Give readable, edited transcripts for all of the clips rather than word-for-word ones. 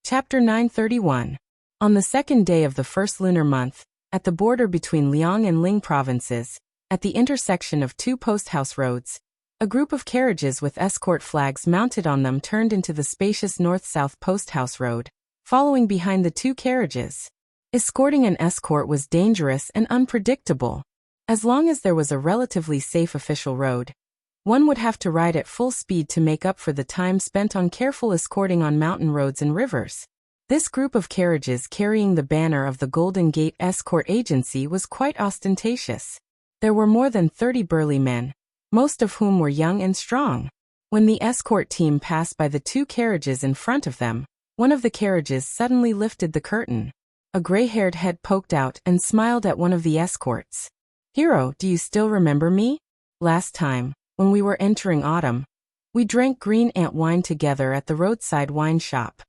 Chapter 931. On the second day of the first lunar month, at the border between Liang and Ling provinces, at the intersection of two post-house roads, a group of carriages with escort flags mounted on them turned into the spacious north-south post-house road, following behind the two carriages. Escorting an escort was dangerous and unpredictable. As long as there was a relatively safe official road, one would have to ride at full speed to make up for the time spent on careful escorting on mountain roads and rivers. This group of carriages carrying the banner of the Golden Gate Escort Agency was quite ostentatious. There were more than 30 burly men, most of whom were young and strong. When the escort team passed by the two carriages in front of them, one of the carriages suddenly lifted the curtain. A gray-haired head poked out and smiled at one of the escorts. "Hero, do you still remember me? Last time, when we were entering autumn, we drank green ant wine together at the roadside wine shop."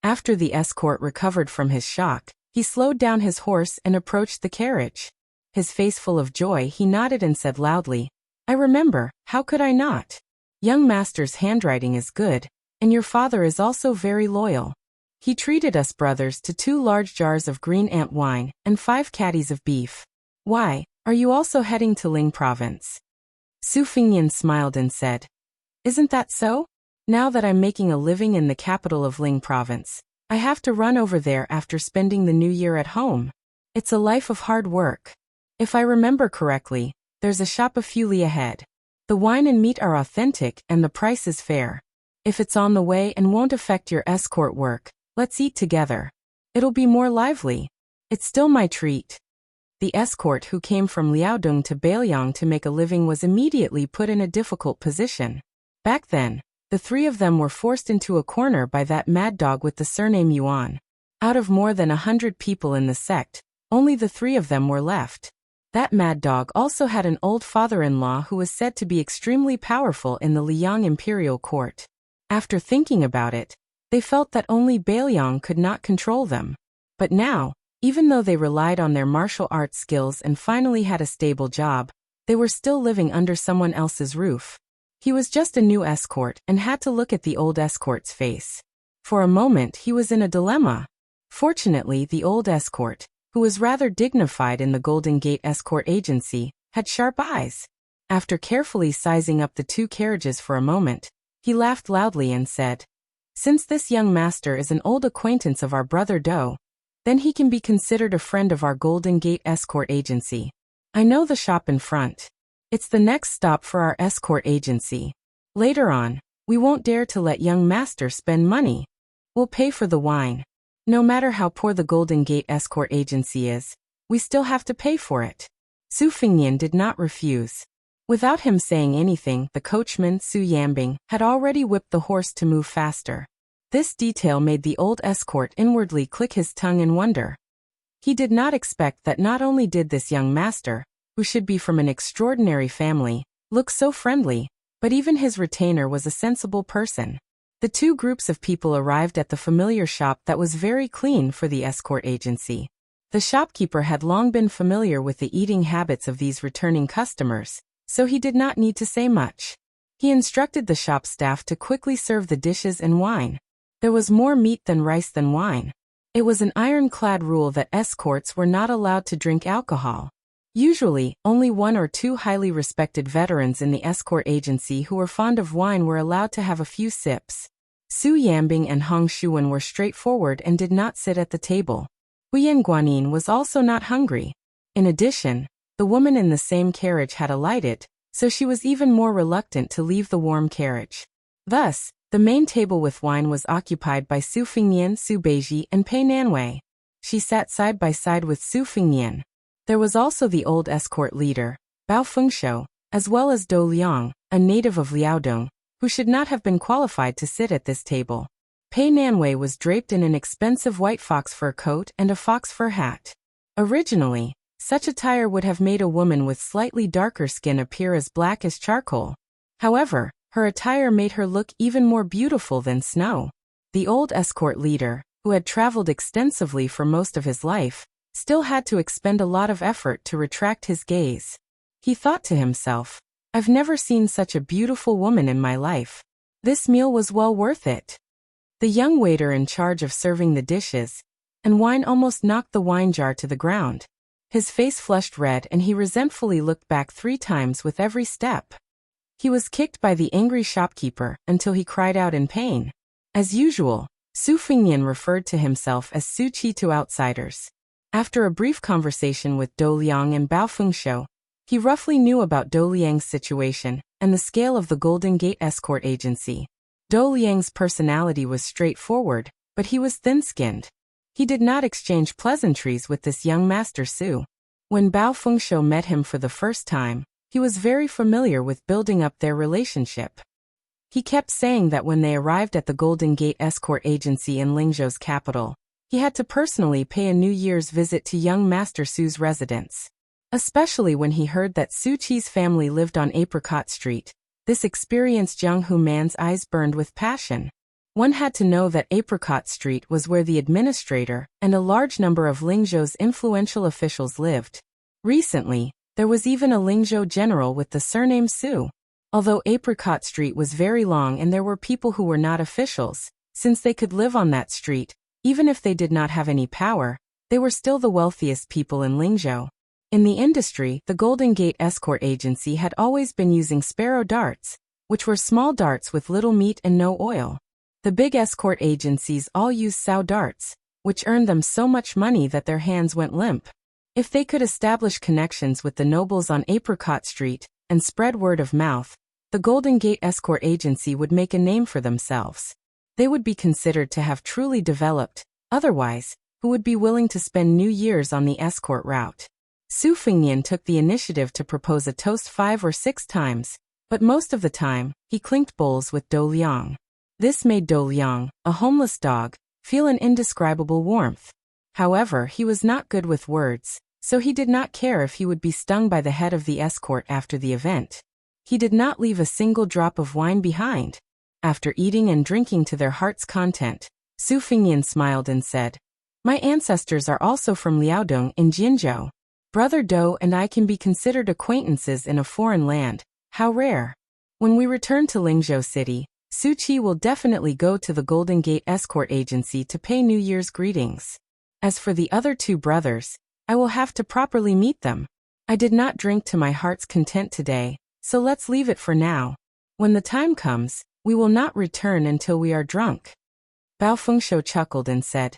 After the escort recovered from his shock, he slowed down his horse and approached the carriage. His face full of joy, he nodded and said loudly, "I remember, how could I not? Young master's handwriting is good, and your father is also very loyal. He treated us brothers to 2 large jars of green ant wine and 5 caddies of beef. Why, are you also heading to Ling province?" Su Fingyan smiled and said, "Isn't that so? Now that I'm making a living in the capital of Ling province, I have to run over there after spending the new year at home. It's a life of hard work. If I remember correctly, there's a shop a few li ahead. The wine and meat are authentic and the price is fair. If it's on the way and won't affect your escort work, let's eat together. It'll be more lively. It's still my treat." The escort who came from Liaodong to Bailiang to make a living was immediately put in a difficult position. Back then, the 3 of them were forced into a corner by that mad dog with the surname Yuan. Out of more than 100 people in the sect, only the 3 of them were left. That mad dog also had an old father-in-law who was said to be extremely powerful in the Liang imperial court. After thinking about it, they felt that only Bailiang could not control them. But now, even though they relied on their martial arts skills and finally had a stable job, they were still living under someone else's roof. He was just a new escort and had to look at the old escort's face. For a moment he was in a dilemma. Fortunately, the old escort, who was rather dignified in the Golden Gate Escort Agency, had sharp eyes. After carefully sizing up the 2 carriages for a moment, he laughed loudly and said, "Since this young master is an old acquaintance of our brother Do, then he can be considered a friend of our Golden Gate Escort Agency. I know the shop in front. It's the next stop for our escort agency. Later on, we won't dare to let young master spend money. We'll pay for the wine. No matter how poor the Golden Gate Escort Agency is, we still have to pay for it." Su Fingyan did not refuse. Without him saying anything, the coachman, Su Yambing, had already whipped the horse to move faster. This detail made the old escort inwardly click his tongue in wonder. He did not expect that not only did this young master, who should be from an extraordinary family, look so friendly, but even his retainer was a sensible person. The 2 groups of people arrived at the familiar shop that was very clean for the escort agency. The shopkeeper had long been familiar with the eating habits of these returning customers, so he did not need to say much. He instructed the shop staff to quickly serve the dishes and wine. There was more meat than rice than wine. It was an ironclad rule that escorts were not allowed to drink alcohol. Usually, only 1 or 2 highly respected veterans in the escort agency who were fond of wine were allowed to have a few sips. Su Yambing and Hong Shuan were straightforward and did not sit at the table. Huyen Guanin was also not hungry. In addition, the woman in the same carriage had alighted, so she was even more reluctant to leave the warm carriage. Thus, the main table with wine was occupied by Su Fingyan, Su Beiji, and Pei Nanwei. She sat side by side with Su Fingyan. There was also the old escort leader, Bao Fengshou, as well as Do Liang, a native of Liaodong, who should not have been qualified to sit at this table. Pei Nanwei was draped in an expensive white fox fur coat and a fox fur hat. Originally, such attire would have made a woman with slightly darker skin appear as black as charcoal. However, her attire made her look even more beautiful than snow. The old escort leader, who had traveled extensively for most of his life, still had to expend a lot of effort to retract his gaze. He thought to himself, "I've never seen such a beautiful woman in my life. This meal was well worth it." the young waiter in charge of serving the dishes, and wine almost knocked the wine jar to the ground. His face flushed red and he resentfully looked back 3 times with every step. He was kicked by the angry shopkeeper until he cried out in pain. As usual, Su Fengnian referred to himself as Su Qi to outsiders. After a brief conversation with Dou Liang and Bao Fengshou, he roughly knew about Dou Liang's situation and the scale of the Golden Gate escort agency. Dou Liang's personality was straightforward, but he was thin-skinned. He did not exchange pleasantries with this young Master Su. When Bao Fengshou met him for the first time, he was very familiar with building up their relationship. He kept saying that when they arrived at the Golden Gate escort agency in Lingzhou's capital, he had to personally pay a New Year's visit to young Master Su's residence. Especially when he heard that Su Qi's family lived on Apricot Street, this experienced young Hu man's eyes burned with passion. One had to know that Apricot Street was where the administrator and a large number of Lingzhou's influential officials lived. Recently, there was even a Lingzhou general with the surname Su. Although Apricot Street was very long and there were people who were not officials, since they could live on that street, even if they did not have any power, they were still the wealthiest people in Lingzhou. In the industry, the Golden Gate escort agency had always been using sparrow darts, which were small darts with little meat and no oil. The big escort agencies all used sow darts, which earned them so much money that their hands went limp. If they could establish connections with the nobles on Apricot Street and spread word of mouth, the Golden Gate escort agency would make a name for themselves. They would be considered to have truly developed, otherwise, who would be willing to spend New Year's on the escort route? Su Fengnian took the initiative to propose a toast 5 or 6 times, but most of the time, he clinked bowls with Dou Liang. This made Dou Liang, a homeless dog, feel an indescribable warmth. However, he was not good with words, so he did not care if he would be stung by the head of the escort after the event. He did not leave a single drop of wine behind. After eating and drinking to their heart's content, Su Fengnian smiled and said, "My ancestors are also from Liaodong in Jinzhou. Brother Dou and I can be considered acquaintances in a foreign land. How rare." When we return to Lingzhou City, Su Qi will definitely go to the Golden Gate escort agency to pay New Year's greetings. As for the other 2 brothers, I will have to properly meet them. I did not drink to my heart's content today, so let's leave it for now. When the time comes, we will not return until we are drunk. Bao Fengshou chuckled and said,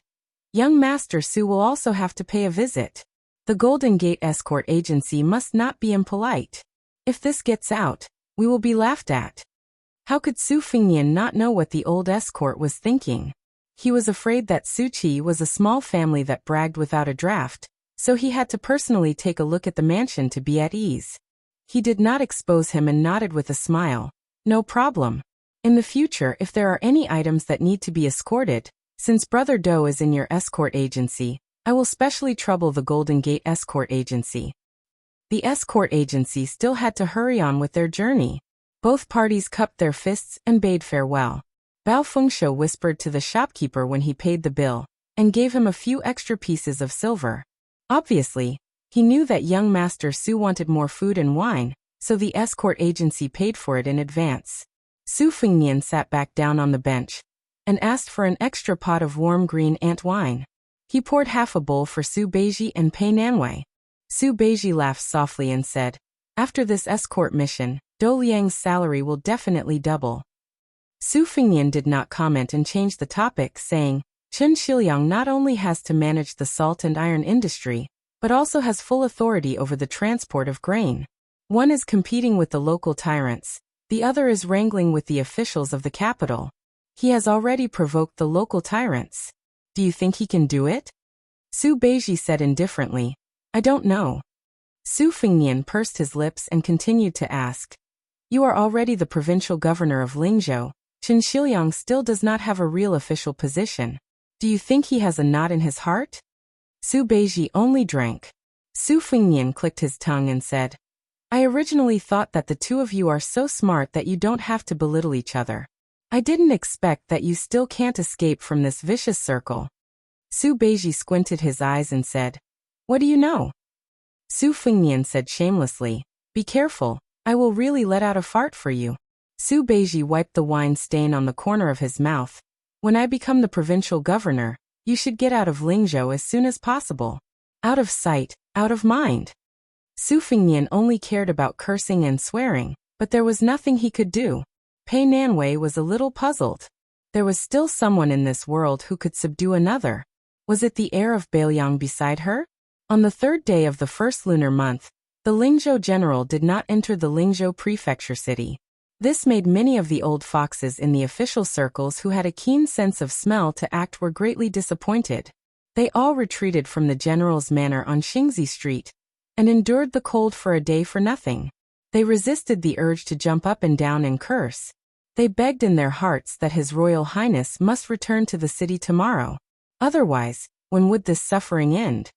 "Young Master Su will also have to pay a visit. The Golden Gate escort agency must not be impolite. If this gets out, we will be laughed at." How could Su Fengnian not know what the old escort was thinking? He was afraid that Su Qi was a small family that bragged without a draft, so he had to personally take a look at the mansion to be at ease. He did not expose him and nodded with a smile. "No problem. In the future, if there are any items that need to be escorted, since Brother Dou is in your escort agency, I will specially trouble the Golden Gate escort agency." The escort agency still had to hurry on with their journey. Both parties cupped their fists and bade farewell. Bao Fengshou whispered to the shopkeeper when he paid the bill, and gave him a few extra pieces of silver. Obviously, he knew that young Master Su wanted more food and wine, so the escort agency paid for it in advance. Su Fengnian sat back down on the bench, and asked for an extra pot of warm green ant wine. He poured half a bowl for Su Beiji and Pei Nanwei. Su Beiji laughed softly and said, "After this escort mission, Dou Liang's salary will definitely double." Su Fengnian did not comment and changed the topic, saying, "Chen Shiliang not only has to manage the salt and iron industry, but also has full authority over the transport of grain. One is competing with the local tyrants, the other is wrangling with the officials of the capital. He has already provoked the local tyrants. Do you think he can do it?" Su Beiji said indifferently, "I don't know." Su Fengnian pursed his lips and continued to ask, "You are already the provincial governor of Lingzhou. Chen Shiliang still does not have a real official position. Do you think he has a knot in his heart?" Su Beiji only drank. Su Fengnian clicked his tongue and said, "I originally thought that the 2 of you are so smart that you don't have to belittle each other. I didn't expect that you still can't escape from this vicious circle." Su Beiji squinted his eyes and said, "What do you know?" Su Fengnian said shamelessly, "Be careful, I will really let out a fart for you." Su Beiji wiped the wine stain on the corner of his mouth, When I become the provincial governor, you should get out of Lingzhou as soon as possible. Out of sight, out of mind. Su Fengnian only cared about cursing and swearing, but there was nothing he could do. Pei Nanwei was a little puzzled. There was still someone in this world who could subdue another. Was it the heir of Bailiang beside her? On the third day of the first lunar month, the Lingzhou general did not enter the Lingzhou prefecture city. This made many of the old foxes in the official circles who had a keen sense of smell to act were greatly disappointed. They all retreated from the general's manor on Xingzi Street and endured the cold for a day for nothing. They resisted the urge to jump up and down and curse. They begged in their hearts that His Royal Highness must return to the city tomorrow. Otherwise, when would this suffering end?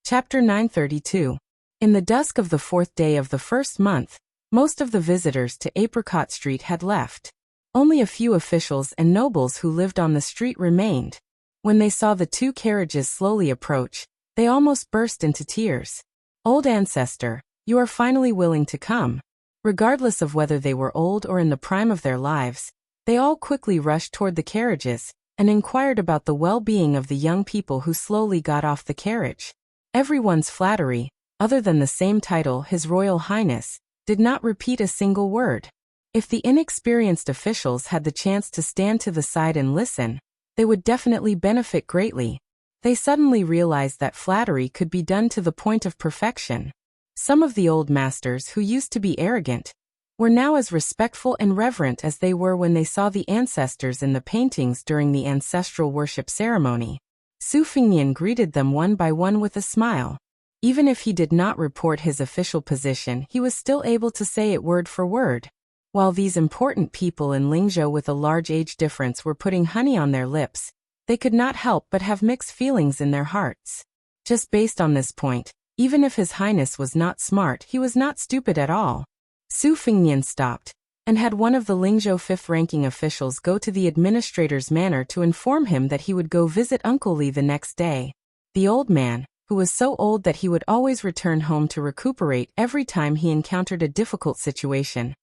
Chapter 932. In the dusk of the fourth day of the first month, most of the visitors to Apricot Street had left. Only a few officials and nobles who lived on the street remained. When they saw the two carriages slowly approach, they almost burst into tears. Old ancestor, you are finally willing to come. Regardless of whether they were old or in the prime of their lives, they all quickly rushed toward the carriages and inquired about the well-being of the young people who slowly got off the carriage. Everyone's flattery, other than the same title, His Royal Highness, did not repeat a single word. If the inexperienced officials had the chance to stand to the side and listen, they would definitely benefit greatly. They suddenly realized that flattery could be done to the point of perfection. Some of the old masters who used to be arrogant were now as respectful and reverent as they were when they saw the ancestors in the paintings during the ancestral worship ceremony. Su Fengnian greeted them one by one with a smile. Even if he did not report his official position, he was still able to say it word for word. While these important people in Lingzhou with a large age difference were putting honey on their lips, they could not help but have mixed feelings in their hearts. Just based on this point, even if His Highness was not smart, he was not stupid at all. Su Fengnian stopped, and had one of the Lingzhou fifth-ranking officials go to the administrator's manor to inform him that he would go visit Uncle Li the next day. The old man, who was so old that he would always return home to recuperate every time he encountered a difficult situation,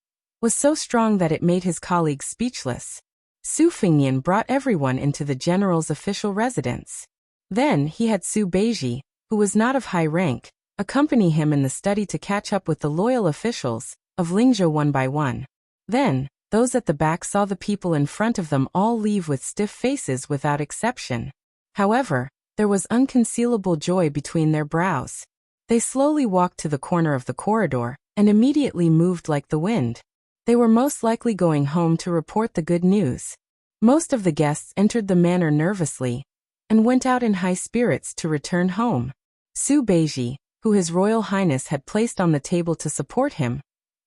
was so strong that it made his colleagues speechless. Su Fengnian brought everyone into the general's official residence. Then he had Su Beiji, who was not of high rank, accompany him in the study to catch up with the loyal officials of Lingzhou one by one. Then, those at the back saw the people in front of them all leave with stiff faces without exception. However, there was unconcealable joy between their brows. They slowly walked to the corner of the corridor and immediately moved like the wind. They were most likely going home to report the good news. Most of the guests entered the manor nervously and went out in high spirits to return home. Su Beiji, who His Royal Highness had placed on the table to support him,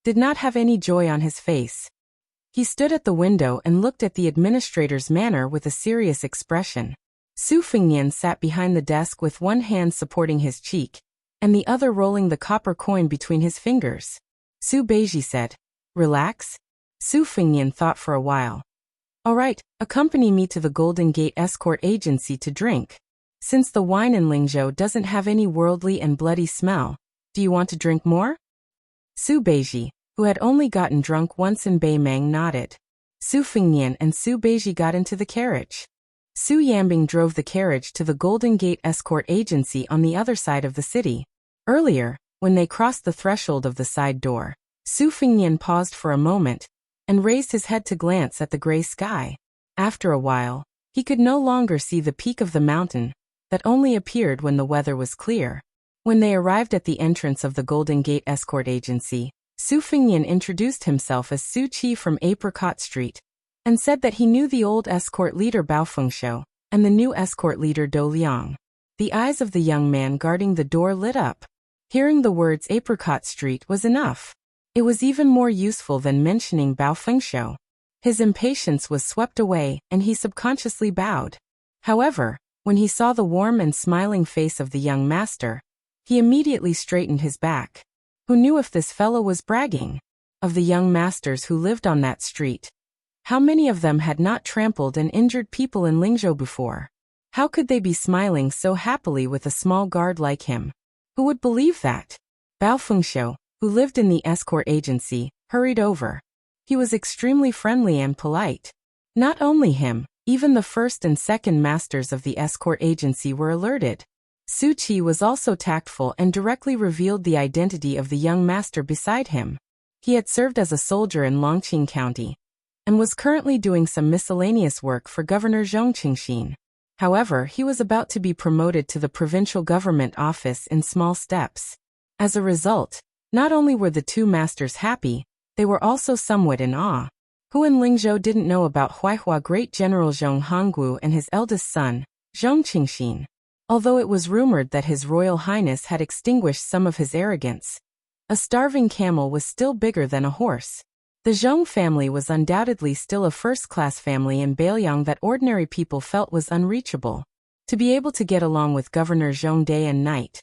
did not have any joy on his face. He stood at the window and looked at the administrator's manor with a serious expression. Su Fengnian sat behind the desk with one hand supporting his cheek, and the other rolling the copper coin between his fingers. Su Beiji said, "Relax." Su Fengnian thought for a while. "All right, accompany me to the Golden Gate Escort Agency to drink. Since the wine in Lingzhou doesn't have any worldly and bloody smell, do you want to drink more?" Su Beiji, who had only gotten drunk once in Beimang, nodded. Su Fengnian and Su Beiji got into the carriage. Su Yambing drove the carriage to the Golden Gate Escort Agency on the other side of the city. Earlier, when they crossed the threshold of the side door, Su Fengnian paused for a moment and raised his head to glance at the gray sky. After a while, he could no longer see the peak of the mountain that only appeared when the weather was clear. When they arrived at the entrance of the Golden Gate Escort Agency, Su Fengnian introduced himself as Su Qi from Apricot Street and said that he knew the old escort leader Bao Fengshou and the new escort leader Do Liang. The eyes of the young man guarding the door lit up. Hearing the words Apricot Street was enough. It was even more useful than mentioning Bao Fengshou. His impatience was swept away and he subconsciously bowed. However, when he saw the warm and smiling face of the young master, he immediately straightened his back. Who knew if this fellow was bragging? Of the young masters who lived on that street, how many of them had not trampled and injured people in Lingzhou before? How could they be smiling so happily with a small guard like him? Who would believe that? Bao Fengshou, who lived in the escort agency, hurried over. He was extremely friendly and polite. Not only him, Even the first and second masters of the escort agency were alerted. Su Qi was also tactful and directly revealed the identity of the young master beside him. He had served as a soldier in Longqing County and was currently doing some miscellaneous work for Governor Zhong Qingxin. However, he was about to be promoted to the provincial government office in small steps. As a result, not only were the two masters happy, they were also somewhat in awe. Huan Lingzhou didn't know about Huaihua Great General Zhong Honggu and his eldest son, Zhong Qingxin. Although it was rumored that His Royal Highness had extinguished some of his arrogance, a starving camel was still bigger than a horse. The Zhong family was undoubtedly still a first-class family in Beiliang that ordinary people felt was unreachable. To be able to get along with Governor Zhong day and night.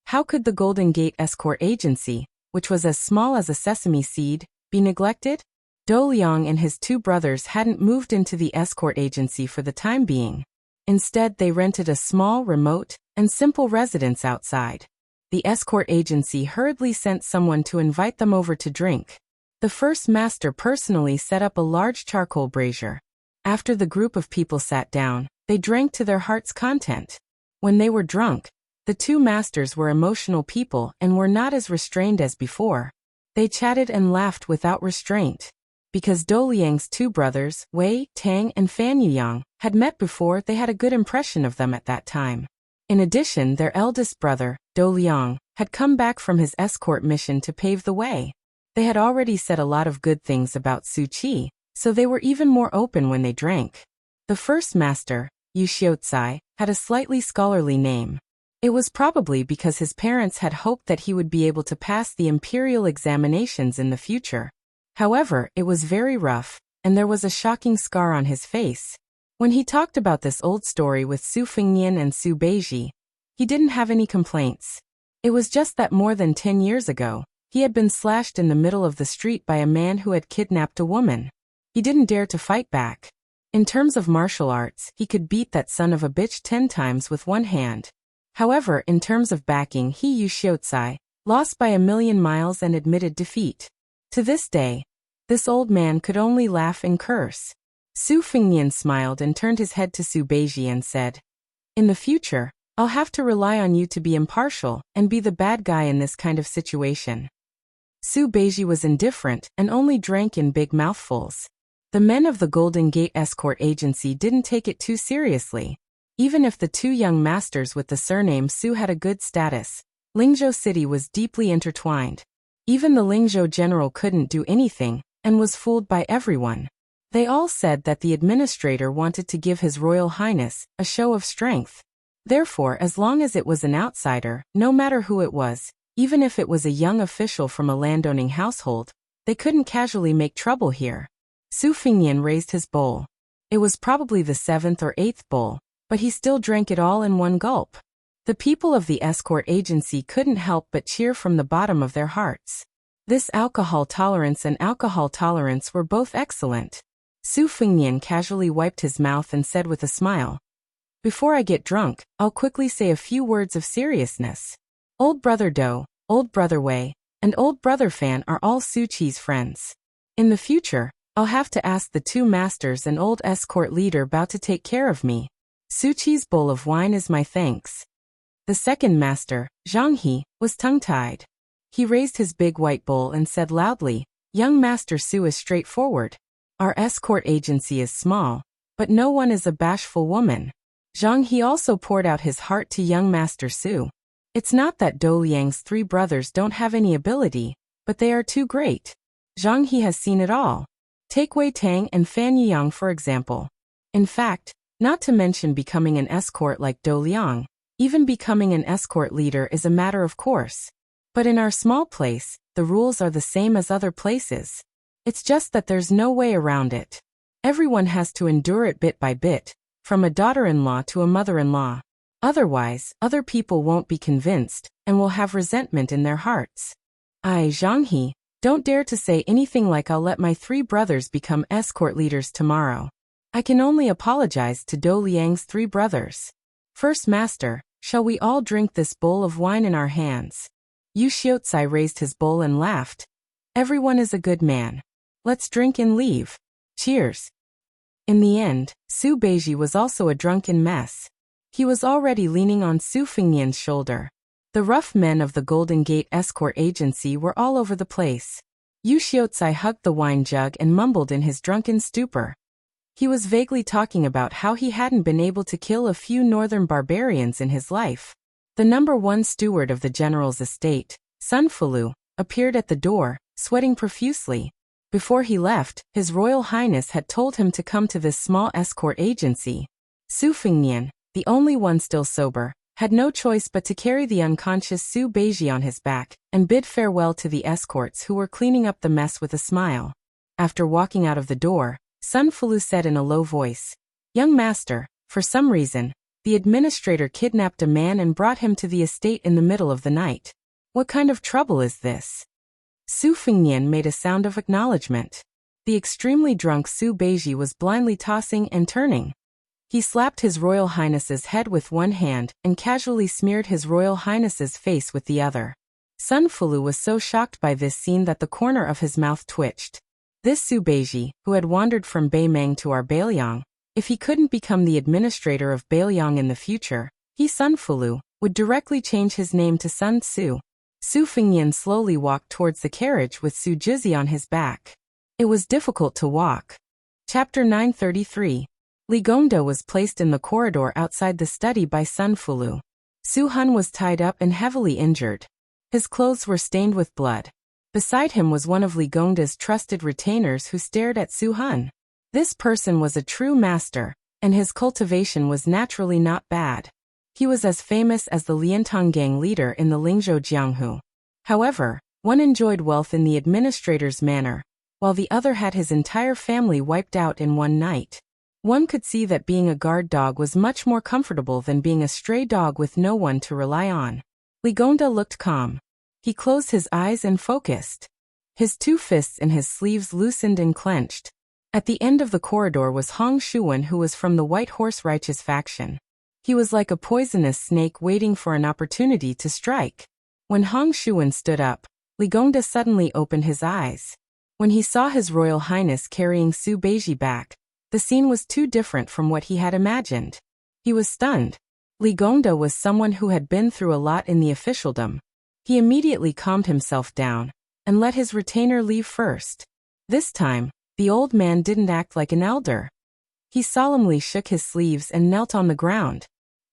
How could the Golden Gate Escort Agency, which was as small as a sesame seed, be neglected? Dou Liang and his two brothers hadn't moved into the escort agency for the time being. Instead, they rented a small, remote, and simple residence outside. The escort agency hurriedly sent someone to invite them over to drink. The first master personally set up a large charcoal brazier. After the group of people sat down, they drank to their heart's content. When they were drunk, the two masters were emotional people and were not as restrained as before. They chatted and laughed without restraint. Because Dou Liang's two brothers, Wei, Tang, and Fan Yuyang, had met before, they had a good impression of them at that time. In addition, their eldest brother, Dou Liang, had come back from his escort mission to pave the way. They had already said a lot of good things about Su Qi, so they were even more open when they drank. The first master, Yu Xiaocai, had a slightly scholarly name. It was probably because his parents had hoped that he would be able to pass the imperial examinations in the future. However, it was very rough, and there was a shocking scar on his face. When he talked about this old story with Su Fengnian and Su Beiji, he didn't have any complaints. It was just that more than 10 years ago, he had been slashed in the middle of the street by a man who had kidnapped a woman. He didn't dare to fight back. In terms of martial arts, he could beat that son of a bitch 10 times with one hand. However, in terms of backing, he Yu Xiaocai lost by 1,000,000 miles and admitted defeat. To this day, this old man could only laugh and curse. Su Fengnian smiled and turned his head to Su Beiji and said, "In the future, I'll have to rely on you to be impartial and be the bad guy in this kind of situation." Su Beiji was indifferent and only drank in big mouthfuls. The men of the Golden Gate Escort Agency didn't take it too seriously. Even if the two young masters with the surname Su had a good status, Lingzhou City was deeply intertwined. Even the Lingzhou general couldn't do anything, and was fooled by everyone. They all said that the administrator wanted to give His Royal Highness a show of strength. Therefore, as long as it was an outsider, no matter who it was, even if it was a young official from a landowning household, they couldn't casually make trouble here. Su Fengnian raised his bowl. It was probably the 7th or 8th bowl, but he still drank it all in one gulp. The people of the escort agency couldn't help but cheer from the bottom of their hearts. This alcohol tolerance and alcohol tolerance were both excellent. Su Fengnian casually wiped his mouth and said with a smile, "Before I get drunk, I'll quickly say a few words of seriousness. Old Brother Dou, Old Brother Wei, and Old Brother Fan are all Su Qi's friends. In the future, I'll have to ask the two masters and old escort leader Bao to take care of me. Su Qi's bowl of wine is my thanks." The second master, Zhang He, was tongue-tied. He raised his big white bowl and said loudly, "Young Master Su is straightforward. Our escort agency is small, but no one is a bashful woman." Zhang He also poured out his heart to young Master Su. It's not that Dou Liang's 3 brothers don't have any ability, but they are too great. Zhang He has seen it all. Take Wei Tang and Fan Yuyang for example. In fact, not to mention becoming an escort like Dou Liang, even becoming an escort leader is a matter of course. But in our small place, the rules are the same as other places. It's just that there's no way around it. Everyone has to endure it bit by bit, from a daughter-in-law to a mother-in-law. Otherwise, other people won't be convinced, and will have resentment in their hearts. Zhang He, don't dare to say anything like I'll let my 3 brothers become escort leaders tomorrow. I can only apologize to Dou Liang's 3 brothers. First Master, shall we all drink this bowl of wine in our hands? Yu Xiaocai raised his bowl and laughed. Everyone is a good man. Let's drink and leave. Cheers. In the end, Su Beiji was also a drunken mess. He was already leaning on Su Fengnian's shoulder. The rough men of the Golden Gate escort agency were all over the place. Yu Xiaocai hugged the wine jug and mumbled in his drunken stupor. He was vaguely talking about how he hadn't been able to kill a few northern barbarians in his life. The #1 steward of the general's estate, Sun Fulu, appeared at the door, sweating profusely. Before he left, His Royal Highness had told him to come to this small escort agency. Su Fengnian, the only one still sober, had no choice but to carry the unconscious Su Beiji on his back and bid farewell to the escorts who were cleaning up the mess with a smile. After walking out of the door, Sun Fulu said in a low voice, "Young master, for some reason, the administrator kidnapped a man and brought him to the estate in the middle of the night. What kind of trouble is this?" Su Fengnian made a sound of acknowledgement. The extremely drunk Su Beiji was blindly tossing and turning. He slapped His Royal Highness's head with one hand and casually smeared His Royal Highness's face with the other. Sun Fulu was so shocked by this scene that the corner of his mouth twitched. This Su Beiji, who had wandered from Beimeng to our Bailiang, if he couldn't become the administrator of Bailiang in the future, he Sun Fulu would directly change his name to Sun Tzu. Su Fengnian slowly walked towards the carriage with Su Jizi on his back. It was difficult to walk. Chapter 933. Li Gongda was placed in the corridor outside the study by Sun Fulu. Su Hun was tied up and heavily injured. His clothes were stained with blood. Beside him was one of Li Gongda's trusted retainers who stared at Su Hun. This person was a true master, and his cultivation was naturally not bad. He was as famous as the Liantong gang leader in the Lingzhou Jianghu. However, one enjoyed wealth in the administrator's manner, while the other had his entire family wiped out in one night. One could see that being a guard dog was much more comfortable than being a stray dog with no one to rely on. Li Gongda looked calm. He closed his eyes and focused. His two fists in his sleeves loosened and clenched. At the end of the corridor was Hong Shuwen, who was from the White Horse Righteous faction. He was like a poisonous snake waiting for an opportunity to strike. When Hong Shuwen stood up, Li Gongda suddenly opened his eyes. When he saw His Royal Highness carrying Su Beiji back, the scene was too different from what he had imagined. He was stunned. Li Gongda was someone who had been through a lot in the officialdom. He immediately calmed himself down and let his retainer leave first. This time, the old man didn't act like an elder. He solemnly shook his sleeves and knelt on the ground.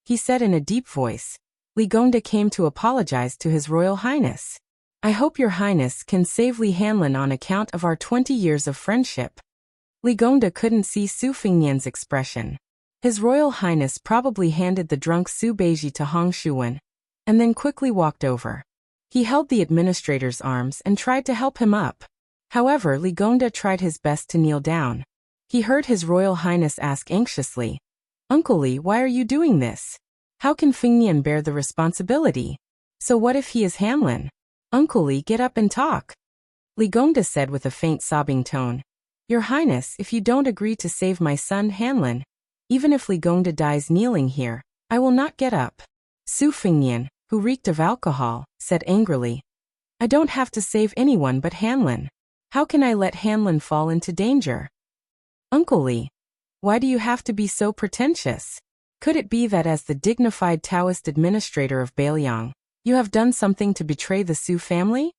He said in a deep voice, "Li Gongda came to apologize to His Royal Highness. I hope your Highness can save Li Hanlin on account of our 20 years of friendship." Li Gongda couldn't see Su Fengnian's expression. His Royal Highness probably handed the drunk Su Beiji to Hong Shuwen, and then quickly walked over. He held the administrator's arms and tried to help him up. However, Li Gongda tried his best to kneel down. He heard His Royal Highness ask anxiously, "Uncle Li, why are you doing this? How can Fengnian bear the responsibility? So what if he is Hanlin? Uncle Li, get up and talk." Li Gongda said with a faint sobbing tone, "Your Highness, if you don't agree to save my son Hanlin, even if Li Gongda dies kneeling here, I will not get up." Su Fengnian, who reeked of alcohol, said angrily, "I don't have to save anyone but Hanlin. How can I let Hanlin fall into danger?" "Uncle Li, why do you have to be so pretentious? Could it be that as the dignified Taoist administrator of Bailiang, you have done something to betray the Su family?"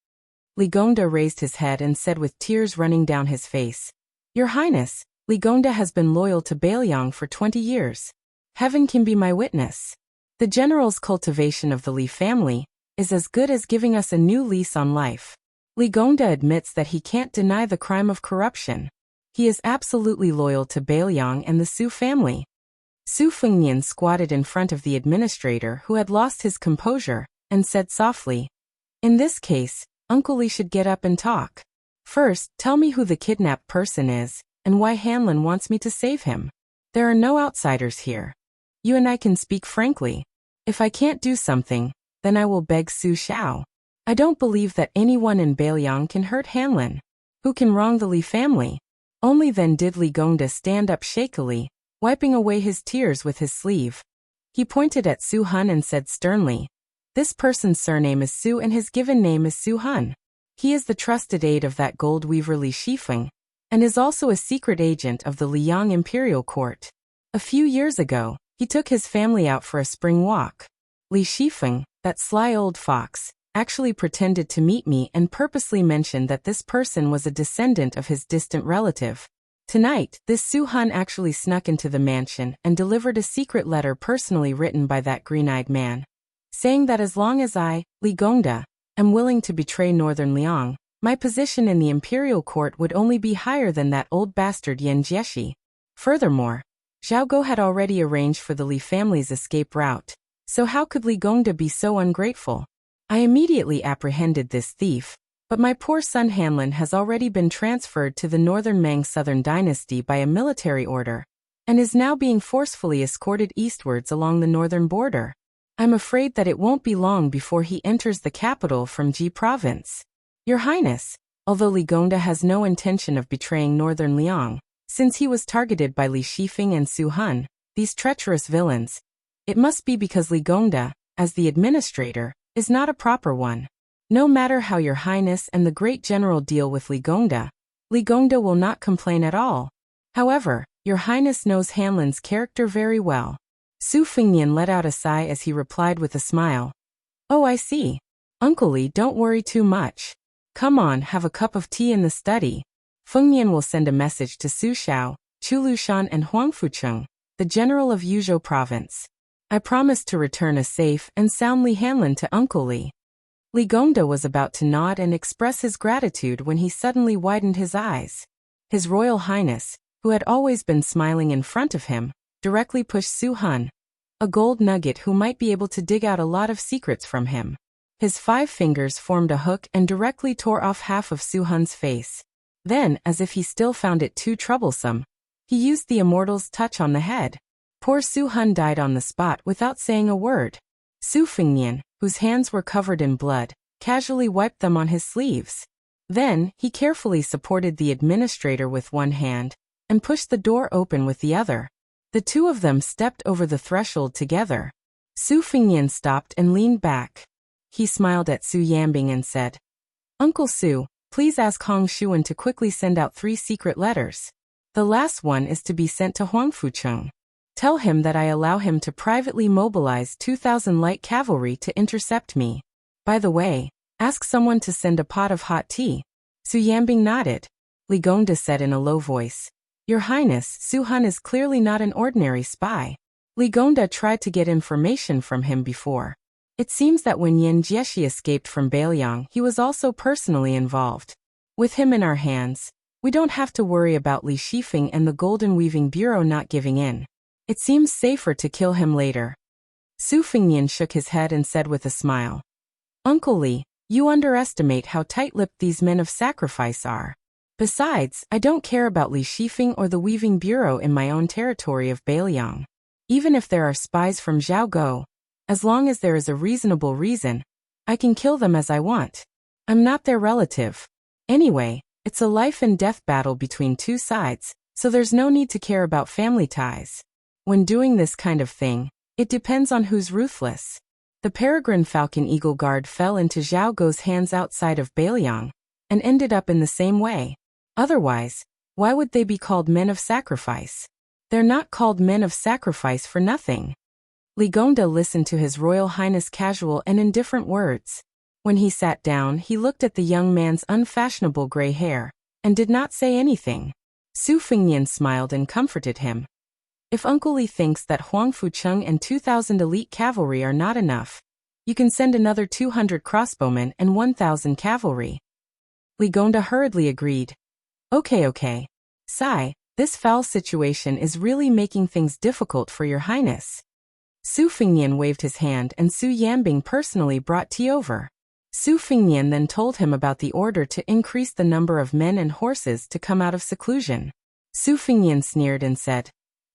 Li Gongda raised his head and said with tears running down his face, "Your Highness, Li Gongda has been loyal to Bailiang for 20 years. Heaven can be my witness. The general's cultivation of the Li family is as good as giving us a new lease on life. Li Gongda admits that he can't deny the crime of corruption. He is absolutely loyal to Bailiang and the Su family." Su Fengnian squatted in front of the administrator, who had lost his composure, and said softly, "In this case, Uncle Li should get up and talk. First, tell me who the kidnapped person is, and why Hanlin wants me to save him. There are no outsiders here. You and I can speak frankly. If I can't do something, then I will beg Su Xiao. I don't believe that anyone in Bailiang can hurt Hanlin. Who can wrong the Li family?" Only then did Li Gongda stand up shakily, wiping away his tears with his sleeve. He pointed at Su Hun and said sternly, "This person's surname is Su and his given name is Su Hun. He is the trusted aide of that gold weaver Li Shifeng. and is also a secret agent of the Liang imperial court. A few years ago, he took his family out for a spring walk. Li Shifeng, that sly old fox, actually pretended to meet me and purposely mentioned that this person was a descendant of his distant relative. Tonight, this Su Han actually snuck into the mansion and delivered a secret letter personally written by that green-eyed man, saying that as long as I, Li Gongda, am willing to betray Northern Liang, my position in the imperial court would only be higher than that old bastard Yan Jieshi. Furthermore, Zhao Go had already arranged for the Li family's escape route, so how could Li Gongda be so ungrateful? I immediately apprehended this thief, but my poor son Hanlin has already been transferred to the Northern Mang Southern Dynasty by a military order, and is now being forcefully escorted eastwards along the northern border. I'm afraid that it won't be long before he enters the capital from Ji province. Your Highness, although Li Gongda has no intention of betraying Northern Liang, since he was targeted by Li Shifeng and Su Han, these treacherous villains, it must be because Li Gongda, as the administrator, is not a proper one. No matter how Your Highness and the great general deal with Li Gongda will not complain at all. However, Your Highness knows Hanlin's character very well. Su Fengnian let out a sigh as he replied with a smile. Oh, I see. Uncle Li, don't worry too much. Come on, have a cup of tea in the study. Fengnian will send a message to Su Xiao, Chu Lushan and Huang Fucheng, the general of Yuzhou province. I promise to return a safe and sound Li Hanlin to Uncle Li. Li Gongda was about to nod and express his gratitude when he suddenly widened his eyes. His Royal Highness, who had always been smiling in front of him, directly pushed Su Han, a gold nugget who might be able to dig out a lot of secrets from him. His 5 fingers formed a hook and directly tore off half of Su Han's face. Then, as if he still found it too troublesome, he used the immortal's touch on the head. Poor Su Han died on the spot without saying a word. Su Fengnian, whose hands were covered in blood, casually wiped them on his sleeves. Then, he carefully supported the administrator with one hand and pushed the door open with the other. The two of them stepped over the threshold together. Su Fengnian stopped and leaned back. He smiled at Su Yambing and said, Uncle Su, please ask Hong Shuan to quickly send out 3 secret letters. The last one is to be sent to Huang Fucheng. Tell him that I allow him to privately mobilize 2,000 light cavalry to intercept me. By the way, ask someone to send a pot of hot tea. Su Yambing nodded. Li Gongda said in a low voice, Your Highness, Su Han is clearly not an ordinary spy. Li Gongda tried to get information from him before. It seems that when Yan Jieshi escaped from Bailiang, he was also personally involved. With him in our hands, we don't have to worry about Li Shifeng and the Golden Weaving Bureau not giving in. It seems safer to kill him later. Su Fengnian shook his head and said with a smile, Uncle Li, you underestimate how tight-lipped these men of sacrifice are. Besides, I don't care about Li Shifeng or the Weaving Bureau in my own territory of Bailiang. Even if there are spies from Zhao Go, as long as there is a reasonable reason, I can kill them as I want. I'm not their relative. Anyway, it's a life-and-death battle between 2 sides, so there's no need to care about family ties. When doing this kind of thing, it depends on who's ruthless. The Peregrine Falcon Eagle Guard fell into Zhao Go's hands outside of Bailiang, and ended up in the same way. Otherwise, why would they be called men of sacrifice? They're not called men of sacrifice for nothing. Li Gongda listened to His Royal Highness' casual and indifferent words. When he sat down, he looked at the young man's unfashionable gray hair, and did not say anything. Su Fengnian smiled and comforted him. If Uncle Li thinks that Huang Fucheng and 2,000 elite cavalry are not enough, you can send another 200 crossbowmen and 1,000 cavalry. Li Gongda hurriedly agreed. Okay. Sai, this foul situation is really making things difficult for your highness. Su Fengnian waved his hand and Su Yambing personally brought tea over. Su Fengnian then told him about the order to increase the number of men and horses to come out of seclusion. Su Fengnian sneered and said,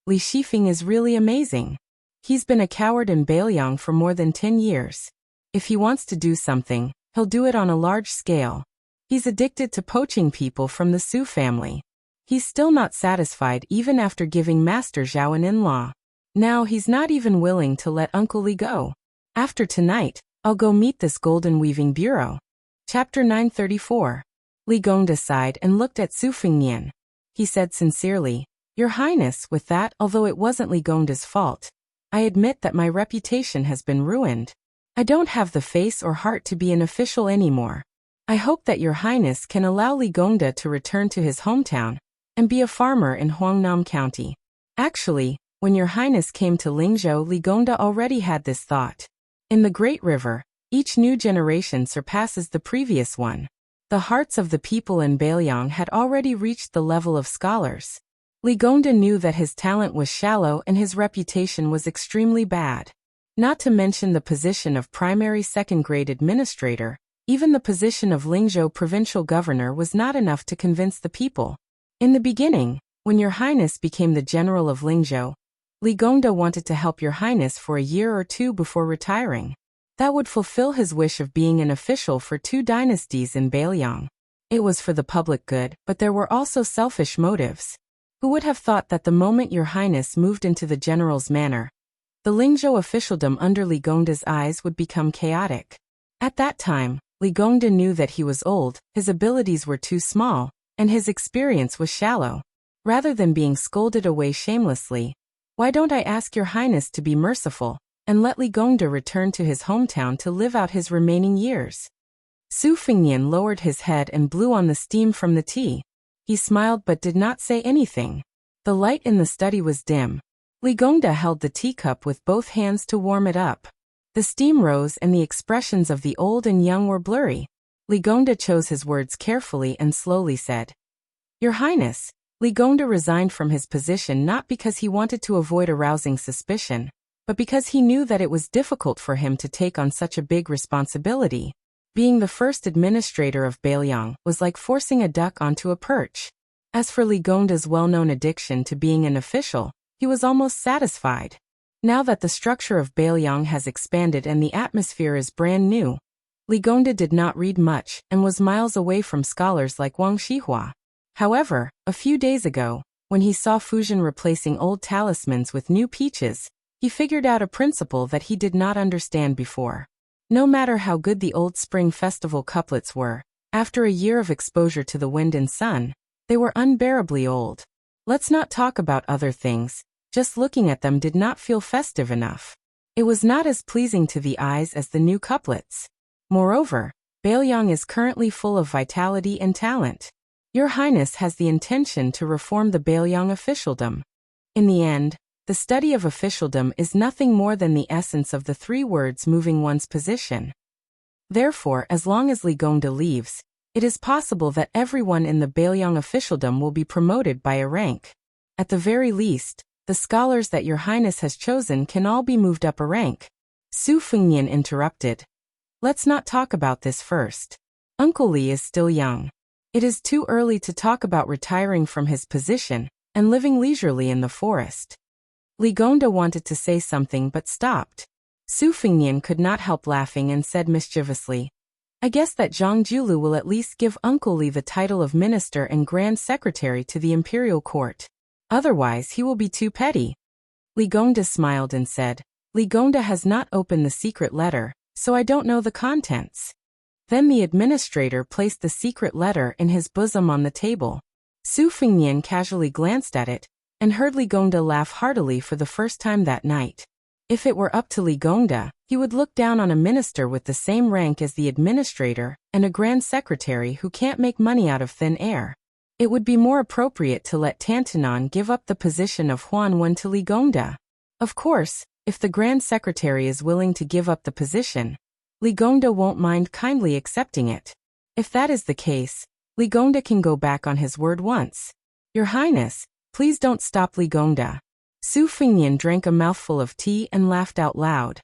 Li Shifeng is really amazing. He's been a coward in Bailiang for more than 10 years. If he wants to do something, he'll do it on a large scale. He's addicted to poaching people from the Su family. He's still not satisfied even after giving Master Zhao an in-law. Now he's not even willing to let Uncle Li go. After tonight, I'll go meet this Golden Weaving Bureau. Chapter 934. Li Gongda sighed and looked at Su Fengnian. he said sincerely. Your Highness, with that, although it wasn't Ligonda's fault, I admit that my reputation has been ruined. I don't have the face or heart to be an official anymore. I hope that Your Highness can allow Ligonda to return to his hometown and be a farmer in Huangnam County. Actually, when Your Highness came to Lingzhou, Ligonda already had this thought. In the Great River, each new generation surpasses the previous one. The hearts of the people in Bailiang had already reached the level of scholars. Ligonda knew that his talent was shallow and his reputation was extremely bad. Not to mention the position of primary second-grade administrator, even the position of Lingzhou provincial governor was not enough to convince the people. In the beginning, when Your Highness became the general of Lingzhou, Ligonda wanted to help Your Highness for a year or two before retiring. That would fulfill his wish of being an official for 2 dynasties in Bailiang. It was for the public good, but there were also selfish motives. Who would have thought that the moment Your Highness moved into the general's manor, the Lingzhou officialdom under Ligonda's eyes would become chaotic. At that time, Ligonda knew that he was old, his abilities were too small, and his experience was shallow. Rather than being scolded away shamelessly, why don't I ask Your Highness to be merciful and let Ligonda return to his hometown to live out his remaining years? Su Fengnian lowered his head and blew on the steam from the tea. He smiled but did not say anything. The light in the study was dim. Ligonda held the teacup with both hands to warm it up. The steam rose and the expressions of the old and young were blurry. Ligonda chose his words carefully and slowly said, Your Highness, Ligonda resigned from his position not because he wanted to avoid arousing suspicion, but because he knew that it was difficult for him to take on such a big responsibility. Being the first administrator of Bailiang was like forcing a duck onto a perch. As for Ligonda's well-known addiction to being an official, he was almost satisfied. Now that the structure of Bailiang has expanded and the atmosphere is brand new, Ligonda did not read much and was miles away from scholars like Wang Shihua. However, a few days ago, when he saw Fujian replacing old talismans with new peaches, he figured out a principle that he did not understand before. No matter how good the old spring festival couplets were, after a year of exposure to the wind and sun, they were unbearably old. Let's not talk about other things, just looking at them did not feel festive enough. It was not as pleasing to the eyes as the new couplets. Moreover, Bailiang is currently full of vitality and talent. Your Highness has the intention to reform the Bailiang officialdom. In the end, the study of officialdom is nothing more than the essence of the 3 words moving one's position. Therefore, as long as Ligonda leaves, it is possible that everyone in the Bailiang officialdom will be promoted by a rank. At the very least, the scholars that Your Highness has chosen can all be moved up a rank. Su Fengnian interrupted. Let's not talk about this first. Uncle Li is still young. It is too early to talk about retiring from his position and living leisurely in the forest. Ligonda wanted to say something but stopped. Su Fengnian could not help laughing and said mischievously, I guess that Zhang Julu will at least give Uncle Li the title of minister and grand secretary to the imperial court. Otherwise he will be too petty. Ligonda smiled and said, Ligonda has not opened the secret letter, so I don't know the contents. Then the administrator placed the secret letter in his bosom on the table. Su Fengnian casually glanced at it, and heard Ligonda laugh heartily for the first time that night. If it were up to Ligonda, he would look down on a minister with the same rank as the administrator and a grand secretary who can't make money out of thin air. It would be more appropriate to let Tantanon give up the position of Huanwen to Ligonda. Of course, if the grand secretary is willing to give up the position, Ligonda won't mind kindly accepting it. If that is the case, Ligonda can go back on his word once. Your Highness, please don't stop Ligonda. Su Fengnian drank a mouthful of tea and laughed out loud.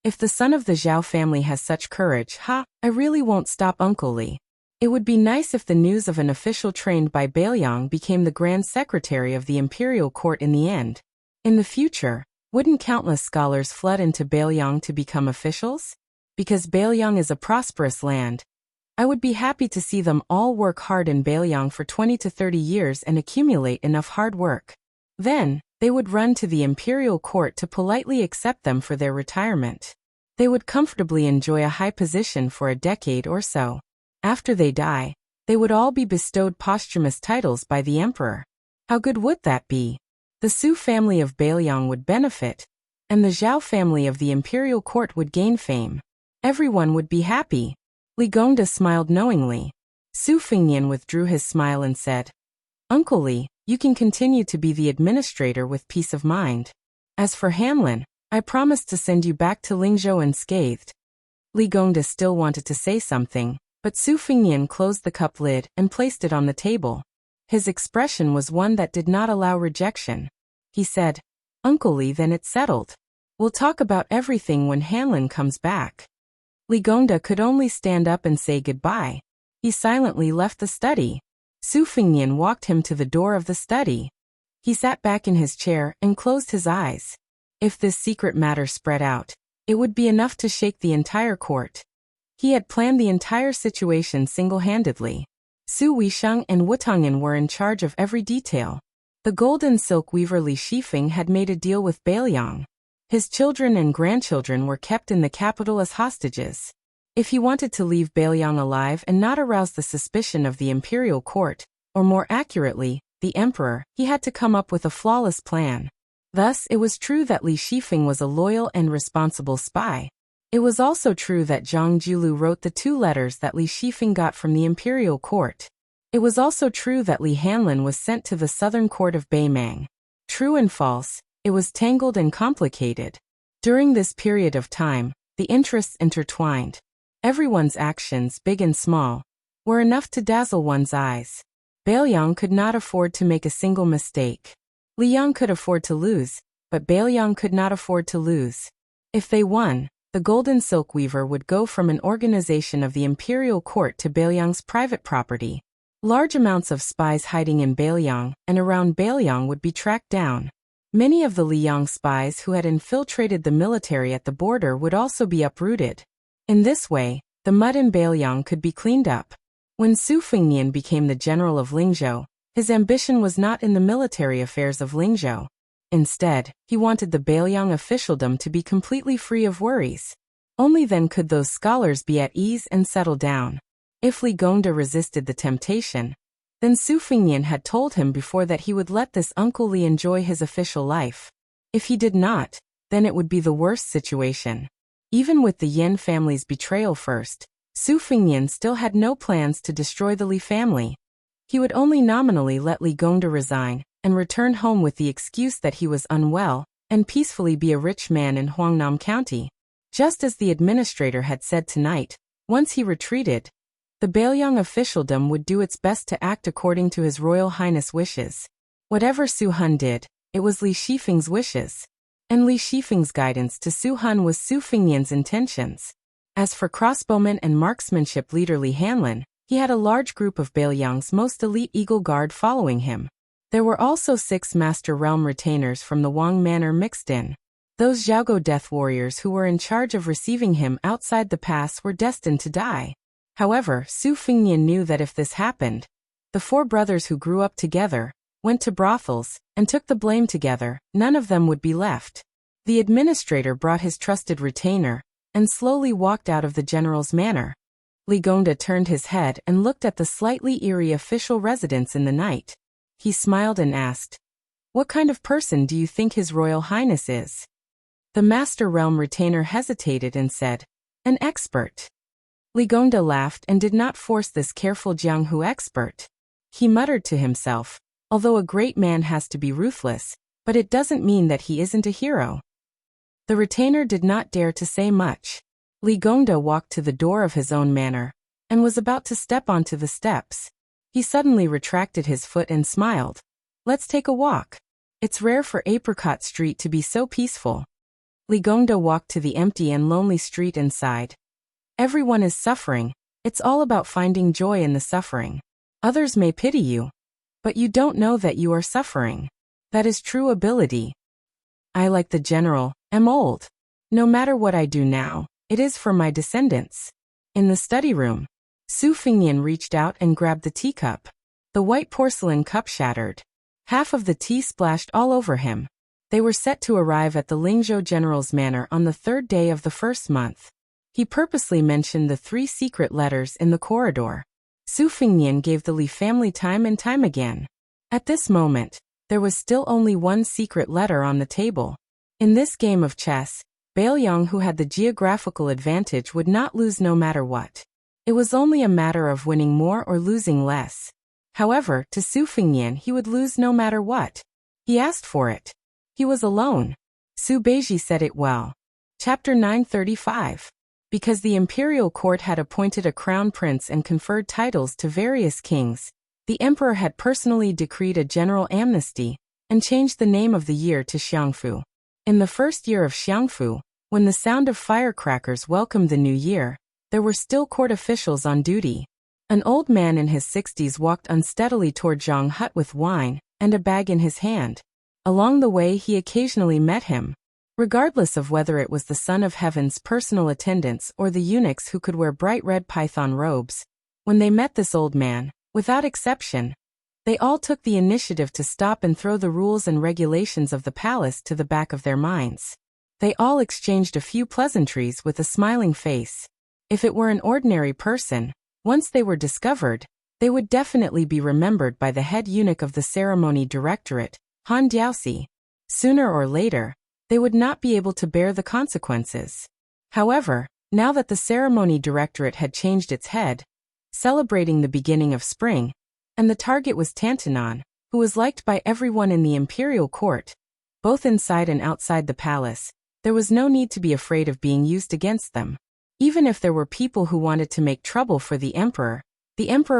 If the son of the Zhao family has such courage, I really won't stop Uncle Li. It would be nice if the news of an official trained by Bailiang became the grand secretary of the imperial court in the end. In the future, wouldn't countless scholars flood into Bailiang to become officials? Because Bailiang is a prosperous land, I would be happy to see them all work hard in Bailiang for 20 to 30 years and accumulate enough hard work. Then, they would run to the imperial court to politely accept them for their retirement. They would comfortably enjoy a high position for a decade or so. After they die, they would all be bestowed posthumous titles by the emperor. How good would that be? The Su family of Bailiang would benefit, and the Zhao family of the imperial court would gain fame. Everyone would be happy. Li Gongda smiled knowingly. Su Fingnian withdrew his smile and said, Uncle Li, you can continue to be the administrator with peace of mind. As for Hanlin, I promised to send you back to Lingzhou unscathed. Li Gongda still wanted to say something, but Su Fingnian closed the cup lid and placed it on the table. His expression was one that did not allow rejection. He said, Uncle Li, then it's settled. We'll talk about everything when Hanlin comes back. Li Gongda could only stand up and say goodbye. He silently left the study. Su Fingnian walked him to the door of the study. He sat back in his chair and closed his eyes. If this secret matter spread out, it would be enough to shake the entire court. He had planned the entire situation single-handedly. Su Weisheng and Wu Tongyan were in charge of every detail. The golden silk weaver Li Shifeng had made a deal with Bailiang. His children and grandchildren were kept in the capital as hostages. If he wanted to leave Bailiang alive and not arouse the suspicion of the imperial court, or more accurately, the emperor, he had to come up with a flawless plan. Thus, it was true that Li Shifeng was a loyal and responsible spy. It was also true that Zhang Julu wrote the 2 letters that Li Shifeng got from the imperial court. It was also true that Li Hanlin was sent to the southern court of Beimang. True and false, it was tangled and complicated. During this period of time, the interests intertwined. Everyone's actions, big and small, were enough to dazzle one's eyes. Bailiang could not afford to make a single mistake. Liang could afford to lose, but Bailiang could not afford to lose. If they won, the golden silk weaver would go from an organization of the imperial court to Bailiang's private property. Large amounts of spies hiding in Bailiang and around Bailiang would be tracked down. Many of the Liang spies who had infiltrated the military at the border would also be uprooted. In this way, the mud in Bailiang could be cleaned up. When Su Fingnian became the general of Lingzhou, his ambition was not in the military affairs of Lingzhou. Instead, he wanted the Bailiang officialdom to be completely free of worries. Only then could those scholars be at ease and settle down. If Li Gongda resisted the temptation, then Su Fingnian had told him before that he would let this Uncle Li enjoy his official life. If he did not, then it would be the worst situation. Even with the Yin family's betrayal first, Su Fingnian still had no plans to destroy the Li family. He would only nominally let Li Gongda resign and return home with the excuse that he was unwell and peacefully be a rich man in Huangnam County. Just as the administrator had said tonight, once he retreated, the Bailiang officialdom would do its best to act according to His Royal Highness' wishes. Whatever Su Hun did, it was Li Shifeng's wishes. And Li Shifeng's guidance to Su Hun was Su Fingnian's intentions. As for crossbowman and marksmanship leader Li Hanlin, he had a large group of Bailiang's most elite Eagle Guard following him. There were also 6 Master Realm retainers from the Wang Manor mixed in. Those Zhaogo death warriors who were in charge of receiving him outside the pass were destined to die. However, Su Fingnian knew that if this happened, the 4 brothers who grew up together, went to brothels, and took the blame together, none of them would be left. The administrator brought his trusted retainer, and slowly walked out of the general's manor. Li Gongda turned his head and looked at the slightly eerie official residence in the night. He smiled and asked, "What kind of person do you think His Royal Highness is?" The Master Realm retainer hesitated and said, "An expert." Li Gongda laughed and did not force this careful Jianghu expert. He muttered to himself, "Although a great man has to be ruthless, but it doesn't mean that he isn't a hero." The retainer did not dare to say much. Li Gongda walked to the door of his own manor, and was about to step onto the steps. He suddenly retracted his foot and smiled. "Let's take a walk. It's rare for Apricot Street to be so peaceful." Li Gongda walked to the empty and lonely street and sighed. Everyone is suffering. It's all about finding joy in the suffering. Others may pity you, but you don't know that you are suffering. That is true ability. I, like the general, am old. No matter what I do now, it is for my descendants. In the study room, Su Fingnian reached out and grabbed the teacup. The white porcelain cup shattered. Half of the tea splashed all over him. They were set to arrive at the Lingzhou General's manor on the 3rd day of the 1st month. He purposely mentioned the 3 secret letters in the corridor. Su Fingnian gave the Li family time and time again. At this moment, there was still only one secret letter on the table. In this game of chess, Baoyang, who had the geographical advantage, would not lose no matter what. It was only a matter of winning more or losing less. However, to Su Fengnian he would lose no matter what. He asked for it. He was alone. Su Beiji said it well. Chapter 935. Because the imperial court had appointed a crown prince and conferred titles to various kings, the emperor had personally decreed a general amnesty and changed the name of the year to Xiangfu. In the first year of Xiangfu, when the sound of firecrackers welcomed the new year, there were still court officials on duty. An old man in his 60s walked unsteadily toward Zhang Hut with wine and a bag in his hand. Along the way he occasionally met him. Regardless of whether it was the Son of Heaven's personal attendants or the eunuchs who could wear bright red python robes, when they met this old man, without exception, they all took the initiative to stop and throw the rules and regulations of the palace to the back of their minds. They all exchanged a few pleasantries with a smiling face. If it were an ordinary person, once they were discovered, they would definitely be remembered by the head eunuch of the ceremony directorate, Han Diaoxi. Sooner or later, they would not be able to bear the consequences. However, now that the ceremony directorate had changed its head, celebrating the beginning of spring, and the target was Tantanon, who was liked by everyone in the imperial court, both inside and outside the palace, there was no need to be afraid of being used against them. Even if there were people who wanted to make trouble for the emperor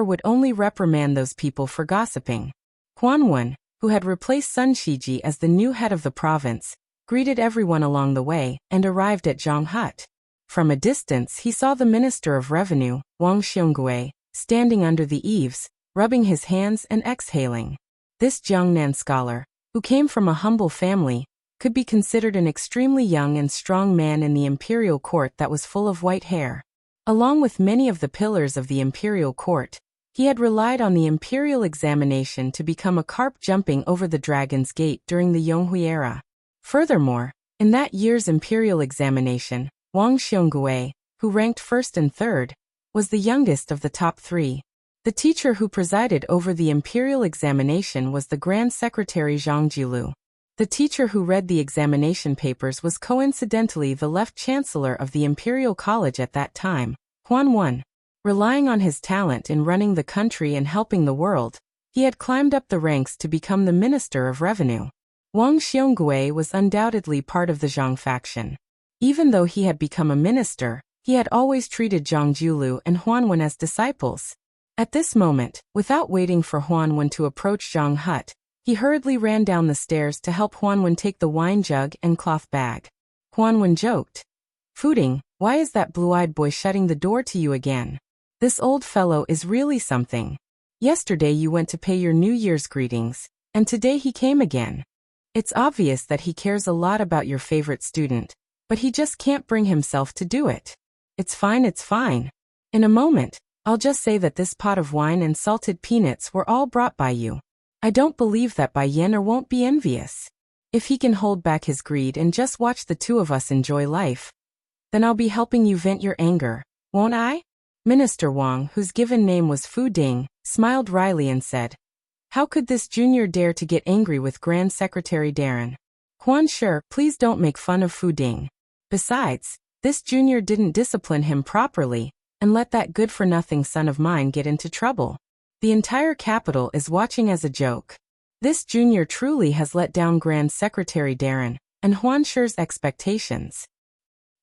would only reprimand those people for gossiping. Huanwen, who had replaced Sun Shiji as the new head of the province, greeted everyone along the way and arrived at Zhang Hut. From a distance he saw the Minister of Revenue, Wang Xiongui, standing under the eaves, rubbing his hands and exhaling. This Jiangnan scholar, who came from a humble family, could be considered an extremely young and strong man in the imperial court that was full of white hair. Along with many of the pillars of the imperial court, he had relied on the imperial examination to become a carp jumping over the Dragon's Gate during the Yonghui era. Furthermore, in that year's imperial examination, Wang Xiongui, who ranked first and third, was the youngest of the top three. The teacher who presided over the imperial examination was the Grand Secretary Zhang Jilu. The teacher who read the examination papers was coincidentally the Left Chancellor of the Imperial College at that time, Huan Wen. Relying on his talent in running the country and helping the world, he had climbed up the ranks to become the Minister of Revenue. Wang Xiongui was undoubtedly part of the Zhang faction. Even though he had become a minister, he had always treated Zhang Jilu and Huan Wen as disciples. At this moment, without waiting for Huan Wen to approach Zhang Hut, he hurriedly ran down the stairs to help Huan Wen take the wine jug and cloth bag. Huan Wen joked, "Fuding, why is that blue-eyed boy shutting the door to you again? This old fellow is really something. Yesterday you went to pay your New Year's greetings, and today he came again. It's obvious that he cares a lot about your favorite student, but he just can't bring himself to do it. It's fine, it's fine. In a moment, I'll just say that this pot of wine and salted peanuts were all brought by you. I don't believe that Bai Yen won't be envious. If he can hold back his greed and just watch the two of us enjoy life, then I'll be helping you vent your anger, won't I?" Minister Wang, whose given name was Fu Ding, smiled wryly and said, "How could this junior dare to get angry with Grand Secretary Darren? Huan Shi, please don't make fun of Fu Ding. Besides, this junior didn't discipline him properly and let that good-for-nothing son of mine get into trouble. The entire capital is watching as a joke. This junior truly has let down Grand Secretary Darren and Huan Shi's expectations."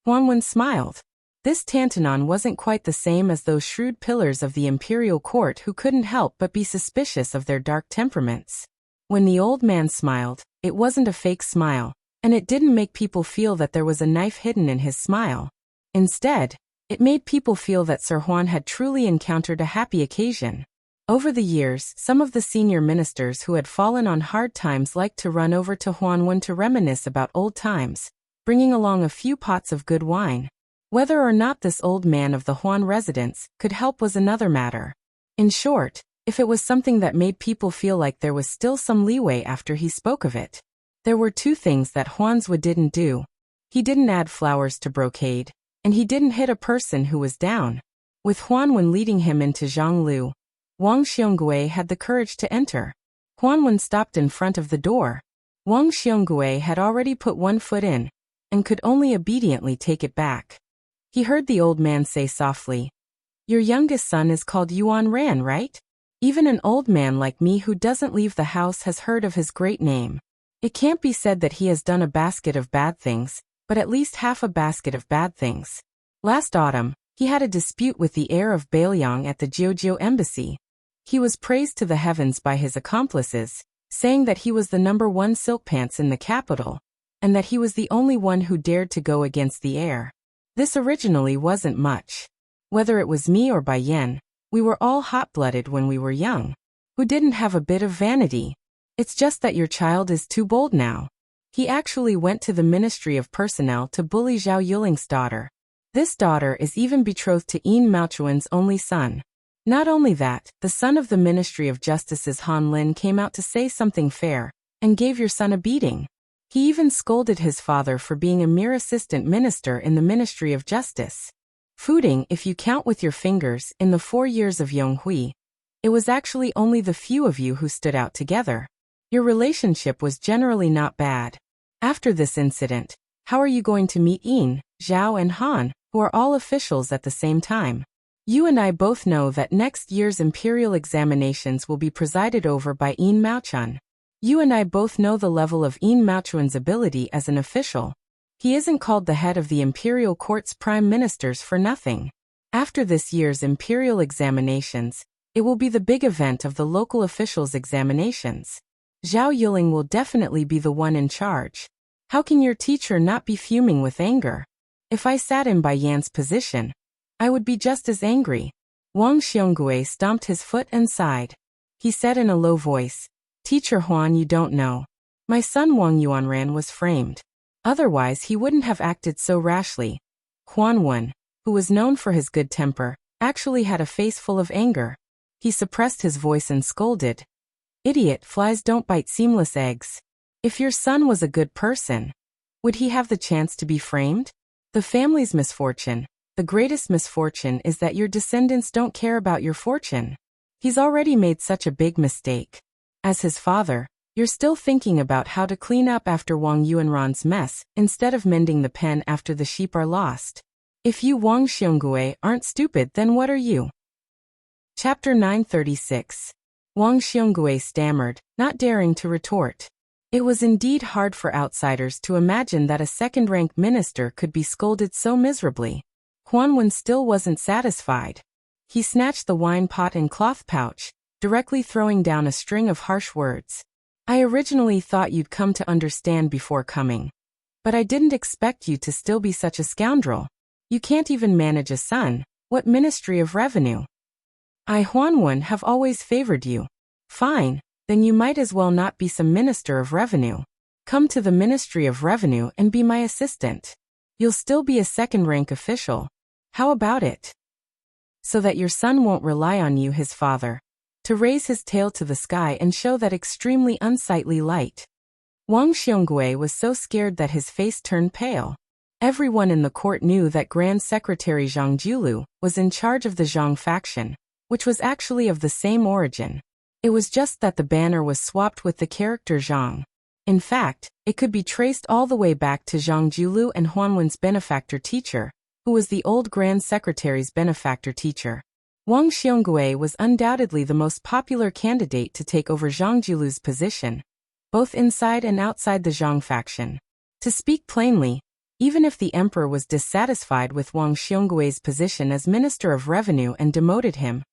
Huan Wen smiled. This Tantanon wasn't quite the same as those shrewd pillars of the imperial court who couldn't help but be suspicious of their dark temperaments. When the old man smiled, it wasn't a fake smile, and it didn't make people feel that there was a knife hidden in his smile. Instead, it made people feel that Sir Huan had truly encountered a happy occasion. Over the years, some of the senior ministers who had fallen on hard times liked to run over to Huan Wen to reminisce about old times, bringing along a few pots of good wine. Whether or not this old man of the Huan residence could help was another matter. In short, if it was something that made people feel like there was still some leeway after he spoke of it. There were two things that Huanswa didn't do. He didn't add flowers to brocade, and he didn't hit a person who was down. With Huan Wen leading him into Zhanglu, Wang Xiongui had the courage to enter. Huan stopped in front of the door. Wang Xiongui had already put one foot in, and could only obediently take it back. He heard the old man say softly, "Your youngest son is called Yuan Ran, right? Even an old man like me who doesn't leave the house has heard of his great name. It can't be said that he has done a basket of bad things, but at least half a basket of bad things. Last autumn, he had a dispute with the heir of Bailiang at the Jiujiu embassy. He was praised to the heavens by his accomplices, saying that he was the #1 silk pants in the capital, and that he was the only one who dared to go against the heir. This originally wasn't much. Whether it was me or Bai Yan, we were all hot-blooded when we were young. Who didn't have a bit of vanity? It's just that your child is too bold now." He actually went to the Ministry of Personnel to bully Zhao Yuling's daughter. This daughter is even betrothed to Yin Maochuan's only son. Not only that, the son of the Ministry of Justice's Han Lin came out to say something fair, and gave your son a beating. He even scolded his father for being a mere assistant minister in the Ministry of Justice. Fuding, if you count with your fingers, in the 4 years of Yonghui, it was actually only the few of you who stood out together. Your relationship was generally not bad. After this incident, how are you going to meet Yin, Zhao and Han, who are all officials at the same time? You and I both know that next year's imperial examinations will be presided over by Yin Maochuan. You and I both know the level of Yin Maochuan's ability as an official. He isn't called the head of the imperial court's prime ministers for nothing. After this year's imperial examinations, it will be the big event of the local officials' examinations. Zhao Yuling will definitely be the one in charge. How can your teacher not be fuming with anger? If I sat in Bai Yan's position, I would be just as angry." Wang Xiongui stomped his foot and sighed. He said in a low voice, "Teacher Huan, you don't know. My son Wang Yuanran was framed. Otherwise he wouldn't have acted so rashly." Huan Wen, who was known for his good temper, actually had a face full of anger. He suppressed his voice and scolded, "Idiot, flies don't bite seamless eggs. If your son was a good person, would he have the chance to be framed? The family's misfortune, the greatest misfortune, is that your descendants don't care about your fortune. He's already made such a big mistake. As his father, you're still thinking about how to clean up after Wang Yuanran's mess, instead of mending the pen after the sheep are lost. If you Wang Xiongui aren't stupid, then what are you?" Chapter 936. Wang Xiongui stammered, not daring to retort. It was indeed hard for outsiders to imagine that a second-rank minister could be scolded so miserably. Huan Wen still wasn't satisfied. He snatched the wine pot and cloth pouch, directly throwing down a string of harsh words. "I originally thought you'd come to understand before coming. But I didn't expect you to still be such a scoundrel. You can't even manage a son. What Ministry of Revenue? I, Huan Wen, have always favored you. Fine, then you might as well not be some Minister of Revenue. Come to the Ministry of Revenue and be my assistant. You'll still be a second-rank official. How about it? So that your son won't rely on you, his father, to raise his tail to the sky and show that extremely unsightly light." Wang Xiongui was so scared that his face turned pale. Everyone in the court knew that Grand Secretary Zhang Julu was in charge of the Zhang faction, which was actually of the same origin. It was just that the banner was swapped with the character Zhang. In fact, it could be traced all the way back to Zhang Julu and Huan Wen's benefactor teacher, who was the old Grand Secretary's benefactor teacher. Wang Xiongui was undoubtedly the most popular candidate to take over Zhang Julu's position, both inside and outside the Zhang faction. To speak plainly, even if the emperor was dissatisfied with Wang Xionggui's position as Minister of Revenue and demoted him,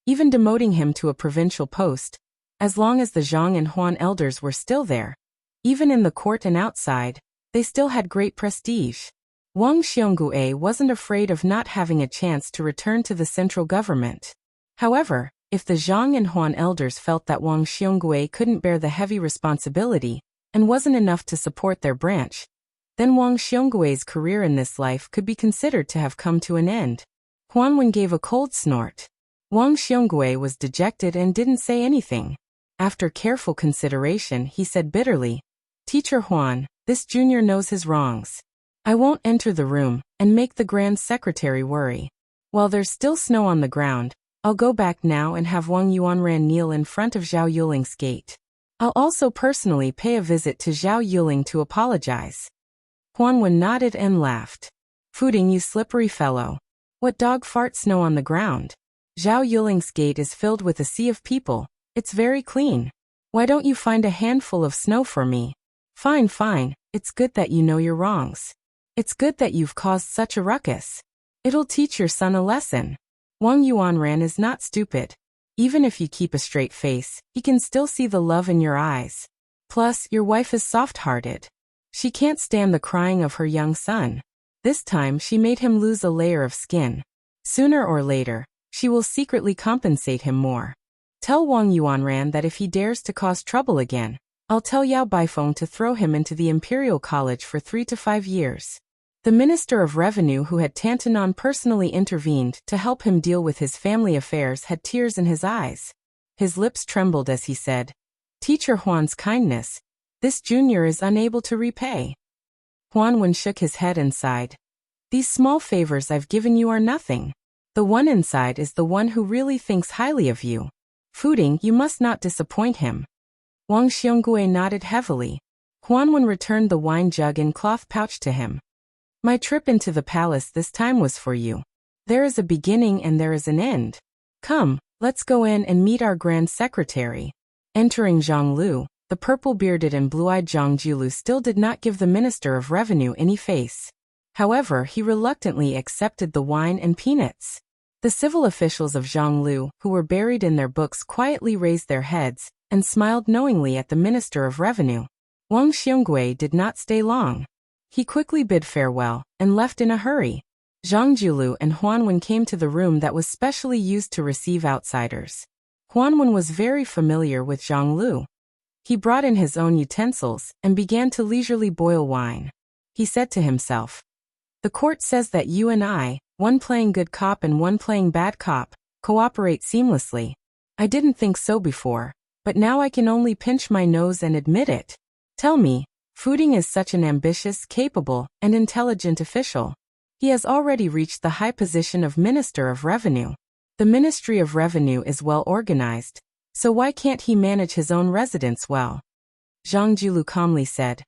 even demoting him to a provincial post, as long as the Zhang and Huan elders were still there, even in the court and outside, they still had great prestige. Wang Xiongui wasn't afraid of not having a chance to return to the central government. However, if the Zhang and Huan elders felt that Wang Xiongui couldn't bear the heavy responsibility and wasn't enough to support their branch, then Wang Xionggui's career in this life could be considered to have come to an end. Huan Wen gave a cold snort. Wang Xiongui was dejected and didn't say anything. After careful consideration, he said bitterly, "Teacher Huan, this junior knows his wrongs. I won't enter the room and make the Grand Secretary worry. While there's still snow on the ground, I'll go back now and have Wang Yuanran kneel in front of Zhao Yuling's gate. I'll also personally pay a visit to Zhao Yuling to apologize. Huan Wen nodded and laughed. Fuding, you slippery fellow. What dog farts snow on the ground? Zhao Yuling's gate is filled with a sea of people. It's very clean. Why don't you find a handful of snow for me? Fine, fine. It's good that you know your wrongs. It's good that you've caused such a ruckus. It'll teach your son a lesson. Wang Yuanran is not stupid. Even if you keep a straight face, he can still see the love in your eyes. Plus, your wife is soft-hearted. She can't stand the crying of her young son. This time she made him lose a layer of skin. Sooner or later, she will secretly compensate him more. Tell Wang Yuanran that if he dares to cause trouble again, I'll tell Yao Baifeng to throw him into the Imperial College for 3 to 5 years. The Minister of Revenue, who had Tantanon personally intervened to help him deal with his family affairs, had tears in his eyes. His lips trembled as he said, Teacher Huan's kindness, this junior is unable to repay. Huan Wen shook his head and sighed. These small favors I've given you are nothing. The one inside is the one who really thinks highly of you. Fuding, you must not disappoint him. Wang Xiongui nodded heavily. Huan Wen returned the wine jug and cloth pouch to him. My trip into the palace this time was for you. There is a beginning and there is an end. Come, let's go in and meet our Grand Secretary. Entering Zhang Lu, the purple-bearded and blue-eyed Zhang Julu still did not give the Minister of Revenue any face. However, he reluctantly accepted the wine and peanuts. The civil officials of Zhang Lu, who were buried in their books, quietly raised their heads and smiled knowingly at the Minister of Revenue. Wang Xiongui did not stay long. He quickly bid farewell and left in a hurry. Zhang Julu and Huan Wen came to the room that was specially used to receive outsiders. Huan Wen was very familiar with Zhang Lu. He brought in his own utensils and began to leisurely boil wine. He said to himself, The court says that you and I, one playing good cop and one playing bad cop, cooperate seamlessly. I didn't think so before, but now I can only pinch my nose and admit it. Tell me, Fuding is such an ambitious, capable, and intelligent official. He has already reached the high position of Minister of Revenue. The Ministry of Revenue is well organized, so why can't he manage his own residence well? Zhang Julu calmly said.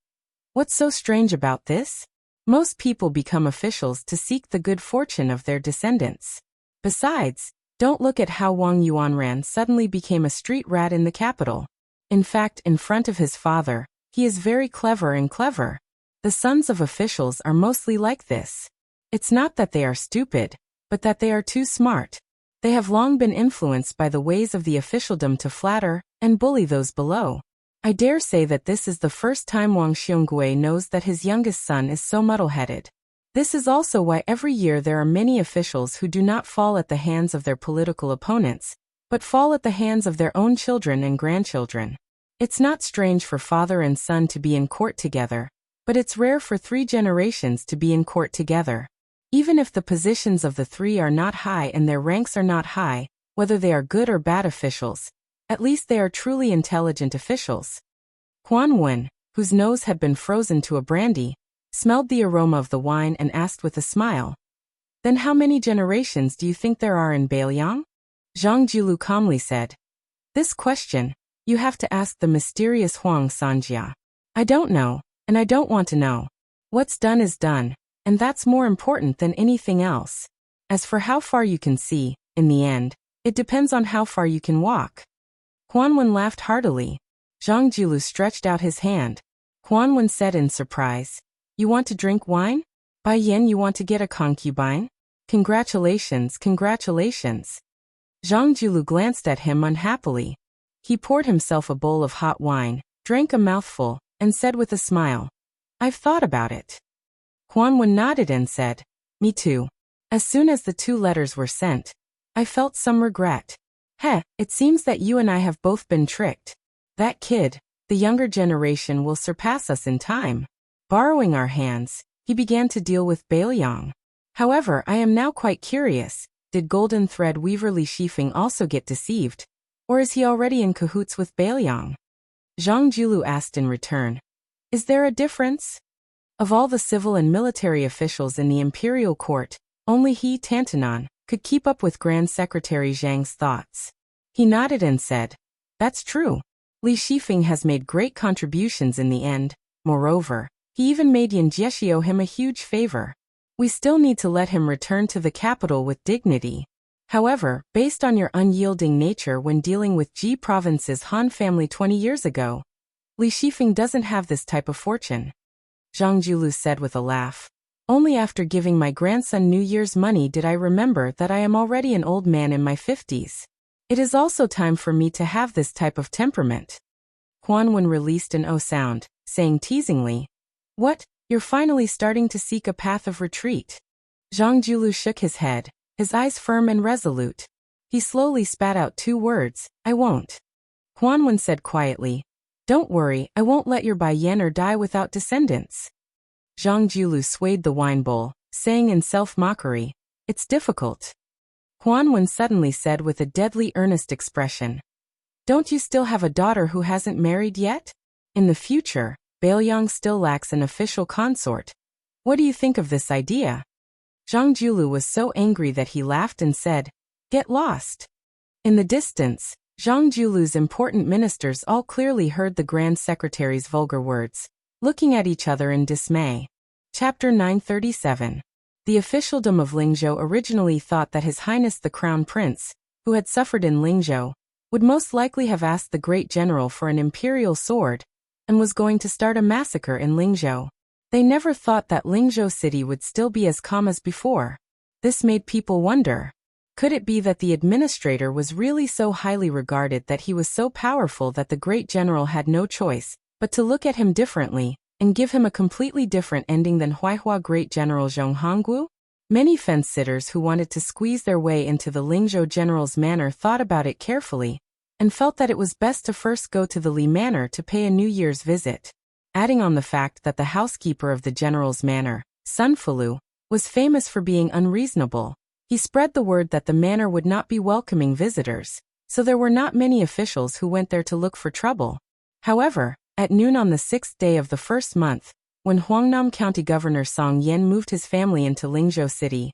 What's so strange about this? Most people become officials to seek the good fortune of their descendants. Besides, don't look at how Wang Yuanran suddenly became a street rat in the capital. In fact, in front of his father, he is very clever and clever. The sons of officials are mostly like this. It's not that they are stupid, but that they are too smart. They have long been influenced by the ways of the officialdom to flatter and bully those below. I dare say that this is the first time Wang Xiongui knows that his youngest son is so muddle-headed. This is also why every year there are many officials who do not fall at the hands of their political opponents, but fall at the hands of their own children and grandchildren. It's not strange for father and son to be in court together, but it's rare for 3 generations to be in court together. Even if the positions of the 3 are not high and their ranks are not high, whether they are good or bad officials, at least they are truly intelligent officials. Huan Wen, whose nose had been frozen to a brandy, smelled the aroma of the wine and asked with a smile, Then how many generations do you think there are in Bailiang? Zhang Julu calmly said, This question, you have to ask the mysterious Huang Sanjia. I don't know, and I don't want to know. What's done is done, and that's more important than anything else. As for how far you can see, in the end, it depends on how far you can walk. Huan Wen laughed heartily. Zhang Julu stretched out his hand. Huan Wen said in surprise, You want to drink wine? Bai Yen, you want to get a concubine? Congratulations, congratulations. Zhang Julu glanced at him unhappily. He poured himself a bowl of hot wine, drank a mouthful, and said with a smile, I've thought about it. Huan Wen nodded and said, Me too. As soon as the 2 letters were sent, I felt some regret. It seems that you and I have both been tricked. That kid, the younger generation, will surpass us in time. Borrowing our hands, he began to deal with Bailiang. However, I am now quite curious, did Golden Thread Weaver Li Shifeng also get deceived? Or is he already in cahoots with Bailiang? Zhang Julu asked in return, Is there a difference? Of all the civil and military officials in the imperial court, only he, Tantanon, could keep up with Grand Secretary Zhang's thoughts. He nodded and said, That's true. Li Shifeng has made great contributions in the end. Moreover, he even made Yan Jiexiu him a huge favor. We still need to let him return to the capital with dignity. However, based on your unyielding nature when dealing with Ji Province's Han family 20 years ago, Li Shifeng doesn't have this type of fortune. Zhang Julu said with a laugh. Only after giving my grandson New Year's money did I remember that I am already an old man in my 50s. It is also time for me to have this type of temperament. Huan Wen released an O sound, saying teasingly, "What, you're finally starting to seek a path of retreat?" Zhang Julu shook his head, his eyes firm and resolute. He slowly spat out 2 words, "I won't." Huan Wen said quietly, "Don't worry, I won't let your Bai Yan die without descendants." Zhang Julu swayed the wine bowl, saying in self-mockery, "It's difficult." Huan Wen suddenly said with a deadly earnest expression, "Don't you still have a daughter who hasn't married yet? In the future, Baoyang still lacks an official consort. What do you think of this idea?" Zhang Julu was so angry that he laughed and said, "Get lost." In the distance, Zhang Julu's important ministers all clearly heard the Grand Secretary's vulgar words, looking at each other in dismay. Chapter 937. The officialdom of Lingzhou originally thought that His Highness the Crown Prince, who had suffered in Lingzhou, would most likely have asked the great general for an imperial sword, and was going to start a massacre in Lingzhou. They never thought that Lingzhou city would still be as calm as before. This made people wonder. Could it be that the administrator was really so highly regarded that he was so powerful that the great general had no choice but to look at him differently and give him a completely different ending than Huaihua great general Zhong Hongguo? Many fence-sitters who wanted to squeeze their way into the Lingzhou general's manor thought about it carefully and felt that it was best to first go to the Li manor to pay a New Year's visit. Adding on the fact that the housekeeper of the general's manor, Sun Fulu, was famous for being unreasonable, he spread the word that the manor would not be welcoming visitors, so there were not many officials who went there to look for trouble. However, at noon on the 6th day of the first month, when Huangnam County Governor Song Yen moved his family into Lingzhou City,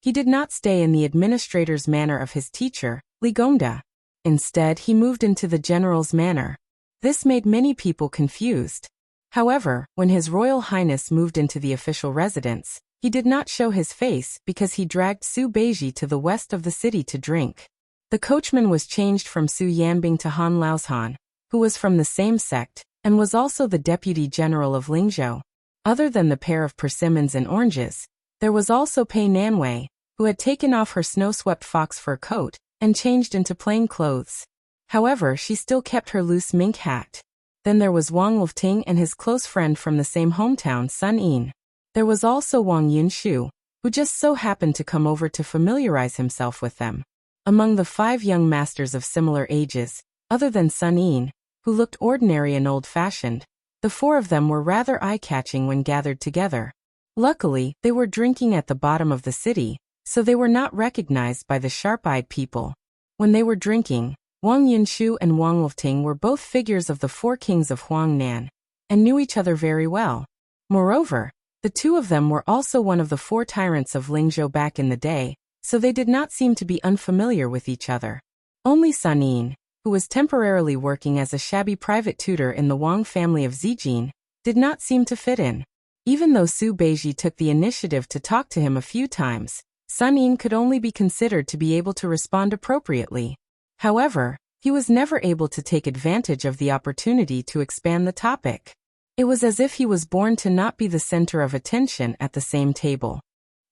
he did not stay in the administrator's manor of his teacher, Li Gongda. Instead, he moved into the general's manor. This made many people confused. However, when His Royal Highness moved into the official residence, he did not show his face because he dragged Su Beiji to the west of the city to drink. The coachman was changed from Su Yanbing to Han Laoshan, who was from the same sect, and was also the deputy general of Lingzhou. Other than the pair of persimmons and oranges, there was also Pei Nanwei, who had taken off her snow-swept fox fur coat and changed into plain clothes. However, she still kept her loose mink hat. Then there was Wang Wolfting and his close friend from the same hometown, Sun Yin. There was also Wang Yunshu, who just so happened to come over to familiarize himself with them. Among the 5 young masters of similar ages, other than Sun Yin, who looked ordinary and old-fashioned, the 4 of them were rather eye-catching when gathered together. Luckily, they were drinking at the bottom of the city, so they were not recognized by the sharp-eyed people. When they were drinking, Wang Yunshu and Wang Wolfting were both figures of the 4 kings of Huangnan, and knew each other very well. Moreover, the 2 of them were also one of the 4 tyrants of Lingzhou back in the day, so they did not seem to be unfamiliar with each other. Only Sun Yin, who was temporarily working as a shabby private tutor in the Wang family of Zijin, did not seem to fit in. Even though Su Beiji took the initiative to talk to him a few times, Sun Yin could only be considered to be able to respond appropriately. However, he was never able to take advantage of the opportunity to expand the topic. It was as if he was born to not be the center of attention at the same table.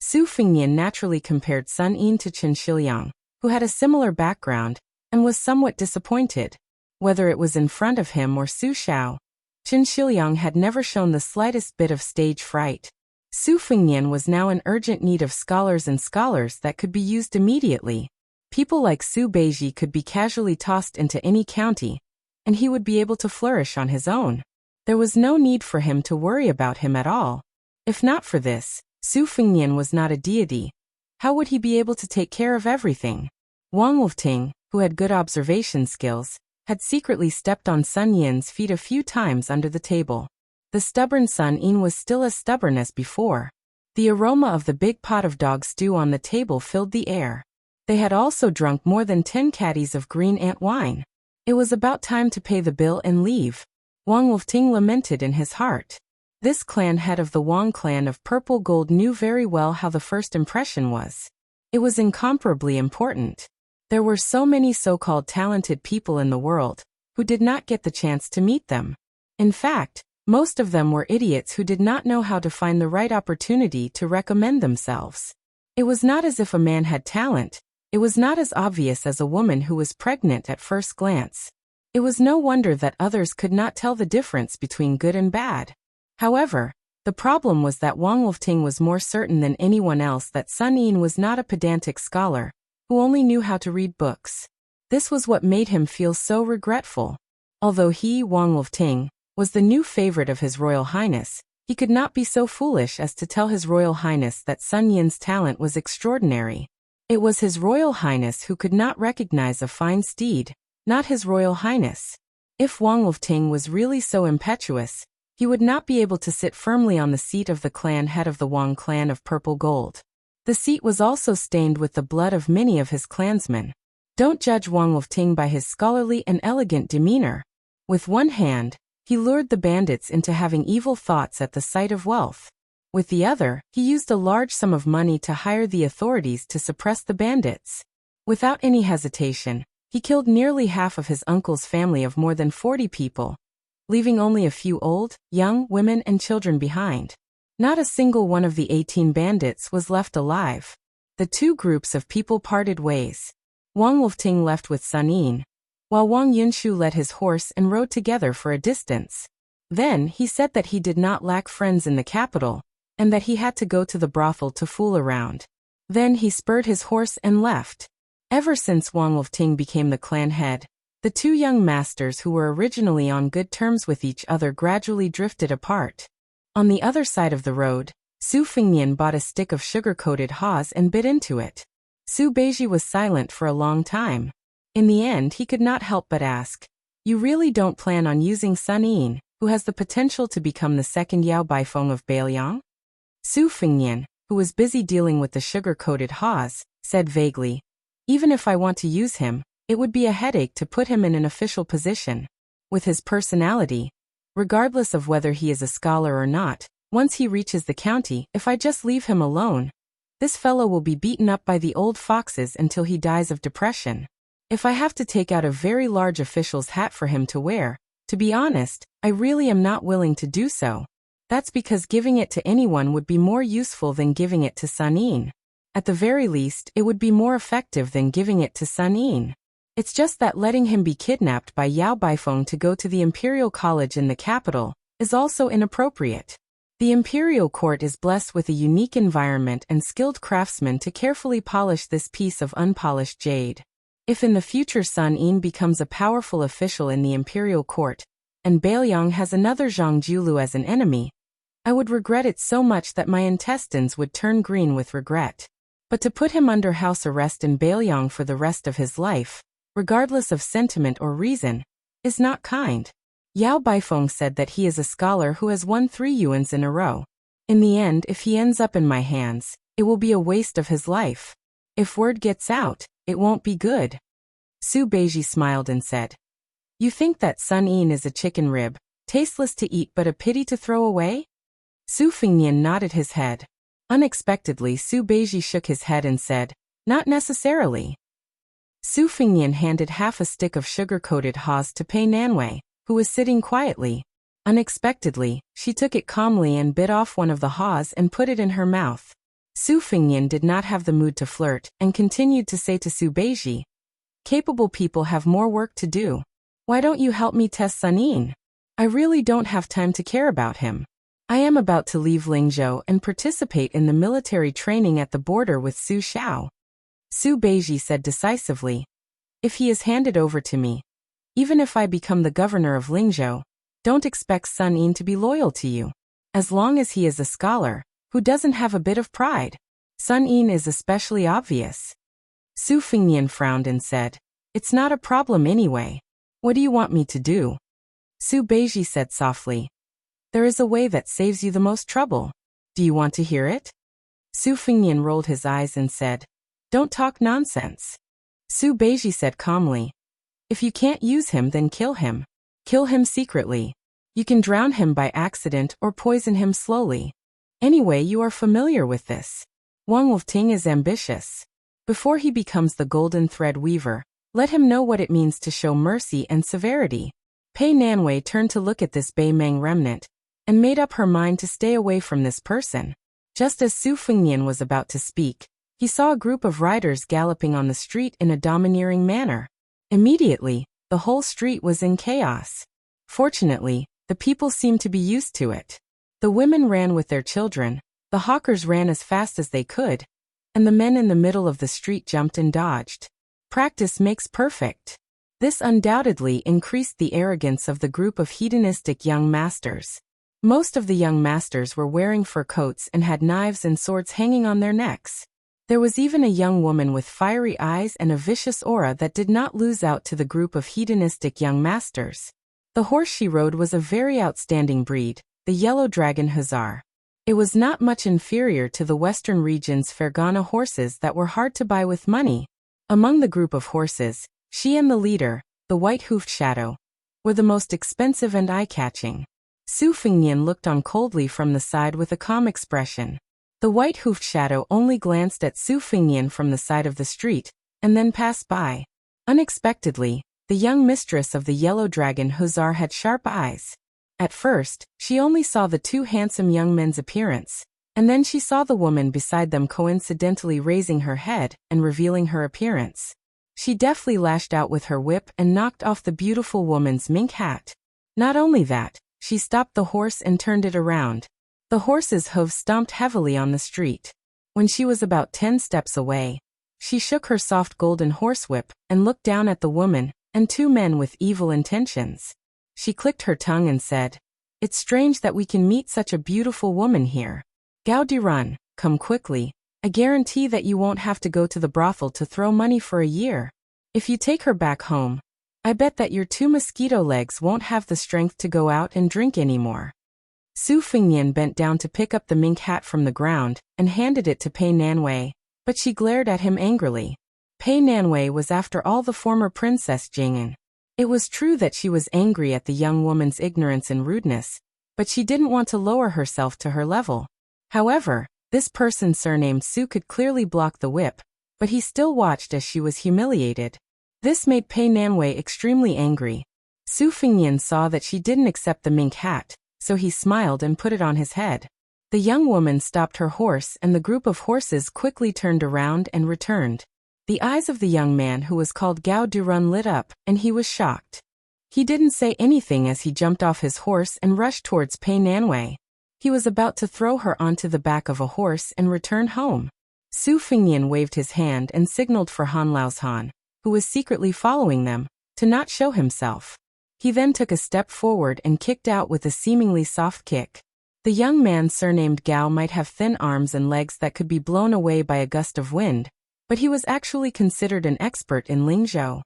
Su Fengnian naturally compared Sun Yin to Chen Shiliang, who had a similar background, and was somewhat disappointed. Whether it was in front of him or Su Shao, Chen Shiliang had never shown the slightest bit of stage fright. Su Fengnian was now in urgent need of scholars that could be used immediately. People like Su Beiji could be casually tossed into any county, and he would be able to flourish on his own. There was no need for him to worry about him at all. If not for this, Su Fengnian was not a deity. How would he be able to take care of everything? Wang Wolfting, who had good observation skills, had secretly stepped on Sun Yin's feet a few times under the table. The stubborn Sun Yin was still as stubborn as before. The aroma of the big pot of dog stew on the table filled the air. They had also drunk more than 10 caddies of green ant wine. It was about time to pay the bill and leave, Wang Wolfting lamented in his heart. This clan head of the Wang clan of Purple Gold knew very well how the first impression was. It was incomparably important. There were so many so-called talented people in the world who did not get the chance to meet them. In fact, most of them were idiots who did not know how to find the right opportunity to recommend themselves. It was not as if a man had talent. It was not as obvious as a woman who was pregnant at first glance. It was no wonder that others could not tell the difference between good and bad. However, the problem was that Wang Wolfting was more certain than anyone else that Sun Yin was not a pedantic scholar who only knew how to read books. This was what made him feel so regretful. Although he, Wang Wolfting, was the new favorite of His Royal Highness, he could not be so foolish as to tell His Royal Highness that Sun Yin's talent was extraordinary. It was His Royal Highness who could not recognize a fine steed, not His Royal Highness. If Wang Wolfting was really so impetuous, he would not be able to sit firmly on the seat of the clan head of the Wang clan of Purple Gold. The seat was also stained with the blood of many of his clansmen. Don't judge Wang Wolfting by his scholarly and elegant demeanor. With one hand, he lured the bandits into having evil thoughts at the sight of wealth. With the other, he used a large sum of money to hire the authorities to suppress the bandits. Without any hesitation, he killed nearly half of his uncle's family of more than 40 people, leaving only a few old, young, women and children behind. Not a single one of the 18 bandits was left alive. The two groups of people parted ways. Wang Wolfting left with Sun Yin, while Wang Yunshu led his horse and rode together for a distance. Then he said that he did not lack friends in the capital, and that he had to go to the brothel to fool around. Then he spurred his horse and left. Ever since Wang Wolfting became the clan head, the two young masters who were originally on good terms with each other gradually drifted apart. On the other side of the road, Su Fengnian bought a stick of sugar-coated haws and bit into it. Su Beiji was silent for a long time. In the end he could not help but ask, "You really don't plan on using Sun Yin, who has the potential to become the second Yao Baifeng of Bailiang?" Su Fengnian, who was busy dealing with the sugar-coated haws, said vaguely, "Even if I want to use him, it would be a headache to put him in an official position. With his personality, regardless of whether he is a scholar or not, once he reaches the county, if I just leave him alone, this fellow will be beaten up by the old foxes until he dies of depression. If I have to take out a very large official's hat for him to wear, to be honest, I really am not willing to do so. That's because giving it to anyone would be more useful than giving it to Sun Yin. At the very least, it would be more effective than giving it to Sun Yin. It's just that letting him be kidnapped by Yao Baifeng to go to the Imperial College in the capital is also inappropriate. The Imperial Court is blessed with a unique environment and skilled craftsmen to carefully polish this piece of unpolished jade. If in the future Sun Yin becomes a powerful official in the Imperial Court, and Bailiang has another Zhang Julu as an enemy, I would regret it so much that my intestines would turn green with regret. But to put him under house arrest in Bailiang for the rest of his life, regardless of sentiment or reason, is not kind. Yao Baifeng said that he is a scholar who has won 3 yuans in a row. In the end, if he ends up in my hands, it will be a waste of his life. If word gets out, it won't be good." Su Beiji smiled and said, "You think that Sun Yin is a chicken rib, tasteless to eat but a pity to throw away?" Su Fengnian nodded his head. Unexpectedly, Su Beiji shook his head and said, "Not necessarily." Su Fengnian handed half a stick of sugar-coated haws to Pei Nanwei, who was sitting quietly. Unexpectedly, she took it calmly and bit off one of the haws and put it in her mouth. Su Fengnian did not have the mood to flirt and continued to say to Su Beiji, "Capable people have more work to do. Why don't you help me test Sun Yin? I really don't have time to care about him. I am about to leave Lingzhou and participate in the military training at the border with Su Xiao." Su Beiji said decisively, "If he is handed over to me, even if I become the governor of Lingzhou, don't expect Sun Yin to be loyal to you. As long as he is a scholar who doesn't have a bit of pride, Sun Yin is especially obvious." Su Fengnian frowned and said, "It's not a problem anyway. What do you want me to do?" Su Beiji said softly, "There is a way that saves you the most trouble. Do you want to hear it?" Su Fengnian rolled his eyes and said, "Don't talk nonsense." Su Beiji said calmly, If you can't use him, then kill him. Kill him secretly. You can drown him by accident or poison him slowly. Anyway, you are familiar with this. Wang Wolfting is ambitious. Before he becomes the golden thread weaver, let him know what it means to show mercy and severity. Pei Nanwei turned to look at this Bei Meng remnant, and made up her mind to stay away from this person. Just as Su Fengnian was about to speak, he saw a group of riders galloping on the street in a domineering manner. Immediately, the whole street was in chaos. Fortunately, the people seemed to be used to it. The women ran with their children, the hawkers ran as fast as they could, and the men in the middle of the street jumped and dodged. Practice makes perfect. This undoubtedly increased the arrogance of the group of hedonistic young masters. Most of the young masters were wearing fur coats and had knives and swords hanging on their necks. There was even a young woman with fiery eyes and a vicious aura that did not lose out to the group of hedonistic young masters. The horse she rode was a very outstanding breed, the Yellow Dragon Hussar. It was not much inferior to the Western region's Fergana horses that were hard to buy with money. Among the group of horses, she and the leader, the White-Hoofed Shadow, were the most expensive and eye-catching. Su Fengnian looked on coldly from the side with a calm expression. The White-Hoofed Shadow only glanced at Su Fengnian from the side of the street, and then passed by. Unexpectedly, the young mistress of the Yellow Dragon Hussar had sharp eyes. At first, she only saw the two handsome young men's appearance, and then she saw the woman beside them coincidentally raising her head and revealing her appearance. She deftly lashed out with her whip and knocked off the beautiful woman's mink hat. Not only that, she stopped the horse and turned it around. The horse's hooves stomped heavily on the street. When she was about 10 steps away, she shook her soft golden horsewhip and looked down at the woman and two men with evil intentions. She clicked her tongue and said, "It's strange that we can meet such a beautiful woman here. Gao Dirun, come quickly. I guarantee that you won't have to go to the brothel to throw money for a year. If you take her back home, I bet that your two mosquito legs won't have the strength to go out and drink anymore." Su Fengnian bent down to pick up the mink hat from the ground and handed it to Pei Nanwei, but she glared at him angrily. Pei Nanwei was after all the former Princess Jing'an. It was true that she was angry at the young woman's ignorance and rudeness, but she didn't want to lower herself to her level. However, this person surnamed Su could clearly block the whip, but he still watched as she was humiliated. This made Pei Nanwei extremely angry. Su Fengnian saw that she didn't accept the mink hat, so he smiled and put it on his head. The young woman stopped her horse and the group of horses quickly turned around and returned. The eyes of the young man who was called Gao Durun lit up, and he was shocked. He didn't say anything as he jumped off his horse and rushed towards Pei Nanwei. He was about to throw her onto the back of a horse and return home. Su Fengnian waved his hand and signaled for Han Laoshan, who was secretly following them, to not show himself. He then took a step forward and kicked out with a seemingly soft kick. The young man surnamed Gao might have thin arms and legs that could be blown away by a gust of wind, but he was actually considered an expert in Lingzhou.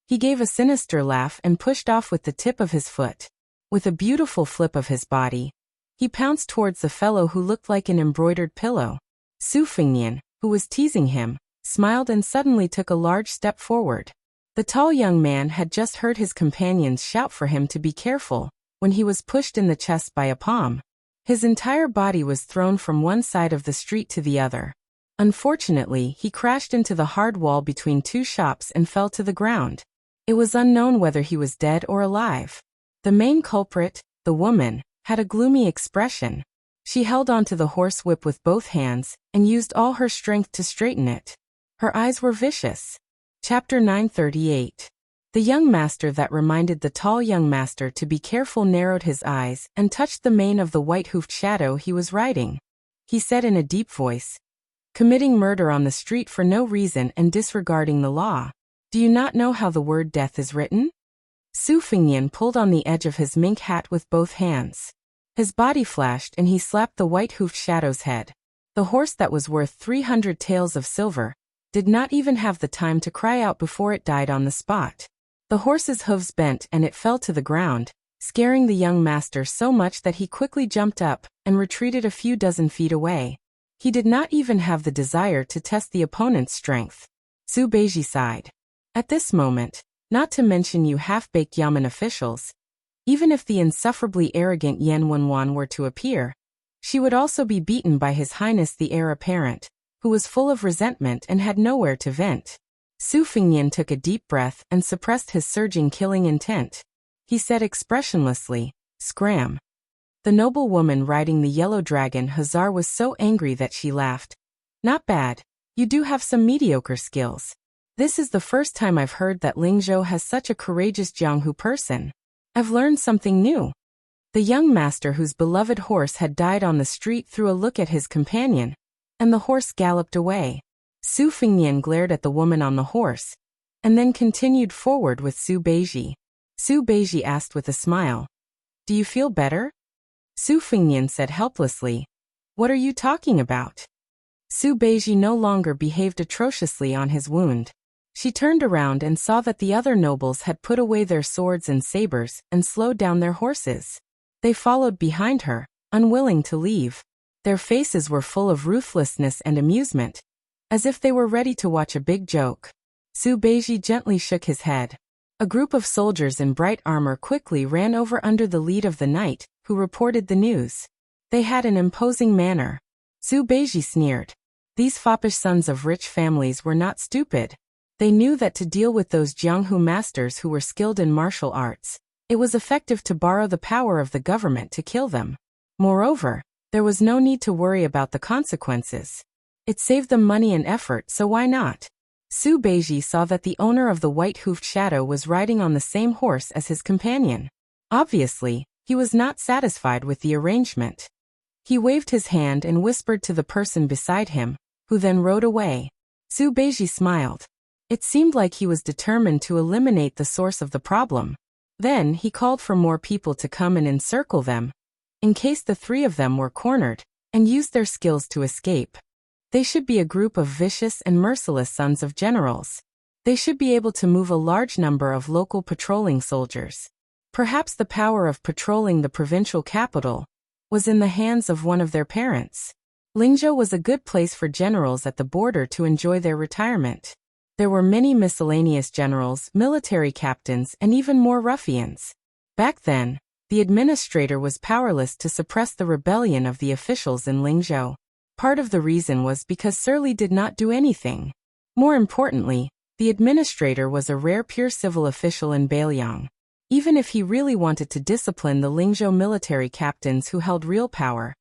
He gave a sinister laugh and pushed off with the tip of his foot. With a beautiful flip of his body, he pounced towards the fellow who looked like an embroidered pillow. Su Fengnian, who was teasing him, smiled and suddenly took a large step forward. The tall young man had just heard his companions shout for him to be careful, when he was pushed in the chest by a palm. His entire body was thrown from one side of the street to the other. Unfortunately, he crashed into the hard wall between two shops and fell to the ground. It was unknown whether he was dead or alive. The main culprit, the woman, had a gloomy expression. She held onto the horsewhip with both hands and used all her strength to straighten it. Her eyes were vicious. Chapter 938. The young master that reminded the tall young master to be careful narrowed his eyes and touched the mane of the white-hoofed shadow he was riding. He said in a deep voice, "Committing murder on the street for no reason and disregarding the law. Do you not know how the word death is written?" Su Fengnian pulled on the edge of his mink hat with both hands. His body flashed and he slapped the white-hoofed shadow's head. The horse that was worth 300 taels of silver did not even have the time to cry out before it died on the spot. The horse's hooves bent and it fell to the ground, scaring the young master so much that he quickly jumped up and retreated a few dozen feet away. He did not even have the desire to test the opponent's strength. Su Beiji sighed. At this moment, Not to mention you half-baked Yamen officials. Even if the insufferably arrogant Yan Wenwan were to appear, she would also be beaten by His Highness the Heir Apparent, who was full of resentment and had nowhere to vent. Su Fengnian took a deep breath and suppressed his surging killing intent. He said expressionlessly, "Scram." The noble woman riding the yellow dragon Hazar was so angry that she laughed. "Not bad. You do have some mediocre skills. This is the first time I've heard that Lingzhou has such a courageous Jianghu person. I've learned something new." The young master whose beloved horse had died on the street threw a look at his companion, and the horse galloped away. Su Fengnian glared at the woman on the horse, and then continued forward with Su Beiji. Su Beiji asked with a smile, "Do you feel better?" Su Fengnian said helplessly, "What are you talking about?" Su Beiji no longer behaved atrociously on his wound. She turned around and saw that the other nobles had put away their swords and sabers and slowed down their horses. They followed behind her, unwilling to leave. Their faces were full of ruthlessness and amusement, as if they were ready to watch a big joke. Su Beiji gently shook his head. A group of soldiers in bright armor quickly ran over under the lead of the knight, who reported the news. They had an imposing manner. Su Beiji sneered. These foppish sons of rich families were not stupid. They knew that to deal with those Jianghu masters who were skilled in martial arts, it was effective to borrow the power of the government to kill them. Moreover, there was no need to worry about the consequences. It saved them money and effort, so why not? Su Beiji saw that the owner of the white-hoofed shadow was riding on the same horse as his companion. Obviously, he was not satisfied with the arrangement. He waved his hand and whispered to the person beside him, who then rode away. Su Beiji smiled. It seemed like he was determined to eliminate the source of the problem. Then he called for more people to come and encircle them, in case the three of them were cornered, and used their skills to escape. They should be a group of vicious and merciless sons of generals. They should be able to move a large number of local patrolling soldiers. Perhaps the power of patrolling the provincial capital was in the hands of one of their parents. Lingzhou was a good place for generals at the border to enjoy their retirement. There were many miscellaneous generals, military captains, and even more ruffians. Back then, the administrator was powerless to suppress the rebellion of the officials in Lingzhou. Part of the reason was because Surly did not do anything. More importantly, the administrator was a rare pure civil official in Beiliang. Even if he really wanted to discipline the Lingzhou military captains who held real power,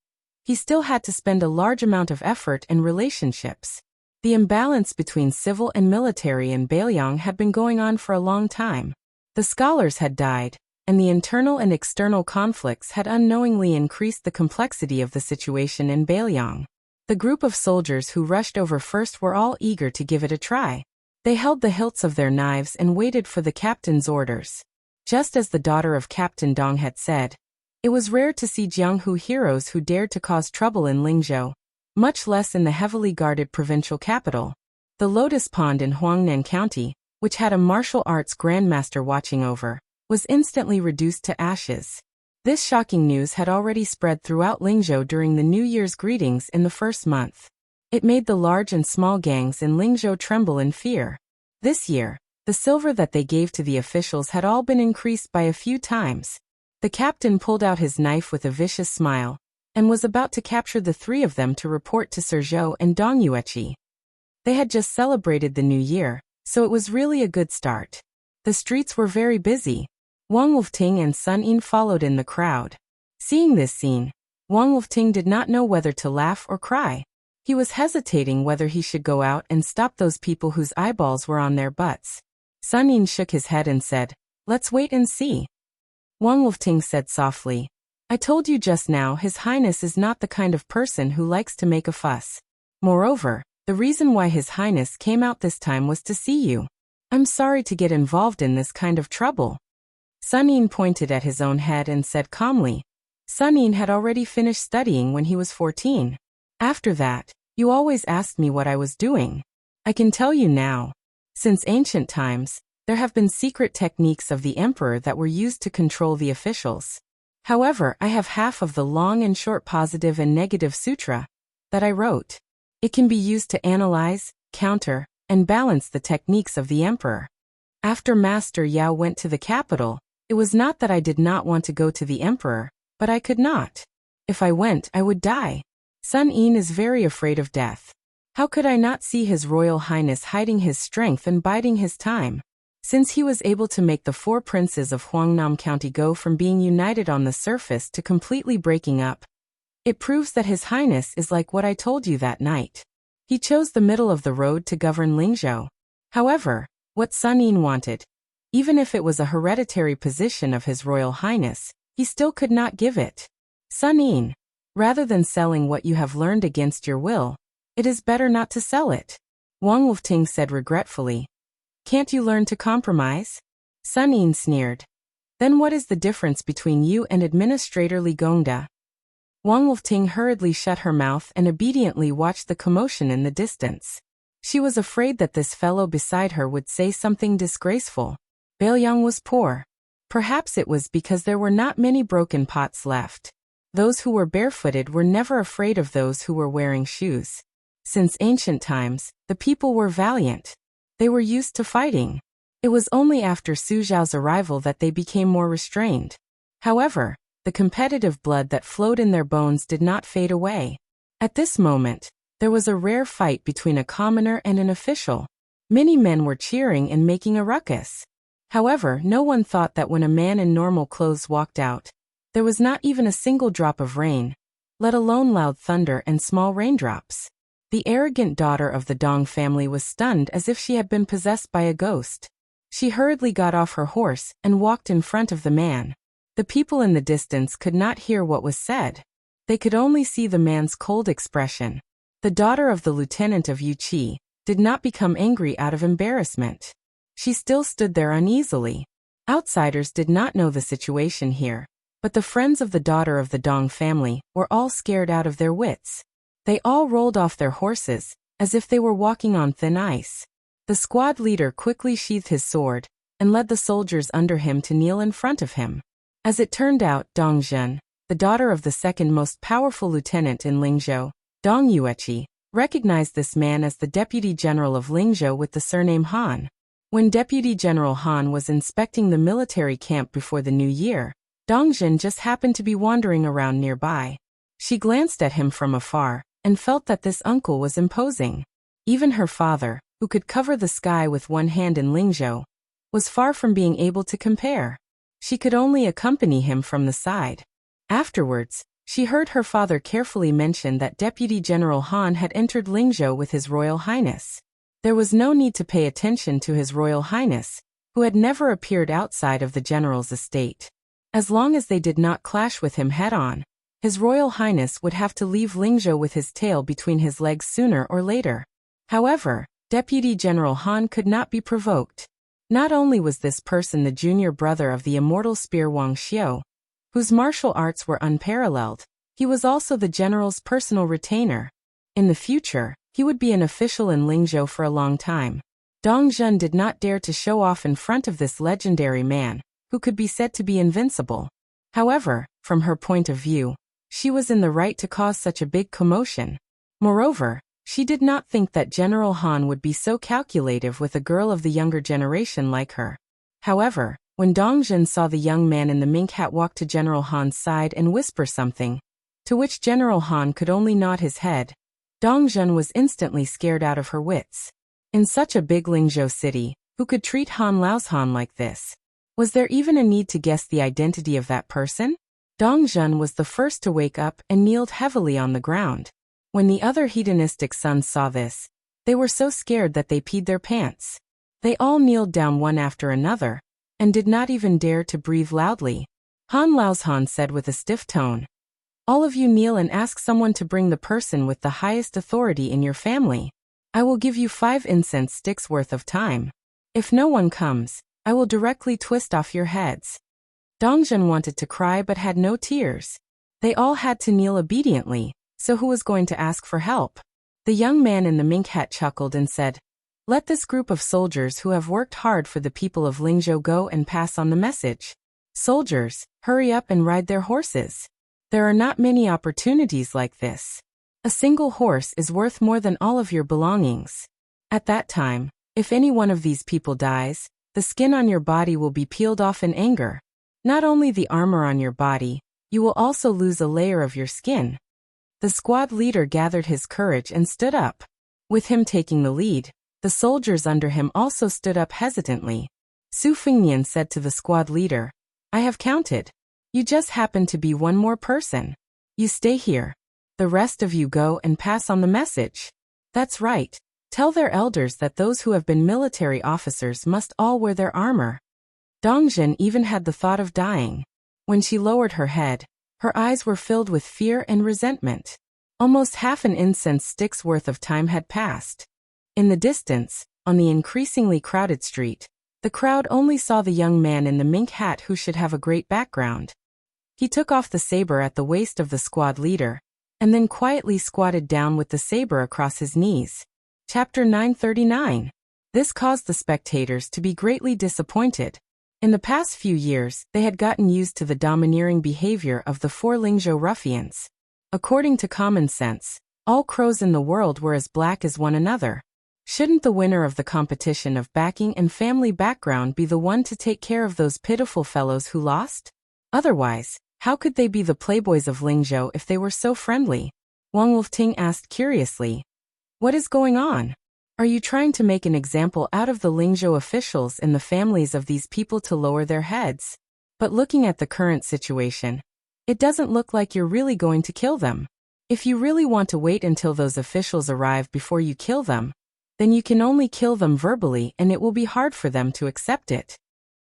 he still had to spend a large amount of effort and relationships. The imbalance between civil and military in Beiliang had been going on for a long time. The scholars had died, and the internal and external conflicts had unknowingly increased the complexity of the situation in Beiliang. The group of soldiers who rushed over first were all eager to give it a try. They held the hilts of their knives and waited for the captain's orders. Just as the daughter of Captain Dong had said, it was rare to see Jianghu heroes who dared to cause trouble in Lingzhou, much less in the heavily guarded provincial capital. The Lotus Pond in Huangnan County, which had a martial arts grandmaster watching over, was instantly reduced to ashes. This shocking news had already spread throughout Lingzhou during the New Year's greetings in the first month. It made the large and small gangs in Lingzhou tremble in fear. This year, the silver that they gave to the officials had all been increased by a few times. The captain pulled out his knife with a vicious smile, and was about to capture the three of them to report to Sergio and Dong Yueqi. They had just celebrated the New Year, so it was really a good start. The streets were very busy. Wang Wolfting and Sun Yin followed in the crowd. Seeing this scene, Wang Wolfting did not know whether to laugh or cry. He was hesitating whether he should go out and stop those people whose eyeballs were on their butts. Sun Yin shook his head and said, "Let's wait and see." Wang Wolfting said softly, "I told you just now His Highness is not the kind of person who likes to make a fuss. Moreover, the reason why His Highness came out this time was to see you. I'm sorry to get involved in this kind of trouble." Sun Yin pointed at his own head and said calmly, Sun Yin had already finished studying when he was 14. After that, you always asked me what I was doing. I can tell you now. Since ancient times, there have been secret techniques of the emperor that were used to control the officials. However, I have half of the long and short positive and negative sutra that I wrote. It can be used to analyze, counter, and balance the techniques of the emperor. After Master Yao went to the capital, it was not that I did not want to go to the emperor, but I could not. If I went, I would die. Sun Yin is very afraid of death. How could I not see His Royal Highness hiding his strength and biding his time? Since he was able to make the 4 princes of Huangnam County go from being united on the surface to completely breaking up, it proves that His Highness is like what I told you that night. He chose the middle of the road to govern Lingzhou. However, what Sun Yin wanted, even if it was a hereditary position of His Royal Highness, he still could not give it. Sun Yin, rather than selling what you have learned against your will, it is better not to sell it. Wang Wolfting said regretfully. Can't you learn to compromise? Sun Yin sneered. Then what is the difference between you and Administrator Li Gongda? Wang Wolfting hurriedly shut her mouth and obediently watched the commotion in the distance. She was afraid that this fellow beside her would say something disgraceful. Bailiang was poor. Perhaps it was because there were not many broken pots left. Those who were barefooted were never afraid of those who were wearing shoes. Since ancient times, the people were valiant. They were used to fighting. It was only after Su Zhao's arrival that they became more restrained. However, the competitive blood that flowed in their bones did not fade away. At this moment, there was a rare fight between a commoner and an official. Many men were cheering and making a ruckus. However, no one thought that when a man in normal clothes walked out, there was not even a single drop of rain, let alone loud thunder and small raindrops. The arrogant daughter of the Dong family was stunned as if she had been possessed by a ghost. She hurriedly got off her horse and walked in front of the man. The people in the distance could not hear what was said. They could only see the man's cold expression. The daughter of the lieutenant of Yuqi did not become angry out of embarrassment. She still stood there uneasily. Outsiders did not know the situation here, but the friends of the daughter of the Dong family were all scared out of their wits. They all rolled off their horses, as if they were walking on thin ice. The squad leader quickly sheathed his sword, and led the soldiers under him to kneel in front of him. As it turned out, Dong Zhen, the daughter of the second most powerful lieutenant in Lingzhou, Dong Yueqi, recognized this man as the deputy general of Lingzhou with the surname Han. When Deputy General Han was inspecting the military camp before the new year, Dong Zhen just happened to be wandering around nearby. She glanced at him from afar, and felt that this uncle was imposing. Even her father, who could cover the sky with one hand in Lingzhou, was far from being able to compare. She could only accompany him from the side. Afterwards, she heard her father carefully mention that Deputy General Han had entered Lingzhou with His Royal Highness. There was no need to pay attention to His Royal Highness, who had never appeared outside of the general's estate. As long as they did not clash with him head-on, His Royal Highness would have to leave Lingzhou with his tail between his legs sooner or later. However, Deputy General Han could not be provoked. Not only was this person the junior brother of the immortal spear Wang Xiu, whose martial arts were unparalleled, he was also the general's personal retainer. In the future, he would be an official in Lingzhou for a long time. Dong Zhen did not dare to show off in front of this legendary man, who could be said to be invincible. However, from her point of view, she was in the right to cause such a big commotion. Moreover, she did not think that General Han would be so calculative with a girl of the younger generation like her. However, when Dong Zhen saw the young man in the mink hat walk to General Han's side and whisper something, to which General Han could only nod his head, Dong Zhen was instantly scared out of her wits. In such a big Lingzhou city, who could treat Han Lao's Han like this? Was there even a need to guess the identity of that person? Dong Zhen was the first to wake up and kneeled heavily on the ground. When the other hedonistic sons saw this, they were so scared that they peed their pants. They all kneeled down one after another, and did not even dare to breathe loudly. Han Lao's Han said with a stiff tone, "All of you kneel and ask someone to bring the person with the highest authority in your family. I will give you 5 incense sticks worth of time. If no one comes, I will directly twist off your heads." Dong Zhen wanted to cry but had no tears. They all had to kneel obediently, so who was going to ask for help? The young man in the mink hat chuckled and said, "Let this group of soldiers who have worked hard for the people of Lingzhou go and pass on the message. Soldiers, hurry up and ride their horses. There are not many opportunities like this. A single horse is worth more than all of your belongings." At that time, if any one of these people dies, The skin on your body will be peeled off in anger. Not only the armor on your body, you will also lose a layer of your skin. The squad leader gathered his courage and stood up. With him taking the lead, the soldiers under him also stood up hesitantly. Su Fengnian said to the squad leader, "I have counted. You just happen to be one more person. You stay here. The rest of you go and pass on the message. That's right. Tell their elders that those who have been military officers must all wear their armor." Dongjin even had the thought of dying. When she lowered her head, her eyes were filled with fear and resentment. Almost half an incense stick's worth of time had passed. In the distance, on the increasingly crowded street, the crowd only saw the young man in the mink hat who should have a great background. He took off the saber at the waist of the squad leader, and then quietly squatted down with the saber across his knees. Chapter 939. This caused the spectators to be greatly disappointed. In the past few years, they had gotten used to the domineering behavior of the four Lingzhou ruffians. According to common sense, all crows in the world were as black as one another. Shouldn't the winner of the competition of backing and family background be the one to take care of those pitiful fellows who lost? Otherwise, how could they be the playboys of Lingzhou if they were so friendly? Wang Wolfting asked curiously. What is going on? Are you trying to make an example out of the Lingzhou officials and the families of these people to lower their heads? But looking at the current situation, it doesn't look like you're really going to kill them. If you really want to wait until those officials arrive before you kill them, then you can only kill them verbally and it will be hard for them to accept it.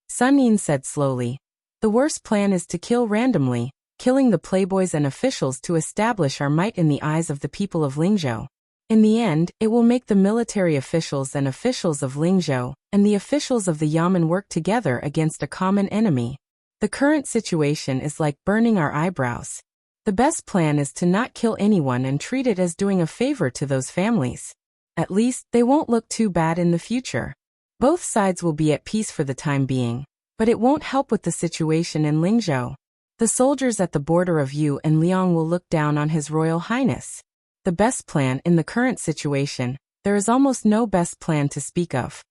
Sun Yin said slowly. The worst plan is to kill randomly, killing the playboys and officials to establish our might in the eyes of the people of Lingzhou. In the end, it will make the military officials and officials of Lingzhou and the officials of the Yamen work together against a common enemy. The current situation is like burning our eyebrows. The best plan is to not kill anyone and treat it as doing a favor to those families. At least, they won't look too bad in the future. Both sides will be at peace for the time being, but it won't help with the situation in Lingzhou. The soldiers at the border of Yu and Liang will look down on His Royal Highness. The best plan in the current situation, there is almost no best plan to speak of.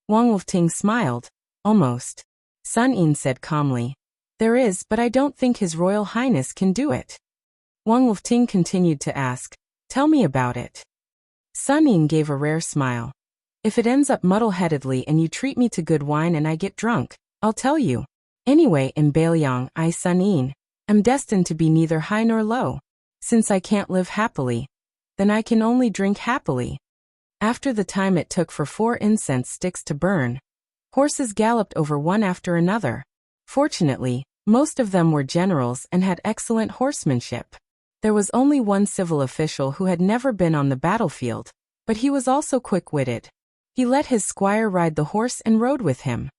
Wang Wolfting smiled. Almost. Sun Yin said calmly. There is, but I don't think His Royal Highness can do it. Wang Wolfting continued to ask, tell me about it. Sun Yin gave a rare smile. If it ends up muddle-headedly and you treat me to good wine and I get drunk, I'll tell you. Anyway, in Bailiang, I, Sun Yin, am destined to be neither high nor low. Since I can't live happily, then I can only drink happily. After the time it took for 4 incense sticks to burn, horses galloped over one after another. Fortunately, most of them were generals and had excellent horsemanship. There was only one civil official who had never been on the battlefield, but he was also quick-witted. He let his squire ride the horse and rode with him.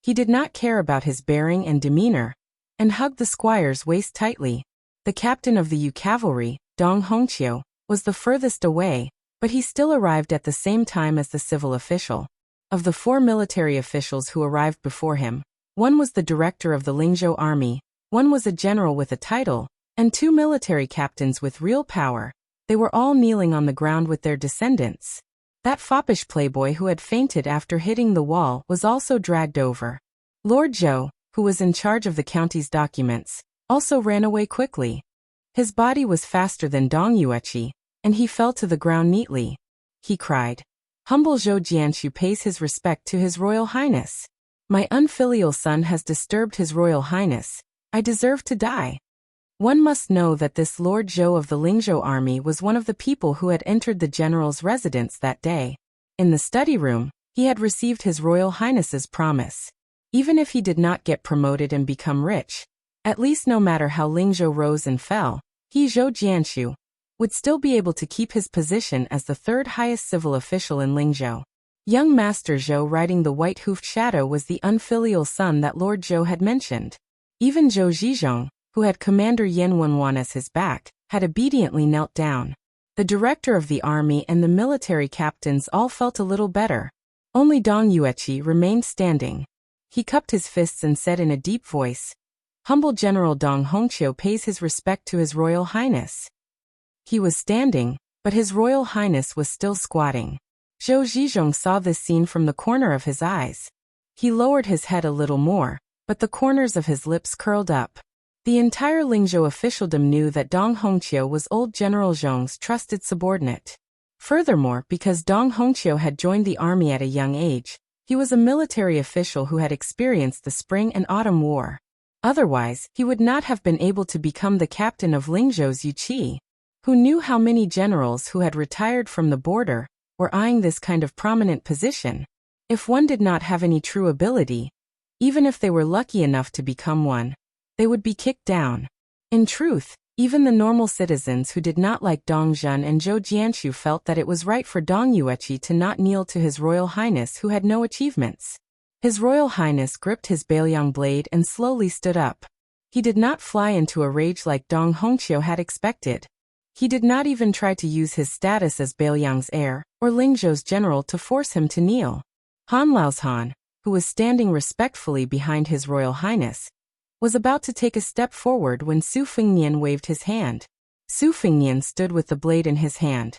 He did not care about his bearing and demeanor, and hugged the squire's waist tightly. The captain of the Yu cavalry, Dong Hongqiu, was the furthest away, but he still arrived at the same time as the civil official. Of the 4 military officials who arrived before him, one was the director of the Lingzhou army, one was a general with a title, and 2 military captains with real power. They were all kneeling on the ground with their descendants. That foppish playboy who had fainted after hitting the wall was also dragged over. Lord Zhou, who was in charge of the county's documents, also ran away quickly. His body was faster than Dong Yueqi, and he fell to the ground neatly. He cried, Humble Zhou Jianshu pays his respect to His Royal Highness. My unfilial son has disturbed His Royal Highness. I deserve to die. One must know that this Lord Zhou of the Lingzhou army was one of the people who had entered the general's residence that day. In the study room, he had received His Royal Highness's promise. Even if he did not get promoted and become rich, at least no matter how Lingzhou rose and fell, he, Zhou Jianshu, would still be able to keep his position as the 3rd highest civil official in Lingzhou. Young Master Zhou riding the white-hoofed shadow was the unfilial son that Lord Zhou had mentioned. Even Zhou Zhizhong, who had Commander Yan Wenwan as his back, had obediently knelt down. The director of the army and the military captains all felt a little better. Only Dong Yueqi remained standing. He cupped his fists and said in a deep voice, Humble General Dong Hongqiu pays his respect to His Royal Highness. He was standing, but His Royal Highness was still squatting. Zhou Zhizhong saw this scene from the corner of his eyes. He lowered his head a little more, but the corners of his lips curled up. The entire Lingzhou officialdom knew that Dong Hongqiu was old General Zhong's trusted subordinate. Furthermore, because Dong Hongqiu had joined the army at a young age, he was a military official who had experienced the Spring and Autumn War. Otherwise, he would not have been able to become the captain of Lingzhou's Yuqi. Who knew how many generals who had retired from the border were eyeing this kind of prominent position? If one did not have any true ability, even if they were lucky enough to become one, they would be kicked down. In truth, even the normal citizens who did not like Dong Zhen and Zhou Jianshu felt that it was right for Dong Yueqi to not kneel to His Royal Highness who had no achievements. His Royal Highness gripped his Bailiang blade and slowly stood up. He did not fly into a rage like Dong Hongqiu had expected. He did not even try to use his status as Bailiang's heir, or Lingzhou's general to force him to kneel. Han Laozhan, who was standing respectfully behind His Royal Highness, was about to take a step forward when Su Fengnian waved his hand. Su Fengnian stood with the blade in his hand.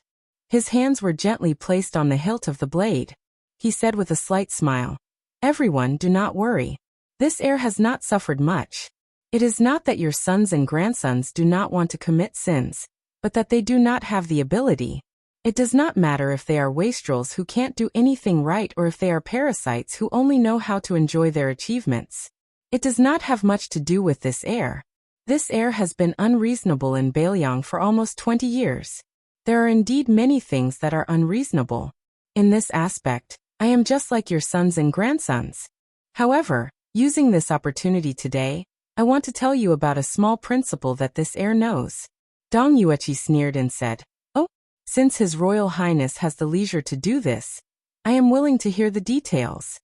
His hands were gently placed on the hilt of the blade. He said with a slight smile, "Everyone, do not worry. This heir has not suffered much. It is not that your sons and grandsons do not want to commit sins, but that they do not have the ability. It does not matter if they are wastrels who can't do anything right or if they are parasites who only know how to enjoy their achievements. It does not have much to do with this heir. This heir has been unreasonable in Bailiang for almost 20 years. There are indeed many things that are unreasonable. In this aspect, I am just like your sons and grandsons. However, using this opportunity today, I want to tell you about a small principle that this heir knows." Dong Yueqi sneered and said, "Oh, since His Royal Highness has the leisure to do this, I am willing to hear the details."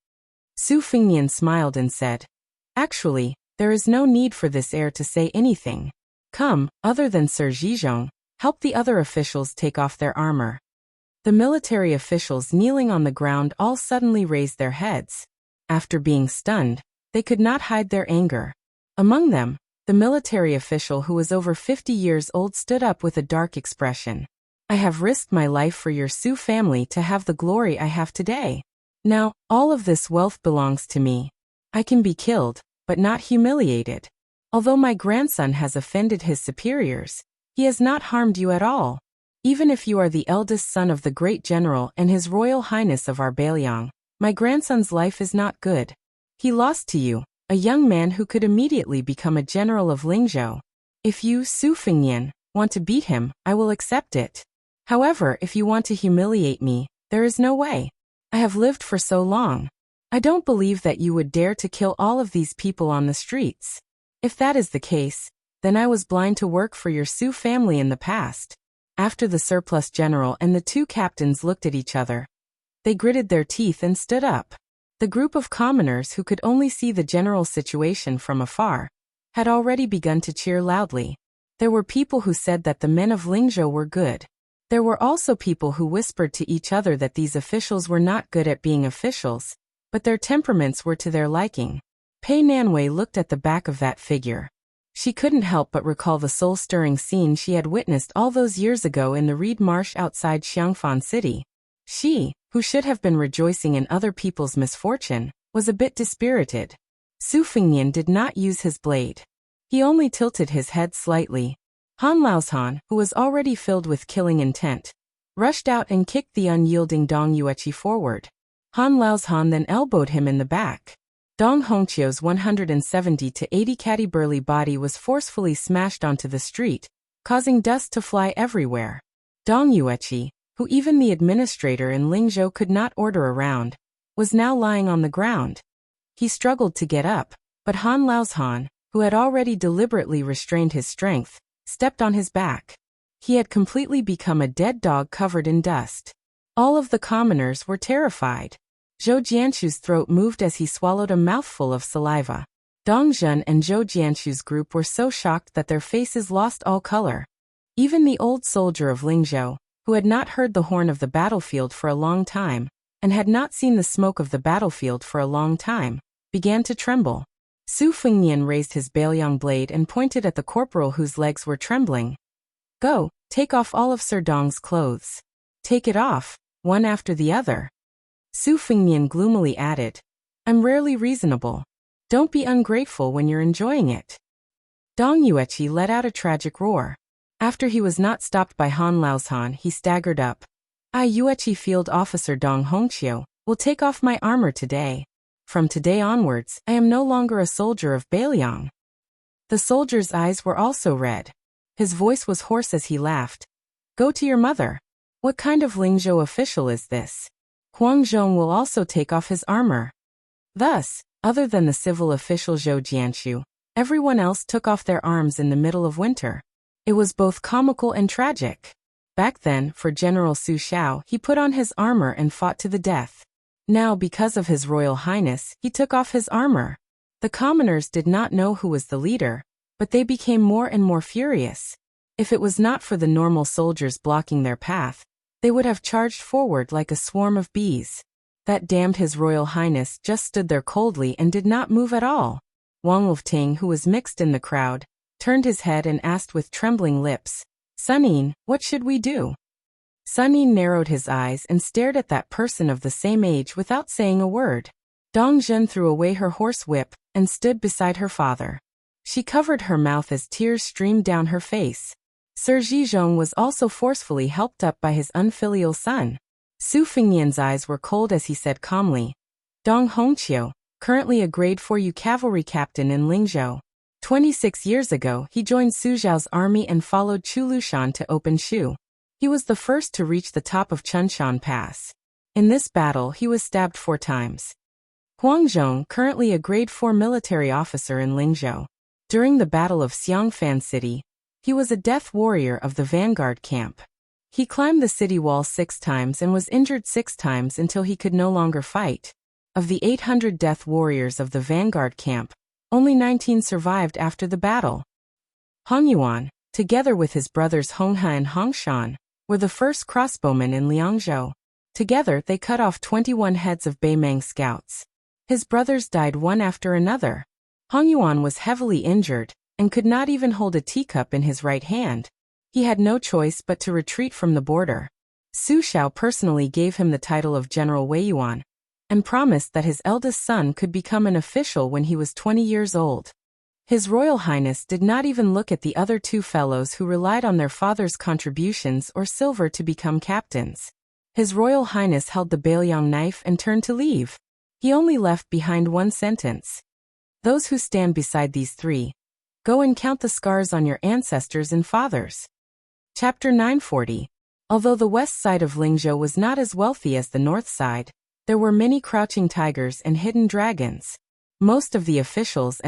Su Fengnian smiled and said, "Actually, there is no need for this heir to say anything. Come, other than Sir Zhizhong, help the other officials take off their armor." The military officials kneeling on the ground all suddenly raised their heads. After being stunned, they could not hide their anger. Among them, the military official who was over 50 years old stood up with a dark expression. "I have risked my life for your Su family to have the glory I have today. Now, all of this wealth belongs to me. I can be killed, but not humiliated. Although my grandson has offended his superiors, he has not harmed you at all. Even if you are the eldest son of the great general and His Royal Highness of our Bailiang, my grandson's life is not good. He lost to you, a young man who could immediately become a general of Lingzhou. If you, Su Fengnian, want to beat him, I will accept it. However, if you want to humiliate me, there is no way. I have lived for so long. I don't believe that you would dare to kill all of these people on the streets. If that is the case, then I was blind to work for your Su family in the past." After the surplus general and the two captains looked at each other, they gritted their teeth and stood up. The group of commoners who could only see the general situation from afar had already begun to cheer loudly. There were people who said that the men of Lingzhou were good. There were also people who whispered to each other that these officials were not good at being officials, but their temperaments were to their liking. Pei Nanwei looked at the back of that figure. She couldn't help but recall the soul-stirring scene she had witnessed all those years ago in the reed marsh outside Xiangfan City. She, who should have been rejoicing in other people's misfortune, was a bit dispirited. Su Fengnian did not use his blade. He only tilted his head slightly. Han Laozhan, who was already filled with killing intent, rushed out and kicked the unyielding Dong Yueqi forward. Han Laozhan then elbowed him in the back. Dong Hongqiu's 170 to 80 catty-burly body was forcefully smashed onto the street, causing dust to fly everywhere. Dong Yueqi, who even the administrator in Lingzhou could not order around, was now lying on the ground. He struggled to get up, but Han Laozhan, who had already deliberately restrained his strength, stepped on his back. He had completely become a dead dog covered in dust. All of the commoners were terrified. Zhou Jianshu's throat moved as he swallowed a mouthful of saliva. Dong Zhen and Zhou Jianshu's group were so shocked that their faces lost all color. Even the old soldier of Lingzhou, who had not heard the horn of the battlefield for a long time, and had not seen the smoke of the battlefield for a long time, began to tremble. Su Fengnian raised his Bailiang blade and pointed at the corporal whose legs were trembling. "Go, take off all of Sir Dong's clothes. Take it off, one after the other." Su Fengnian gloomily added, I'm rarely reasonable. Don't be ungrateful when you're enjoying it. Dong Yuechi let out a tragic roar. After he was not stopped by Han Laozhan, he staggered up. I, Yuechi Field Officer Dong Hongqiu, will take off my armor today. From today onwards, I am no longer a soldier of Beiliang. The soldier's eyes were also red. His voice was hoarse as he laughed. Go to your mother. What kind of Lingzhou official is this? Huang Zhong will also take off his armor. Thus, other than the civil official Zhou Jianshu, everyone else took off their arms in the middle of winter. It was both comical and tragic. Back then, for General Su Xiao, he put on his armor and fought to the death. Now, because of His Royal Highness, he took off his armor. The commoners did not know who was the leader, but they became more and more furious. If it was not for the normal soldiers blocking their path, they would have charged forward like a swarm of bees. That damned His Royal Highness just stood there coldly and did not move at all. Wang Wolfting, who was mixed in the crowd, turned his head and asked with trembling lips, Sunin, what should we do? Sunin narrowed his eyes and stared at that person of the same age without saying a word. Dong Zhen threw away her horse whip and stood beside her father. She covered her mouth as tears streamed down her face. Sir Zhizhong was also forcefully helped up by his unfilial son. Su Fengnian's eyes were cold as he said calmly, Dong Hongqiu, currently a grade 4U cavalry captain in Lingzhou. 26 years ago, he joined Su Zhao's army and followed Chu Lushan to open Shu. He was the first to reach the top of Chunshan Pass. In this battle, he was stabbed 4 times. Huang Zhong, currently a grade 4 military officer in Lingzhou. During the Battle of Xiangfan City, he was a death warrior of the vanguard camp. He climbed the city wall 6 times and was injured 6 times until he could no longer fight. Of the 800 death warriors of the vanguard camp, only 19 survived after the battle. Hong Yuan, together with his brothers Honghe and Hongshan, were the first crossbowmen in Liangzhou. Together they cut off 21 heads of Beimang scouts. His brothers died one after another. Hong Yuan was heavily injured and could not even hold a teacup in his right hand. He had no choice but to retreat from the border. Su Xiao personally gave him the title of General Wei Yuan, and promised that his eldest son could become an official when he was 20 years old. His Royal Highness did not even look at the other 2 fellows who relied on their father's contributions or silver to become captains. His Royal Highness held the Beiliang knife and turned to leave. He only left behind one sentence. Those who stand beside these 3, go and count the scars on your ancestors and fathers. Chapter 940. Although the west side of Lingzhou was not as wealthy as the north side, there were many crouching tigers and hidden dragons. Most of the officials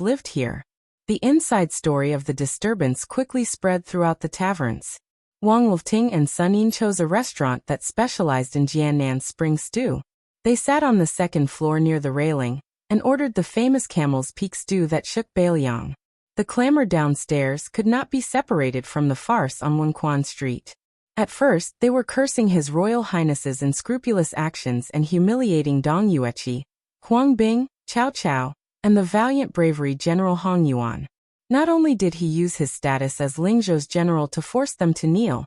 lived here. The inside story of the disturbance quickly spread throughout the taverns. Wang Wolfting and Sunin chose a restaurant that specialized in Jiannan's spring stew. They sat on the 2nd floor near the railing and ordered the famous Camel's Peak stew that shook Beiliang. The clamor downstairs could not be separated from the farce on Wenquan Street. At first, they were cursing His Royal Highness's unscrupulous actions and humiliating Dong Yuechi, Huang Bing, Cao Cao, and the valiant bravery General Hong Yuan. Not only did he use his status as Lingzhou's general to force them to kneel,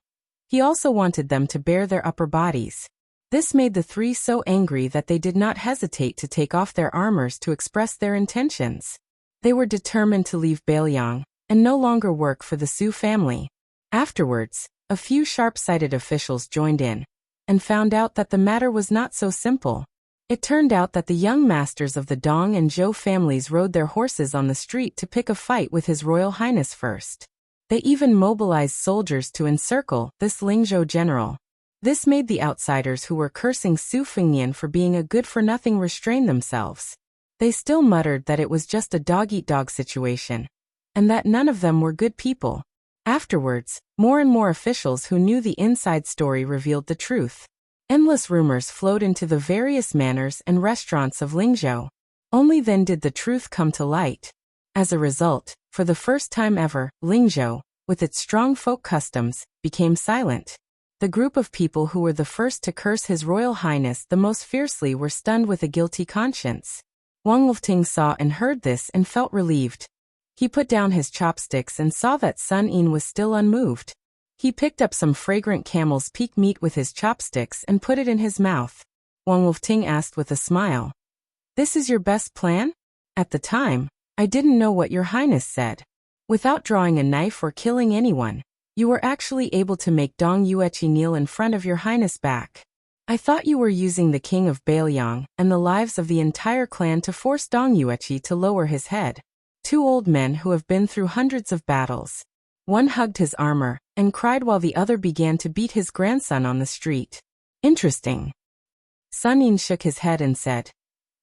he also wanted them to bare their upper bodies. This made the 3 so angry that they did not hesitate to take off their armors to express their intentions. They were determined to leave Beiliang and no longer work for the Su family. Afterwards, a few sharp-sighted officials joined in and found out that the matter was not so simple. It turned out that the young masters of the Dong and Zhou families rode their horses on the street to pick a fight with His Royal Highness first. They even mobilized soldiers to encircle this Lingzhou general. This made the outsiders who were cursing Su Fengnian for being a good-for-nothing restrain themselves. They still muttered that it was just a dog-eat-dog situation, and that none of them were good people. Afterwards, more and more officials who knew the inside story revealed the truth. Endless rumors flowed into the various manors and restaurants of Lingzhou. Only then did the truth come to light. As a result, for the first time ever, Lingzhou, with its strong folk customs, became silent. The group of people who were the first to curse His Royal Highness the most fiercely were stunned with a guilty conscience. Wang Wolfting saw and heard this and felt relieved. He put down his chopsticks and saw that Sun Yin was still unmoved. He picked up some fragrant Camel's Peak meat with his chopsticks and put it in his mouth. Wang Wolfting asked with a smile, This is your best plan? At the time, I didn't know what your highness said. Without drawing a knife or killing anyone, you were actually able to make Dong Yuechi kneel in front of your highness back. I thought you were using the king of Bailiang and the lives of the entire clan to force Dong Yuechi to lower his head. Two old men who have been through hundreds of battles. One hugged his armor and cried while the other began to beat his grandson on the street. Interesting. Sun Yin shook his head and said,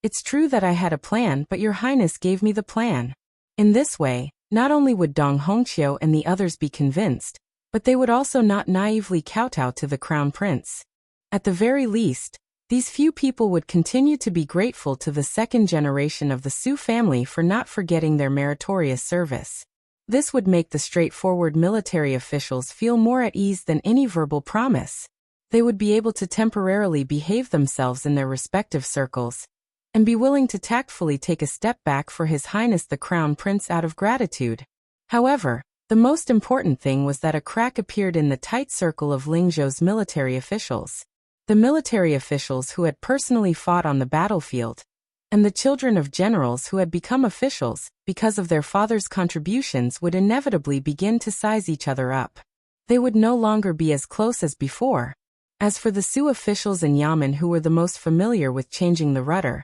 It's true that I had a plan, but your highness gave me the plan. In this way, not only would Dong Hongqiu and the others be convinced, but they would also not naively kowtow to the crown prince. At the very least, these few people would continue to be grateful to the second generation of the Su family for not forgetting their meritorious service. This would make the straightforward military officials feel more at ease than any verbal promise. They would be able to temporarily behave themselves in their respective circles, and be willing to tactfully take a step back for His Highness the Crown Prince out of gratitude. However, the most important thing was that a crack appeared in the tight circle of Lingzhou's military officials. The military officials who had personally fought on the battlefield, and the children of generals who had become officials because of their father's contributions would inevitably begin to size each other up. They would no longer be as close as before. As for the Su officials in Yamen who were the most familiar with changing the rudder,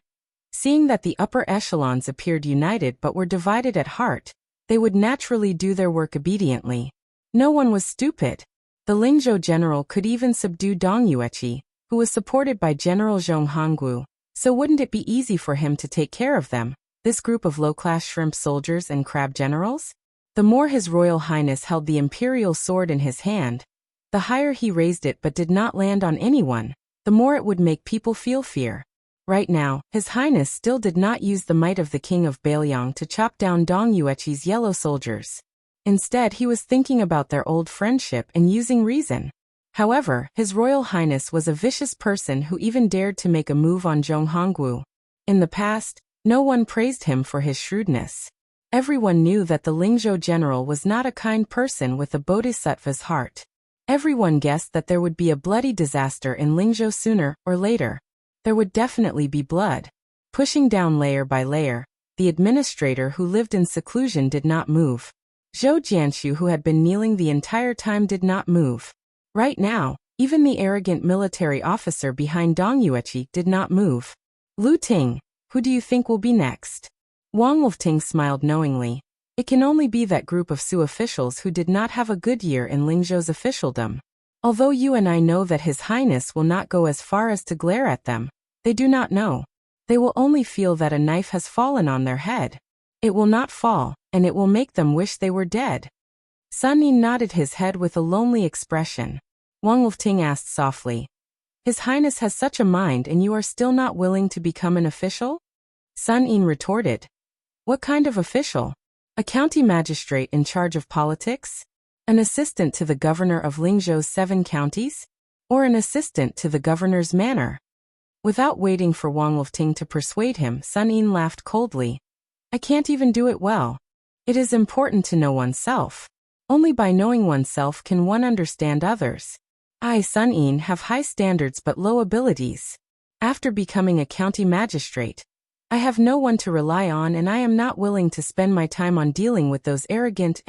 seeing that the upper echelons appeared united but were divided at heart, they would naturally do their work obediently. No one was stupid. The Lingzhou general could even subdue Dong Yuechi, who was supported by General Zhong Honggu, so wouldn't it be easy for him to take care of them, this group of low-class shrimp soldiers and crab generals? The more His Royal Highness held the imperial sword in his hand, the higher he raised it but did not land on anyone, the more it would make people feel fear. Right now, His Highness still did not use the might of the King of Bailiang to chop down Dong Yuechi's yellow soldiers. Instead, he was thinking about their old friendship and using reason. However, His Royal Highness was a vicious person who even dared to make a move on Zhong Honggu. In the past, no one praised him for his shrewdness. Everyone knew that the Lingzhou general was not a kind person with a bodhisattva's heart. Everyone guessed that there would be a bloody disaster in Lingzhou sooner or later. There would definitely be blood. Pushing down layer by layer, the administrator who lived in seclusion did not move. Zhou Jianshu, who had been kneeling the entire time, did not move. Right now, even the arrogant military officer behind Dong Yuechi did not move. Lu Ting, who do you think will be next? Wang Wolfting smiled knowingly. It can only be that group of Su officials who did not have a good year in Lingzhou's officialdom. Although you and I know that His Highness will not go as far as to glare at them, they do not know. They will only feel that a knife has fallen on their head. It will not fall, and it will make them wish they were dead. Sun Yin nodded his head with a lonely expression. Wang Wolfting asked softly, His Highness has such a mind and you are still not willing to become an official? Sun Yin retorted, What kind of official? A county magistrate in charge of politics? An assistant to the governor of Lingzhou's 7 counties? Or an assistant to the governor's manor? Without waiting for Wang Wolfting to persuade him, Sun Yin laughed coldly. I can't even do it well. It is important to know oneself. Only by knowing oneself can one understand others. I, Sun Yin, have high standards but low abilities. After becoming a county magistrate, I have no one to rely on and I am not willing to spend my time on dealing with those arrogant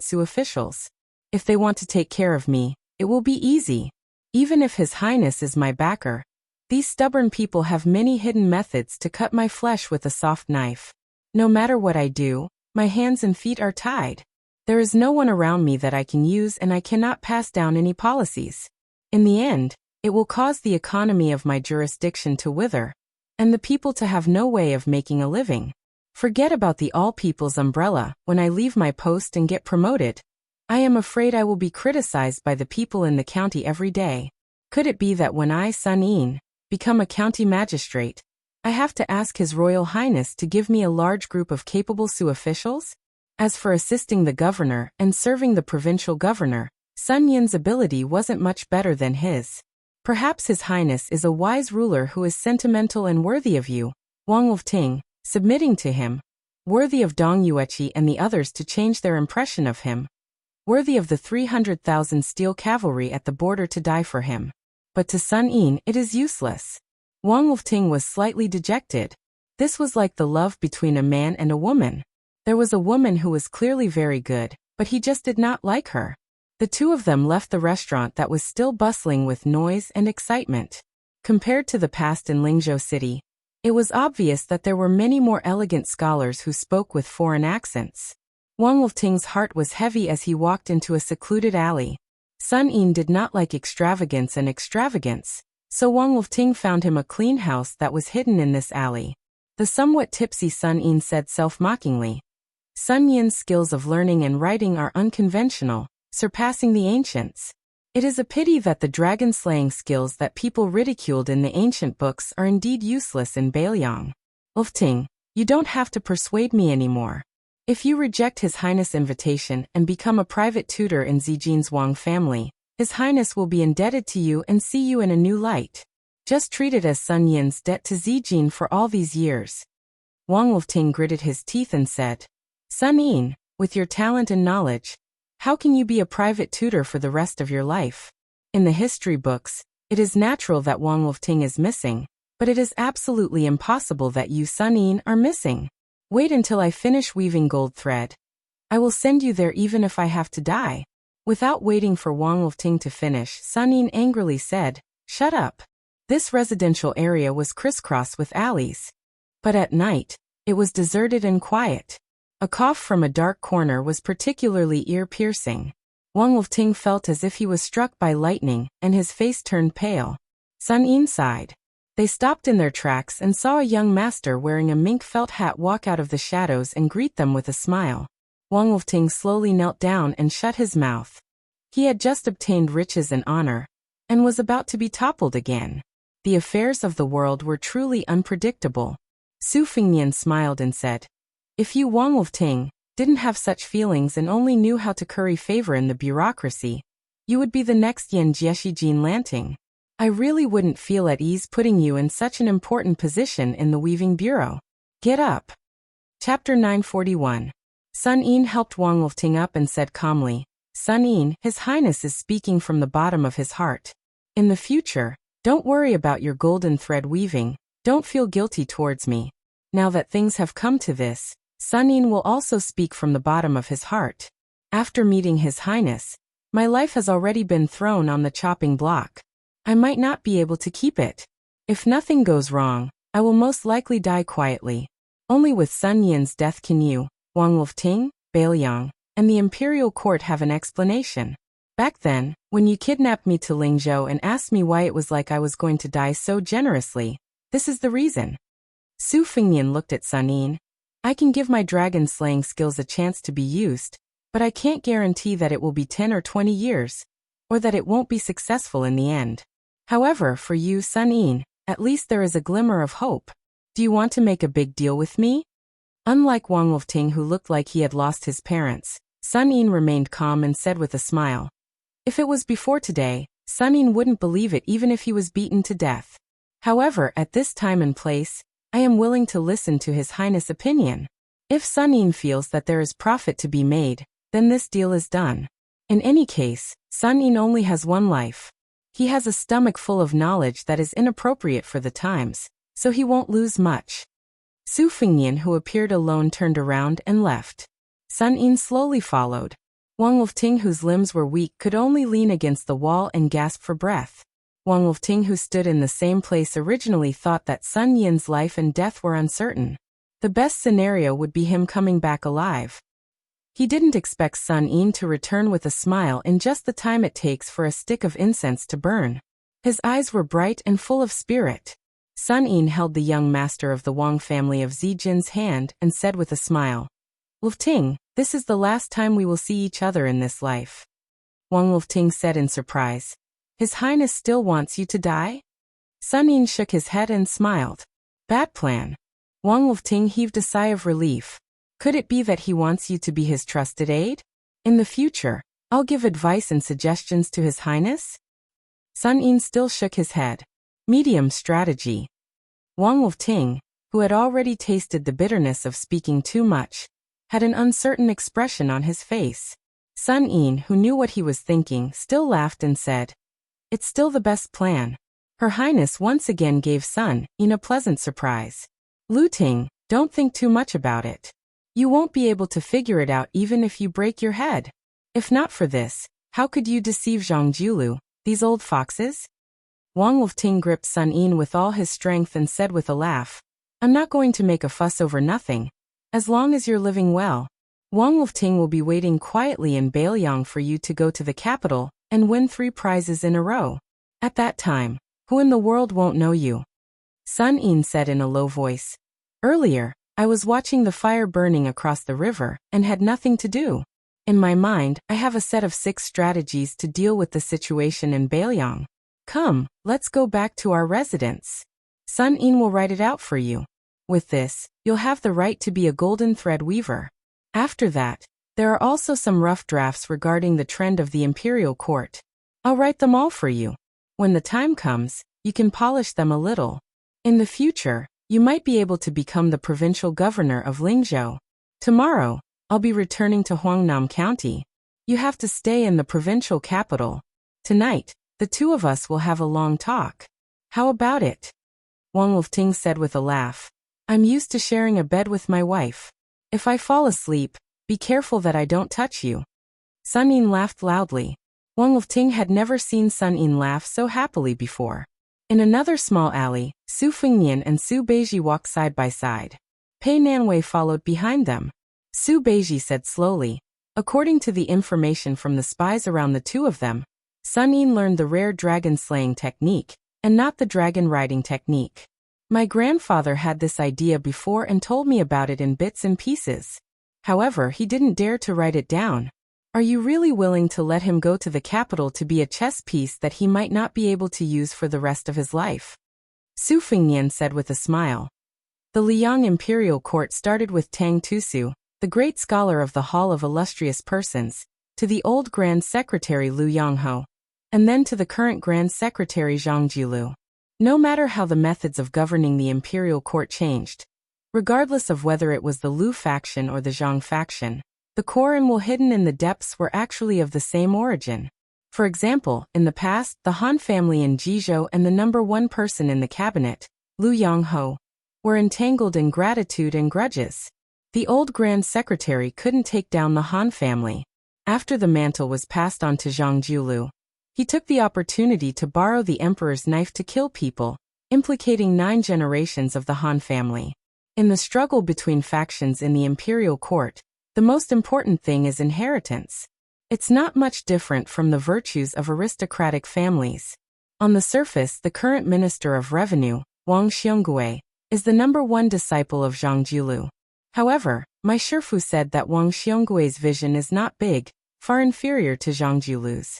Su officials. If they want to take care of me, it will be easy. Even if His Highness is my backer, these stubborn people have many hidden methods to cut my flesh with a soft knife. No matter what I do, my hands and feet are tied. There is no one around me that I can use and I cannot pass down any policies. In the end, it will cause the economy of my jurisdiction to wither, and the people to have no way of making a living. Forget about the all people's umbrella. When I leave my post and get promoted, I am afraid I will be criticized by the people in the county every day. Could it be that when I, Sun Yin, become a county magistrate, I have to ask His Royal Highness to give me a large group of capable Su officials? As for assisting the governor and serving the provincial governor, Sun Yin's ability wasn't much better than his. Perhaps His Highness is a wise ruler who is sentimental and worthy of you, Wang Wolfting, submitting to him, worthy of Dong Yuechi and the others to change their impression of him, worthy of the 300,000 steel cavalry at the border to die for him. But to Sun Yin it is useless. Wang Wolfting was slightly dejected. This was like the love between a man and a woman. There was a woman who was clearly very good, but he just did not like her. The two of them left the restaurant that was still bustling with noise and excitement. Compared to the past in Lingzhou City, it was obvious that there were many more elegant scholars who spoke with foreign accents. Wang Wolfting's heart was heavy as he walked into a secluded alley. Sun Yin did not like extravagance, so Wang Wolfting found him a clean house that was hidden in this alley. The somewhat tipsy Sun Yin said self-mockingly, "Sun Yin's skills of learning and writing are unconventional, surpassing the ancients. It is a pity that the dragon-slaying skills that people ridiculed in the ancient books are indeed useless in Beiliang. Wolfting, you don't have to persuade me anymore. If you reject His Highness' invitation and become a private tutor in Zijin's Wang family, His Highness will be indebted to you and see you in a new light. Just treat it as Sun Yin's debt to Zijin for all these years." Wang Wolfting gritted his teeth and said, "Sun Yin, with your talent and knowledge, how can you be a private tutor for the rest of your life? In the history books, it is natural that Wang Wolfting is missing, but it is absolutely impossible that you, Sun Yin, are missing. Wait until I finish weaving gold thread. I will send you there even if I have to die." Without waiting for Wang Wolfting to finish, Sun Yin angrily said, "Shut up." This residential area was crisscrossed with alleys. But at night, it was deserted and quiet. A cough from a dark corner was particularly ear-piercing. Wang Wolfting felt as if he was struck by lightning, and his face turned pale. Sun Yin sighed. They stopped in their tracks and saw a young master wearing a mink felt hat walk out of the shadows and greet them with a smile. Wang Wolfting slowly knelt down and shut his mouth. He had just obtained riches and honor, and was about to be toppled again. The affairs of the world were truly unpredictable. Su Fengnian smiled and said, "If you, Wang Wolfting, didn't have such feelings and only knew how to curry favor in the bureaucracy, you would be the next Yan Jieshijin Lanting. I really wouldn't feel at ease putting you in such an important position in the weaving bureau. Get up." Chapter 941. Sun Yin helped Wang Wolfting up and said calmly, "Sun Yin, His Highness is speaking from the bottom of his heart. In the future, don't worry about your golden thread weaving, don't feel guilty towards me. Now that things have come to this, Sun Yin will also speak from the bottom of his heart. After meeting His Highness, my life has already been thrown on the chopping block. I might not be able to keep it. If nothing goes wrong, I will most likely die quietly. Only with Sun Yin's death can you, Wang Wolfting, Beiliang, and the imperial court have an explanation. Back then, when you kidnapped me to Lingzhou and asked me why it was like I was going to die so generously, this is the reason." Su Fengnian looked at Sun Yin. "I can give my dragon-slaying skills a chance to be used, but I can't guarantee that it will be 10 or 20 years, or that it won't be successful in the end. However, for you, Sun Yin, at least there is a glimmer of hope. Do you want to make a big deal with me?" Unlike Wang Wolfting, who looked like he had lost his parents, Sun Yin remained calm and said with a smile, "If it was before today, Sun Yin wouldn't believe it even if he was beaten to death. However, at this time and place, I am willing to listen to His Highness' opinion. If Sun Yin feels that there is profit to be made, then this deal is done. In any case, Sun Yin only has one life. He has a stomach full of knowledge that is inappropriate for the times, so he won't lose much." Su Fengnian, who appeared alone, turned around and left. Sun Yin slowly followed. Wang Wolfting, whose limbs were weak, could only lean against the wall and gasp for breath. Wang Wolfting, who stood in the same place originally, thought that Sun Yin's life and death were uncertain. The best scenario would be him coming back alive. He didn't expect Sun Yin to return with a smile in just the time it takes for a stick of incense to burn. His eyes were bright and full of spirit. Sun Yin held the young master of the Wang family of Zijin's hand and said with a smile, "Wolfting, this is the last time we will see each other in this life." Wang Wolfting said in surprise, "His Highness still wants you to die?" Sun Yin shook his head and smiled. "Bad plan." Wang Wolfting heaved a sigh of relief. "Could it be that he wants you to be his trusted aide? In the future, I'll give advice and suggestions to His Highness?" Sun Yin still shook his head. Medium strategy. Wang Wolfting, who had already tasted the bitterness of speaking too much, had an uncertain expression on his face. Sun Yin, who knew what he was thinking, still laughed and said, "It's still the best plan." Her Highness once again gave Sun Yin a pleasant surprise. Lu Ting, don't think too much about it. You won't be able to figure it out even if you break your head. If not for this, how could you deceive Zhang Jiulu, these old foxes? Wang Wolfting gripped Sun Yin with all his strength and said with a laugh, I'm not going to make a fuss over nothing. As long as you're living well, Wang Wolfting will be waiting quietly in Bailiang for you to go to the capital and win 3 prizes in a row. At that time, who in the world won't know you? Sun Yin said in a low voice. Earlier, I was watching the fire burning across the river and had nothing to do. In my mind, I have a set of 6 strategies to deal with the situation in Bailiang. Come, let's go back to our residence. Sun Yin will write it out for you. With this, you'll have the right to be a golden thread weaver. After that, there are also some rough drafts regarding the trend of the imperial court. I'll write them all for you. When the time comes, you can polish them a little. In the future, you might be able to become the provincial governor of Lingzhou. Tomorrow, I'll be returning to Huangnam County. You have to stay in the provincial capital. Tonight, the 2 of us will have a long talk. How about it? Wang Wolfting said with a laugh. I'm used to sharing a bed with my wife. If I fall asleep, be careful that I don't touch you. Sun Yin laughed loudly. Wang Wolfting had never seen Sun Yin laugh so happily before. In another small alley, Su Fengnian and Su Beiji walked side by side. Pei Nanwei followed behind them. Su Beiji said slowly, according to the information from the spies around the 2 of them, Sun Yin learned the rare dragon slaying technique, and not the dragon riding technique. My grandfather had this idea before and told me about it in bits and pieces. However, he didn't dare to write it down. Are you really willing to let him go to the capital to be a chess piece that he might not be able to use for the rest of his life? Su Fengnian said with a smile. The Liang Imperial Court started with Tang Tusu, the great scholar of the Hall of Illustrious Persons, to the old Grand Secretary Liu Yongho, and then to the current Grand Secretary Zhang Jiulu. No matter how the methods of governing the imperial court changed, regardless of whether it was the Liu faction or the Zhang faction, the core and will hidden in the depths were actually of the same origin. For example, in the past, the Han family in Jizhou and the number 1 person in the cabinet, Liu Yongho, were entangled in gratitude and grudges. The old Grand Secretary couldn't take down the Han family. After the mantle was passed on to Zhang Jiulu, he took the opportunity to borrow the emperor's knife to kill people, implicating 9 generations of the Han family. In the struggle between factions in the imperial court, the most important thing is inheritance. It's not much different from the virtues of aristocratic families. On the surface, the current Minister of Revenue, Wang Xiongui, is the number 1 disciple of Zhang Jiulu. However, my Shifu said that Wang Xionggui's vision is not big, far inferior to Zhang Jiulu's.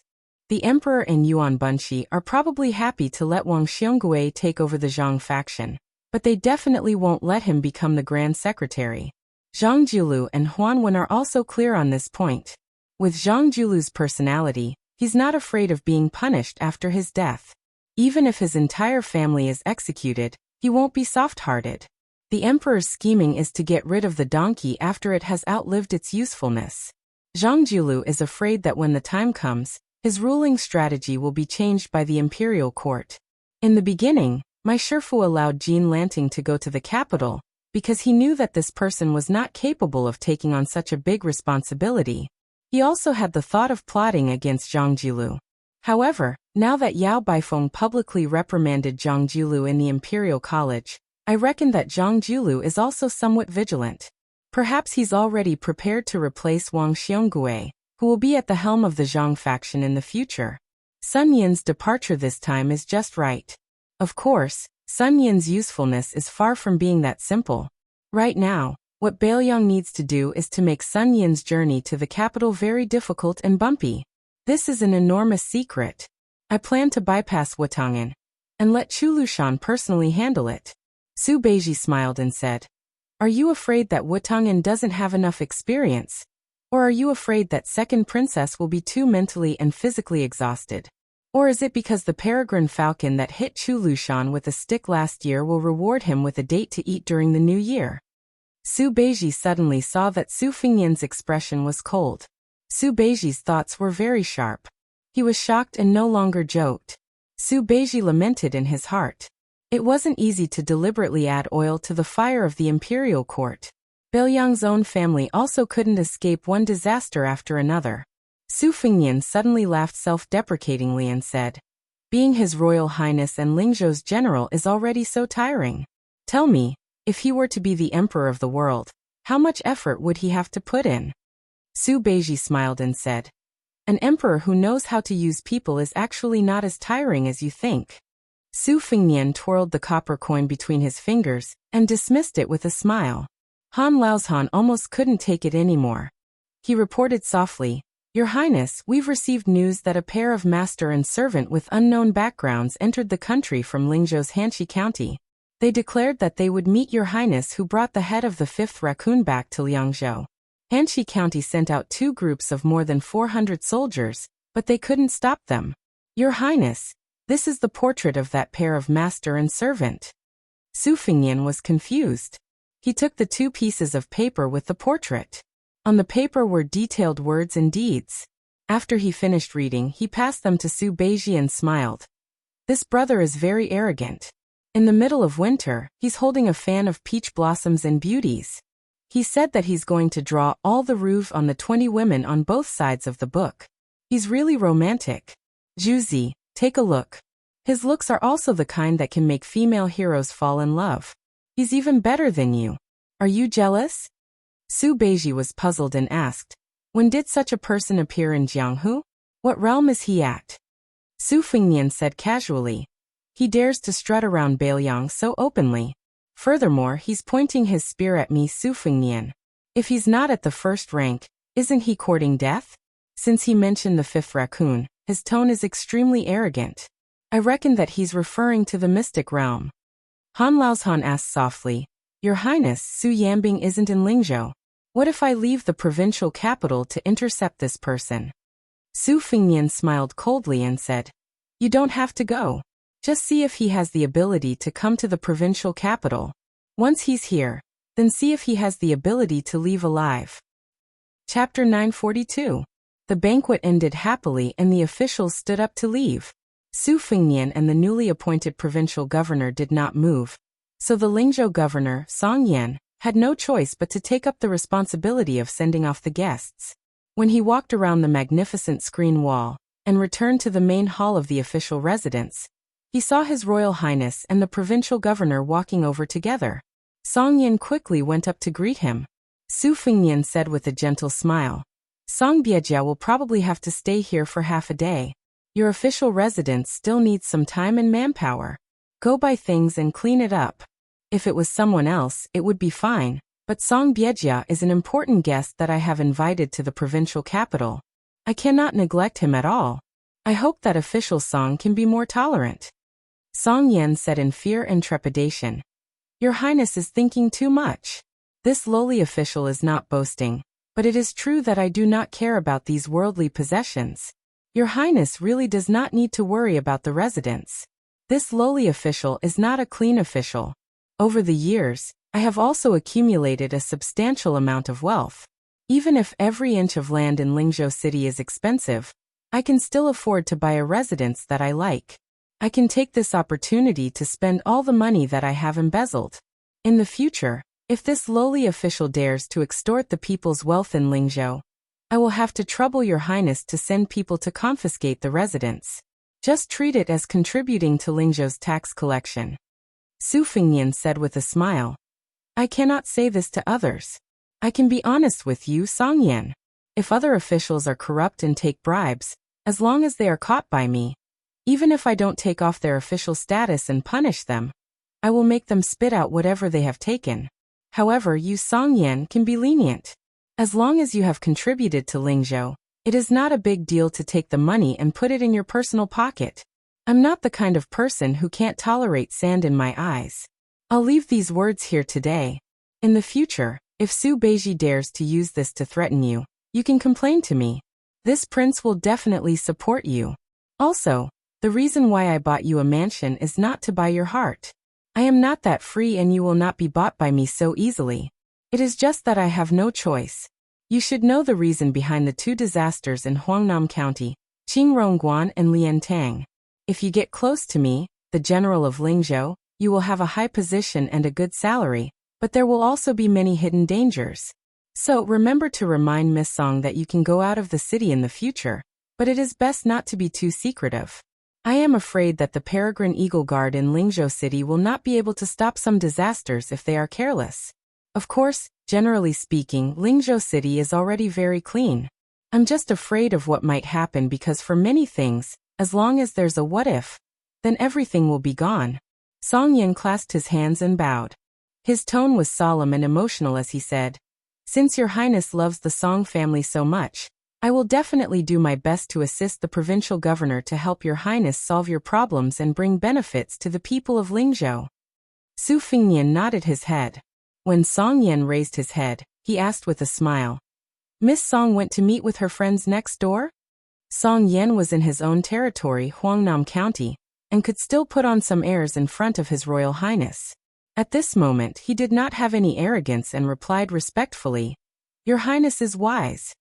The Emperor and Yuan Bunshi are probably happy to let Wang Xiongui take over the Zhang faction, but they definitely won't let him become the Grand Secretary. Zhang Jiulu and Huan Wen are also clear on this point. With Zhang Jiulu's personality, he's not afraid of being punished after his death. Even if his entire family is executed, he won't be soft-hearted. The Emperor's scheming is to get rid of the donkey after it has outlived its usefulness. Zhang Jiulu is afraid that when the time comes, his ruling strategy will be changed by the imperial court. In the beginning, my Shifu allowed Jean Lanting to go to the capital, because he knew that this person was not capable of taking on such a big responsibility. He also had the thought of plotting against Zhang Jiulu. However, now that Yao Baifeng publicly reprimanded Zhang Jiulu in the Imperial College, I reckon that Zhang Jiulu is also somewhat vigilant. Perhaps he's already prepared to replace Wang Xiongui, who will be at the helm of the Zhang faction in the future. Sun Yin's departure this time is just right. Of course, Sun Yin's usefulness is far from being that simple. Right now, what Bailiang needs to do is to make Sun Yin's journey to the capital very difficult and bumpy. This is an enormous secret. I plan to bypass Wutong'an and let Chu Lushan personally handle it. Su Beiji smiled and said, Are you afraid that Wutong'an doesn't have enough experience? Or are you afraid that second princess will be too mentally and physically exhausted? Or is it because the peregrine falcon that hit Chu Lushan with a stick last year will reward him with a date to eat during the new year? Su Beiji suddenly saw that Su Fengnian's expression was cold. Su Beiji's thoughts were very sharp. He was shocked and no longer joked. Su Beiji lamented in his heart. It wasn't easy to deliberately add oil to the fire of the imperial court. Bailiang's own family also couldn't escape one disaster after another. Su Fengnian suddenly laughed self-deprecatingly and said, "Being His Royal Highness and Lingzhou's general is already so tiring. Tell me, if he were to be the emperor of the world, how much effort would he have to put in?" Su Beiji smiled and said, "An emperor who knows how to use people is actually not as tiring as you think." Su Fengnian twirled the copper coin between his fingers and dismissed it with a smile. Han Laozhan almost couldn't take it anymore. He reported softly, "Your Highness, we've received news that a pair of master and servant with unknown backgrounds entered the country from Lingzhou's Hanxi County. They declared that they would meet Your Highness, who brought the head of the 5th raccoon back to Liangzhou. Hanxi County sent out 2 groups of more than 400 soldiers, but they couldn't stop them. Your Highness, this is the portrait of that pair of master and servant." Su Fengnian was confused. He took the 2 pieces of paper with the portrait. On the paper were detailed words and deeds. After he finished reading, he passed them to Su Beiji and smiled. "This brother is very arrogant. In the middle of winter, he's holding a fan of peach blossoms and beauties. He said that he's going to draw all the rouge on the 20 women on both sides of the book. He's really romantic. Zhuzi, take a look. His looks are also the kind that can make female heroes fall in love. He's even better than you. Are you jealous?" Su Beiji was puzzled and asked, "When did such a person appear in Jianghu? What realm is he at?" Su Fengnian said casually, "He dares to strut around Bailiang so openly. Furthermore, he's pointing his spear at me, Su Fengnian. If he's not at the 1st rank, isn't he courting death? Since he mentioned the 5th raccoon, his tone is extremely arrogant. I reckon that he's referring to the mystic realm." Han Laozhan asked softly, "Your Highness, Su Yanbing isn't in Lingzhou. What if I leave the provincial capital to intercept this person?" Su Fengnian smiled coldly and said, "You don't have to go. Just see if he has the ability to come to the provincial capital. Once he's here, then see if he has the ability to leave alive." Chapter 942. The banquet ended happily and the officials stood up to leave. Su Fengnian and the newly appointed provincial governor did not move, so the Lingzhou governor, Song Yan, had no choice but to take up the responsibility of sending off the guests. When he walked around the magnificent screen wall and returned to the main hall of the official residence, he saw His Royal Highness and the provincial governor walking over together. Song Yan quickly went up to greet him. Su Fengnian said with a gentle smile, "Song Biejia will probably have to stay here for half a day. Your official residence still needs some time and manpower. Go buy things and clean it up. If it was someone else, it would be fine, but Song Biejia is an important guest that I have invited to the provincial capital. I cannot neglect him at all. I hope that official Song can be more tolerant." Song Yan said in fear and trepidation, "Your Highness is thinking too much. This lowly official is not boasting, but it is true that I do not care about these worldly possessions. Your Highness really does not need to worry about the residence. This lowly official is not a clean official. Over the years, I have also accumulated a substantial amount of wealth. Even if every inch of land in Lingzhou City is expensive, I can still afford to buy a residence that I like. I can take this opportunity to spend all the money that I have embezzled. In the future, if this lowly official dares to extort the people's wealth in Lingzhou, I will have to trouble Your Highness to send people to confiscate the residence. Just treat it as contributing to Lingzhou's tax collection." Su Fengnian said with a smile, "I cannot say this to others. I can be honest with you, Song Yan. If other officials are corrupt and take bribes, as long as they are caught by me, even if I don't take off their official status and punish them, I will make them spit out whatever they have taken. However, you Song Yan can be lenient. As long as you have contributed to Lingzhou, it is not a big deal to take the money and put it in your personal pocket. I'm not the kind of person who can't tolerate sand in my eyes. I'll leave these words here today. In the future, if Su Beiji dares to use this to threaten you, you can complain to me. This prince will definitely support you. Also, the reason why I bought you a mansion is not to buy your heart. I am not that free and you will not be bought by me so easily. It is just that I have no choice. You should know the reason behind the 2 disasters in Huangnam County, Qingrongguan and Liantang. If you get close to me, the general of Lingzhou, You will have a high position and a good salary, but there will also be many hidden dangers. So remember to remind Miss Song that you can go out of the city in the future, but it is best not to be too secretive. I am afraid that the Peregrine Eagle Guard in Lingzhou City will not be able to stop some disasters if they are careless. Of course, generally speaking, Lingzhou City is already very clean. I'm just afraid of what might happen because for many things, as long as there's a what if, then everything will be gone. Song Yin clasped his hands and bowed. His tone was solemn and emotional as he said, "Since Your Highness loves the Song family so much, I will definitely do my best to assist the provincial governor to help Your Highness solve your problems and bring benefits to the people of Lingzhou." Su Fingnian nodded his head. When Song Yin raised his head, he asked with a smile, "Miss Song went to meet with her friends next door?" Song Yin was in his own territory, Huangnam County, and could still put on some airs in front of His Royal Highness. At this moment he did not have any arrogance and replied respectfully, "Your Highness is wise."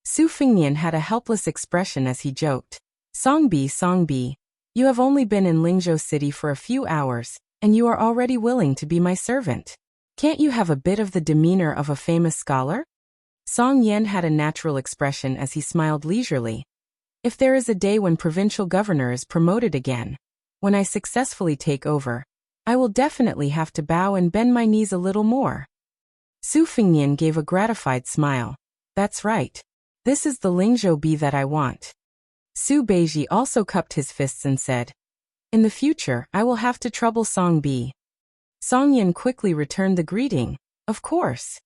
Su Fingnian had a helpless expression as he joked, Song Bi, you have only been in Lingzhou City for a few hours, and you are already willing to be my servant. Can't you have a bit of the demeanor of a famous scholar?" Song Yin had a natural expression as he smiled leisurely. "If there is a day when provincial governor is promoted again, when I successfully take over, I will definitely have to bow and bend my knees a little more." Su Fingnian gave a gratified smile. "That's right. This is the Lingzhou Bi that I want." Su Beiji also cupped his fists and said, "In the future, I will have to trouble Song Bi." Song Yin quickly returned the greeting, "Of course."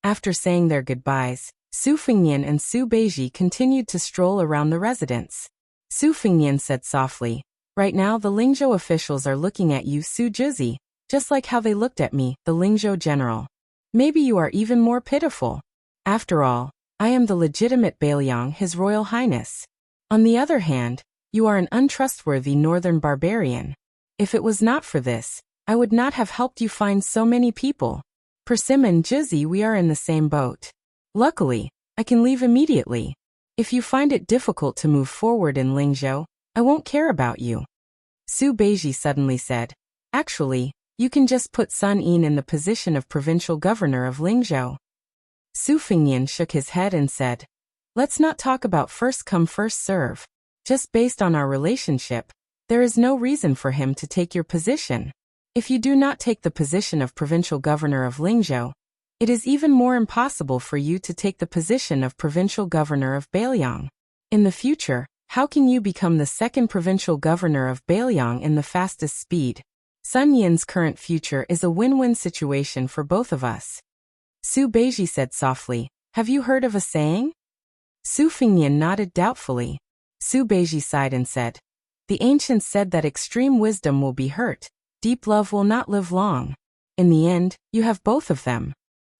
After saying their goodbyes, Su Fingnian and Su Beiji continued to stroll around the residence. Su Fingnian said softly, "Right now the Lingzhou officials are looking at you, Su Juzi, just like how they looked at me, the Lingzhou general. Maybe you are even more pitiful. After all, I am the legitimate Bailiang, His Royal Highness. On the other hand, you are an untrustworthy northern barbarian. If it was not for this, I would not have helped you find so many people. Persimmon Juzi, we are in the same boat. Luckily, I can leave immediately. If you find it difficult to move forward in Lingzhou, I won't care about you." Su Beiji suddenly said, "Actually, you can just put Sun Yin in the position of provincial governor of Lingzhou." Su Fingnian shook his head and said, "Let's not talk about first come first serve. Just based on our relationship, there is no reason for him to take your position. If you do not take the position of provincial governor of Lingzhou, it is even more impossible for you to take the position of provincial governor of Bailiang. In the future, how can you become the second provincial governor of Bailiang in the fastest speed? Sun Yin's current future is a win-win situation for both of us." Su Beiji said softly, "Have you heard of a saying?" Su Fingnian nodded doubtfully. Su Beiji sighed and said, "The ancients said that extreme wisdom will be hurt, deep love will not live long. In the end, you have both of them."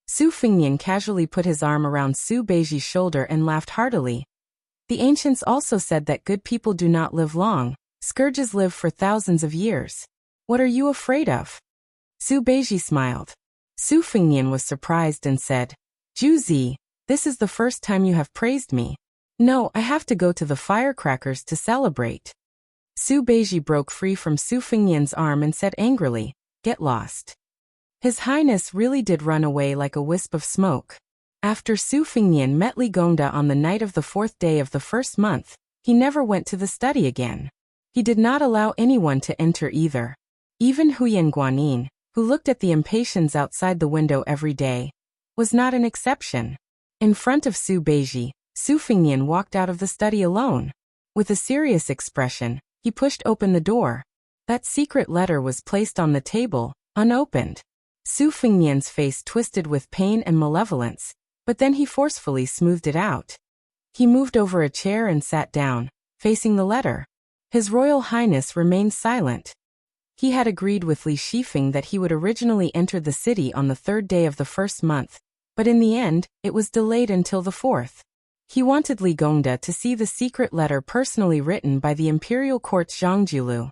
Su Fingnian casually put his arm around Su Beiji's shoulder and laughed heartily. "The ancients also said that good people do not live long, scourges live for thousands of years. What are you afraid of?" Su Beiji smiled. Su Fingnian was surprised and said, "Juzi, this is the first time you have praised me. No, I have to go to the firecrackers to celebrate." Su Beiji broke free from Su Fingnian's arm and said angrily, "Get lost." His Highness really did run away like a wisp of smoke. After Su Fingnian met Li Gongda on the night of the 4th day of the first month, he never went to the study again. He did not allow anyone to enter either. Even Huyan Guanyin, who looked at the impatiens outside the window every day, was not an exception. In front of Su Beiji, Su Fingnian walked out of the study alone. With a serious expression, he pushed open the door. That secret letter was placed on the table, unopened. Su Fingnian's face twisted with pain and malevolence, but then he forcefully smoothed it out. He moved over a chair and sat down, facing the letter. His Royal Highness remained silent. He had agreed with Li Shifeng that he would originally enter the city on the 3rd day of the first month, but in the end, it was delayed until the 4th. He wanted Li Gongda to see the secret letter personally written by the imperial court's Zhangjilu.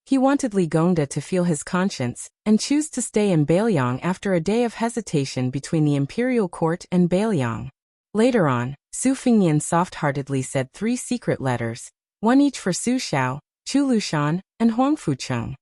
He wanted Li Gongda to feel his conscience and choose to stay in Bailiang after a day of hesitation between the imperial court and Bailiang. Later on, Su Fingnian soft-heartedly said 3 secret letters, one each for Su Xiao, Chu Lushan, and Huang Fucheng.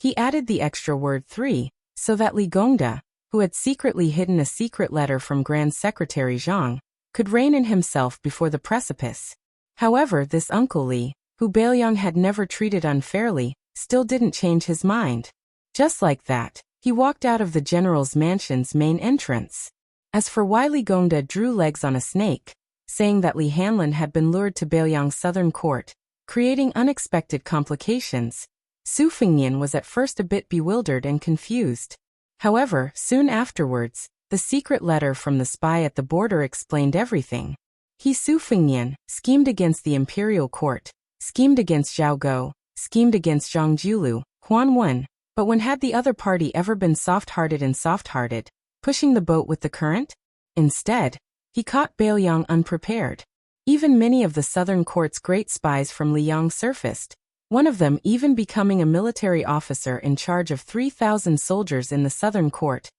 He added the extra word 3, so that Li Gongda, who had secretly hidden a secret letter from Grand Secretary Zhang, could rein in himself before the precipice. However, this Uncle Li, who Bailiang had never treated unfairly, still didn't change his mind. Just like that, he walked out of the general's mansion's main entrance. As for why Li Gongda drew legs on a snake, saying that Li Hanlin had been lured to Bailiang's southern court, creating unexpected complications, Su Fengnian was at first a bit bewildered and confused. However, soon afterwards, the secret letter from the spy at the border explained everything. He, Su Fengnian, schemed against the imperial court, schemed against Zhao Guo, schemed against Zhang Jiulu, Huan Wen, but when had the other party ever been soft-hearted, pushing the boat with the current? Instead, he caught Bailiang unprepared. Even many of the southern court's great spies from Liang surfaced, one of them even becoming a military officer in charge of 3,000 soldiers in the southern court,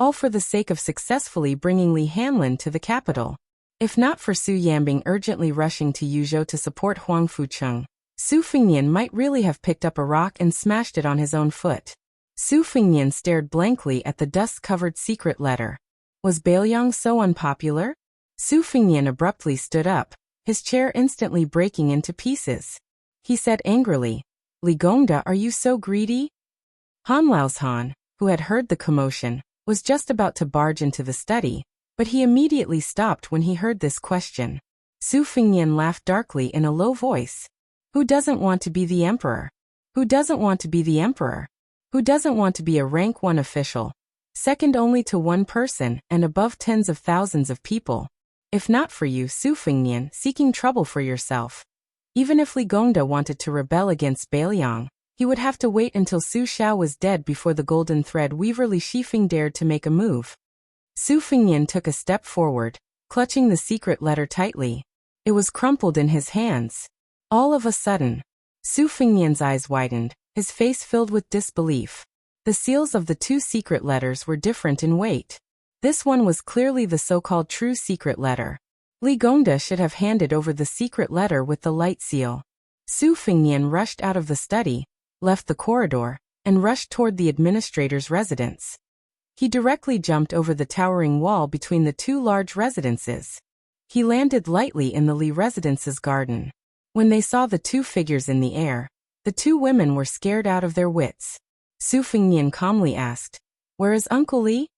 all for the sake of successfully bringing Li Hanlin to the capital. If not for Su Yambing urgently rushing to Yuzhou to support Huang Fucheng, Su Fengnian might really have picked up a rock and smashed it on his own foot. Su Fengnian stared blankly at the dust-covered secret letter. Was Bailiang so unpopular? Su Fengnian abruptly stood up, his chair instantly breaking into pieces. He said angrily, "Li Gongda, are you so greedy?" Han Laoshan, who had heard the commotion, was just about to barge into the study, but he immediately stopped when he heard this question. Su Fengnian laughed darkly in a low voice. Who doesn't want to be the emperor? Who doesn't want to be the emperor? Who doesn't want to be a rank 1 official, second only to one person and above tens of thousands of people? If not for you, Su Fengnian, seeking trouble for yourself. Even if Li Gongda wanted to rebel against Bailiang, he would have to wait until Su Xiao was dead before the golden thread weaver Li Shifeng dared to make a move. Su Fengnian took a step forward, clutching the secret letter tightly. It was crumpled in his hands. All of a sudden, Su Fengnian's eyes widened, his face filled with disbelief. The seals of the 2 secret letters were different in weight. This one was clearly the so-called true secret letter. Li Gongda should have handed over the secret letter with the light seal. Su Fengnian rushed out of the study, left the corridor, and rushed toward the administrator's residence. He directly jumped over the towering wall between the 2 large residences. He landed lightly in the Li residence's garden. When they saw the 2 figures in the air, the 2 women were scared out of their wits. Su Fengnian calmly asked, "Where is Uncle Li?"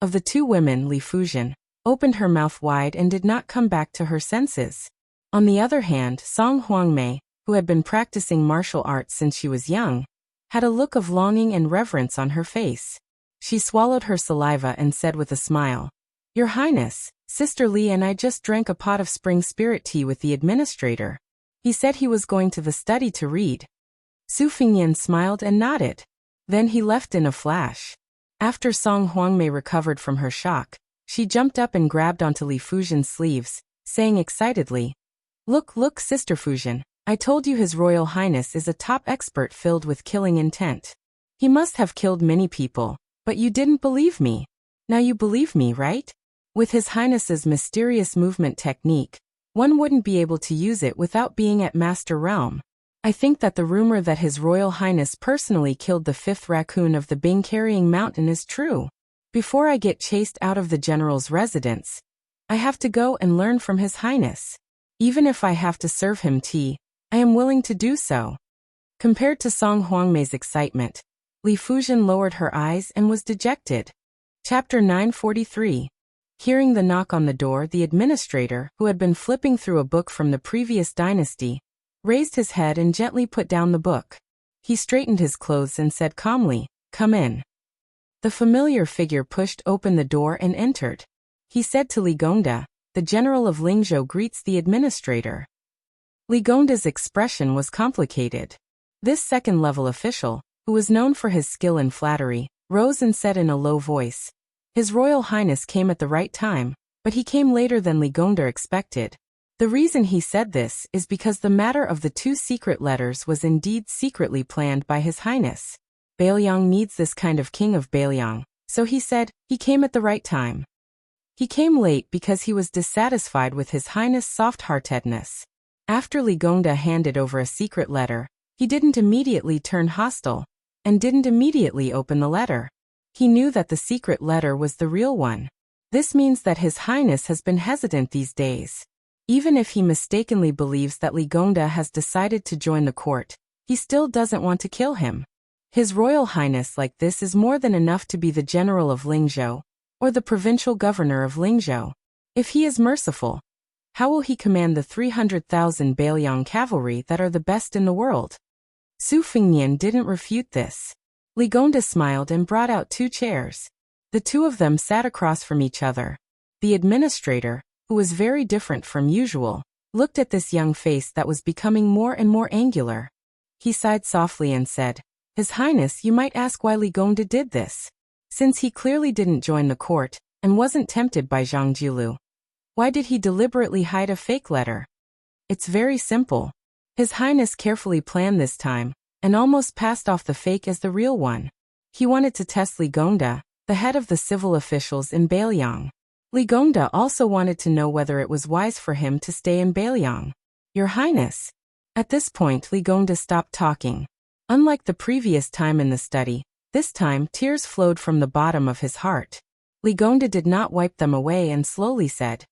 Of the 2 women, Li Fujian opened her mouth wide and did not come back to her senses. On the other hand, Song Huangmei, who had been practicing martial arts since she was young, had a look of longing and reverence on her face. She swallowed her saliva and said with a smile, "Your Highness, Sister Li and I just drank a pot of spring spirit tea with the administrator. He said he was going to the study to read." Su Fengnian smiled and nodded. Then he left in a flash. After Song Huangmei recovered from her shock, she jumped up and grabbed onto Li Fujian's sleeves, saying excitedly, Look, Sister Fujian, I told you His Royal Highness is a top expert filled with killing intent. He must have killed many people, but you didn't believe me. Now you believe me, right? With His Highness's mysterious movement technique, one wouldn't be able to use it without being at Master Realm. I think that the rumor that His Royal Highness personally killed the 5th raccoon of the Bing-carrying mountain is true. Before I get chased out of the general's residence, I have to go and learn from His Highness. Even if I have to serve him tea, I am willing to do so. Compared to Song Huangmei's excitement, Li Fujian lowered her eyes and was dejected. Chapter 943. Hearing the knock on the door, the administrator, who had been flipping through a book from the previous dynasty, raised his head and gently put down the book. He straightened his clothes and said calmly, "Come in." The familiar figure pushed open the door and entered. He said to Li Gongda, "The general of Lingzhou greets the administrator." Li Gongda's expression was complicated. This second-level official, who was known for his skill in flattery, rose and said in a low voice, "His Royal Highness came at the right time, but he came later than Li Gongda expected." The reason he said this is because the matter of the 2 secret letters was indeed secretly planned by His Highness. Bailiang needs this kind of king of Bailiang, so he said, he came at the right time. He came late because he was dissatisfied with His Highness' soft-heartedness. After Li Gongda handed over a secret letter, he didn't immediately turn hostile. and didn't immediately open the letter. He knew that the secret letter was the real one. This means that His Highness has been hesitant these days. Even if he mistakenly believes that Ligonda has decided to join the court, he still doesn't want to kill him. His Royal Highness like this is more than enough to be the general of Lingzhou, or the provincial governor of Lingzhou. If he is merciful, how will he command the 300,000 Bailiang cavalry that are the best in the world? Su Fengnian didn't refute this. Ligonda smiled and brought out 2 chairs. The 2 of them sat across from each other. The administrator, who was very different from usual, looked at this young face that was becoming more and more angular. He sighed softly and said, "His Highness, you might ask why Ligonda did this. Since he clearly didn't join the court, and wasn't tempted by Zhang Jiulu, why did he deliberately hide a fake letter? It's very simple. His Highness carefully planned this time, and almost passed off the fake as the real one. He wanted to test Ligonda, the head of the civil officials in Bailiang. Ligonda also wanted to know whether it was wise for him to stay in Bailiang. Your Highness." At this point Ligonda stopped talking. Unlike the previous time in the study, this time tears flowed from the bottom of his heart. Ligonda did not wipe them away and slowly said,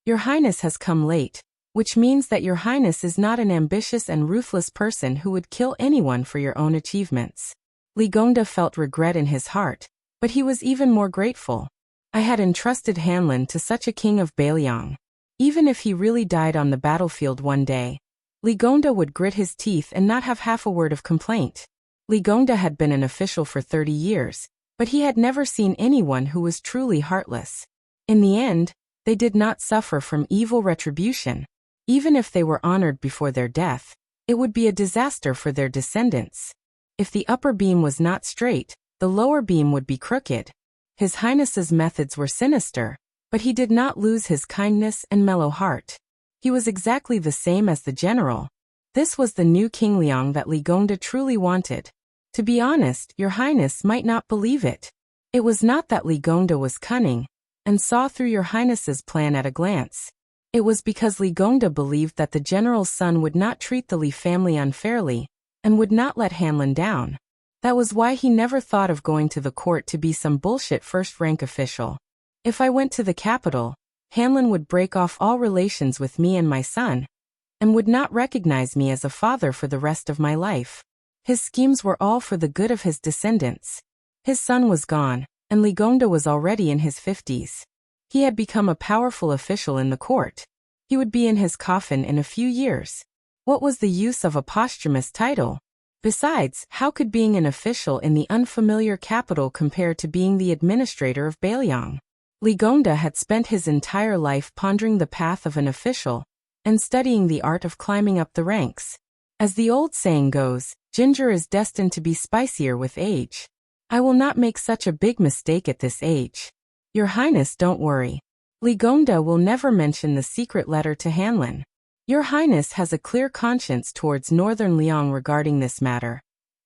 "Your Highness has come late, which means that Your Highness is not an ambitious and ruthless person who would kill anyone for your own achievements." Ligonda felt regret in his heart, but he was even more grateful. I had entrusted Hanlin to such a king of Bailiang. Even if he really died on the battlefield one day, Ligonda would grit his teeth and not have half a word of complaint. Ligonda had been an official for 30 years, but he had never seen anyone who was truly heartless. In the end, they did not suffer from evil retribution. Even if they were honored before their death, it would be a disaster for their descendants. If the upper beam was not straight, the lower beam would be crooked. His Highness's methods were sinister, but he did not lose his kindness and mellow heart. He was exactly the same as the general. This was the new King Liang that Ligonda truly wanted. To be honest, Your Highness might not believe it. It was not that Ligonda was cunning, and saw through Your Highness's plan at a glance. It was because Ligonda believed that the general's son would not treat the Li family unfairly, and would not let Hanlin down. That was why he never thought of going to the court to be some bullshit first-rank official. If I went to the capital, Hanlin would break off all relations with me and my son, and would not recognize me as a father for the rest of my life. His schemes were all for the good of his descendants. His son was gone, and Ligonda was already in his 50s. He had become a powerful official in the court. He would be in his coffin in a few years. What was the use of a posthumous title? Besides, how could being an official in the unfamiliar capital compare to being the administrator of Bailiang? Ligonda had spent his entire life pondering the path of an official, and studying the art of climbing up the ranks. As the old saying goes, ginger is destined to be spicier with age. I will not make such a big mistake at this age. Your Highness, don't worry. Ligonda will never mention the secret letter to Hanlin. Your Highness has a clear conscience towards Northern Liang regarding this matter,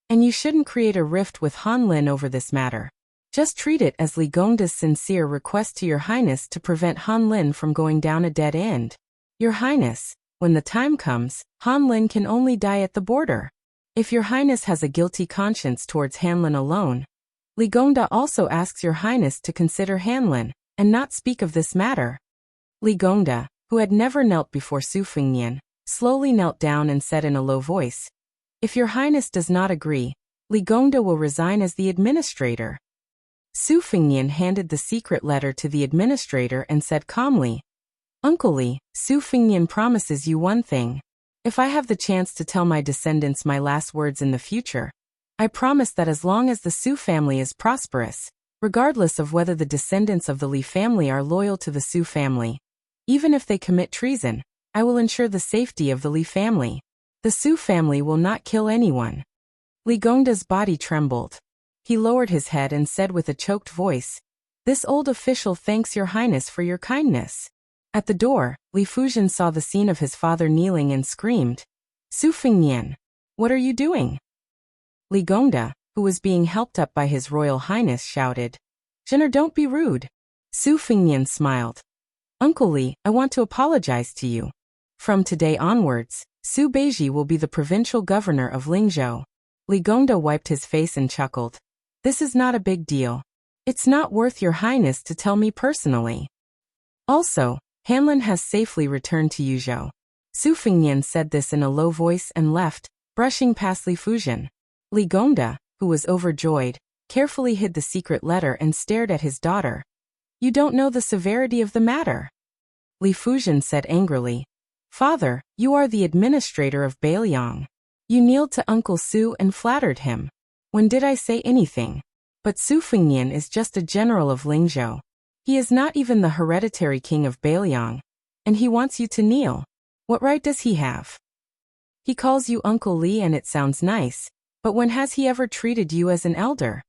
and you shouldn't create a rift with Hanlin over this matter. Just treat it as Ligonda's sincere request to Your Highness to prevent Hanlin from going down a dead end. Your Highness, when the time comes, Hanlin can only die at the border. If Your Highness has a guilty conscience towards Hanlin alone, Ligonda also asks Your Highness to consider Hanlin, and not speak of this matter. Ligonda, who had never knelt before Su Fengnian, slowly knelt down and said in a low voice, "If Your Highness does not agree, Ligonda will resign as the administrator." Su Fengnian handed the secret letter to the administrator and said calmly, "Uncle Li, Su Fengnian promises you one thing. If I have the chance to tell my descendants my last words in the future, I promise that as long as the Su family is prosperous, regardless of whether the descendants of the Li family are loyal to the Su family, even if they commit treason, I will ensure the safety of the Li family. The Su family will not kill anyone." Ligonda's body trembled. He lowered his head and said with a choked voice, "This old official thanks Your Highness for your kindness." At the door, Li Fujian saw the scene of his father kneeling and screamed, "Su Fengnian, what are you doing?" Ligonda, who was being helped up by His Royal Highness, shouted, "Jenner, don't be rude." Su Fengnian smiled. "Uncle Li, I want to apologize to you. From today onwards, Su Beiji will be the provincial governor of Lingzhou. Ligonda wiped his face and chuckled. This is not a big deal. It's not worth your highness to tell me personally. Also, Hanlin has safely returned to Yuzhou. Su Fengnian said this in a low voice and left, brushing past Li Fujian. Ligonda, who was overjoyed, carefully hid the secret letter and stared at his daughter. You don't know the severity of the matter. Li Fujian said angrily. Father, you are the administrator of Beiliang. You kneeled to Uncle Su and flattered him. When did I say anything? But Su Fengnian is just a general of Lingzhou. He is not even the hereditary king of Beiliang. And he wants you to kneel. What right does he have? He calls you Uncle Li and it sounds nice, but when has he ever treated you as an elder?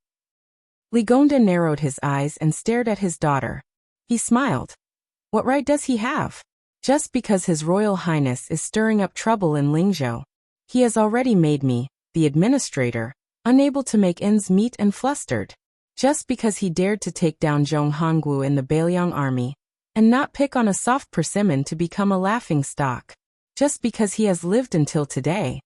Ligonda narrowed his eyes and stared at his daughter. He smiled. What right does he have? Just because His Royal Highness is stirring up trouble in Lingzhou. He has already made me, the administrator, unable to make ends meet and flustered. Just because he dared to take down Zhong Hongwu in the Beiliang army, and not pick on a soft persimmon to become a laughingstock. Just because he has lived until today.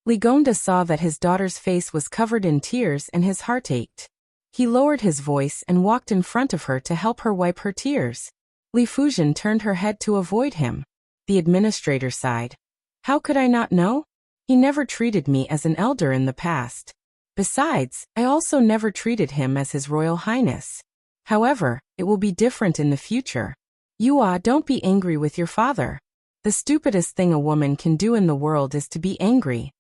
Ligonda saw that his daughter's face was covered in tears and his heart ached. He lowered his voice and walked in front of her to help her wipe her tears. Li Fujian turned her head to avoid him. The administrator sighed. How could I not know? He never treated me as an elder in the past. Besides, I also never treated him as His Royal Highness. However, it will be different in the future. Yua, don't be angry with your father. The stupidest thing a woman can do in the world is to be angry.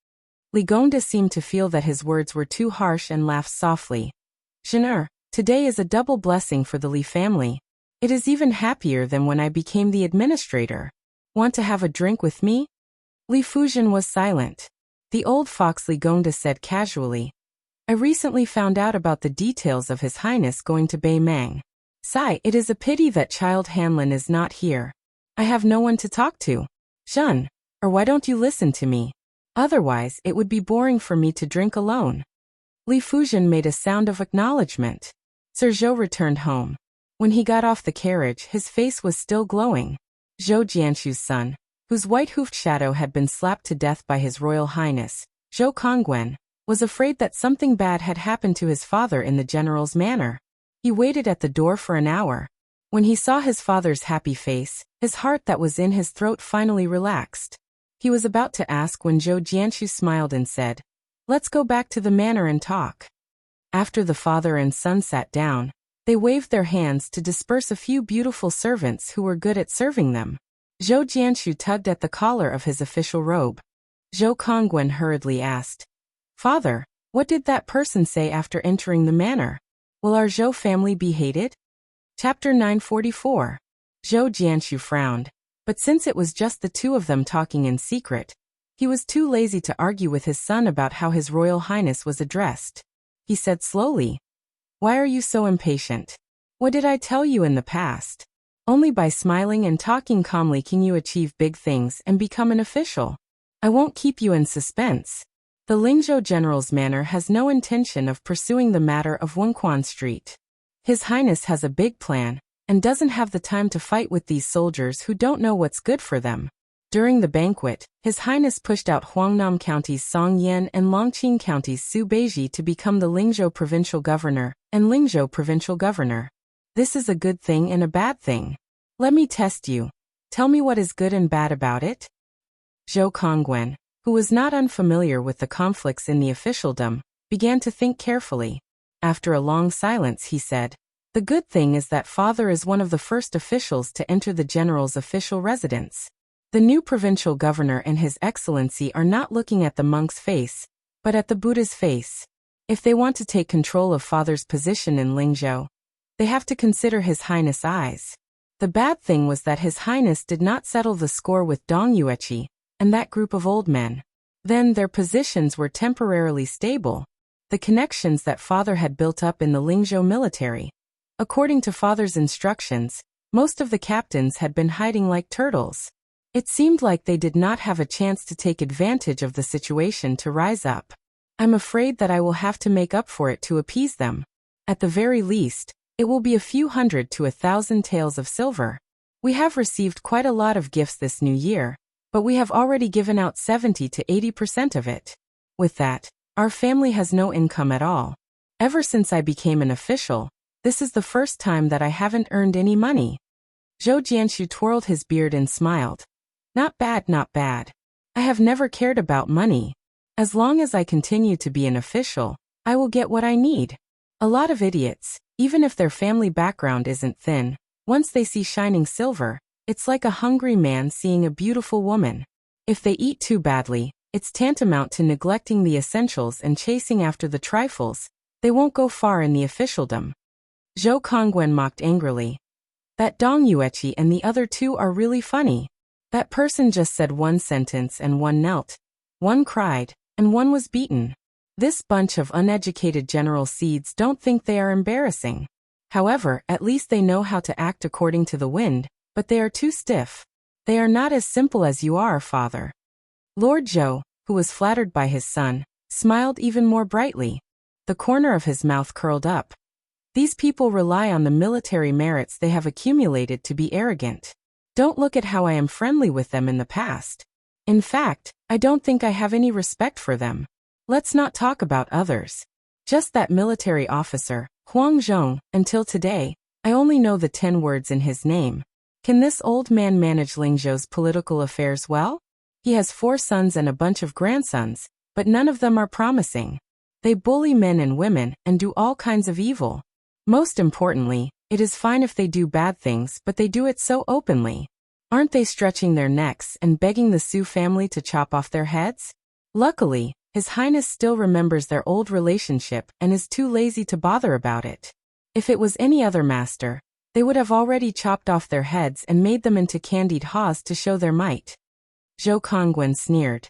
Ligonda seemed to feel that his words were too harsh and laughed softly. Zhener, today is a double blessing for the Li family. It is even happier than when I became the administrator. Want to have a drink with me? Li Fujian was silent. The old fox Ligonda said casually. I recently found out about the details of His Highness going to Beimang. Sigh, it is a pity that child Hanlin is not here. I have no one to talk to. Shun, or why don't you listen to me? Otherwise, it would be boring for me to drink alone. Li Fujian made a sound of acknowledgement. Sir Zhou returned home. When he got off the carriage, his face was still glowing. Zhou Jianshu's son, whose white-hoofed shadow had been slapped to death by His Royal Highness, Zhou Kongwen, was afraid that something bad had happened to his father in the general's manor. He waited at the door for an hour. When he saw his father's happy face, his heart that was in his throat finally relaxed. He was about to ask when Zhou Jianshu smiled and said, Let's go back to the manor and talk. After the father and son sat down, they waved their hands to disperse a few beautiful servants who were good at serving them. Zhou Jianshu tugged at the collar of his official robe. Zhou Kongwen hurriedly asked, Father, what did that person say after entering the manor? Will our Zhou family be hated? Chapter 944. Zhou Jianshu frowned, but since it was just the two of them talking in secret, he was too lazy to argue with his son about how His Royal Highness was addressed. He said slowly, Why are you so impatient? What did I tell you in the past? Only by smiling and talking calmly can you achieve big things and become an official. I won't keep you in suspense. The Lingzhou General's manor has no intention of pursuing the matter of Wenquan Street. His Highness has a big plan, and doesn't have the time to fight with these soldiers who don't know what's good for them. During the banquet, His Highness pushed out Huangnam County's Song Yan and Longqing County's Su Beiji to become the Lingzhou Provincial Governor and Lingzhou Provincial Governor. This is a good thing and a bad thing. Let me test you. Tell me what is good and bad about it. Zhou Kongwen, who was not unfamiliar with the conflicts in the officialdom, began to think carefully. After a long silence he said, The good thing is that father is one of the first officials to enter the general's official residence. The new provincial governor and His Excellency are not looking at the monk's face, but at the Buddha's face. If they want to take control of father's position in Lingzhou, they have to consider His Highness' eyes. The bad thing was that His Highness did not settle the score with Dong Yueqi and that group of old men. Then their positions were temporarily stable. The connections that father had built up in the Lingzhou military. According to father's instructions, most of the captains had been hiding like turtles. It seemed like they did not have a chance to take advantage of the situation to rise up. I'm afraid that I will have to make up for it to appease them. At the very least, it will be a few hundred to 1,000 taels of silver. We have received quite a lot of gifts this new year, but we have already given out 70 to 80% of it. With that, Our family has no income at all. Ever since I became an official, this is the first time that I haven't earned any money. Zhou Jianshu twirled his beard and smiled. Not bad, not bad. I have never cared about money. As long as I continue to be an official, I will get what I need. A lot of idiots, even if their family background isn't thin, once they see shining silver, it's like a hungry man seeing a beautiful woman. If they eat too badly, it's tantamount to neglecting the essentials and chasing after the trifles. They won't go far in the officialdom. Zhou Kongwen mocked angrily. That Dong Yueqi and the other two are really funny. That person just said one sentence and one knelt. One cried, and one was beaten. This bunch of uneducated general seeds don't think they are embarrassing. However, at least they know how to act according to the wind, but they are too stiff. They are not as simple as you are, father. Lord Zhou, who was flattered by his son, smiled even more brightly. The corner of his mouth curled up. These people rely on the military merits they have accumulated to be arrogant. Don't look at how I am friendly with them in the past. In fact, I don't think I have any respect for them. Let's not talk about others. Just that military officer, Huang Zhong, until today, I only know the 10 words in his name. Can this old man manage Lingzhou's political affairs well? He has 4 sons and a bunch of grandsons, but none of them are promising. They bully men and women and do all kinds of evil. Most importantly, it is fine if they do bad things, but they do it so openly. Aren't they stretching their necks and begging the Su family to chop off their heads? Luckily, His Highness still remembers their old relationship and is too lazy to bother about it. If it was any other master, they would have already chopped off their heads and made them into candied haws to show their might. Zhou Kongwen sneered.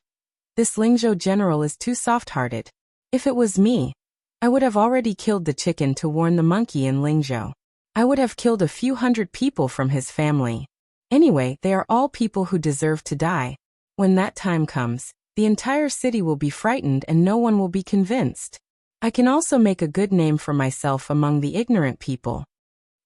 This Lingzhou general is too soft-hearted. If it was me, I would have already killed the chicken to warn the monkey in Lingzhou. I would have killed a few hundred people from his family. Anyway, they are all people who deserve to die. When that time comes, the entire city will be frightened and no one will be convinced. I can also make a good name for myself among the ignorant people.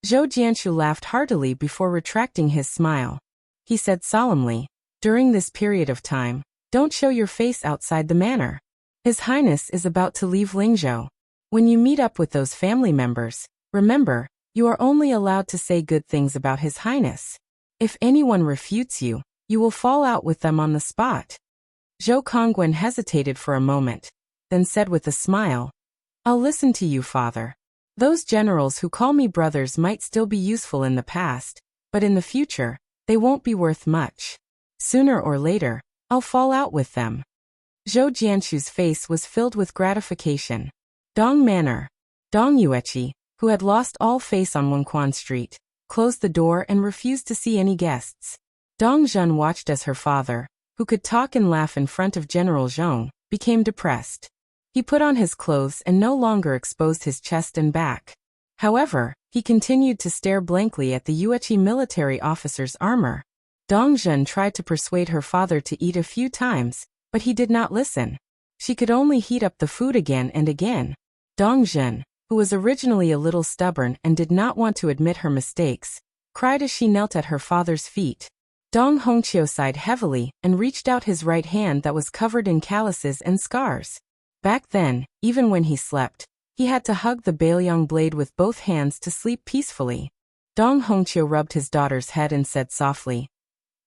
Zhou Jianshu laughed heartily before retracting his smile. He said solemnly, during this period of time, don't show your face outside the manor. His Highness is about to leave Lingzhou. When you meet up with those family members, remember, you are only allowed to say good things about His Highness. If anyone refutes you, you will fall out with them on the spot. Zhou Kongwen hesitated for a moment, then said with a smile, I'll listen to you, father. Those generals who call me brothers might still be useful in the past, but in the future, they won't be worth much. Sooner or later, I'll fall out with them. Zhou Jianshu's face was filled with gratification. Dong Manor. Dong Yueqi, who had lost all face on Wenquan Street, closed the door and refused to see any guests. Dong Zhen watched as her father, who could talk and laugh in front of General Zhong, became depressed. He put on his clothes and no longer exposed his chest and back. However, he continued to stare blankly at the Yueqi military officer's armor. Dong Zhen tried to persuade her father to eat a few times, but he did not listen. She could only heat up the food again and again. Dong Zhen, who was originally a little stubborn and did not want to admit her mistakes, cried as she knelt at her father's feet. Dong Hongqiu sighed heavily and reached out his right hand that was covered in calluses and scars. Back then, even when he slept, he had to hug the Baoyang blade with both hands to sleep peacefully. Dong Hongqiu rubbed his daughter's head and said softly,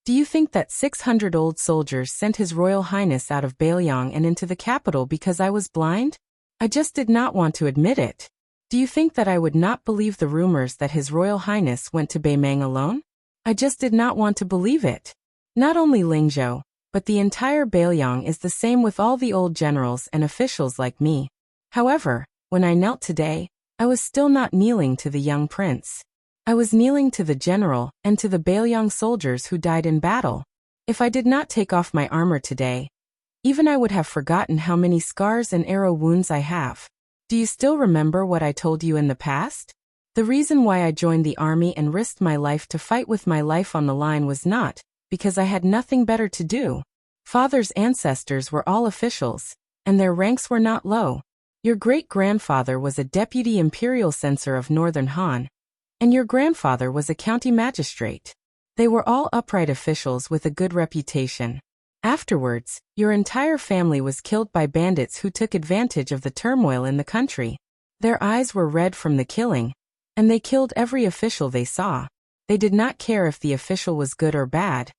Do you think that 600 old soldiers sent His Royal Highness out of Baoyang and into the capital because I was blind? I just did not want to admit it. Do you think that I would not believe the rumors that His Royal Highness went to Beimeng alone? I just did not want to believe it. Not only Lingzhou, but the entire Baoyang is the same with all the old generals and officials like me. However, when I knelt today, I was still not kneeling to the young prince. I was kneeling to the general and to the Baoyang soldiers who died in battle. If I did not take off my armor today, even I would have forgotten how many scars and arrow wounds I have. Do you still remember what I told you in the past? The reason why I joined the army and risked my life to fight with my life on the line was not because I had nothing better to do. Father's ancestors were all officials, and their ranks were not low. Your great-grandfather was a deputy imperial censor of Northern Han, and your grandfather was a county magistrate. They were all upright officials with a good reputation. Afterwards, your entire family was killed by bandits who took advantage of the turmoil in the country. Their eyes were red from the killing, and they killed every official they saw. They did not care if the official was good or bad,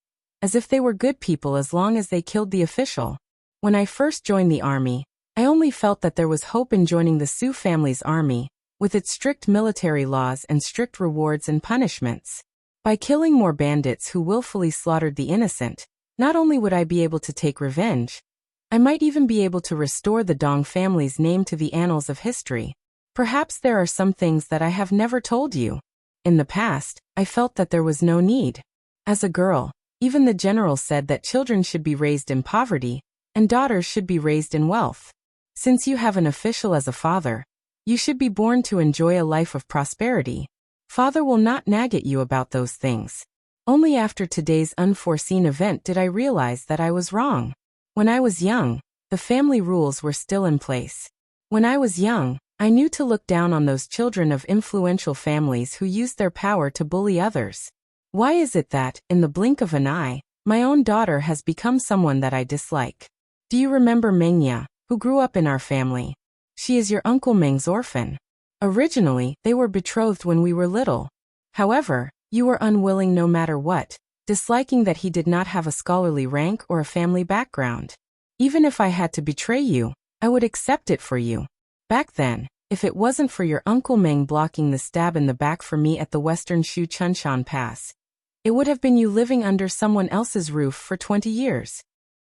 as if they were good people as long as they killed the official. When I first joined the army, I only felt that there was hope in joining the Sioux family's army, with its strict military laws and strict rewards and punishments. By killing more bandits who willfully slaughtered the innocent, not only would I be able to take revenge, I might even be able to restore the Dong family's name to the annals of history. Perhaps there are some things that I have never told you. In the past, I felt that there was no need. As a girl, even the general said that children should be raised in poverty, and daughters should be raised in wealth. Since you have an official as a father, you should be born to enjoy a life of prosperity. Father will not nag at you about those things. Only after today's unforeseen event did I realize that I was wrong. When I was young, the family rules were still in place. When I was young, I knew to look down on those children of influential families who used their power to bully others. Why is it that, in the blink of an eye, my own daughter has become someone that I dislike? Do you remember Mengya, who grew up in our family? She is your Uncle Meng's orphan. Originally, they were betrothed when we were little. However, you were unwilling no matter what, disliking that he did not have a scholarly rank or a family background. Even if I had to betray you, I would accept it for you. Back then, if it wasn't for your Uncle Meng blocking the stab in the back for me at the Western Shu Chunshan Pass, it would have been you living under someone else's roof for 20 years.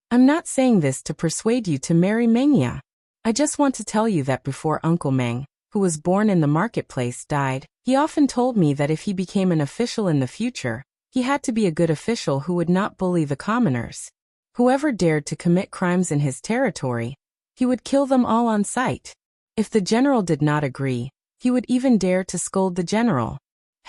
I'm not saying this to persuade you to marry Mengya. I just want to tell you that before Uncle Meng, who was born in the marketplace, died, he often told me that if he became an official in the future, he had to be a good official who would not bully the commoners. Whoever dared to commit crimes in his territory, he would kill them all on sight. If the general did not agree, he would even dare to scold the general.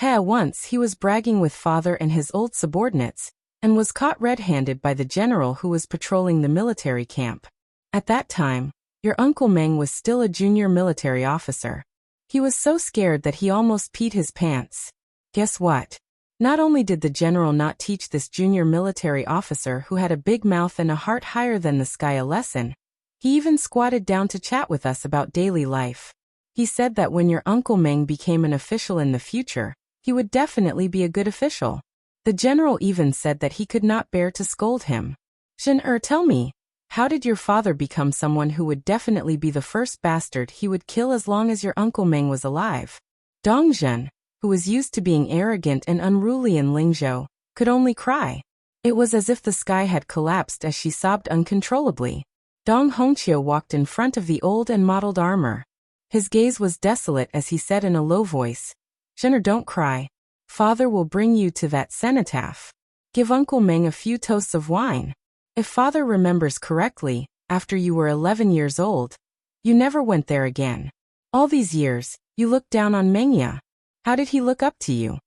Once he was bragging with father and his old subordinates, and was caught red-handed by the general who was patrolling the military camp. At that time, your Uncle Meng was still a junior military officer. He was so scared that he almost peed his pants. Guess what? Not only did the general not teach this junior military officer who had a big mouth and a heart higher than the sky a lesson, he even squatted down to chat with us about daily life. He said that when your Uncle Meng became an official in the future, he would definitely be a good official. The general even said that he could not bear to scold him. Tell me, how did your father become someone who would definitely be the first bastard he would kill as long as your Uncle Meng was alive? Dong Zhen, who was used to being arrogant and unruly in Lingzhou, could only cry. It was as if the sky had collapsed as she sobbed uncontrollably. Dong Hongqiu walked in front of the old and mottled armor. His gaze was desolate as he said in a low voice, "Zhener, don't cry. Father will bring you to that cenotaph. Give Uncle Meng a few toasts of wine. If father remembers correctly, after you were 11 years old, you never went there again. All these years, you looked down on Mengya. How did he look up to you?"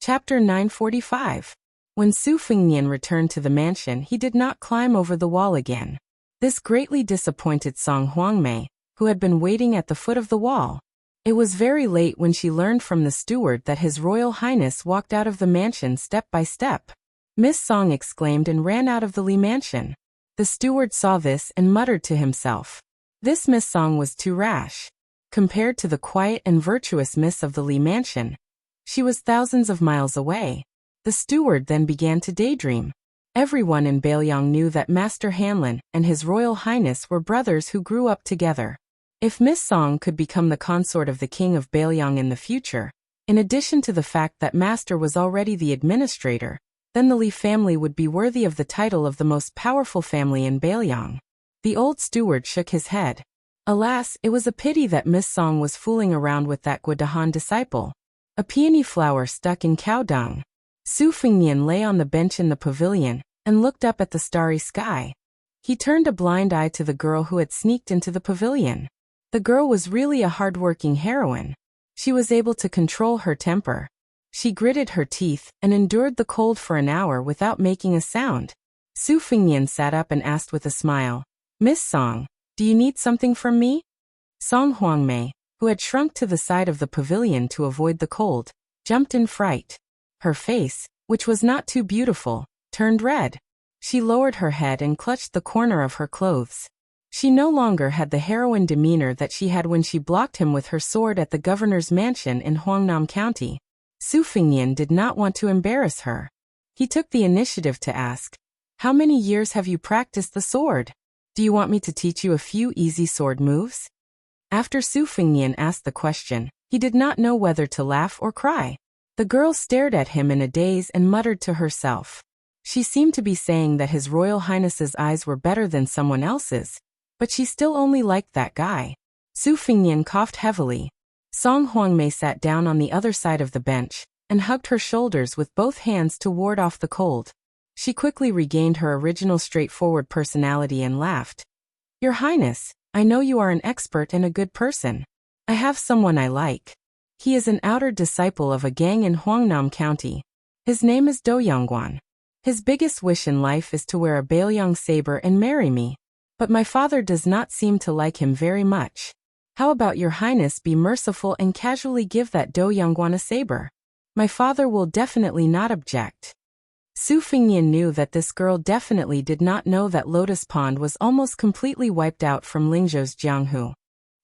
Chapter 945. When Su Fengnian returned to the mansion, he did not climb over the wall again. This greatly disappointed Song Huangmei, who had been waiting at the foot of the wall. It was very late when she learned from the steward that His Royal Highness walked out of the mansion step by step. Miss Song exclaimed and ran out of the Li mansion. The steward saw this and muttered to himself, "This Miss Song was too rash." Compared to the quiet and virtuous Miss of the Li mansion, she was thousands of miles away. The steward then began to daydream. Everyone in Bailiang knew that Master Hanlin and His Royal Highness were brothers who grew up together. If Miss Song could become the consort of the King of Bailiang in the future, in addition to the fact that Master was already the administrator, then the Li family would be worthy of the title of the most powerful family in Bailiang. The old steward shook his head. Alas, it was a pity that Miss Song was fooling around with that Guadahan disciple. A peony flower stuck in cow dung. Su Fengnian lay on the bench in the pavilion and looked up at the starry sky. He turned a blind eye to the girl who had sneaked into the pavilion. The girl was really a hard-working heroine. She was able to control her temper. She gritted her teeth and endured the cold for an hour without making a sound. Su Fengnian sat up and asked with a smile, "Miss Song, do you need something from me?" Song Huangmei, who had shrunk to the side of the pavilion to avoid the cold, jumped in fright. Her face, which was not too beautiful, turned red. She lowered her head and clutched the corner of her clothes. She no longer had the heroine demeanor that she had when she blocked him with her sword at the governor's mansion in Hwangnam County. Su Fingyan did not want to embarrass her. He took the initiative to ask, "How many years have you practiced the sword? Do you want me to teach you a few easy sword moves?" After Su Fingyan asked the question, he did not know whether to laugh or cry. The girl stared at him in a daze and muttered to herself. She seemed to be saying that His Royal Highness's eyes were better than someone else's, but she still only liked that guy. Su Fingyan coughed heavily. Song Hwangmei sat down on the other side of the bench and hugged her shoulders with both hands to ward off the cold. She quickly regained her original straightforward personality and laughed. "Your Highness, I know you are an expert and a good person. I have someone I like. He is an outer disciple of a gang in Hwangnam County. His name is Do Youngwan. His biggest wish in life is to wear a Baelyang saber and marry me. But my father does not seem to like him very much. How about your Highness be merciful and casually give that Do Youngwan a saber? My father will definitely not object." Su Fingyan knew that this girl definitely did not know that Lotus Pond was almost completely wiped out from Lingzhou's Jianghu.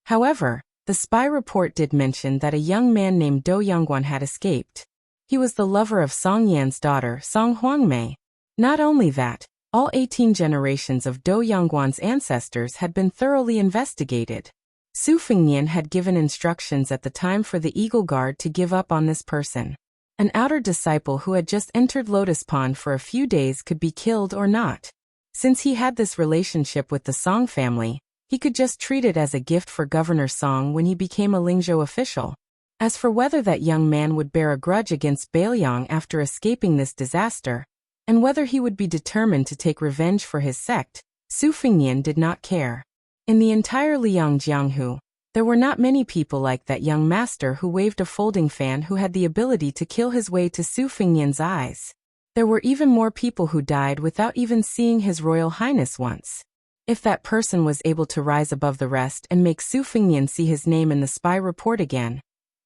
However, the spy report did mention that a young man named Do Youngwan had escaped. He was the lover of Song Yan's daughter, Song Hwangmei. Not only that, all 18 generations of Do Youngwan's ancestors had been thoroughly investigated. Su Fingyan had given instructions at the time for the Eagle Guard to give up on this person. An outer disciple who had just entered Lotus Pond for a few days could be killed or not. Since he had this relationship with the Song family, he could just treat it as a gift for Governor Song when he became a Lingzhou official. As for whether that young man would bear a grudge against Baelyang after escaping this disaster, and whether he would be determined to take revenge for his sect, Su Fingyan did not care. In the entire Liang Jianghu, there were not many people like that young master who waved a folding fan who had the ability to kill his way to Su Fingyan's eyes. There were even more people who died without even seeing His Royal Highness once. If that person was able to rise above the rest and make Su Fingyan see his name in the spy report again,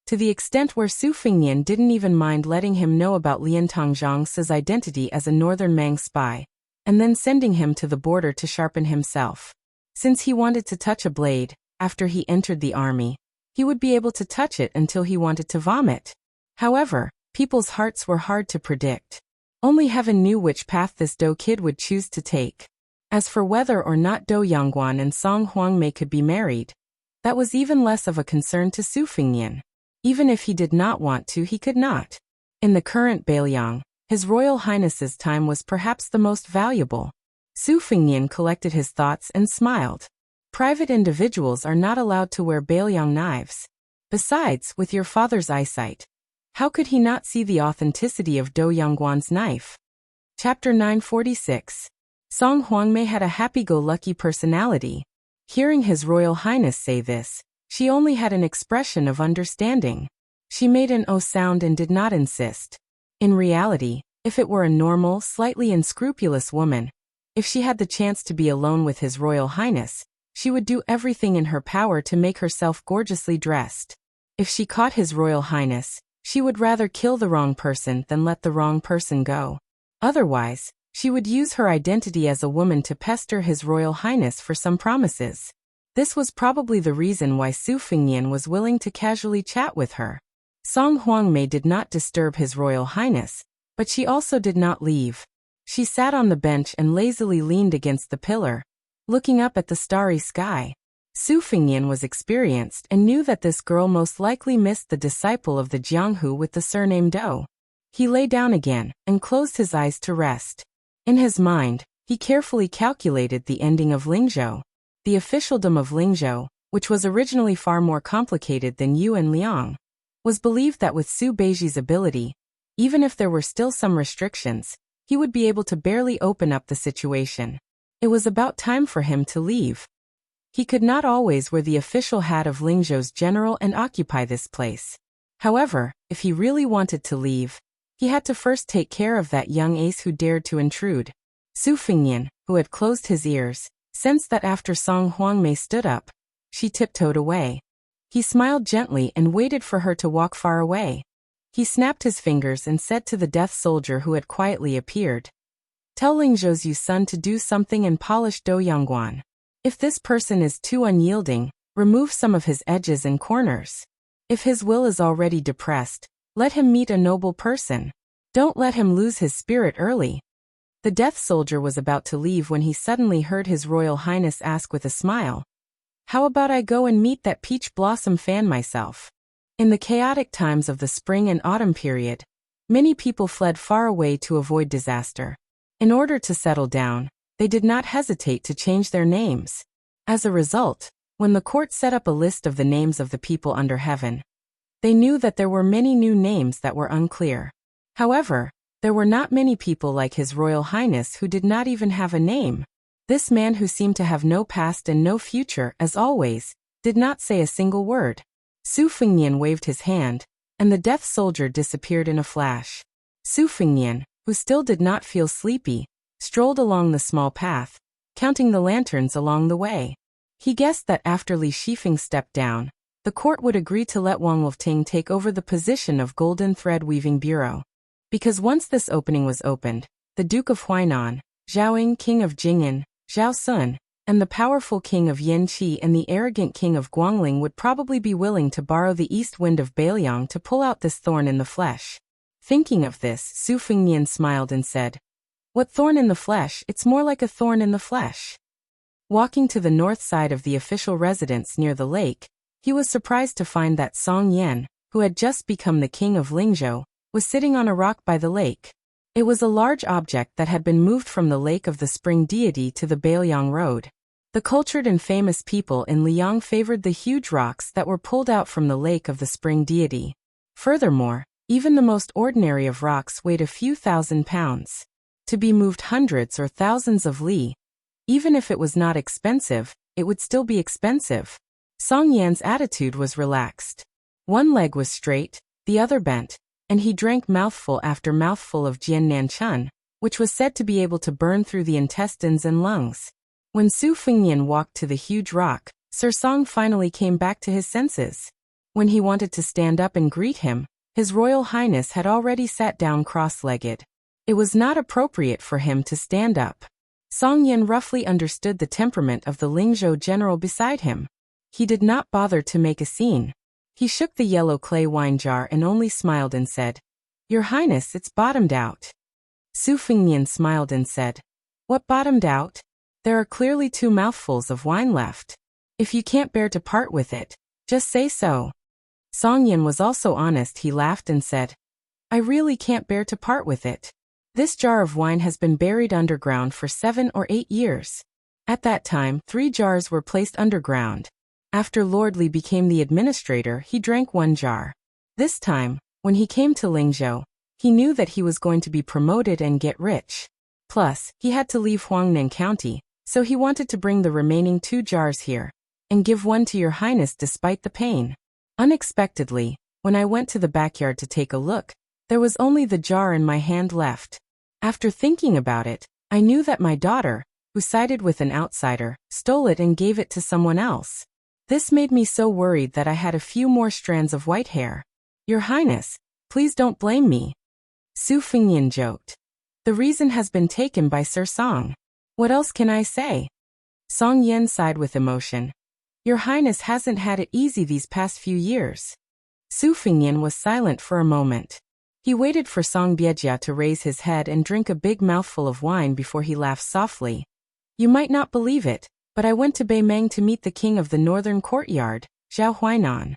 to the extent where Su Fingyan didn't even mind letting him know about Lian Tongzhang's identity as a Northern Mang spy, and then sending him to the border to sharpen himself. Since he wanted to touch a blade, after he entered the army, he would be able to touch it until he wanted to vomit. However, people's hearts were hard to predict. Only heaven knew which path this Do kid would choose to take. As for whether or not Do Youngwan and Song Hwangmei could be married, that was even less of a concern to Su Fingyan. Even if he did not want to, he could not. In the current Baelyang, His Royal Highness's time was perhaps the most valuable. Su Fingyan collected his thoughts and smiled. Private individuals are not allowed to wear Baelyang knives. Besides, with your father's eyesight, how could he not see the authenticity of Do Youngwan's knife? Chapter 946. Song Hwangmei had a happy-go-lucky personality. Hearing His Royal Highness say this, she only had an expression of understanding. She made an "oh" sound and did not insist. In reality, if it were a normal, slightly unscrupulous woman, if she had the chance to be alone with His Royal Highness, she would do everything in her power to make herself gorgeously dressed. If she caught His Royal Highness, she would rather kill the wrong person than let the wrong person go. Otherwise, she would use her identity as a woman to pester His Royal Highness for some promises. This was probably the reason why Su Fingyan was willing to casually chat with her. Song Hwangmei did not disturb His Royal Highness, but she also did not leave. She sat on the bench and lazily leaned against the pillar, looking up at the starry sky. Su Fingyan was experienced and knew that this girl most likely missed the disciple of the Jianghu with the surname Do. He lay down again and closed his eyes to rest. In his mind, he carefully calculated the ending of Lingzhou. The officialdom of Lingzhou, which was originally far more complicated than Yu and Liang, was believed that with Su Beiji's ability, even if there were still some restrictions, he would be able to barely open up the situation. It was about time for him to leave. He could not always wear the official hat of Lingzhou's general and occupy this place. However, if he really wanted to leave, he had to first take care of that young ace who dared to intrude. Su Fingyan, who had closed his ears, sensed that after Song Hwangmei stood up, she tiptoed away. He smiled gently and waited for her to walk far away. He snapped his fingers and said to the death soldier who had quietly appeared, Tell Lingzhou's Yu son to do something and polish Do Yangguan. If this person is too unyielding, remove some of his edges and corners. If his will is already depressed, let him meet a noble person. Don't let him lose his spirit early. The death soldier was about to leave when he suddenly heard His Royal Highness ask with a smile, "How about I go and meet that peach blossom fan myself?" In the chaotic times of the spring and autumn period, many people fled far away to avoid disaster. In order to settle down, they did not hesitate to change their names. As a result, when the court set up a list of the names of the people under heaven, they knew that there were many new names that were unclear. However, there were not many people like His Royal Highness who did not even have a name. This man, who seemed to have no past and no future, as always, did not say a single word. Su Fengnian waved his hand, and the death soldier disappeared in a flash. Su Fengnian, who still did not feel sleepy, strolled along the small path, counting the lanterns along the way. He guessed that after Li Shifeng stepped down, the court would agree to let Wang Wolfting take over the position of Golden Thread Weaving Bureau. Because once this opening was opened, the Duke of Huainan, Zhaoying, King of Jing'an, Zhao Sun, and the powerful King of Yanqi and the arrogant King of Guangling would probably be willing to borrow the east wind of Bailiang to pull out this thorn in the flesh. Thinking of this, Su Fengnian smiled and said, "What thorn in the flesh? It's more like a thorn in the flesh." Walking to the north side of the official residence near the lake, he was surprised to find that Song Yan, who had just become the king of Lingzhou, was sitting on a rock by the lake. It was a large object that had been moved from the lake of the spring deity to the Bailiang Road. The cultured and famous people in Liang favored the huge rocks that were pulled out from the lake of the spring deity. Furthermore, even the most ordinary of rocks weighed a few thousand pounds. To be moved hundreds or thousands of li, even if it was not expensive, it would still be expensive. Song Yan's attitude was relaxed. One leg was straight, the other bent, and he drank mouthful after mouthful of Jian Nanchun, which was said to be able to burn through the intestines and lungs. When Su Fengnian walked to the huge rock, Sir Song finally came back to his senses. When he wanted to stand up and greet him, His Royal Highness had already sat down cross-legged. It was not appropriate for him to stand up. Song Yan roughly understood the temperament of the Lingzhou general beside him. He did not bother to make a scene. He shook the yellow clay wine jar and only smiled and said, "Your Highness, it's bottomed out." Su Fengnian smiled and said, "What bottomed out? There are clearly 2 mouthfuls of wine left. If you can't bear to part with it, just say so." Song Yan was also honest. He laughed and said, "I really can't bear to part with it. This jar of wine has been buried underground for 7 or 8 years. At that time, 3 jars were placed underground. After Lord Li became the administrator, he drank 1 jar. This time, when he came to Lingzhou, he knew that he was going to be promoted and get rich. Plus, he had to leave Huangnan County, so he wanted to bring the remaining 2 jars here, and give 1 to Your Highness despite the pain. Unexpectedly, when I went to the backyard to take a look, there was only the jar in my hand left. After thinking about it, I knew that my daughter, who sided with an outsider, stole it and gave it to someone else. This made me so worried that I had a few more strands of white hair. Your Highness, please don't blame me." Su Fengnian joked. "The reason has been taken by Sir Song. What else can I say?" Song Yan sighed with emotion. "Your Highness hasn't had it easy these past few years." Su Fengnian was silent for a moment. He waited for Song Biejia to raise his head and drink a big mouthful of wine before he laughed softly. "You might not believe it, but I went to Beimeng to meet the king of the northern courtyard, Zhao Huainan.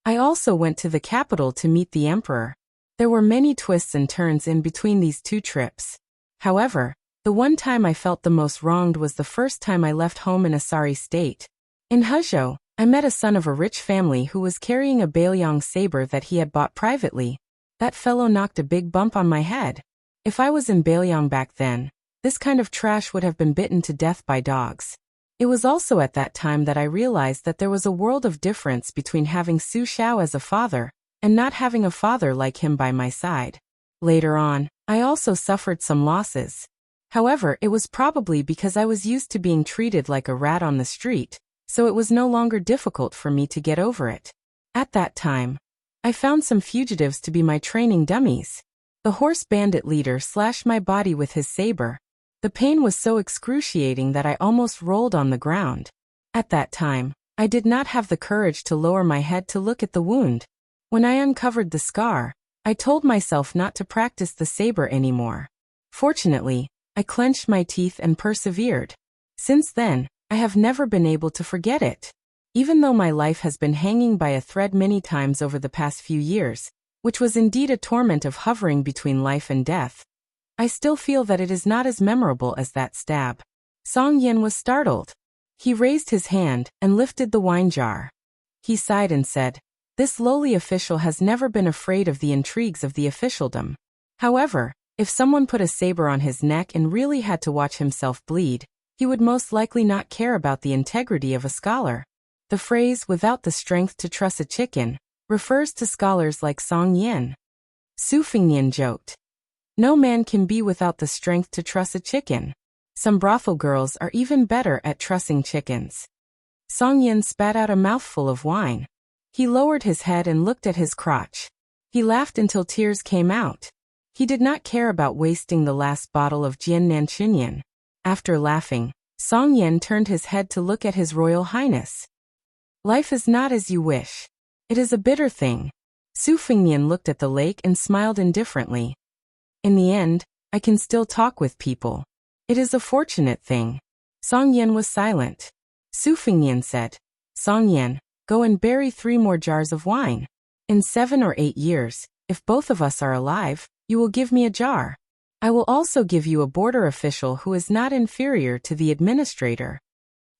I also went to the capital to meet the emperor. There were many twists and turns in between these 2 trips. However, the one time I felt the most wronged was the first time I left home in a sorry state. In Hezhou, I met a son of a rich family who was carrying a Bailiang saber that he had bought privately. That fellow knocked a big bump on my head. If I was in Bailiang back then, this kind of trash would have been bitten to death by dogs. It was also at that time that I realized that there was a world of difference between having Su Xiao as a father and not having a father like him by my side. Later on, I also suffered some losses. However, it was probably because I was used to being treated like a rat on the street, so it was no longer difficult for me to get over it. At that time, I found some fugitives to be my training dummies. The horse bandit leader slashed my body with his saber. The pain was so excruciating that I almost rolled on the ground. At that time, I did not have the courage to lower my head to look at the wound. When I uncovered the scar, I told myself not to practice the saber anymore. Fortunately, I clenched my teeth and persevered. Since then, I have never been able to forget it. Even though my life has been hanging by a thread many times over the past few years, which was indeed a torment of hovering between life and death, I still feel that it is not as memorable as that stab. Song Yin was startled. He raised his hand and lifted the wine jar. He sighed and said, "This lowly official has never been afraid of the intrigues of the officialdom. However, if someone put a saber on his neck and really had to watch himself bleed, he would most likely not care about the integrity of a scholar." The phrase, "without the strength to truss a chicken," refers to scholars like Song Yin. Su Fengnian joked, "No man can be without the strength to truss a chicken. Some brothel girls are even better at trussing chickens." Song Yin spat out a mouthful of wine. He lowered his head and looked at his crotch. He laughed until tears came out. He did not care about wasting the last bottle of Jian Nanchunyan. After laughing, Song Yin turned his head to look at His Royal Highness. "Life is not as you wish. It is a bitter thing." Su Fengnian looked at the lake and smiled indifferently. "In the end, I can still talk with people. It is a fortunate thing." Song Yin was silent. Su Fengnian said, "Song Yin, go and bury 3 more jars of wine. In 7 or 8 years, if both of us are alive, you will give me a jar. I will also give you a border official who is not inferior to the administrator."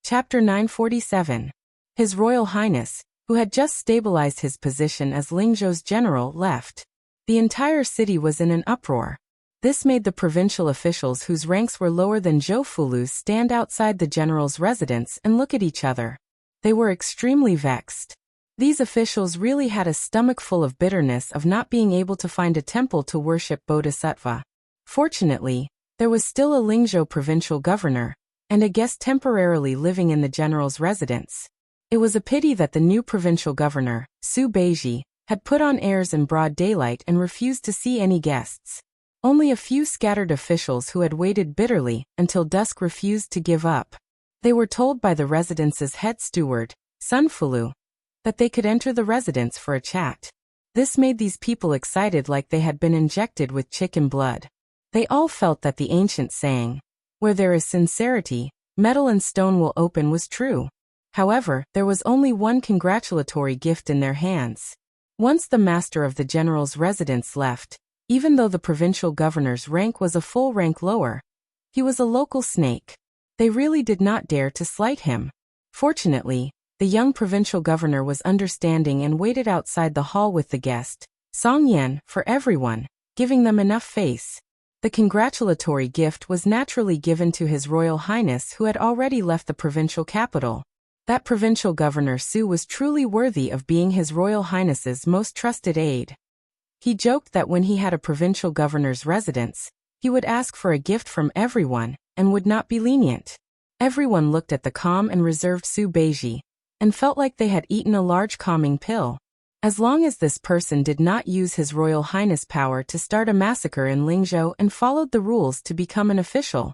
Chapter 947. His Royal Highness, who had just stabilized his position as Lingzhou's general, left. The entire city was in an uproar. This made the provincial officials whose ranks were lower than Zhou Fulu's stand outside the general's residence and look at each other. They were extremely vexed. These officials really had a stomach full of bitterness of not being able to find a temple to worship Bodhisattva. Fortunately, there was still a Lingzhou provincial governor, and a guest temporarily living in the general's residence. It was a pity that the new provincial governor, Su Beiji, had put on airs in broad daylight and refused to see any guests. Only a few scattered officials who had waited bitterly until dusk refused to give up. They were told by the residence's head steward, Sun Fulu, that they could enter the residence for a chat. This made these people excited like they had been injected with chicken blood. They all felt that the ancient saying, "Where there is sincerity, metal and stone will open," was true. However, there was only one congratulatory gift in their hands. Once the master of the general's residence left, even though the provincial governor's rank was a full rank lower, he was a local snake. They really did not dare to slight him. Fortunately, the young provincial governor was understanding and waited outside the hall with the guest, Song Yin, for everyone, giving them enough face. The congratulatory gift was naturally given to His Royal Highness, who had already left the provincial capital. That provincial governor Su was truly worthy of being His Royal Highness's most trusted aide. He joked that when he had a provincial governor's residence, he would ask for a gift from everyone, and would not be lenient. Everyone looked at the calm and reserved Su Beiji, and felt like they had eaten a large calming pill. As long as this person did not use His Royal Highness power to start a massacre in Lingzhou and followed the rules to become an official,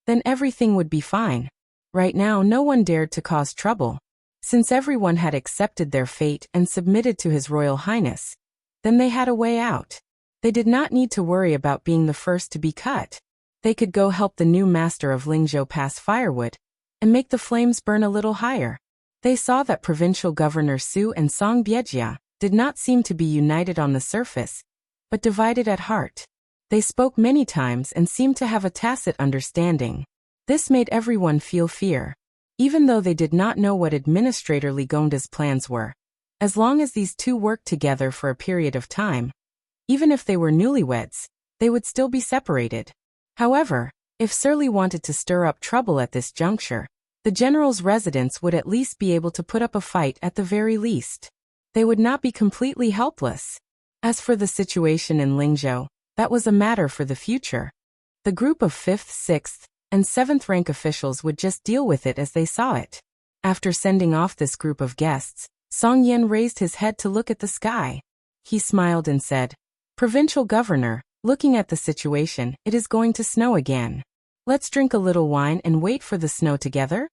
then everything would be fine. Right now no one dared to cause trouble. Since everyone had accepted their fate and submitted to His Royal Highness, then they had a way out. They did not need to worry about being the first to be cut. They could go help the new master of Lingzhou pass firewood, and make the flames burn a little higher. They saw that provincial governor Su and Song Biejia did not seem to be united on the surface, but divided at heart. They spoke many times and seemed to have a tacit understanding. This made everyone feel fear. Even though they did not know what Administrator Ligonda's plans were, as long as these two worked together for a period of time, even if they were newlyweds, they would still be separated. However, if Surly wanted to stir up trouble at this juncture, the general's residence would at least be able to put up a fight at the very least. They would not be completely helpless. As for the situation in Lingzhou, that was a matter for the future. The group of 5th, 6th, and 7th rank officials would just deal with it as they saw it. After sending off this group of guests, Song Yin raised his head to look at the sky. He smiled and said, "Provincial Governor, looking at the situation, it is going to snow again. Let's drink a little wine and wait for the snow together?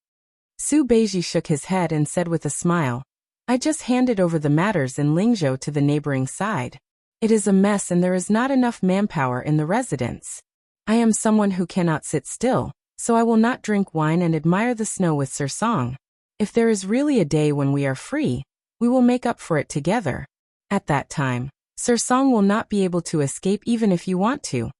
Su Beiji shook his head and said with a smile, I just handed over the matters in Lingzhou to the neighboring side. It is a mess and there is not enough manpower in the residence. I am someone who cannot sit still, so I will not drink wine and admire the snow with Sir Song. If there is really a day when we are free, we will make up for it together. At that time, Sir Song will not be able to escape even if you want to.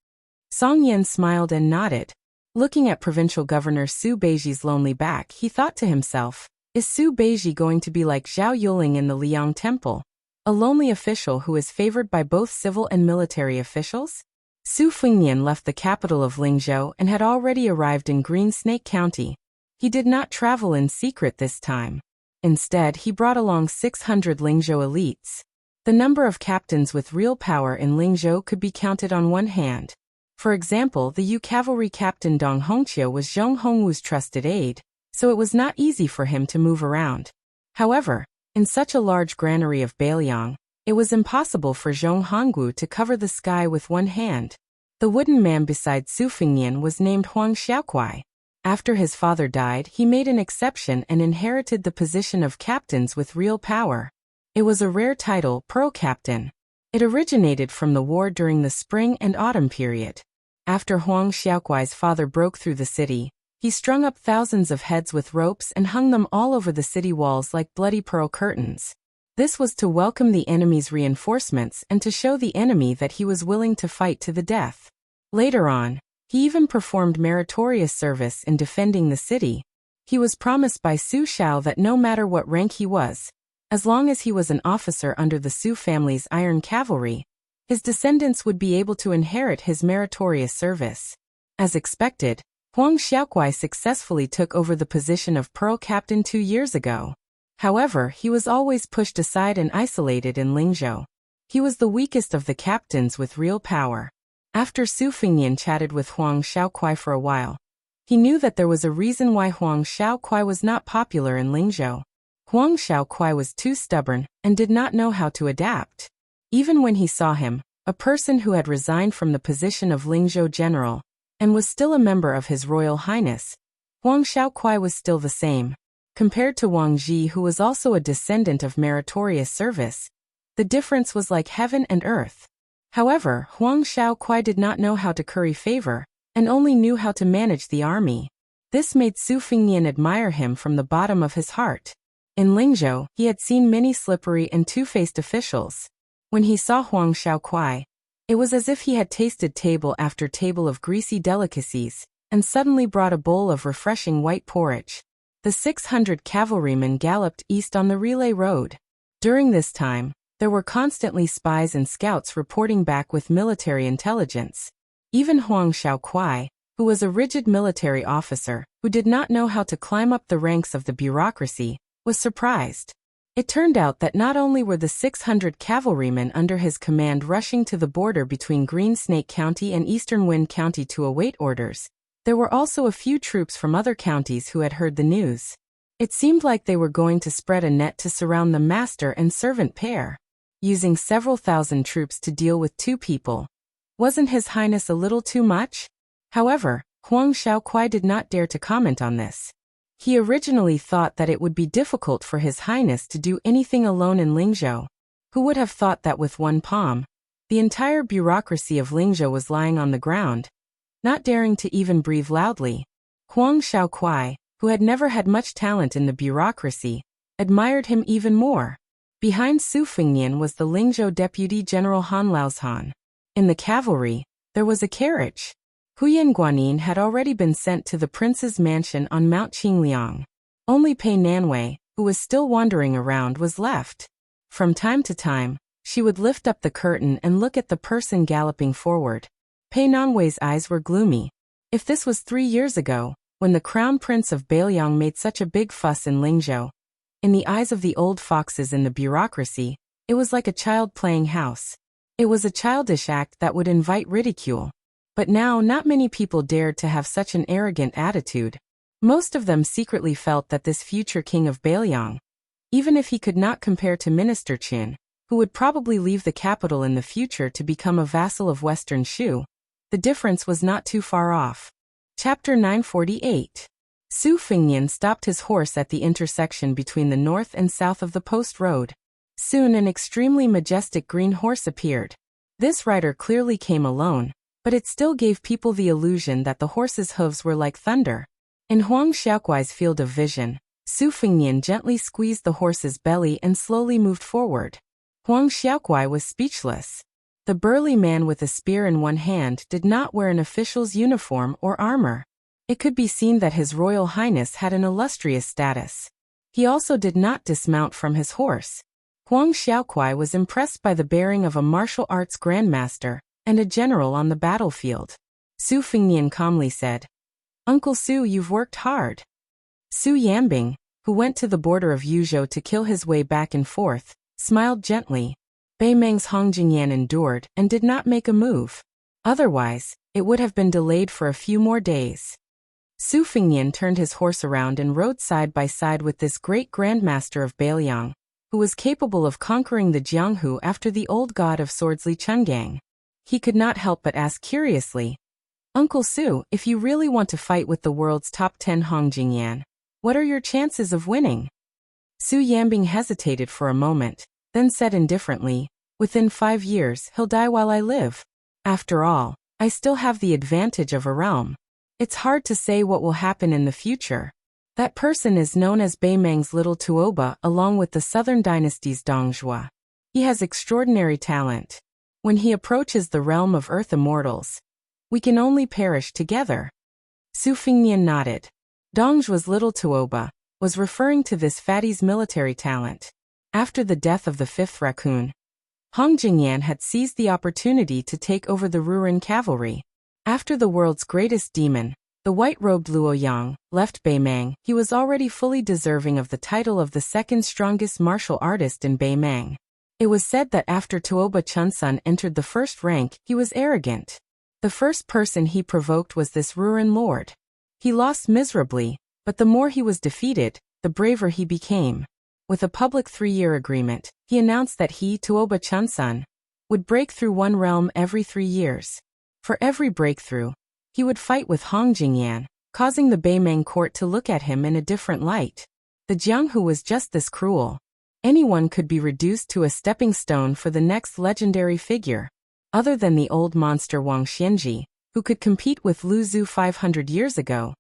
Song Yen smiled and nodded. Looking at Provincial Governor Su Beiji's lonely back, he thought to himself, is Su Beiji going to be like Zhao Yuling in the Liang Temple, a lonely official who is favored by both civil and military officials? Su Fengnian left the capital of Lingzhou and had already arrived in Green Snake County. He did not travel in secret this time. Instead, he brought along 600 Lingzhou elites. The number of captains with real power in Lingzhou could be counted on one hand. For example, the Yu cavalry captain Dong Hongqiu was Zhong Hongwu's trusted aide, so it was not easy for him to move around. However, in such a large granary of Bailiang, it was impossible for Zhong Hongwu to cover the sky with one hand. The wooden man beside Su Fengnian was named Huang Xiaokuai. After his father died, he made an exception and inherited the position of captains with real power. It was a rare title, Pearl Captain. It originated from the war during the spring and autumn period. After Huang Xiaokuai's father broke through the city, he strung up thousands of heads with ropes and hung them all over the city walls like bloody pearl curtains. This was to welcome the enemy's reinforcements and to show the enemy that he was willing to fight to the death. Later on, he even performed meritorious service in defending the city. He was promised by Su Shao that no matter what rank he was, as long as he was an officer under the Su family's iron cavalry, his descendants would be able to inherit his meritorious service. As expected, Huang Xiaokuai successfully took over the position of Pearl Captain 2 years ago. However, he was always pushed aside and isolated in Lingzhou. He was the weakest of the captains with real power. After Su Fengnian chatted with Huang Xiaokuai for a while, he knew that there was a reason why Huang Xiaokuai was not popular in Lingzhou. Huang Xiaokuai was too stubborn and did not know how to adapt. Even when he saw him, a person who had resigned from the position of Lingzhou general, and was still a member of His Royal Highness, Huang Xiaokuai was still the same. Compared to Wang Ji, who was also a descendant of meritorious service, the difference was like heaven and earth. However, Huang Xiaokuai did not know how to curry favor, and only knew how to manage the army. This made Su Fengnian admire him from the bottom of his heart. In Lingzhou, he had seen many slippery and two-faced officials. When he saw Huang Xiaokuai, it was as if he had tasted table after table of greasy delicacies, and suddenly brought a bowl of refreshing white porridge. The 600 cavalrymen galloped east on the relay road. During this time, there were constantly spies and scouts reporting back with military intelligence. Even Huang Xiaokuai, who was a rigid military officer, who did not know how to climb up the ranks of the bureaucracy, was surprised. It turned out that not only were the 600 cavalrymen under his command rushing to the border between Green Snake County and Eastern Wind County to await orders, there were also a few troops from other counties who had heard the news. It seemed like they were going to spread a net to surround the master and servant pair. Using several thousand troops to deal with 2 people. Wasn't His Highness a little too much? However, Huang Xiaokuai did not dare to comment on this. He originally thought that it would be difficult for His Highness to do anything alone in Lingzhou. Who would have thought that with one palm, the entire bureaucracy of Lingzhou was lying on the ground, not daring to even breathe loudly. Huang Xiaokuai, who had never had much talent in the bureaucracy, admired him even more. Behind Su Fengnian was the Lingzhou Deputy General Han Laozhan. In the cavalry, there was a carriage. Huyan Guanin had already been sent to the prince's mansion on Mount Qingliang. Only Pei Nanwei, who was still wandering around, was left. From time to time, she would lift up the curtain and look at the person galloping forward. Pei Nanwei's eyes were gloomy. If this was 3 years ago, when the crown prince of Bailiang made such a big fuss in Lingzhou, in the eyes of the old foxes in the bureaucracy, it was like a child playing house. It was a childish act that would invite ridicule. But now not many people dared to have such an arrogant attitude. Most of them secretly felt that this future king of Bailiang, even if he could not compare to Minister Qin, who would probably leave the capital in the future to become a vassal of Western Shu, the difference was not too far off. Chapter 948. Su Fingnian stopped his horse at the intersection between the north and south of the post road. Soon an extremely majestic green horse appeared. This rider clearly came alone, but it still gave people the illusion that the horse's hooves were like thunder. In Huang Xiaokuai's field of vision, Su Fingnian gently squeezed the horse's belly and slowly moved forward. Huang Xiaokuai was speechless. The burly man with a spear in one hand did not wear an official's uniform or armor. It could be seen that His Royal Highness had an illustrious status. He also did not dismount from his horse. Huang Xiaokuai was impressed by the bearing of a martial arts grandmaster and a general on the battlefield. Su Fingnian calmly said, "Uncle Su, you've worked hard." Su Yambing, who went to the border of Yuzhou to kill his way back and forth, smiled gently. Bei Meng's Hong Jingyan endured and did not make a move. Otherwise, it would have been delayed for a few more days. Su Fingnian turned his horse around and rode side by side with this great grandmaster of Beiliang, who was capable of conquering the Jianghu after the old god of swords Li Chungang. He could not help but ask curiously, "Uncle Su, if you really want to fight with the world's top 10 Hong Jingyan, what are your chances of winning?" Su Yambing hesitated for a moment, then said indifferently, "Within 5 years, he'll die while I live. After all, I still have the advantage of a realm. It's hard to say what will happen in the future." That person is known as Bei Meng's little Tuoba along with the southern dynasty's Dongzhua. He has extraordinary talent. When he approaches the realm of earth immortals, we can only perish together. Su Fingnian nodded. Dongzhua's little Tuoba was referring to this fatty's military talent. After the death of the fifth raccoon, Hong Jingyan had seized the opportunity to take over the Ruren cavalry. After the world's greatest demon, the white-robed Luoyang, left Bei Meng, he was already fully deserving of the title of the second strongest martial artist in Bei Meng. It was said that after Tuoba Chunsun entered the first rank, he was arrogant. The first person he provoked was this Ruren lord. He lost miserably, but the more he was defeated, the braver he became. With a public 3-year agreement, he announced that he, Tuoba Chunsun, would break through one realm every 3 years. For every breakthrough, he would fight with Hong Jingyan, causing the Bei Meng court to look at him in a different light. The Jianghu was just this cruel. Anyone could be reduced to a stepping stone for the next legendary figure. Other than the old monster Wang Xianji, who could compete with Lu Zhu 500 years ago,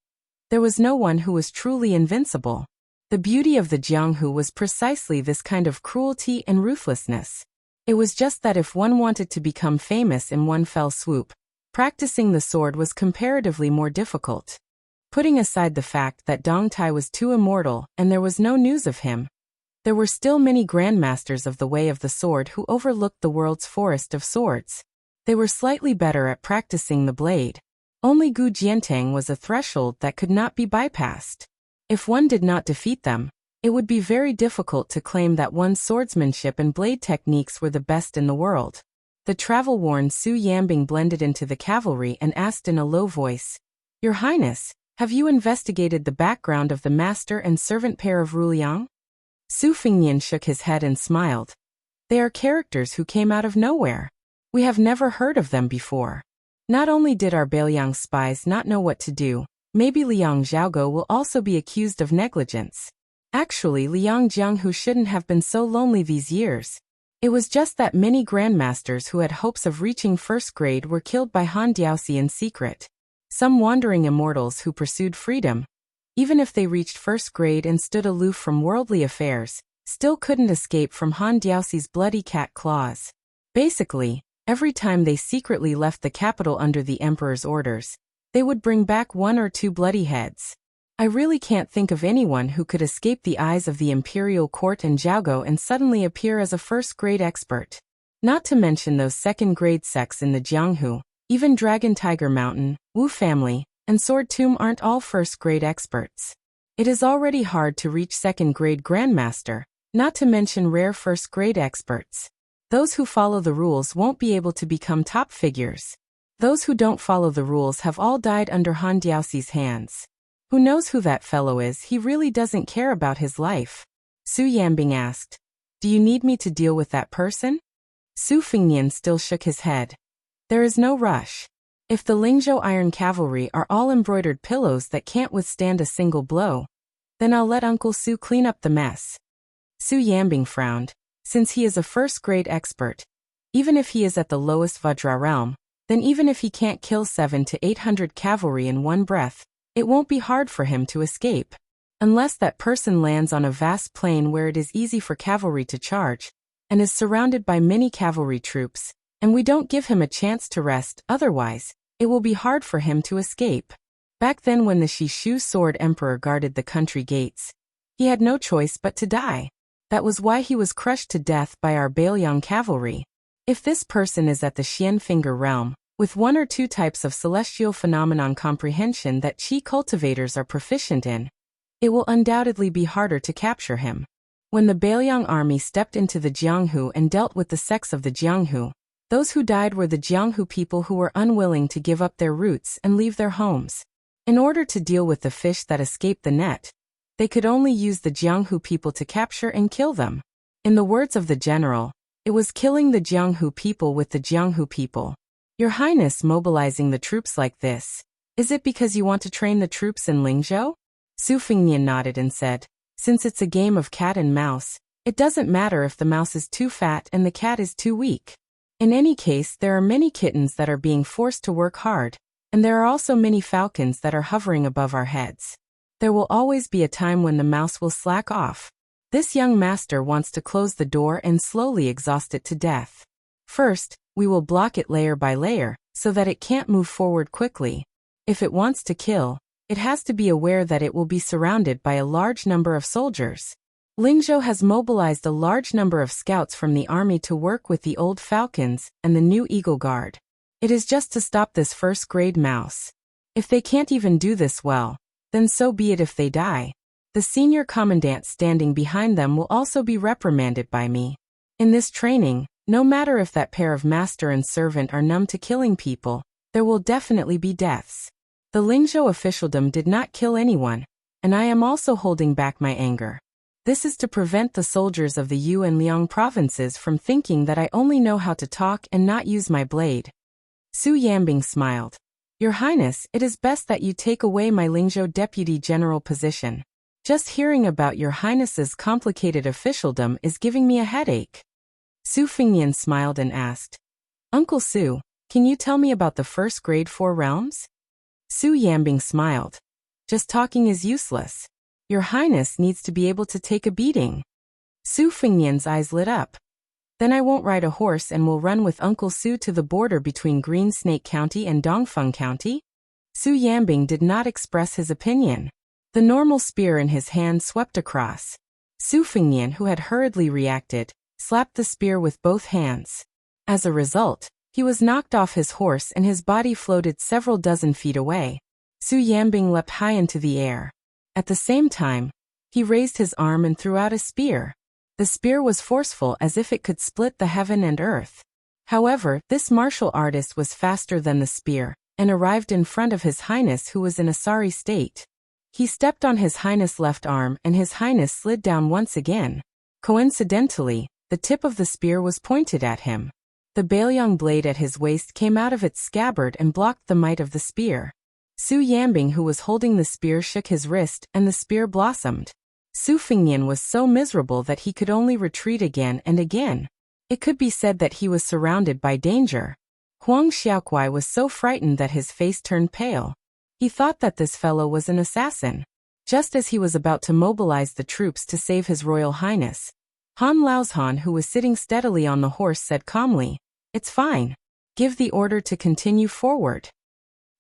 there was no one who was truly invincible. The beauty of the Jianghu was precisely this kind of cruelty and ruthlessness. It was just that if one wanted to become famous in one fell swoop, practicing the sword was comparatively more difficult. Putting aside the fact that Dong Tai was too immortal and there was no news of him, there were still many grandmasters of the way of the sword who overlooked the world's forest of swords. They were slightly better at practicing the blade. Only Gu Jiantang was a threshold that could not be bypassed. If one did not defeat them, it would be very difficult to claim that one's swordsmanship and blade techniques were the best in the world. The travel-worn Su Yambing blended into the cavalry and asked in a low voice, "Your Highness, have you investigated the background of the master and servant pair of Ruliang?" Su Fingnian shook his head and smiled. "They are characters who came out of nowhere. We have never heard of them before. Not only did our Beiliang spies not know what to do, maybe Liang Xiaogo will also be accused of negligence. Actually, Liang Jianghu shouldn't have been so lonely these years. It was just that many grandmasters who had hopes of reaching first grade were killed by Han Diaoxi in secret. Some wandering immortals who pursued freedom, even if they reached first grade and stood aloof from worldly affairs, still couldn't escape from Han Diaoxi's bloody cat claws. Basically, every time they secretly left the capital under the emperor's orders, they would bring back 1 or 2 bloody heads. I really can't think of anyone who could escape the eyes of the imperial court and Jiaogo and suddenly appear as a first-grade expert. Not to mention those second-grade sects in the Jianghu, even Dragon Tiger Mountain, Wu family, and Sword Tomb aren't all first-grade experts. It is already hard to reach second-grade grandmaster, not to mention rare first-grade experts. Those who follow the rules won't be able to become top figures. Those who don't follow the rules have all died under Han Diaoxi's hands. Who knows who that fellow is? He really doesn't care about his life." Su Yambing asked, "Do you need me to deal with that person?" Su Fingnian still shook his head. "There is no rush. If the Lingzhou Iron Cavalry are all embroidered pillows that can't withstand a single blow, then I'll let Uncle Su clean up the mess. Su Yambing frowned. Since he is a first-grade expert, even if he is at the lowest Vajra realm, then even if he can't kill 700 to 800 cavalry in one breath, it won't be hard for him to escape. Unless that person lands on a vast plain where it is easy for cavalry to charge, and is surrounded by many cavalry troops, and we don't give him a chance to rest, otherwise, it will be hard for him to escape. Back then when the Shishu Sword Emperor guarded the country gates, he had no choice but to die. That was why he was crushed to death by our Bailiang cavalry. If this person is at the Xian Finger realm, with one or two types of celestial phenomenon comprehension that Qi cultivators are proficient in, it will undoubtedly be harder to capture him. When the Bailiang army stepped into the Jianghu and dealt with the sects of the Jianghu, those who died were the Jianghu people who were unwilling to give up their roots and leave their homes. In order to deal with the fish that escaped the net, they could only use the Jianghu people to capture and kill them. In the words of the general, it was killing the Jianghu people with the Jianghu people. Your Highness mobilizing the troops like this, is it because you want to train the troops in Lingzhou? Su Fengnian nodded and said, since it's a game of cat and mouse, it doesn't matter if the mouse is too fat and the cat is too weak. In any case, there are many kittens that are being forced to work hard, and there are also many falcons that are hovering above our heads. There will always be a time when the mouse will slack off. This young master wants to close the door and slowly exhaust it to death. First, we will block it layer by layer, so that it can't move forward quickly. If it wants to kill, it has to be aware that it will be surrounded by a large number of soldiers. Lingzhou has mobilized a large number of scouts from the army to work with the old falcons and the new eagle guard. It is just to stop this first-grade mouse. If they can't even do this well, then so be it if they die. The senior commandant standing behind them will also be reprimanded by me. In this training, no matter if that pair of master and servant are numb to killing people, there will definitely be deaths. The Lingzhou officialdom did not kill anyone, and I am also holding back my anger. This is to prevent the soldiers of the Yu and Liang provinces from thinking that I only know how to talk and not use my blade. Su Yambing smiled. Your Highness, it is best that you take away my Lingzhou deputy general position. Just hearing about your Highness's complicated officialdom is giving me a headache. Su Fengnian smiled and asked, Uncle Su, can you tell me about the first grade 4 realms? Su Yambing smiled. Just talking is useless. Your Highness needs to be able to take a beating. Su Fengnian's eyes lit up. Then I won't ride a horse and will run with Uncle Su to the border between Green Snake County and Dongfeng County? Su Yambing did not express his opinion. The normal spear in his hand swept across. Su Fengnian, who had hurriedly reacted, slapped the spear with both hands. As a result, he was knocked off his horse and his body floated several dozen feet away. Su Yambing leapt high into the air. At the same time, he raised his arm and threw out a spear. The spear was forceful as if it could split the heaven and earth. However, this martial artist was faster than the spear, and arrived in front of His Highness, who was in a sorry state. He stepped on His Highness' left arm and His Highness slid down once again. Coincidentally, the tip of the spear was pointed at him. The Bailiang blade at his waist came out of its scabbard and blocked the might of the spear. Su Yambing, who was holding the spear, shook his wrist and the spear blossomed. Su Fengnian was so miserable that he could only retreat again and again. It could be said that he was surrounded by danger. Huang Xiaokuai was so frightened that his face turned pale. He thought that this fellow was an assassin. Just as he was about to mobilize the troops to save His Royal Highness, Han Laozhan, who was sitting steadily on the horse, said calmly, It's fine. Give the order to continue forward.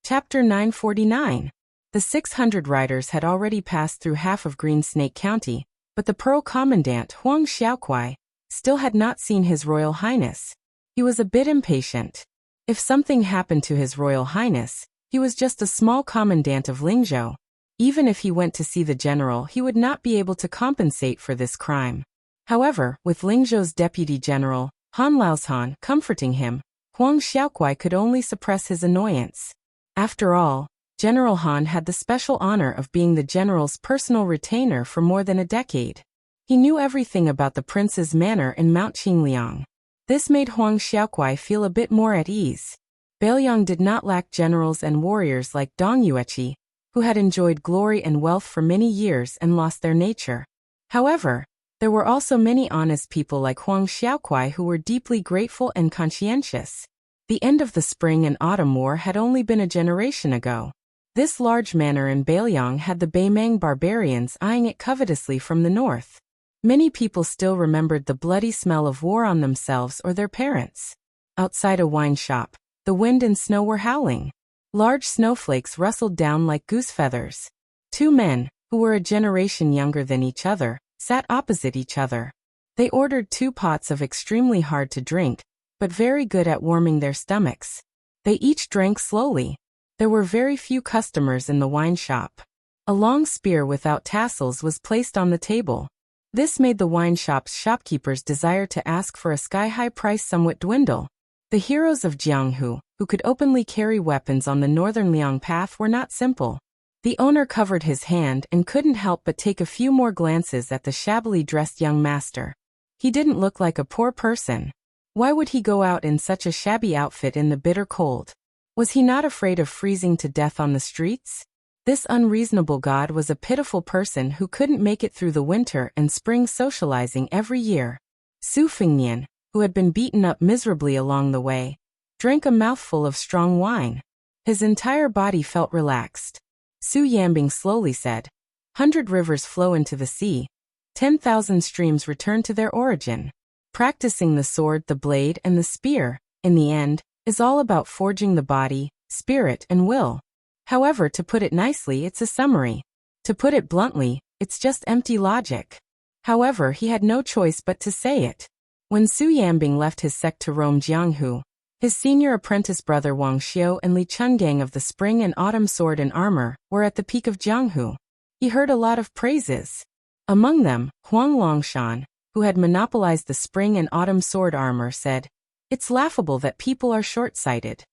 Chapter 949. The 600 riders had already passed through half of Green Snake County, but the Pearl Commandant, Huang Xiaokuai, still had not seen His Royal Highness. He was a bit impatient. If something happened to His Royal Highness, he was just a small commandant of Lingzhou. Even if he went to see the general, he would not be able to compensate for this crime. However, with Lingzhou's deputy general, Han Laozhan, comforting him, Huang Xiaokuai could only suppress his annoyance. After all, General Han had the special honor of being the general's personal retainer for more than a decade. He knew everything about the prince's manor in Mount Qingliang. This made Huang Xiaokuai feel a bit more at ease. Bailiang did not lack generals and warriors like Dong Yueqi, who had enjoyed glory and wealth for many years and lost their nature. However, there were also many honest people like Huang Xiaokuai who were deeply grateful and conscientious. The end of the Spring and Autumn War had only been a generation ago. This large manor in Bailiang had the Baimang barbarians eyeing it covetously from the north. Many people still remembered the bloody smell of war on themselves or their parents. Outside a wine shop, the wind and snow were howling. Large snowflakes rustled down like goose feathers. Two men, who were a generation younger than each other, sat opposite each other. They ordered 2 pots of extremely hard to drink, but very good at warming their stomachs. They each drank slowly. There were very few customers in the wine shop. A long spear without tassels was placed on the table. This made the wine shop's shopkeepers' desire to ask for a sky-high price somewhat dwindle. The heroes of Jianghu, who could openly carry weapons on the northern Liang path, were not simple. The owner covered his hand and couldn't help but take a few more glances at the shabbily dressed young master. He didn't look like a poor person. Why would he go out in such a shabby outfit in the bitter cold? Was he not afraid of freezing to death on the streets? This unreasonable god was a pitiful person who couldn't make it through the winter and spring socializing every year. Su Fengnian, who had been beaten up miserably along the way, drank a mouthful of strong wine. His entire body felt relaxed. Su Yambing slowly said, "100 rivers flow into the sea. 10,000 streams return to their origin." Practicing the sword, the blade, and the spear, in the end, is all about forging the body, spirit, and will. However, to put it nicely, it's a summary. To put it bluntly, it's just empty logic. However, he had no choice but to say it. When Su Yambing left his sect to roam Jianghu, his senior apprentice brother Wang Xiu and Li Chungang of the Spring and Autumn Sword and Armor were at the peak of Jianghu. He heard a lot of praises. Among them, Huang Longshan, who had monopolized the Spring and Autumn Sword Armor, said, "It's laughable that people are short-sighted.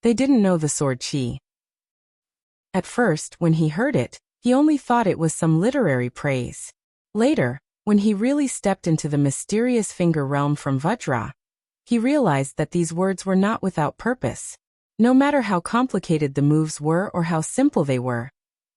They didn't know the sword qi." At first, when he heard it, he only thought it was some literary praise. Later, when he really stepped into the mysterious finger realm from Vajra, he realized that these words were not without purpose. No matter how complicated the moves were or how simple they were,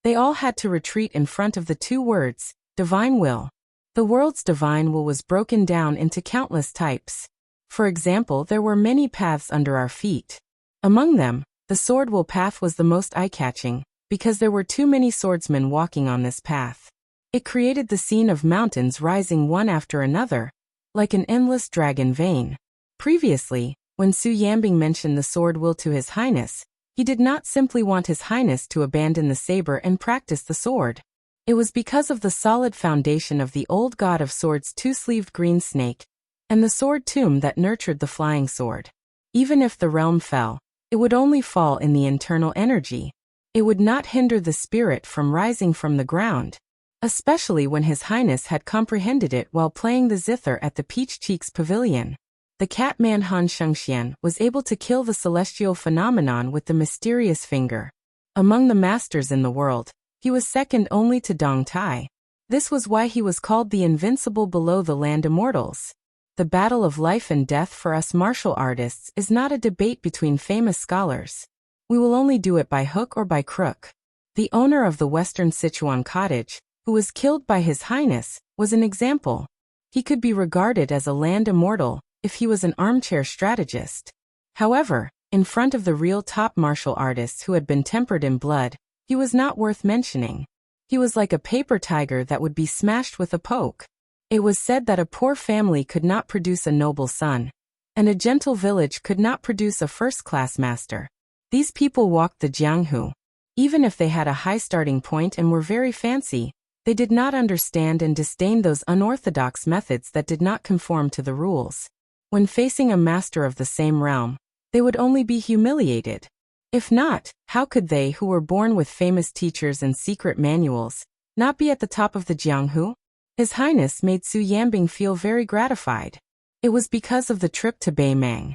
they all had to retreat in front of the 2 words, divine will. The world's divine will was broken down into countless types. For example, there were many paths under our feet. Among them, the sword will path was the most eye-catching, because there were too many swordsmen walking on this path. It created the scene of mountains rising one after another, like an endless dragon vein. Previously, when Su Yambing mentioned the sword will to His Highness, he did not simply want His Highness to abandon the saber and practice the sword. It was because of the solid foundation of the old god of swords, 2-sleeved green snake, and the sword tomb that nurtured the flying sword. Even if the realm fell, it would only fall in the internal energy. It would not hinder the spirit from rising from the ground, especially when His Highness had comprehended it while playing the zither at the Peach Cheeks Pavilion. The Catman Han Shengxian was able to kill the celestial phenomenon with the mysterious finger. Among the masters in the world, he was second only to Dong Tai. This was why he was called the invincible below the land immortals. The battle of life and death for us martial artists is not a debate between famous scholars. We will only do it by hook or by crook. The owner of the Western Sichuan cottage, who was killed by His Highness, was an example. He could be regarded as a land immortal if he was an armchair strategist. However, in front of the real top martial artists who had been tempered in blood, he was not worth mentioning. He was like a paper tiger that would be smashed with a poke. It was said that a poor family could not produce a noble son, and a gentle village could not produce a first-class master. These people walked the Jianghu. Even if they had a high starting point and were very fancy, they did not understand and disdained those unorthodox methods that did not conform to the rules. When facing a master of the same realm, they would only be humiliated. If not, how could they, who were born with famous teachers and secret manuals, not be at the top of the Jianghu? His Highness made Su Yambing feel very gratified. It was because of the trip to Baimang.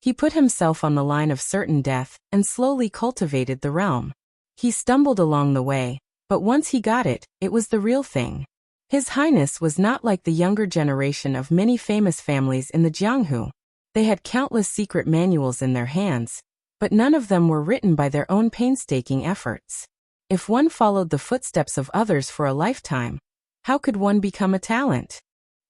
He put himself on the line of certain death and slowly cultivated the realm. He stumbled along the way, but once he got it, it was the real thing. His Highness was not like the younger generation of many famous families in the Jianghu. They had countless secret manuals in their hands, but none of them were written by their own painstaking efforts. If one followed the footsteps of others for a lifetime, how could one become a talent?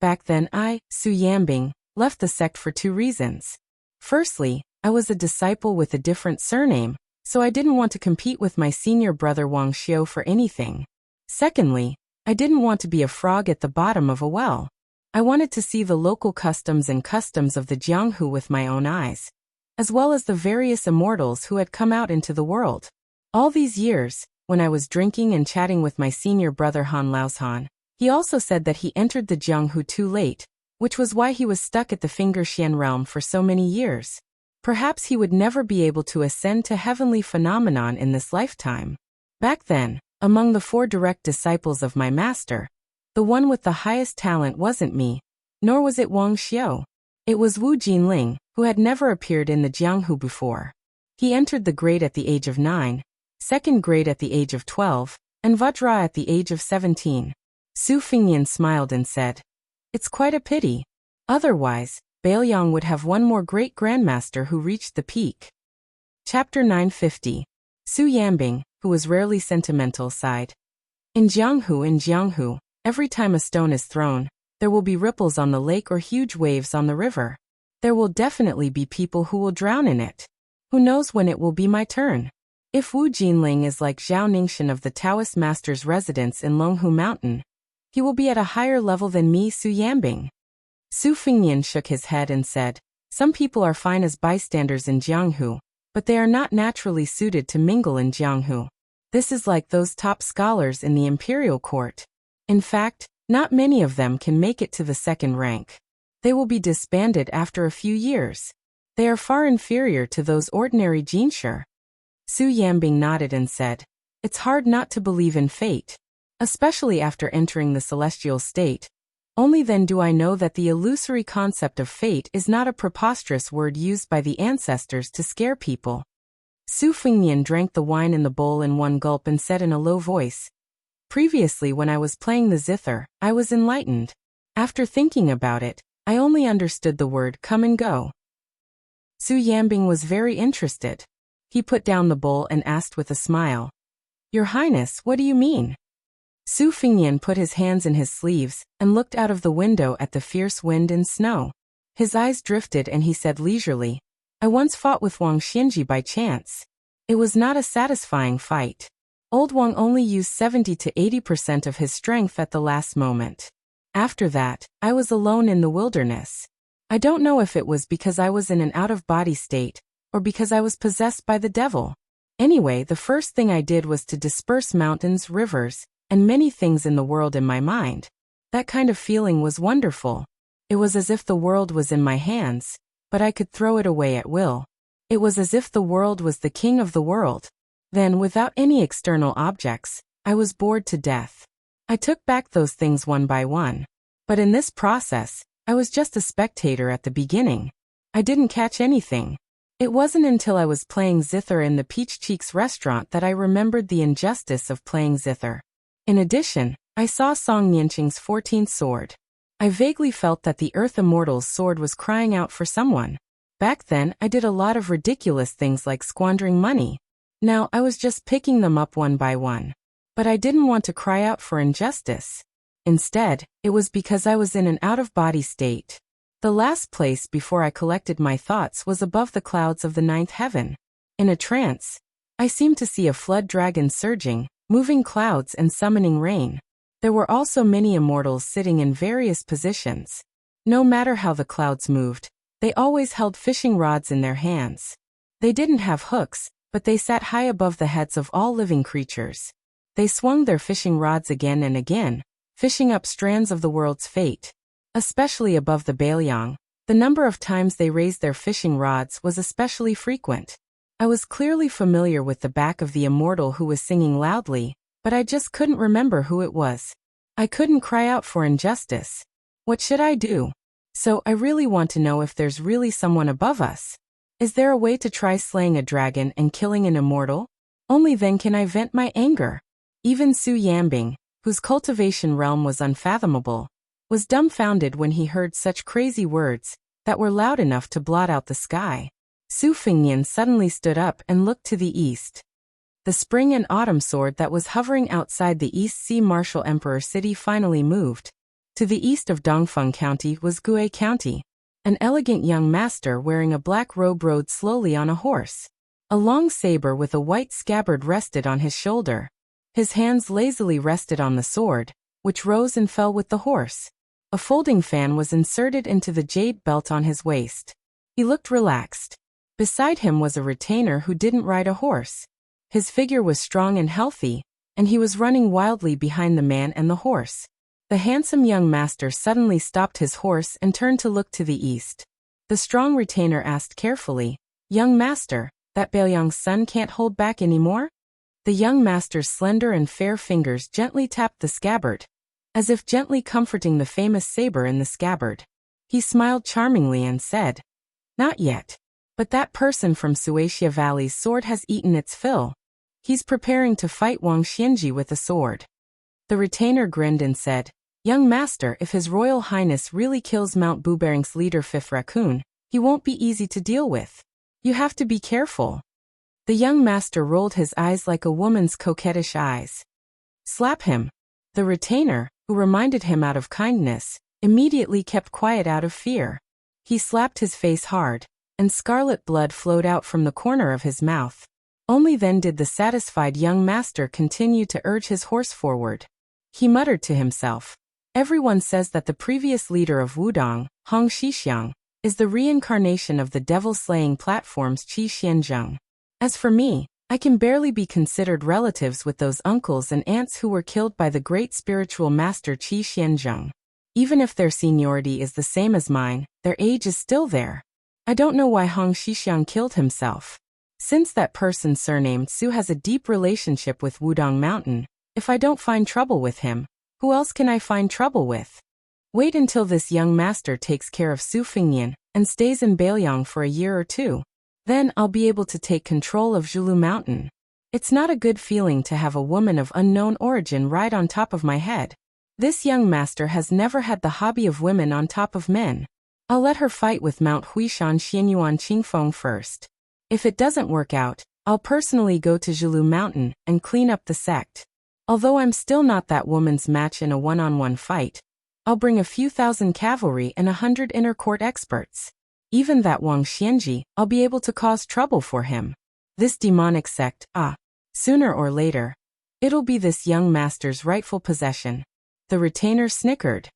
Back then Su Yambing, left the sect for 2 reasons. Firstly, I was a disciple with a different surname, so I didn't want to compete with my senior brother Wang Xiu for anything. Secondly, I didn't want to be a frog at the bottom of a well. I wanted to see the local customs and customs of the Jianghu with my own eyes, as well as the various immortals who had come out into the world. All these years, when I was drinking and chatting with my senior brother Han Laozhan, he also said that he entered the Jianghu too late, which was why he was stuck at the Finger Xian realm for so many years. Perhaps he would never be able to ascend to heavenly phenomenon in this lifetime. Back then, among the 4 direct disciples of my master, the one with the highest talent wasn't me, nor was it Wang Xiu. It was Wu Jinling, who had never appeared in the Jianghu before. He entered the grade at the age of 9, second grade at the age of 12, and Vajra at the age of 17. Su Fingyan smiled and said, "It's quite a pity. Otherwise, Bailiang would have one more great grandmaster who reached the peak." Chapter 950. Su Yambing, who was rarely sentimental, sighed. In Jianghu, every time a stone is thrown, there will be ripples on the lake or huge waves on the river. There will definitely be people who will drown in it. Who knows when it will be my turn? If Wu Jinling is like Zhao Ningxian of the Taoist master's residence in Longhu Mountain, he will be at a higher level than me, Su Yambing. Su Fingyan shook his head and said, "Some people are fine as bystanders in Jianghu, but they are not naturally suited to mingle in Jianghu. This is like those top scholars in the imperial court. In fact, not many of them can make it to the 2nd rank. They will be disbanded after a few years. They are far inferior to those ordinary jinshi." Su Yambing nodded and said, "It's hard not to believe in fate, especially after entering the celestial state. Only then do I know that the illusory concept of fate is not a preposterous word used by the ancestors to scare people." Su Fingyan drank the wine in the bowl in one gulp and said in a low voice, "Previously when I was playing the zither, I was enlightened. After thinking about it, I only understood the word come and go." Su Yambing was very interested. He put down the bowl and asked with a smile, "Your Highness, what do you mean?" Su Fingyan put his hands in his sleeves and looked out of the window at the fierce wind and snow. His eyes drifted and he said leisurely, "I once fought with Wang Xinji by chance. It was not a satisfying fight. Old Wang only used 70 to 80% of his strength at the last moment. After that, I was alone in the wilderness. I don't know if it was because I was in an out-of-body state, or because I was possessed by the devil. Anyway, the first thing I did was to disperse mountains, rivers, and many things in the world in my mind. That kind of feeling was wonderful. It was as if the world was in my hands, but I could throw it away at will. It was as if the world was the king of the world. Then, without any external objects, I was bored to death. I took back those things one by one. But in this process, I was just a spectator at the beginning. I didn't catch anything. It wasn't until I was playing zither in the Peach Cheeks restaurant that I remembered the injustice of playing zither. In addition, I saw Song Nianqing's 14th sword. I vaguely felt that the Earth Immortal's sword was crying out for someone. Back then, I did a lot of ridiculous things like squandering money. Now, I was just picking them up one by one. But I didn't want to cry out for injustice. Instead, it was because I was in an out-of-body state. The last place before I collected my thoughts was above the clouds of the 9th heaven. In a trance, I seemed to see a flood dragon surging, moving clouds and summoning rain. There were also many immortals sitting in various positions. No matter how the clouds moved, they always held fishing rods in their hands. They didn't have hooks, but they sat high above the heads of all living creatures. They swung their fishing rods again and again, fishing up strands of the world's fate. Especially above the Bailiang, the number of times they raised their fishing rods was especially frequent. I was clearly familiar with the back of the immortal who was singing loudly, but I just couldn't remember who it was. I couldn't cry out for injustice. What should I do? So I really want to know if there's really someone above us. Is there a way to try slaying a dragon and killing an immortal? Only then can I vent my anger. Even Su Yambing, whose cultivation realm was unfathomable, was dumbfounded when he heard such crazy words that were loud enough to blot out the sky. Su Fengnian suddenly stood up and looked to the east. The spring and autumn sword that was hovering outside the East Sea Marshal Emperor City finally moved. To the east of Dongfeng County was Guay County. An elegant young master wearing a black robe rode slowly on a horse. A long saber with a white scabbard rested on his shoulder. His hands lazily rested on the sword, which rose and fell with the horse. A folding fan was inserted into the jade belt on his waist. He looked relaxed. Beside him was a retainer who didn't ride a horse. His figure was strong and healthy, and he was running wildly behind the man and the horse. The handsome young master suddenly stopped his horse and turned to look to the east. The strong retainer asked carefully, "Young master, that Baoyang's son can't hold back anymore?" The young master's slender and fair fingers gently tapped the scabbard, as if gently comforting the famous saber in the scabbard. He smiled charmingly and said, "Not yet. But that person from Suacia Valley's sword has eaten its fill. He's preparing to fight Wang Xianji with a sword." The retainer grinned and said, "Young master, if His Royal Highness really kills Mount Bubarang's leader Fifth Raccoon, he won't be easy to deal with. You have to be careful." The young master rolled his eyes like a woman's coquettish eyes. "Slap him." The retainer, who reminded him out of kindness, immediately kept quiet out of fear. He slapped his face hard, and scarlet blood flowed out from the corner of his mouth. Only then did the satisfied young master continue to urge his horse forward. He muttered to himself, "Everyone says that the previous leader of Wudong, Hong Shixiang, is the reincarnation of the devil-slaying platform's Qi Xianzheng. As for me, I can barely be considered relatives with those uncles and aunts who were killed by the great spiritual master Qi Xianzheng. Even if their seniority is the same as mine, their age is still there. I don't know why Hong Shixiang killed himself. Since that person surnamed Su has a deep relationship with Wudong Mountain, if I don't find trouble with him, who else can I find trouble with? Wait until this young master takes care of Su Fengnian and stays in Baoyang for a year or two. Then I'll be able to take control of Zhulu Mountain. It's not a good feeling to have a woman of unknown origin ride on top of my head. This young master has never had the hobby of women on top of men. I'll let her fight with Mount Huishan Xianyuan Qingfeng first. If it doesn't work out, I'll personally go to Zhulu Mountain and clean up the sect. Although I'm still not that woman's match in a one-on-one fight, I'll bring a few thousand cavalry and 100 inner court experts. Even that Wang Xianji, I'll be able to cause trouble for him. This demonic sect, sooner or later, it'll be this young master's rightful possession." The retainer snickered.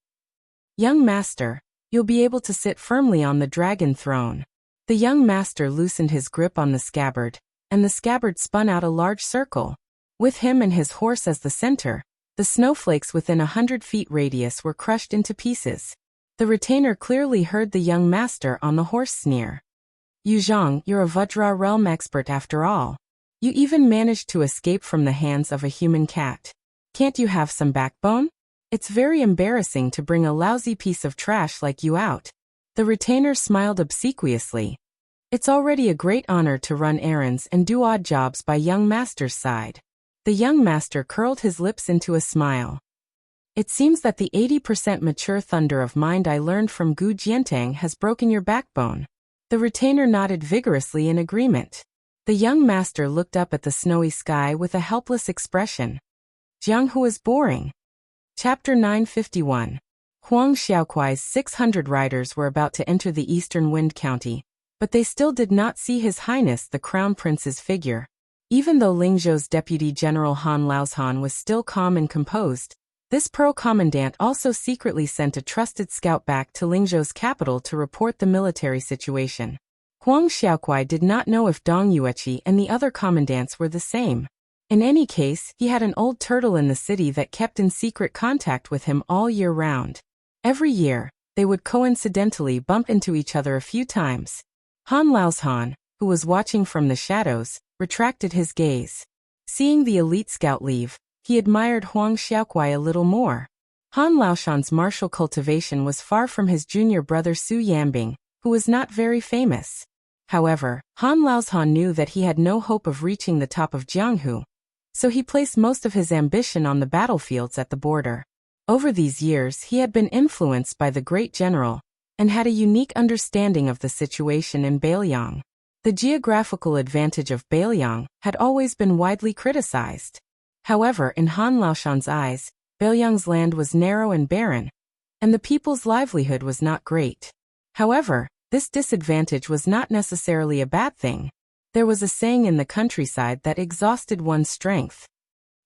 "Young master, you'll be able to sit firmly on the dragon throne." The young master loosened his grip on the scabbard, and the scabbard spun out a large circle. With him and his horse as the center, the snowflakes within 100 feet radius were crushed into pieces. The retainer clearly heard the young master on the horse sneer. "Yu Zhang, you're a Vajra realm expert after all. You even managed to escape from the hands of a human cat. Can't you have some backbone? It's very embarrassing to bring a lousy piece of trash like you out." The retainer smiled obsequiously. It's already a great honor to run errands and do odd jobs by young master's side. The young master curled his lips into a smile. "It seems that the 80% mature thunder of mind I learned from Gu Jiantang has broken your backbone." The retainer nodded vigorously in agreement. The young master looked up at the snowy sky with a helpless expression. Jianghu is boring. Chapter 951. Huang Xiaokuai's 600 riders were about to enter the eastern Wind County, but they still did not see His Highness the Crown Prince's figure. Even though Lingzhou's Deputy General Han Laozhan was still calm and composed, this Pearl Commandant also secretly sent a trusted scout back to Lingzhou's capital to report the military situation. Huang Xiaokuai did not know if Dong Yueqi and the other commandants were the same. In any case, he had an old turtle in the city that kept in secret contact with him all year round. Every year, they would coincidentally bump into each other a few times. Han Laozhan, who was watching from the shadows, retracted his gaze. Seeing the elite scout leave, he admired Huang Xiaokuai a little more. Han Laoshan's martial cultivation was far from his junior brother Su Yanbing, who was not very famous. However, Han Laozhan knew that he had no hope of reaching the top of Jianghu, so he placed most of his ambition on the battlefields at the border. Over these years he had been influenced by the great general, and had a unique understanding of the situation in Baoyang. The geographical advantage of Bailiang had always been widely criticized. However, in Han Laoshan's eyes, Bailiang's land was narrow and barren, and the people's livelihood was not great. However, this disadvantage was not necessarily a bad thing. There was a saying in the countryside that exhausted one's strength.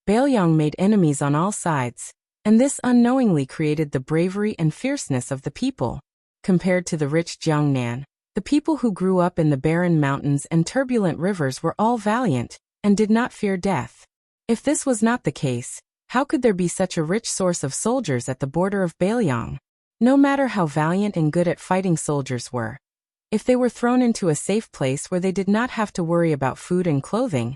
Bailiang made enemies on all sides, and this unknowingly created the bravery and fierceness of the people. Compared to the rich Jiangnan, the people who grew up in the barren mountains and turbulent rivers were all valiant, and did not fear death. If this was not the case, how could there be such a rich source of soldiers at the border of Bailiang? No matter how valiant and good at fighting soldiers were, if they were thrown into a safe place where they did not have to worry about food and clothing,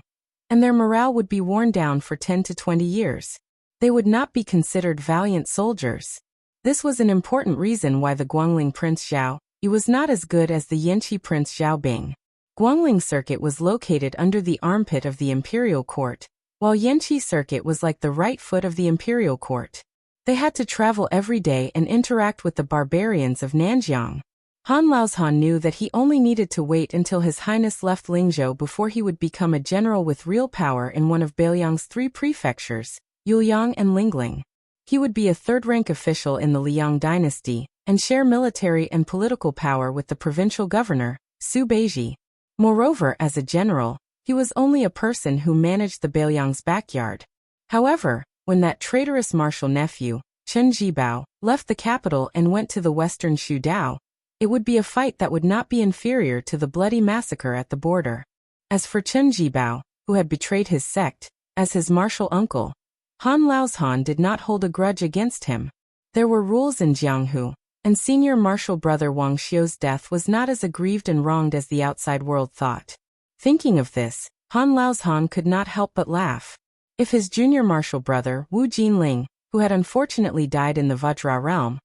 and their morale would be worn down for 10 to 20 years, they would not be considered valiant soldiers. This was an important reason why the Guangling Prince Zhao Yi was not as good as the Yanqi Prince Zhao Bing. Guangling Circuit was located under the armpit of the imperial court, while Yanqi Circuit was like the right foot of the imperial court. They had to travel every day and interact with the barbarians of Nanjiang. Han Laoshan knew that he only needed to wait until His Highness left Lingzhou before he would become a general with real power in one of Bailiang's 3 prefectures, Yuliang and Lingling. He would be a third-rank official in the Liang dynasty, and share military and political power with the provincial governor, Su Beiji. Moreover, as a general, he was only a person who managed the Bailiang's backyard. However, when that traitorous martial nephew, Chen Jibao, left the capital and went to the western Shudao, it would be a fight that would not be inferior to the bloody massacre at the border. As for Chen Jibao, who had betrayed his sect, as his martial uncle, Han Laoshan did not hold a grudge against him. There were rules in Jianghu, and senior martial brother Wang Xiu's death was not as aggrieved and wronged as the outside world thought. Thinking of this, Han Laoshan could not help but laugh. If his junior martial brother, Wu Jinling, who had unfortunately died in the Vajra realm,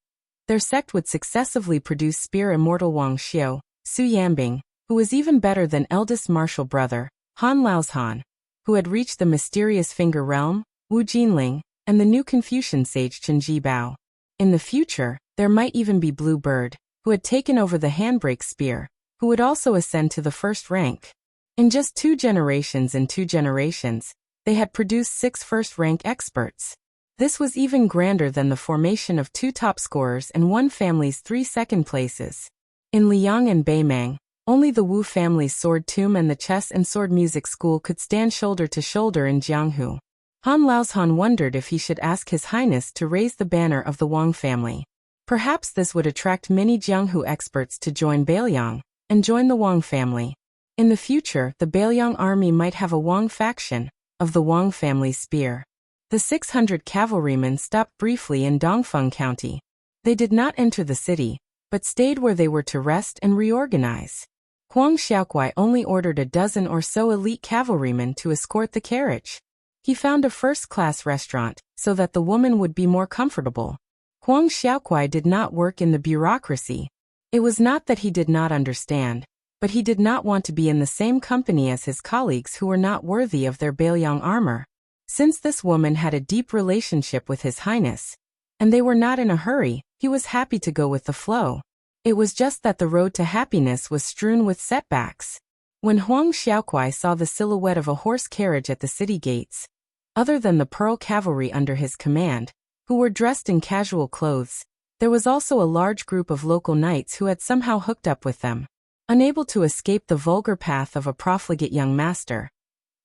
their sect would successively produce spear immortal Wang Xiu, Su Yanbing, who was even better than eldest martial brother, Han Laoshan, who had reached the mysterious finger realm, Wu Jinling, and the new Confucian sage Chen Jibao. In the future, there might even be Blue Bird, who had taken over the handbrake spear, who would also ascend to the first rank. In just 2 generations and 2 generations, they had produced 6 first-rank experts. This was even grander than the formation of 2 top scorers and 1 family's 3 second places. In Liang and Beimang, only the Wu family's sword tomb and the chess and sword music school could stand shoulder to shoulder in Jianghu. Han Laoshan wondered if he should ask His Highness to raise the banner of the Wang family. Perhaps this would attract many Jianghu experts to join Bailiang, and join the Wang family. In the future, the Bailiang army might have a Wang faction, of the Wang family spear. The 600 cavalrymen stopped briefly in Dongfeng County. They did not enter the city, but stayed where they were to rest and reorganize. Huang Xiaokuai only ordered a dozen or so elite cavalrymen to escort the carriage. He found a first-class restaurant, so that the woman would be more comfortable. Huang Xiaokuai did not work in the bureaucracy. It was not that he did not understand, but he did not want to be in the same company as his colleagues who were not worthy of their Bailiang armor. Since this woman had a deep relationship with His Highness, and they were not in a hurry, he was happy to go with the flow. It was just that the road to happiness was strewn with setbacks. When Huang Xiaokuai saw the silhouette of a horse carriage at the city gates, other than the Pearl Cavalry under his command, who were dressed in casual clothes, there was also a large group of local knights who had somehow hooked up with them. Unable to escape the vulgar path of a profligate young master,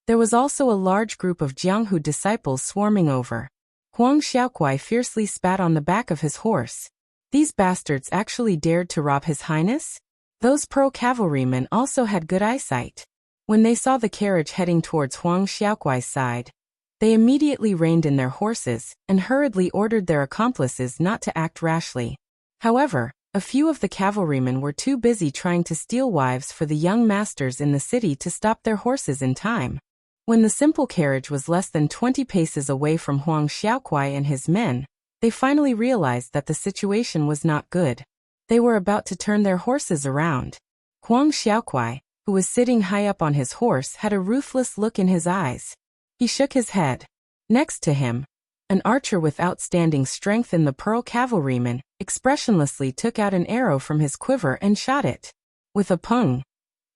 there was also a large group of Jianghu disciples swarming over. Huang Xiaokuai fiercely spat on the back of his horse. These bastards actually dared to rob His Highness? Those Pearl cavalrymen also had good eyesight. When they saw the carriage heading towards Huang Xiaokuai's side, they immediately reined in their horses and hurriedly ordered their accomplices not to act rashly. However, a few of the cavalrymen were too busy trying to steal wives for the young masters in the city to stop their horses in time. When the simple carriage was less than 20 paces away from Huang Xiaokuai and his men, they finally realized that the situation was not good. They were about to turn their horses around. Huang Xiaokuai, who was sitting high up on his horse, had a ruthless look in his eyes. He shook his head. Next to him, an archer with outstanding strength in the Pearl cavalryman, expressionlessly took out an arrow from his quiver and shot it. With a pung,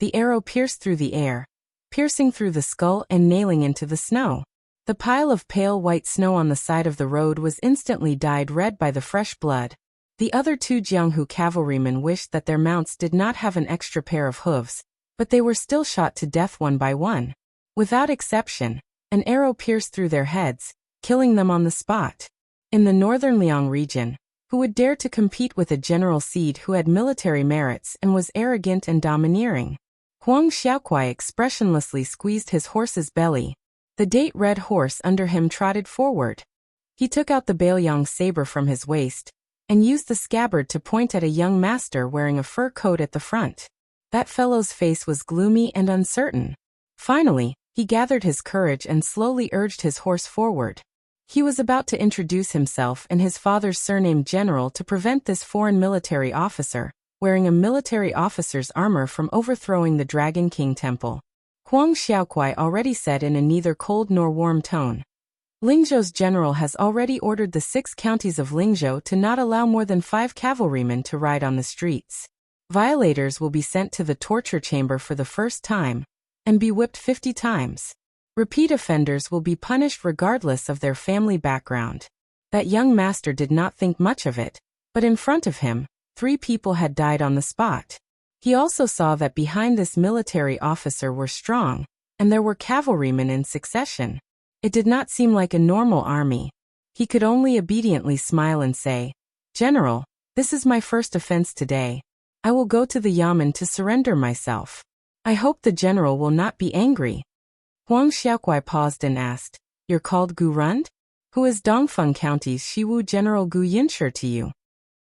The arrow pierced through the air, piercing through the skull and nailing into the snow. The pile of pale white snow on the side of the road was instantly dyed red by the fresh blood. The other two Jianghu cavalrymen wished that their mounts did not have an extra pair of hooves, but they were still shot to death one by one. Without exception, an arrow pierced through their heads, killing them on the spot. In the northern Liang region, who would dare to compete with a General Seed who had military merits and was arrogant and domineering? Huang Xiaokuai expressionlessly squeezed his horse's belly. The date-red horse under him trotted forward. He took out the Baoyang saber from his waist, and used the scabbard to point at a young master wearing a fur coat at the front. That fellow's face was gloomy and uncertain. Finally, he gathered his courage and slowly urged his horse forward. He was about to introduce himself and his father's surname General to prevent this foreign military officer, wearing a military officer's armor, from overthrowing the Dragon King Temple. Huang Xiaokuai already said in a neither cold nor warm tone. Lingzhou's general has already ordered the 6 counties of Lingzhou to not allow more than 5 cavalrymen to ride on the streets. Violators will be sent to the torture chamber for the first time, and be whipped 50 times. Repeat offenders will be punished regardless of their family background. That young master did not think much of it, but in front of him, 3 people had died on the spot. He also saw that behind this military officer were strong, and there were cavalrymen in succession. It did not seem like a normal army. He could only obediently smile and say, "General, this is my first offense today. I will go to the yamen to surrender myself. I hope the general will not be angry." Huang Xiaokuai paused and asked, "You're called Gu Rund? Who is Dongfeng County's Shiwu General Gu Yinshi to you?"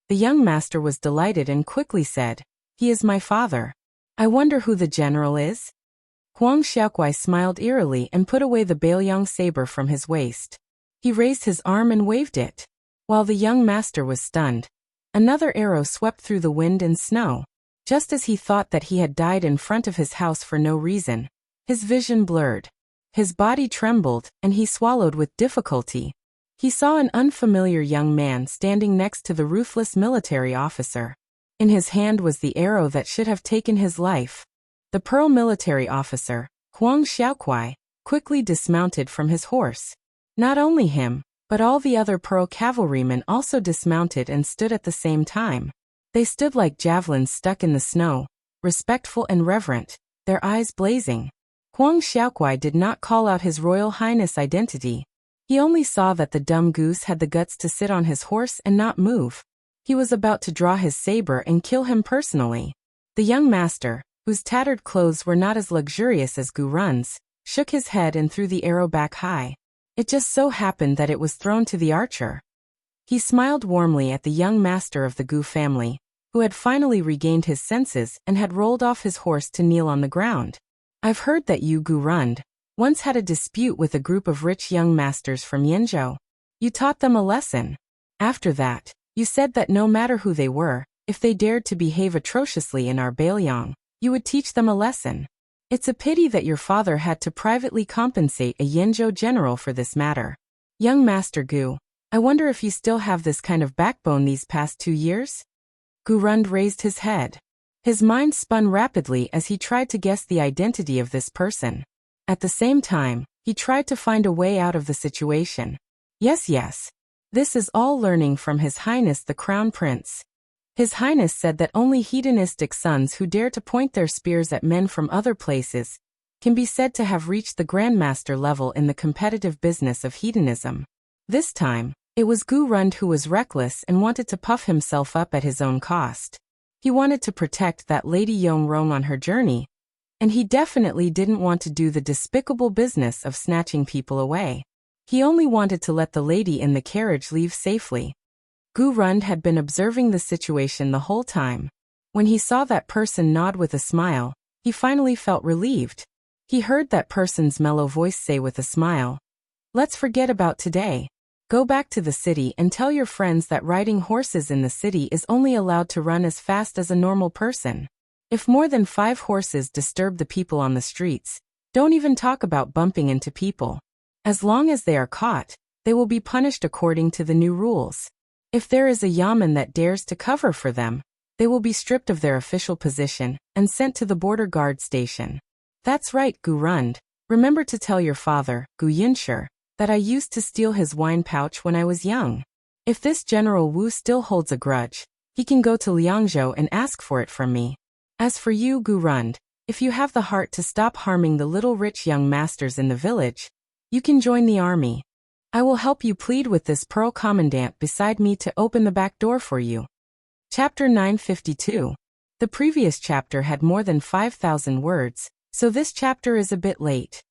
The young master was delighted and quickly said, "He is my father. I wonder who the general is?" Huang Xiaokuai smiled eerily and put away the Baoyang saber from his waist. He raised his arm and waved it. While the young master was stunned, another arrow swept through the wind and snow. Just as he thought that he had died in front of his house for no reason, his vision blurred. His body trembled, and he swallowed with difficulty. He saw an unfamiliar young man standing next to the ruthless military officer. In his hand was the arrow that should have taken his life. The Pearl military officer, Huang Xiaokuai, quickly dismounted from his horse. Not only him, but all the other Pearl cavalrymen also dismounted and stood at the same time. They stood like javelins stuck in the snow, respectful and reverent, their eyes blazing. Huang Xiaokuai did not call out His Royal Highness' identity. He only saw that the dumb goose had the guts to sit on his horse and not move. He was about to draw his saber and kill him personally. The young master, whose tattered clothes were not as luxurious as Gu Rund's, shook his head and threw the arrow back high. It just so happened that it was thrown to the archer. He smiled warmly at the young master of the Gu family, who had finally regained his senses and had rolled off his horse to kneel on the ground. "I've heard that you, Gu Rund, once had a dispute with a group of rich young masters from Yinzhou. You taught them a lesson. After that, you said that no matter who they were, if they dared to behave atrociously in our Baoyang, you would teach them a lesson. It's a pity that your father had to privately compensate a Yinzhou general for this matter. Young Master Gu, I wonder if you still have this kind of backbone these past 2 years?" Gu Rund raised his head. His mind spun rapidly as he tried to guess the identity of this person. At the same time, he tried to find a way out of the situation. Yes. This is all learning from His Highness the Crown Prince. His Highness said that only hedonistic sons who dare to point their spears at men from other places can be said to have reached the Grandmaster level in the competitive business of hedonism. This time, it was Gu Rund who was reckless and wanted to puff himself up at his own cost. He wanted to protect that Lady Yong Rong on her journey, and he definitely didn't want to do the despicable business of snatching people away. He only wanted to let the lady in the carriage leave safely. Gu Rund had been observing the situation the whole time. When he saw that person nod with a smile, he finally felt relieved. He heard that person's mellow voice say with a smile, "Let's forget about today. Go back to the city and tell your friends that riding horses in the city is only allowed to run as fast as a normal person. If more than 5 horses disturb the people on the streets, don't even talk about bumping into people. As long as they are caught, they will be punished according to the new rules. If there is a yamen that dares to cover for them, They will be stripped of their official position and sent to the border guard station. That's right, Gurund. Remember to tell your father, Gu Yunshur, that I used to steal his wine pouch when I was young. If this General Wu still holds a grudge, he can go to Liangzhou and ask for it from me. As for you, Gurund, if you have the heart to stop harming the little rich young masters in the village, you can join the army. I will help you plead with this Pearl Commandant beside me to open the back door for you. Chapter 952. The previous chapter had more than 5,000 words, so this chapter is a bit late.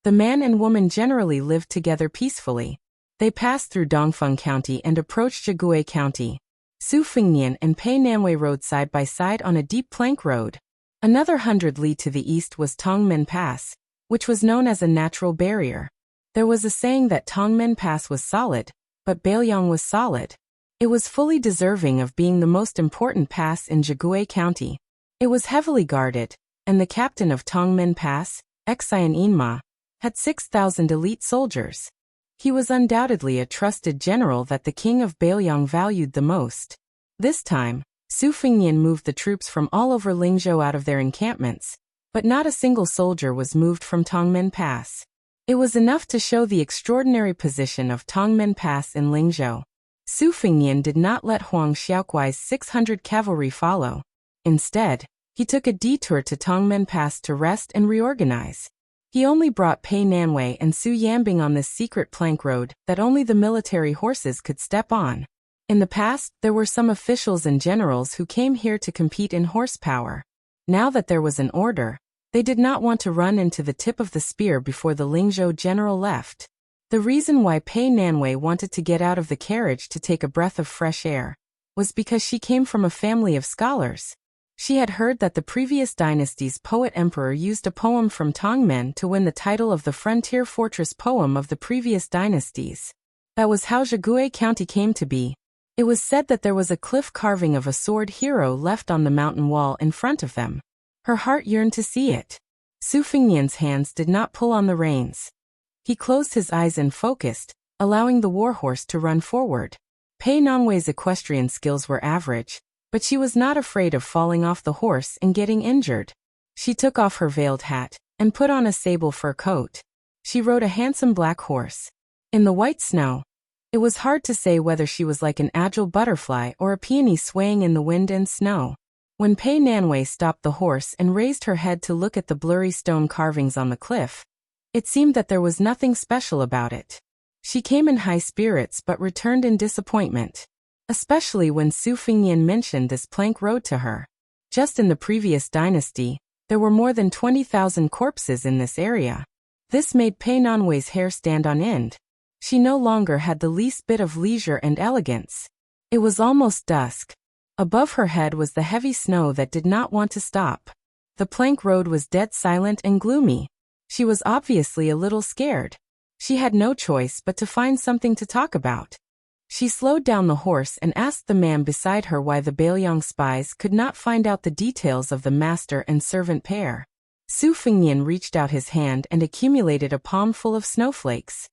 The man and woman generally lived together peacefully. They passed through Dongfeng County and approached Zhigui County. Su Fengnian and Pei Nanwei rode side by side on a deep plank road. Another 100 li to the east was Tongmen Pass, which was known as a natural barrier. There was a saying that Tongmen Pass was solid, but Bailiang was solid. It was fully deserving of being the most important pass in Zhigui County. It was heavily guarded, and the captain of Tongmen Pass, Xian Yinma, had 6,000 elite soldiers. He was undoubtedly a trusted general that the king of Bailiang valued the most. This time, Su Fengnian moved the troops from all over Lingzhou out of their encampments, but not a single soldier was moved from Tongmen Pass. It was enough to show the extraordinary position of Tongmen Pass in Lingzhou. Su Fengnian did not let Huang Xiaokuai's 600 cavalry follow. Instead, he took a detour to Tongmen Pass to rest and reorganize. He only brought Pei Nanwei and Su Yambing on this secret plank road that only the military horses could step on. In the past, there were some officials and generals who came here to compete in horsepower. Now that there was an order, they did not want to run into the tip of the spear before the Lingzhou general left. The reason why Pei Nanwei wanted to get out of the carriage to take a breath of fresh air was because she came from a family of scholars. She had heard that the previous dynasty's poet-emperor used a poem from Tongmen to win the title of the frontier fortress poem of the previous dynasties. That was how Zhigui County came to be. It was said that there was a cliff carving of a sword hero left on the mountain wall in front of them. Her heart yearned to see it. Su Fengnian's hands did not pull on the reins. He closed his eyes and focused, allowing the warhorse to run forward. Pei Nanwei's equestrian skills were average, but she was not afraid of falling off the horse and getting injured. She took off her veiled hat and put on a sable fur coat. She rode a handsome black horse. In the white snow, it was hard to say whether she was like an agile butterfly or a peony swaying in the wind and snow. When Pei Nanwei stopped the horse and raised her head to look at the blurry stone carvings on the cliff, it seemed that there was nothing special about it. She came in high spirits but returned in disappointment, especially when Su Fengnian mentioned this plank road to her. Just in the previous dynasty, there were more than 20,000 corpses in this area. This made Pei Nanwei's hair stand on end. She no longer had the least bit of leisure and elegance. It was almost dusk. Above her head was the heavy snow that did not want to stop. The plank road was dead silent and gloomy. She was obviously a little scared. She had no choice but to find something to talk about. She slowed down the horse and asked the man beside her why the Bailiang spies could not find out the details of the master and servant pair. Su Fengnian reached out his hand and accumulated a palm full of snowflakes.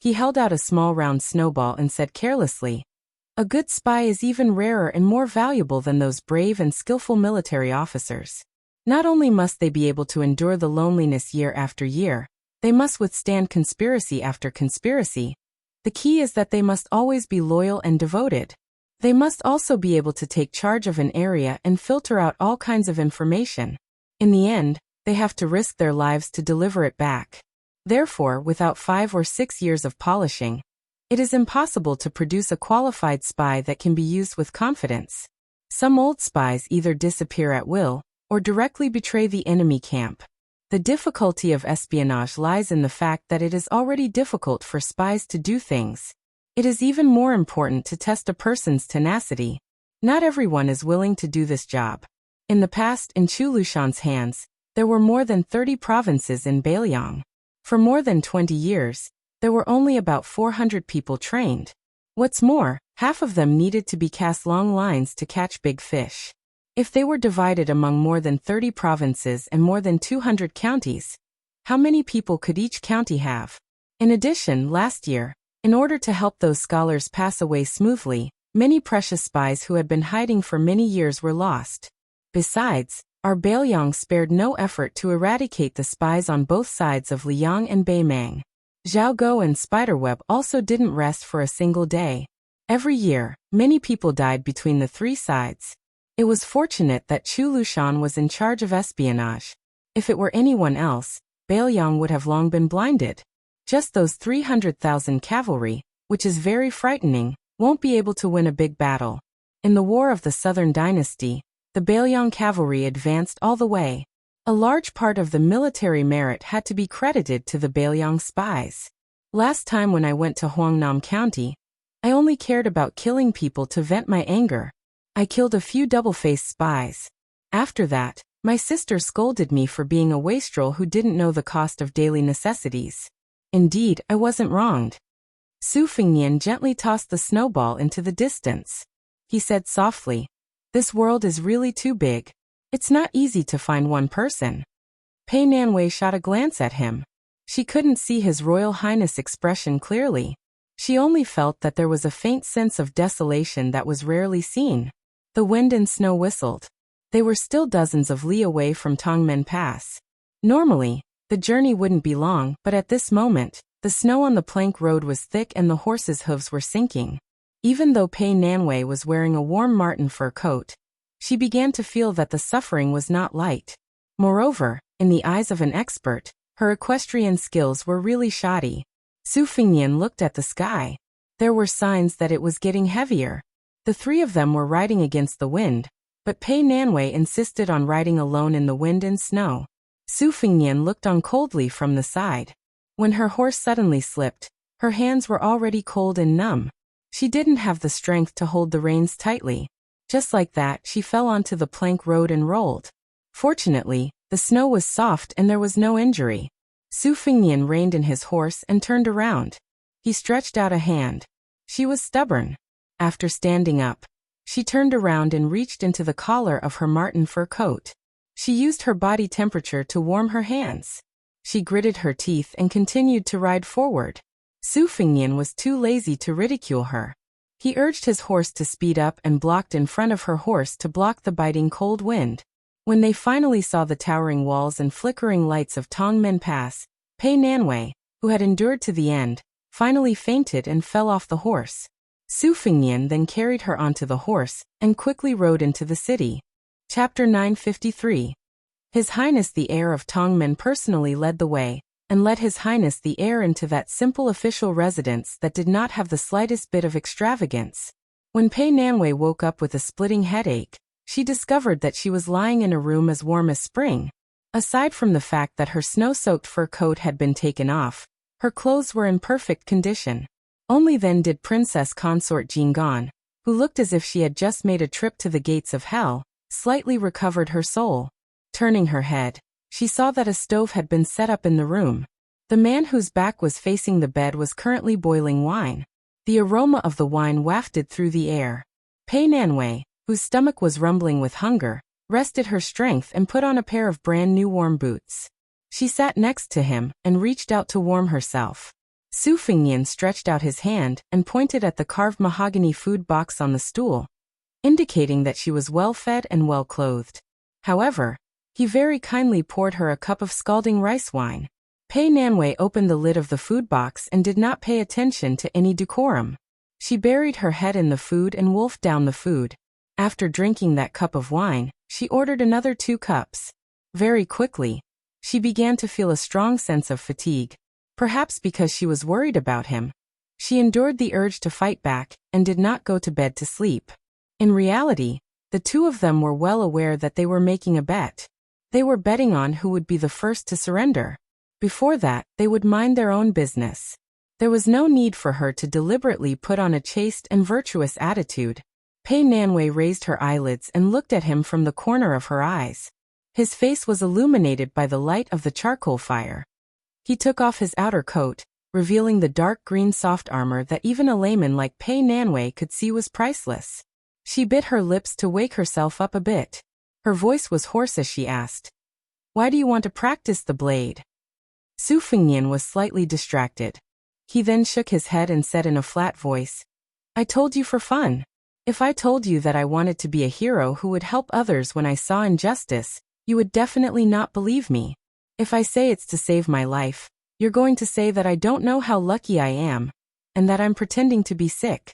He held out a small round snowball and said carelessly, "A good spy is even rarer and more valuable than those brave and skillful military officers. Not only must they be able to endure the loneliness year after year, they must withstand conspiracy after conspiracy. The key is that they must always be loyal and devoted. They must also be able to take charge of an area and filter out all kinds of information. In the end, they have to risk their lives to deliver it back. Therefore, without 5 or 6 years of polishing, it is impossible to produce a qualified spy that can be used with confidence. Some old spies either disappear at will, or directly betray the enemy camp. The difficulty of espionage lies in the fact that it is already difficult for spies to do things. It is even more important to test a person's tenacity. Not everyone is willing to do this job. In the past, in Chu Lushan's hands, there were more than 30 provinces in Bailiang. For more than 20 years, there were only about 400 people trained. What's more, half of them needed to be cast long lines to catch big fish. If they were divided among more than 30 provinces and more than 200 counties, how many people could each county have? In addition, last year, in order to help those scholars pass away smoothly, Many precious spies who had been hiding for many years were lost. Besides, our Bailiang spared no effort to eradicate the spies on both sides of Liang and Beimang. Zhao Guo and Spiderweb also didn't rest for a single day. Every year, many people died between the three sides. It was fortunate that Chu Lushan was in charge of espionage. If it were anyone else, Bailiang would have long been blinded. Just those 300,000 cavalry, which is very frightening, won't be able to win a big battle. In the War of the Southern Dynasty, the Bailiang cavalry advanced all the way. A large part of the military merit had to be credited to the Bailiang spies. Last time when I went to Huangnam County, I only cared about killing people to vent my anger. I killed a few double-faced spies. After that, my sister scolded me for being a wastrel who didn't know the cost of daily necessities. Indeed, I wasn't wronged. Su Fengnian gently tossed the snowball into the distance. He said softly, "This world is really too big. It's not easy to find one person." Pei Nanwei shot a glance at him. She couldn't see His Royal Highness' expression clearly. She only felt that there was a faint sense of desolation that was rarely seen. The wind and snow whistled. They were still dozens of li away from Tongmen Pass. Normally, the journey wouldn't be long, but at this moment, the snow on the plank road was thick and the horses' hooves were sinking. Even though Pei Nanwei was wearing a warm marten fur coat, she began to feel that the suffering was not light. Moreover, in the eyes of an expert, her equestrian skills were really shoddy. Su Fengnian looked at the sky. There were signs that it was getting heavier. The three of them were riding against the wind, but Pei Nanwei insisted on riding alone in the wind and snow. Su Fengnian looked on coldly from the side. When her horse suddenly slipped, her hands were already cold and numb. She didn't have the strength to hold the reins tightly. Just like that, she fell onto the plank road and rolled. Fortunately, the snow was soft and there was no injury. Su Fengnian reined in his horse and turned around. He stretched out a hand. She was stubborn. After standing up, she turned around and reached into the collar of her marten fur coat. She used her body temperature to warm her hands. She gritted her teeth and continued to ride forward. Su Fengnian was too lazy to ridicule her. He urged his horse to speed up and blocked in front of her horse to block the biting cold wind. When they finally saw the towering walls and flickering lights of Tongmen Pass, Pei Nanwei, who had endured to the end, finally fainted and fell off the horse. Su Fengnian then carried her onto the horse and quickly rode into the city. Chapter 953. His Highness the heir of Tongmen personally led the way, and led His Highness the heir into that simple official residence that did not have the slightest bit of extravagance. When Pei Nanwei woke up with a splitting headache, she discovered that she was lying in a room as warm as spring. Aside from the fact that her snow-soaked fur coat had been taken off, her clothes were in perfect condition. Only then did Princess Consort Jinggan, who looked as if she had just made a trip to the gates of hell, slightly recovered her soul. Turning her head, she saw that a stove had been set up in the room. The man whose back was facing the bed was currently boiling wine. The aroma of the wine wafted through the air. Pei Nanwei, whose stomach was rumbling with hunger, rested her strength and put on a pair of brand new warm boots. She sat next to him and reached out to warm herself. Su Fengnian stretched out his hand and pointed at the carved mahogany food box on the stool, indicating that she was well-fed and well-clothed. However, he very kindly poured her a cup of scalding rice wine. Pei Nanwei opened the lid of the food box and did not pay attention to any decorum. She buried her head in the food and wolfed down the food. After drinking that cup of wine, she ordered another 2 cups. Very quickly, she began to feel a strong sense of fatigue. Perhaps because she was worried about him, she endured the urge to fight back and did not go to bed to sleep. In reality, the two of them were well aware that they were making a bet. They were betting on who would be the first to surrender. Before that, they would mind their own business. There was no need for her to deliberately put on a chaste and virtuous attitude. Pei Nanwei raised her eyelids and looked at him from the corner of her eyes. His face was illuminated by the light of the charcoal fire. He took off his outer coat, revealing the dark green soft armor that even a layman like Pei Nanwei could see was priceless. She bit her lips to wake herself up a bit. Her voice was hoarse as she asked, "Why do you want to practice the blade?" Su Fengnian was slightly distracted. He then shook his head and said in a flat voice, "I told you for fun." If I told you that I wanted to be a hero who would help others when I saw injustice, you would definitely not believe me. If I say it's to save my life, you're going to say that I don't know how lucky I am, and that I'm pretending to be sick.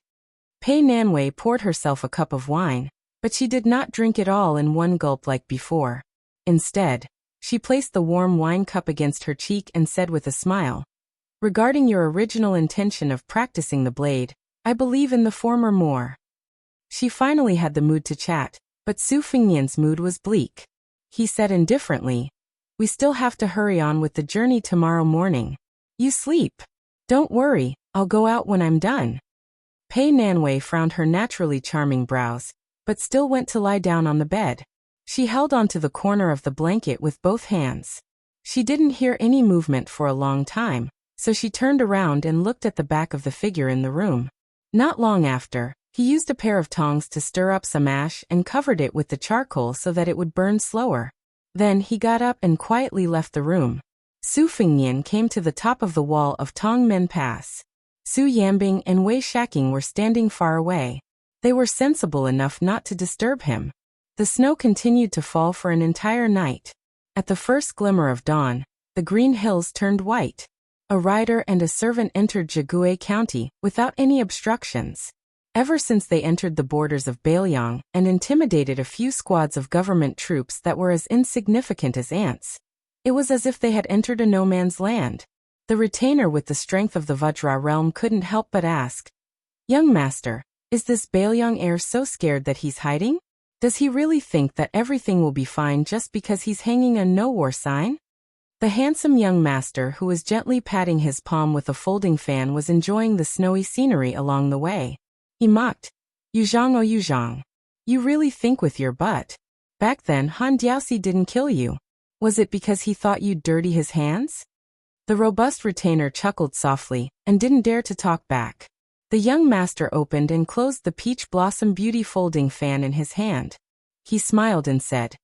Pei Nanwei poured herself a cup of wine, but she did not drink it all in one gulp like before. Instead, she placed the warm wine cup against her cheek and said with a smile, "Regarding your original intention of practicing the blade, I believe in the former more." She finally had the mood to chat, but Su Fengnian's mood was bleak. He said indifferently, "We still have to hurry on with the journey tomorrow morning. You sleep. Don't worry, I'll go out when I'm done." Pei Nanwei frowned her naturally charming brows, but still went to lie down on the bed. She held onto the corner of the blanket with both hands. She didn't hear any movement for a long time, so she turned around and looked at the back of the figure in the room. Not long after, he used a pair of tongs to stir up some ash and covered it with the charcoal so that it would burn slower. Then he got up and quietly left the room. Su Fengnian came to the top of the wall of Tongmen Pass. Su Yambing and Wei Shaking were standing far away. They were sensible enough not to disturb him. The snow continued to fall for an entire night. At the first glimmer of dawn, the green hills turned white. A rider and a servant entered Jigui County without any obstructions. Ever since they entered the borders of Bailiang and intimidated a few squads of government troops that were as insignificant as ants, it was as if they had entered a no-man's land. The retainer with the strength of the Vajra realm couldn't help but ask, "Young master, is this Bailiang heir so scared that he's hiding? Does he really think that everything will be fine just because he's hanging a no-war sign?" The handsome young master who was gently patting his palm with a folding fan was enjoying the snowy scenery along the way. He mocked, "Yuzhang, oh Yuzhang, you really think with your butt. Back then Han Diaoxi didn't kill you. Was it because he thought you'd dirty his hands?" The robust retainer chuckled softly and didn't dare to talk back. The young master opened and closed the peach blossom beauty folding fan in his hand. He smiled and said,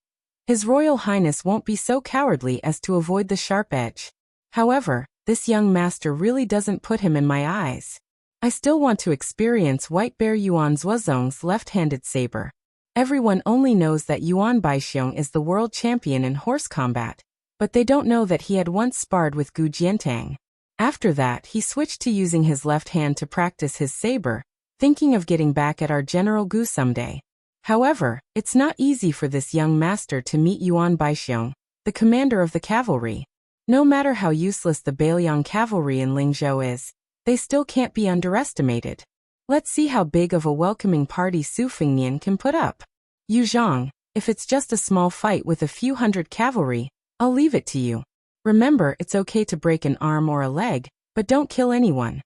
"His Royal Highness won't be so cowardly as to avoid the sharp edge. However, this young master really doesn't put him in my eyes. I still want to experience White Bear Yuan Zuozong's left-handed saber. Everyone only knows that Yuan Baixiong is the world champion in horse combat, but they don't know that he had once sparred with Gu Jiantang. After that, he switched to using his left hand to practice his saber, thinking of getting back at our General Gu someday. However, it's not easy for this young master to meet Yuan Baixiong, the commander of the cavalry. No matter how useless the Bailiang cavalry in Lingzhou is, they still can't be underestimated. Let's see how big of a welcoming party Su Fengnian can put up. Yuzhang, if it's just a small fight with a few hundred cavalry, I'll leave it to you. Remember, it's okay to break an arm or a leg, but don't kill anyone."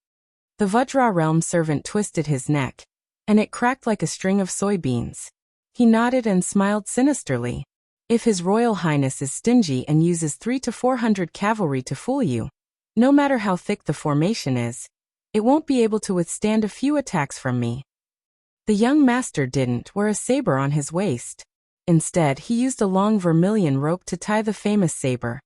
The Vajra realm servant twisted his neck, and it cracked like a string of soybeans. He nodded and smiled sinisterly. "If His Royal Highness is stingy and uses 300 to 400 cavalry to fool you, no matter how thick the formation is, it won't be able to withstand a few attacks from me." The young master didn't wear a saber on his waist. Instead, he used a long vermilion rope to tie the famous saber.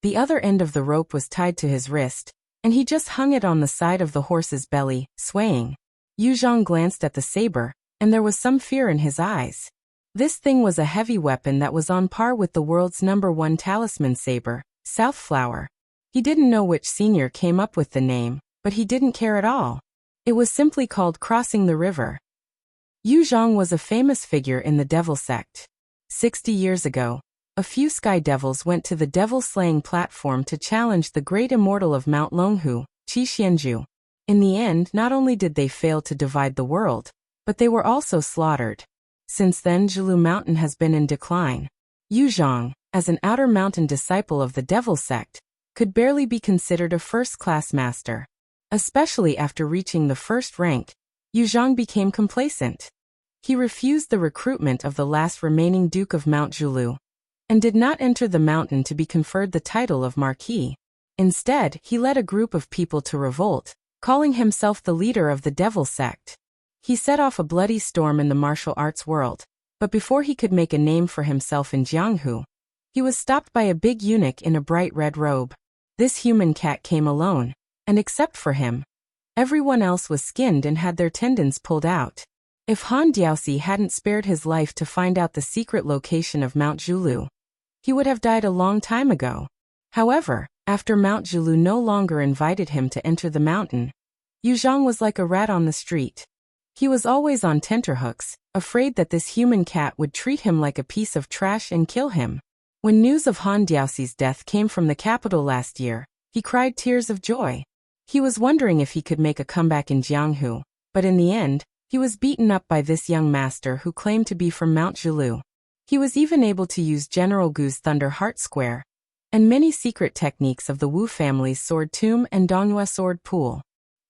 The other end of the rope was tied to his wrist, and he just hung it on the side of the horse's belly, swaying. Yuzhang glanced at the saber, and there was some fear in his eyes. This thing was a heavy weapon that was on par with the world's #1 talisman saber, Southflower. He didn't know which senior came up with the name, but he didn't care at all. It was simply called Crossing the River. Yuzhang was a famous figure in the devil sect. 60 years ago, a few sky devils went to the devil-slaying platform to challenge the great immortal of Mount Longhu, Qi Xianzhu. In the end, not only did they fail to divide the world, but they were also slaughtered. Since then, Zhilu Mountain has been in decline. Yuzhang, as an outer mountain disciple of the devil sect, could barely be considered a first-class master. Especially after reaching the first rank, Yuzhang became complacent. He refused the recruitment of the last remaining Duke of Mount Zhilu, and did not enter the mountain to be conferred the title of Marquis. Instead, he led a group of people to revolt, calling himself the leader of the devil sect. He set off a bloody storm in the martial arts world, but before he could make a name for himself in Jianghu, he was stopped by a big eunuch in a bright red robe. This human cat came alone, and except for him, everyone else was skinned and had their tendons pulled out. If Han Diaoxi hadn't spared his life to find out the secret location of Mount Zhulu, he would have died a long time ago. However, after Mount Zhulu no longer invited him to enter the mountain, Yu Zhang was like a rat on the street. He was always on tenterhooks, afraid that this human cat would treat him like a piece of trash and kill him. When news of Han Diaoxi's death came from the capital last year, he cried tears of joy. He was wondering if he could make a comeback in Jianghu, but in the end, he was beaten up by this young master who claimed to be from Mount Zhulu. He was even able to use General Gu's Thunder Heart Square and many secret techniques of the Wu family's Sword Tomb and Donghua Sword Pool.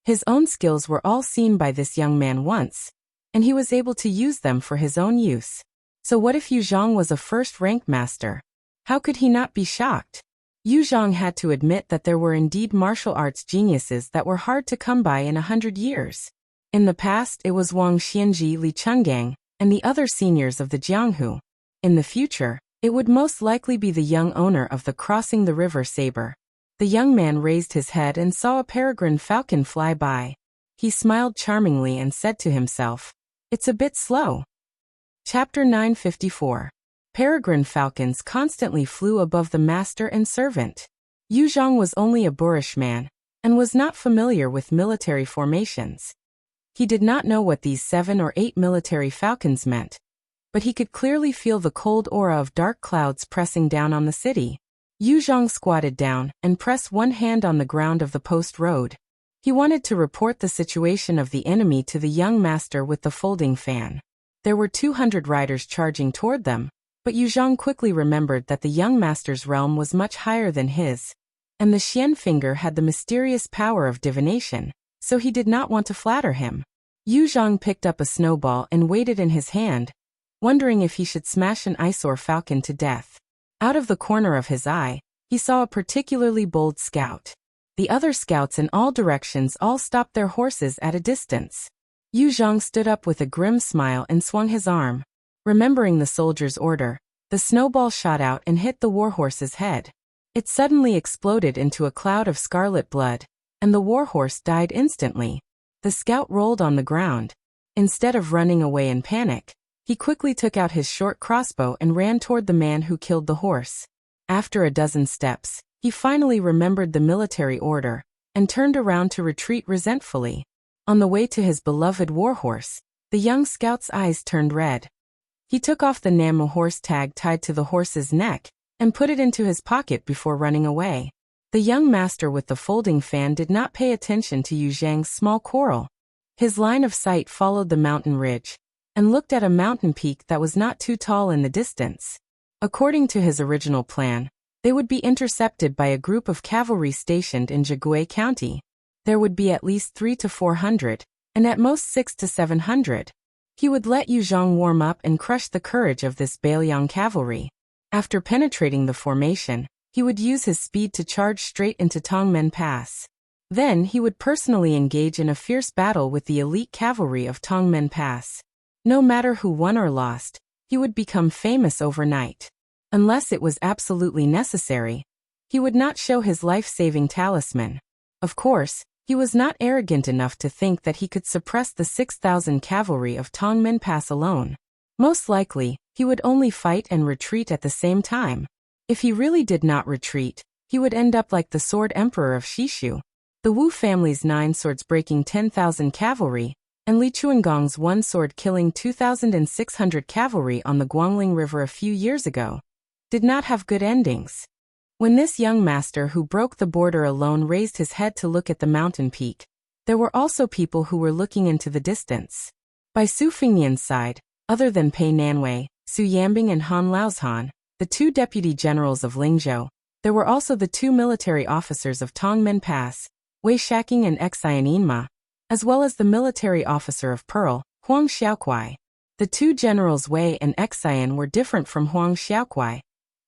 His own skills were all seen by this young man once, and he was able to use them for his own use. So what if Yu Zhang was a first-rank master? How could he not be shocked? Yu Zhang had to admit that there were indeed martial arts geniuses that were hard to come by in 100 years. In the past it was Wang Xianji, Li Chenggang, and the other seniors of the Jianghu. In the future, it would most likely be the young owner of the Crossing the River saber. The young man raised his head and saw a peregrine falcon fly by. He smiled charmingly and said to himself, "It's a bit slow." Chapter 954. Peregrine falcons constantly flew above the master and servant. Yu Zhang was only a boorish man, and was not familiar with military formations. He did not know what these 7 or 8 military falcons meant, but he could clearly feel the cold aura of dark clouds pressing down on the city. Yu Zhang squatted down and pressed one hand on the ground of the post road. He wanted to report the situation of the enemy to the young master with the folding fan. There were 200 riders charging toward them, but Yu Zhang quickly remembered that the young master's realm was much higher than his, and the Xian finger had the mysterious power of divination, so he did not want to flatter him. Yu Zhang picked up a snowball and weighed it in his hand, wondering if he should smash an eyesore falcon to death. Out of the corner of his eye, he saw a particularly bold scout. The other scouts in all directions all stopped their horses at a distance. Yu Zhang stood up with a grim smile and swung his arm. Remembering the soldier's order, the snowball shot out and hit the warhorse's head. It suddenly exploded into a cloud of scarlet blood, and the warhorse died instantly. The scout rolled on the ground. Instead of running away in panic, he quickly took out his short crossbow and ran toward the man who killed the horse. After a dozen steps, he finally remembered the military order, and turned around to retreat resentfully. On the way to his beloved warhorse, the young scout's eyes turned red. He took off the Namu horse tag tied to the horse's neck, and put it into his pocket before running away. The young master with the folding fan did not pay attention to Yu Zhang's small quarrel. His line of sight followed the mountain ridge, and looked at a mountain peak that was not too tall in the distance. According to his original plan, they would be intercepted by a group of cavalry stationed in Zhigui County. There would be at least 300 to 400, and at most 600 to 700. He would let Yu Zhang warm up and crush the courage of this Bailiang cavalry. After penetrating the formation, he would use his speed to charge straight into Tongmen Pass. Then he would personally engage in a fierce battle with the elite cavalry of Tongmen Pass. No matter who won or lost, he would become famous overnight. Unless it was absolutely necessary, he would not show his life-saving talisman. Of course, he was not arrogant enough to think that he could suppress the 6,000 cavalry of Tongmen Pass alone. Most likely, he would only fight and retreat at the same time. If he really did not retreat, he would end up like the Sword Emperor of Shishu. The Wu family's 9 swords breaking 10,000 cavalry, and Li Chuangong's 1 sword killing 2,600 cavalry on the Guangling River a few years ago, did not have good endings. When this young master who broke the border alone raised his head to look at the mountain peak, there were also people who were looking into the distance. By Su Fingnian's side, other than Pei Nanwei, Su Yambing and Han Laozhan, the 2 deputy generals of Lingzhou, there were also the 2 military officers of Tongmen Pass, Wei Shaking and Xian Yinma, as well as the military officer of Pearl, Huang Xiaokuai. The 2 generals Wei and Xian were different from Huang Xiaokuai.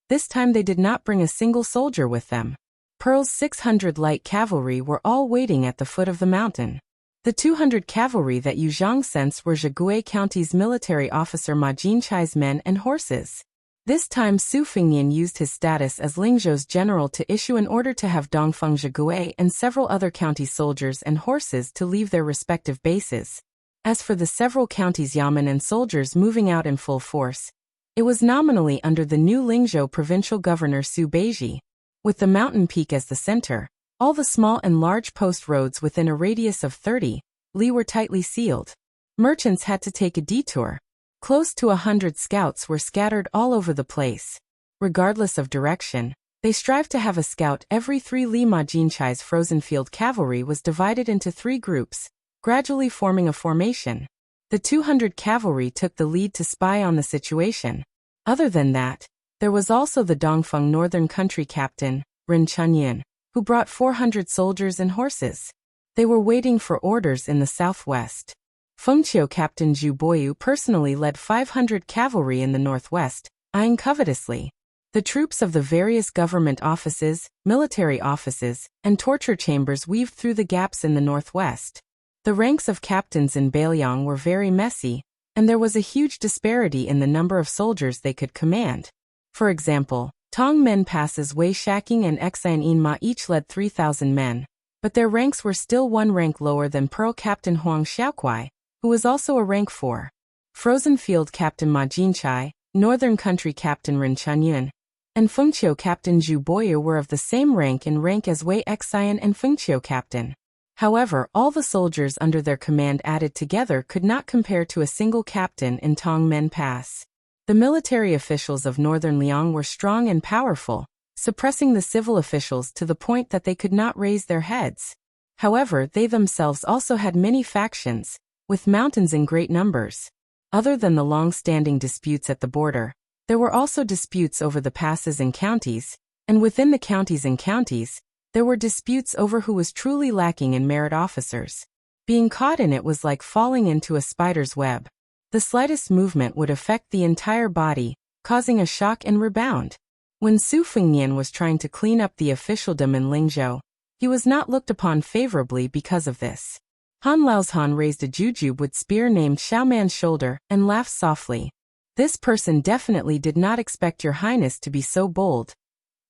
This time they did not bring a single soldier with them. Pearl's 600 light cavalry were all waiting at the foot of the mountain. The 200 cavalry that Yu Zhang sent were Zhigui County's military officer Ma Jinchai's men and horses. This time Su Fingnian used his status as Lingzhou's general to issue an order to have Dongfeng Zhigui and several other county soldiers and horses to leave their respective bases. As for the several counties' yamen and soldiers moving out in full force, it was nominally under the new Lingzhou provincial governor Su Beiji. With the mountain peak as the center, all the small and large post roads within a radius of 30 li were tightly sealed. Merchants had to take a detour. Close to 100 scouts were scattered all over the place. Regardless of direction, they strived to have a scout every 3 li. Ma Jinchai's frozen field cavalry was divided into 3 groups, gradually forming a formation. The 200 cavalry took the lead to spy on the situation. Other than that, there was also the Dongfeng Northern Country captain, Ren Chunyin, who brought 400 soldiers and horses. They were waiting for orders in the southwest. Fengqiu captain Zhu Boyu personally led 500 cavalry in the northwest, eyeing covetously. The troops of the various government offices, military offices, and torture chambers weaved through the gaps in the northwest. The ranks of captains in Bailiang were very messy, and there was a huge disparity in the number of soldiers they could command. For example, Tong Men Pass's Wei Shaking and Xian Yinma each led 3,000 men, but their ranks were still 1 rank lower than Pearl Captain Huang Xiaokuai, who was also a rank 4. Frozen Field Captain Ma Jinchai, Northern Country Captain Ren Chunyun, and Fengqiu Captain Zhu Boyu were of the same rank as Wei Xian and Fengqiu Captain. However, all the soldiers under their command added together could not compare to a single captain in Tong Men Pass. The military officials of northern Liang were strong and powerful, suppressing the civil officials to the point that they could not raise their heads. However, they themselves also had many factions, with mountains in great numbers. Other than the long-standing disputes at the border, there were also disputes over the passes and counties, and within the counties and counties, there were disputes over who was truly lacking in merit officers. Being caught in it was like falling into a spider's web. The slightest movement would affect the entire body, causing a shock and rebound. When Su Fengnian was trying to clean up the officialdom in Lingzhou, he was not looked upon favorably because of this. Han Laozhan raised a jujube with spear named Xiaoman's shoulder and laughed softly. This person definitely did not expect your highness to be so bold,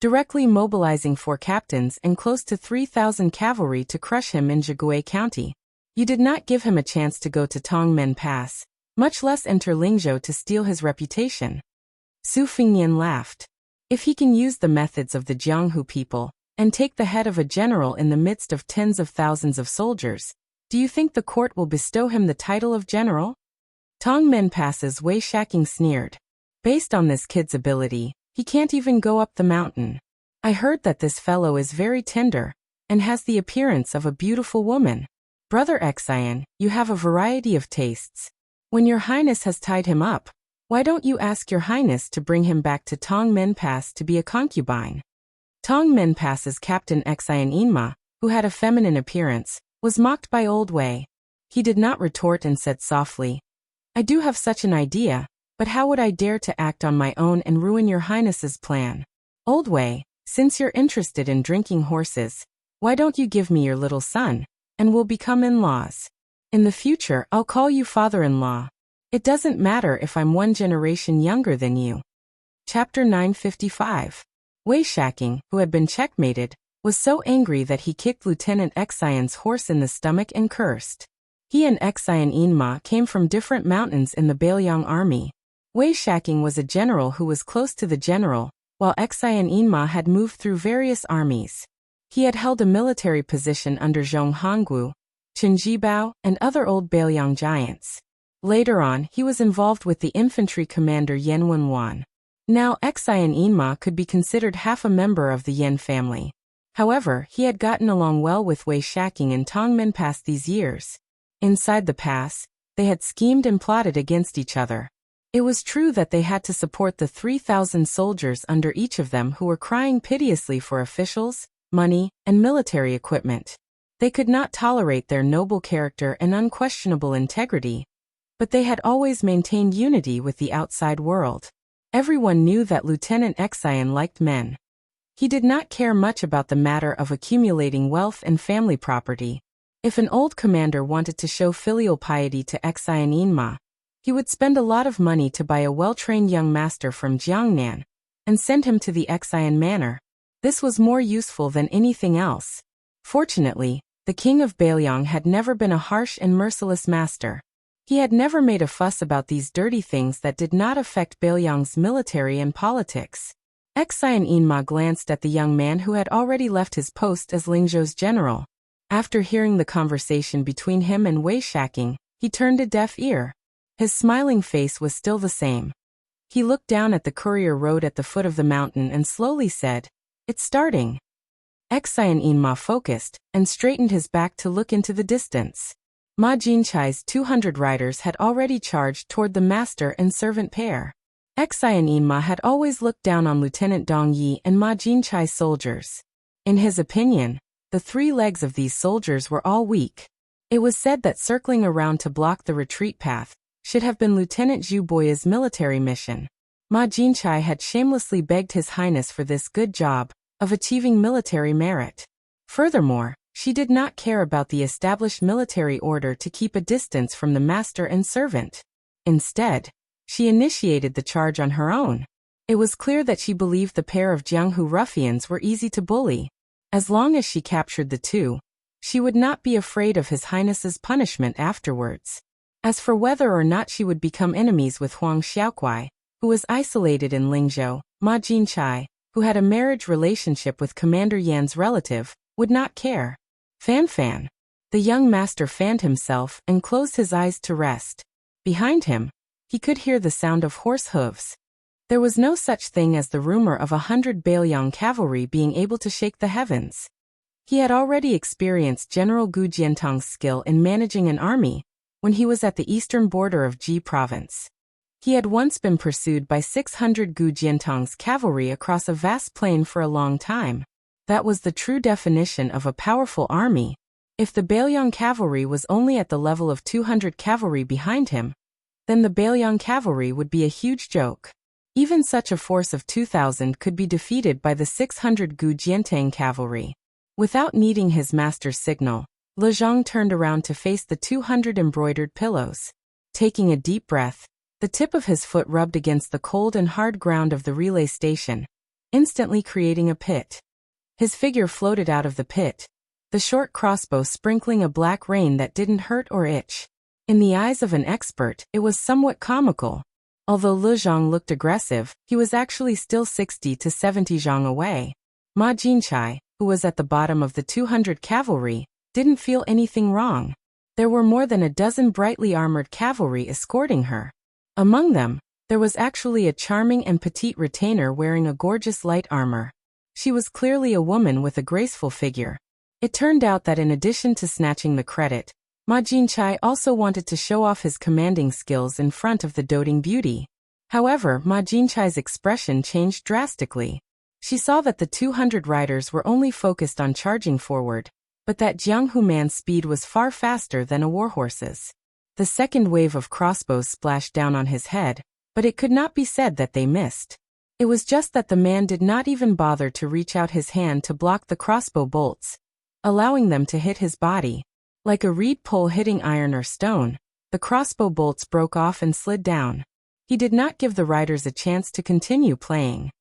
directly mobilizing 4 captains and close to 3,000 cavalry to crush him in Zhigui County. You did not give him a chance to go to Tongmen Pass, much less enter Lingzhou to steal his reputation. Su Fengnian laughed. If he can use the methods of the Jianghu people, and take the head of a general in the midst of tens of thousands of soldiers, do you think the court will bestow him the title of general? Tongmen Pass's Wei Shaking sneered. Based on this kid's ability, he can't even go up the mountain. I heard that this fellow is very tender, and has the appearance of a beautiful woman. Brother Xian, you have a variety of tastes. When your highness has tied him up, why don't you ask your highness to bring him back to Tongmen Pass to be a concubine? Tongmen Pass's Captain Xian Yinma, who had a feminine appearance, was mocked by Old Wei. He did not retort and said softly, I do have such an idea, but how would I dare to act on my own and ruin your highness's plan? Old Wei, since you're interested in drinking horses, why don't you give me your little son, and we'll become in-laws. In the future, I'll call you father-in-law. It doesn't matter if I'm 1 generation younger than you. Chapter 955. Wei Shaking, who had been checkmated, was so angry that he kicked Lieutenant Xian's horse in the stomach and cursed. He and Xian Yinma came from different mountains in the Bailiang army. Wei Shaking was a general who was close to the general, while Xian Yinma had moved through various armies. He had held a military position under Zhong Honggu, Chen Jibao, and other old Bailiang giants. Later on, he was involved with the infantry commander Yan Wenwan. Now Xian Yinma could be considered half a member of the Yan family. However, he had gotten along well with Wei Shaking and Tongmen Pass these years. Inside the pass, they had schemed and plotted against each other. It was true that they had to support the 3,000 soldiers under each of them who were crying piteously for officials, money, and military equipment. They could not tolerate their noble character and unquestionable integrity, but they had always maintained unity with the outside world. Everyone knew that Lieutenant Xian liked men. He did not care much about the matter of accumulating wealth and family property. If an old commander wanted to show filial piety to Xian Yinma, he would spend a lot of money to buy a well-trained young master from Jiangnan, and send him to the Xian manor. This was more useful than anything else. Fortunately, the king of Bailiang had never been a harsh and merciless master. He had never made a fuss about these dirty things that did not affect Bailiang's military and politics. Xian Yinma glanced at the young man who had already left his post as Lingzhou's general. After hearing the conversation between him and Wei Shaking, he turned a deaf ear. His smiling face was still the same. He looked down at the courier road at the foot of the mountain and slowly said, "It's starting." Xian Yinma focused and straightened his back to look into the distance. Ma Jinchai's 200 riders had already charged toward the master and servant pair. Xian Yinma had always looked down on Lieutenant Dong Yi and Ma Jinchai's soldiers. In his opinion, the 3 legs of these soldiers were all weak. It was said that circling around to block the retreat path should have been Lieutenant Zhu Boya's military mission. Ma Jinchai had shamelessly begged His Highness for this good job of achieving military merit. Furthermore, she did not care about the established military order to keep a distance from the master and servant. Instead, she initiated the charge on her own. It was clear that she believed the pair of Jianghu ruffians were easy to bully. As long as she captured the 2, she would not be afraid of His Highness's punishment afterwards. As for whether or not she would become enemies with Huang Xiaokuai, who was isolated in Lingzhou, Ma Jinchai, who had a marriage relationship with Commander Yan's relative, would not care. Fan. The young master fanned himself and closed his eyes to rest. Behind him, he could hear the sound of horse hooves. There was no such thing as the rumor of 100 Bailiang cavalry being able to shake the heavens. He had already experienced General Gu Jiantong's skill in managing an army when he was at the eastern border of Ji province. He had once been pursued by 600 Gu Jiantong's cavalry across a vast plain for a long time. That was the true definition of a powerful army. If the Bailiang cavalry was only at the level of 200 cavalry behind him, then the Bailiang cavalry would be a huge joke. Even such a force of 2,000 could be defeated by the 600 Gu Jiantang cavalry. Without needing his master's signal, Le Zhang turned around to face the 200 embroidered pillows. Taking a deep breath, the tip of his foot rubbed against the cold and hard ground of the relay station, instantly creating a pit. His figure floated out of the pit, the short crossbow sprinkling a black rain that didn't hurt or itch. In the eyes of an expert, it was somewhat comical. Although Le Zhang looked aggressive, he was actually still 60 to 70 zhang away. Ma Jinchai, who was at the bottom of the 200 cavalry, didn't feel anything wrong. There were more than a dozen brightly armored cavalry escorting her. Among them, there was actually a charming and petite retainer wearing a gorgeous light armor. She was clearly a woman with a graceful figure. It turned out that in addition to snatching the credit, Ma Jinchai also wanted to show off his commanding skills in front of the doting beauty. However, Ma Jinchai's expression changed drastically. She saw that the 200 riders were only focused on charging forward, but that Jianghu man's speed was far faster than a warhorse's. The second wave of crossbows splashed down on his head, but it could not be said that they missed. It was just that the man did not even bother to reach out his hand to block the crossbow bolts, allowing them to hit his body. Like a reed pole hitting iron or stone, the crossbow bolts broke off and slid down. He did not give the riders a chance to continue playing.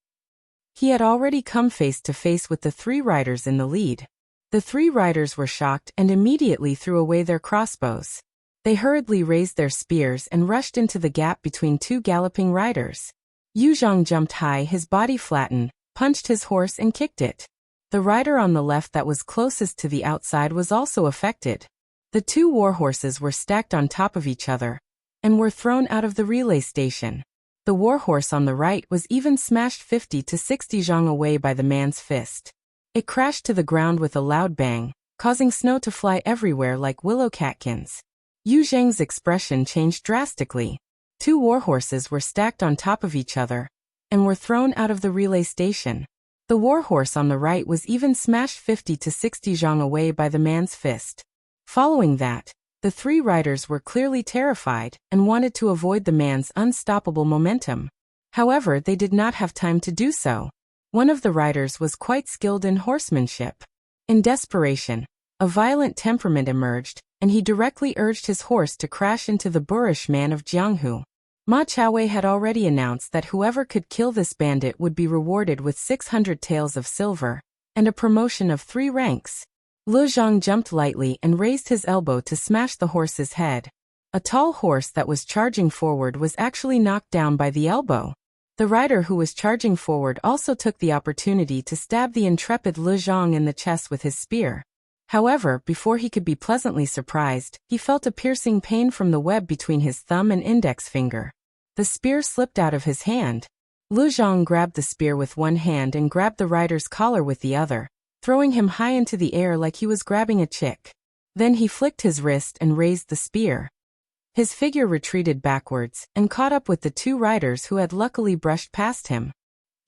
He had already come face to face with the 3 riders in the lead. The 3 riders were shocked and immediately threw away their crossbows. They hurriedly raised their spears and rushed into the gap between 2 galloping riders. Yu Zhang jumped high, his body flattened, punched his horse and kicked it. The rider on the left that was closest to the outside was also affected. The 2 warhorses were stacked on top of each other and were thrown out of the relay station. The warhorse on the right was even smashed 50 to 60 zhang away by the man's fist. It crashed to the ground with a loud bang, causing snow to fly everywhere like willow catkins. Yu Zhang's expression changed drastically. 2 warhorses were stacked on top of each other and were thrown out of the relay station. The warhorse on the right was even smashed 50 to 60 zhang away by the man's fist. Following that, the 3 riders were clearly terrified and wanted to avoid the man's unstoppable momentum. However, they did not have time to do so. One of the riders was quite skilled in horsemanship. In desperation, a violent temperament emerged, and he directly urged his horse to crash into the boorish man of Jianghu. Ma Chaowei had already announced that whoever could kill this bandit would be rewarded with 600 taels of silver and a promotion of 3 ranks. Le Zhang jumped lightly and raised his elbow to smash the horse's head. A tall horse that was charging forward was actually knocked down by the elbow. The rider who was charging forward also took the opportunity to stab the intrepid Lu Zhang in the chest with his spear. However, before he could be pleasantly surprised, he felt a piercing pain from the web between his thumb and index finger. The spear slipped out of his hand. Lu Zhang grabbed the spear with one hand and grabbed the rider's collar with the other, throwing him high into the air like he was grabbing a chick. Then he flicked his wrist and raised the spear. His figure retreated backwards and caught up with the two riders who had luckily brushed past him.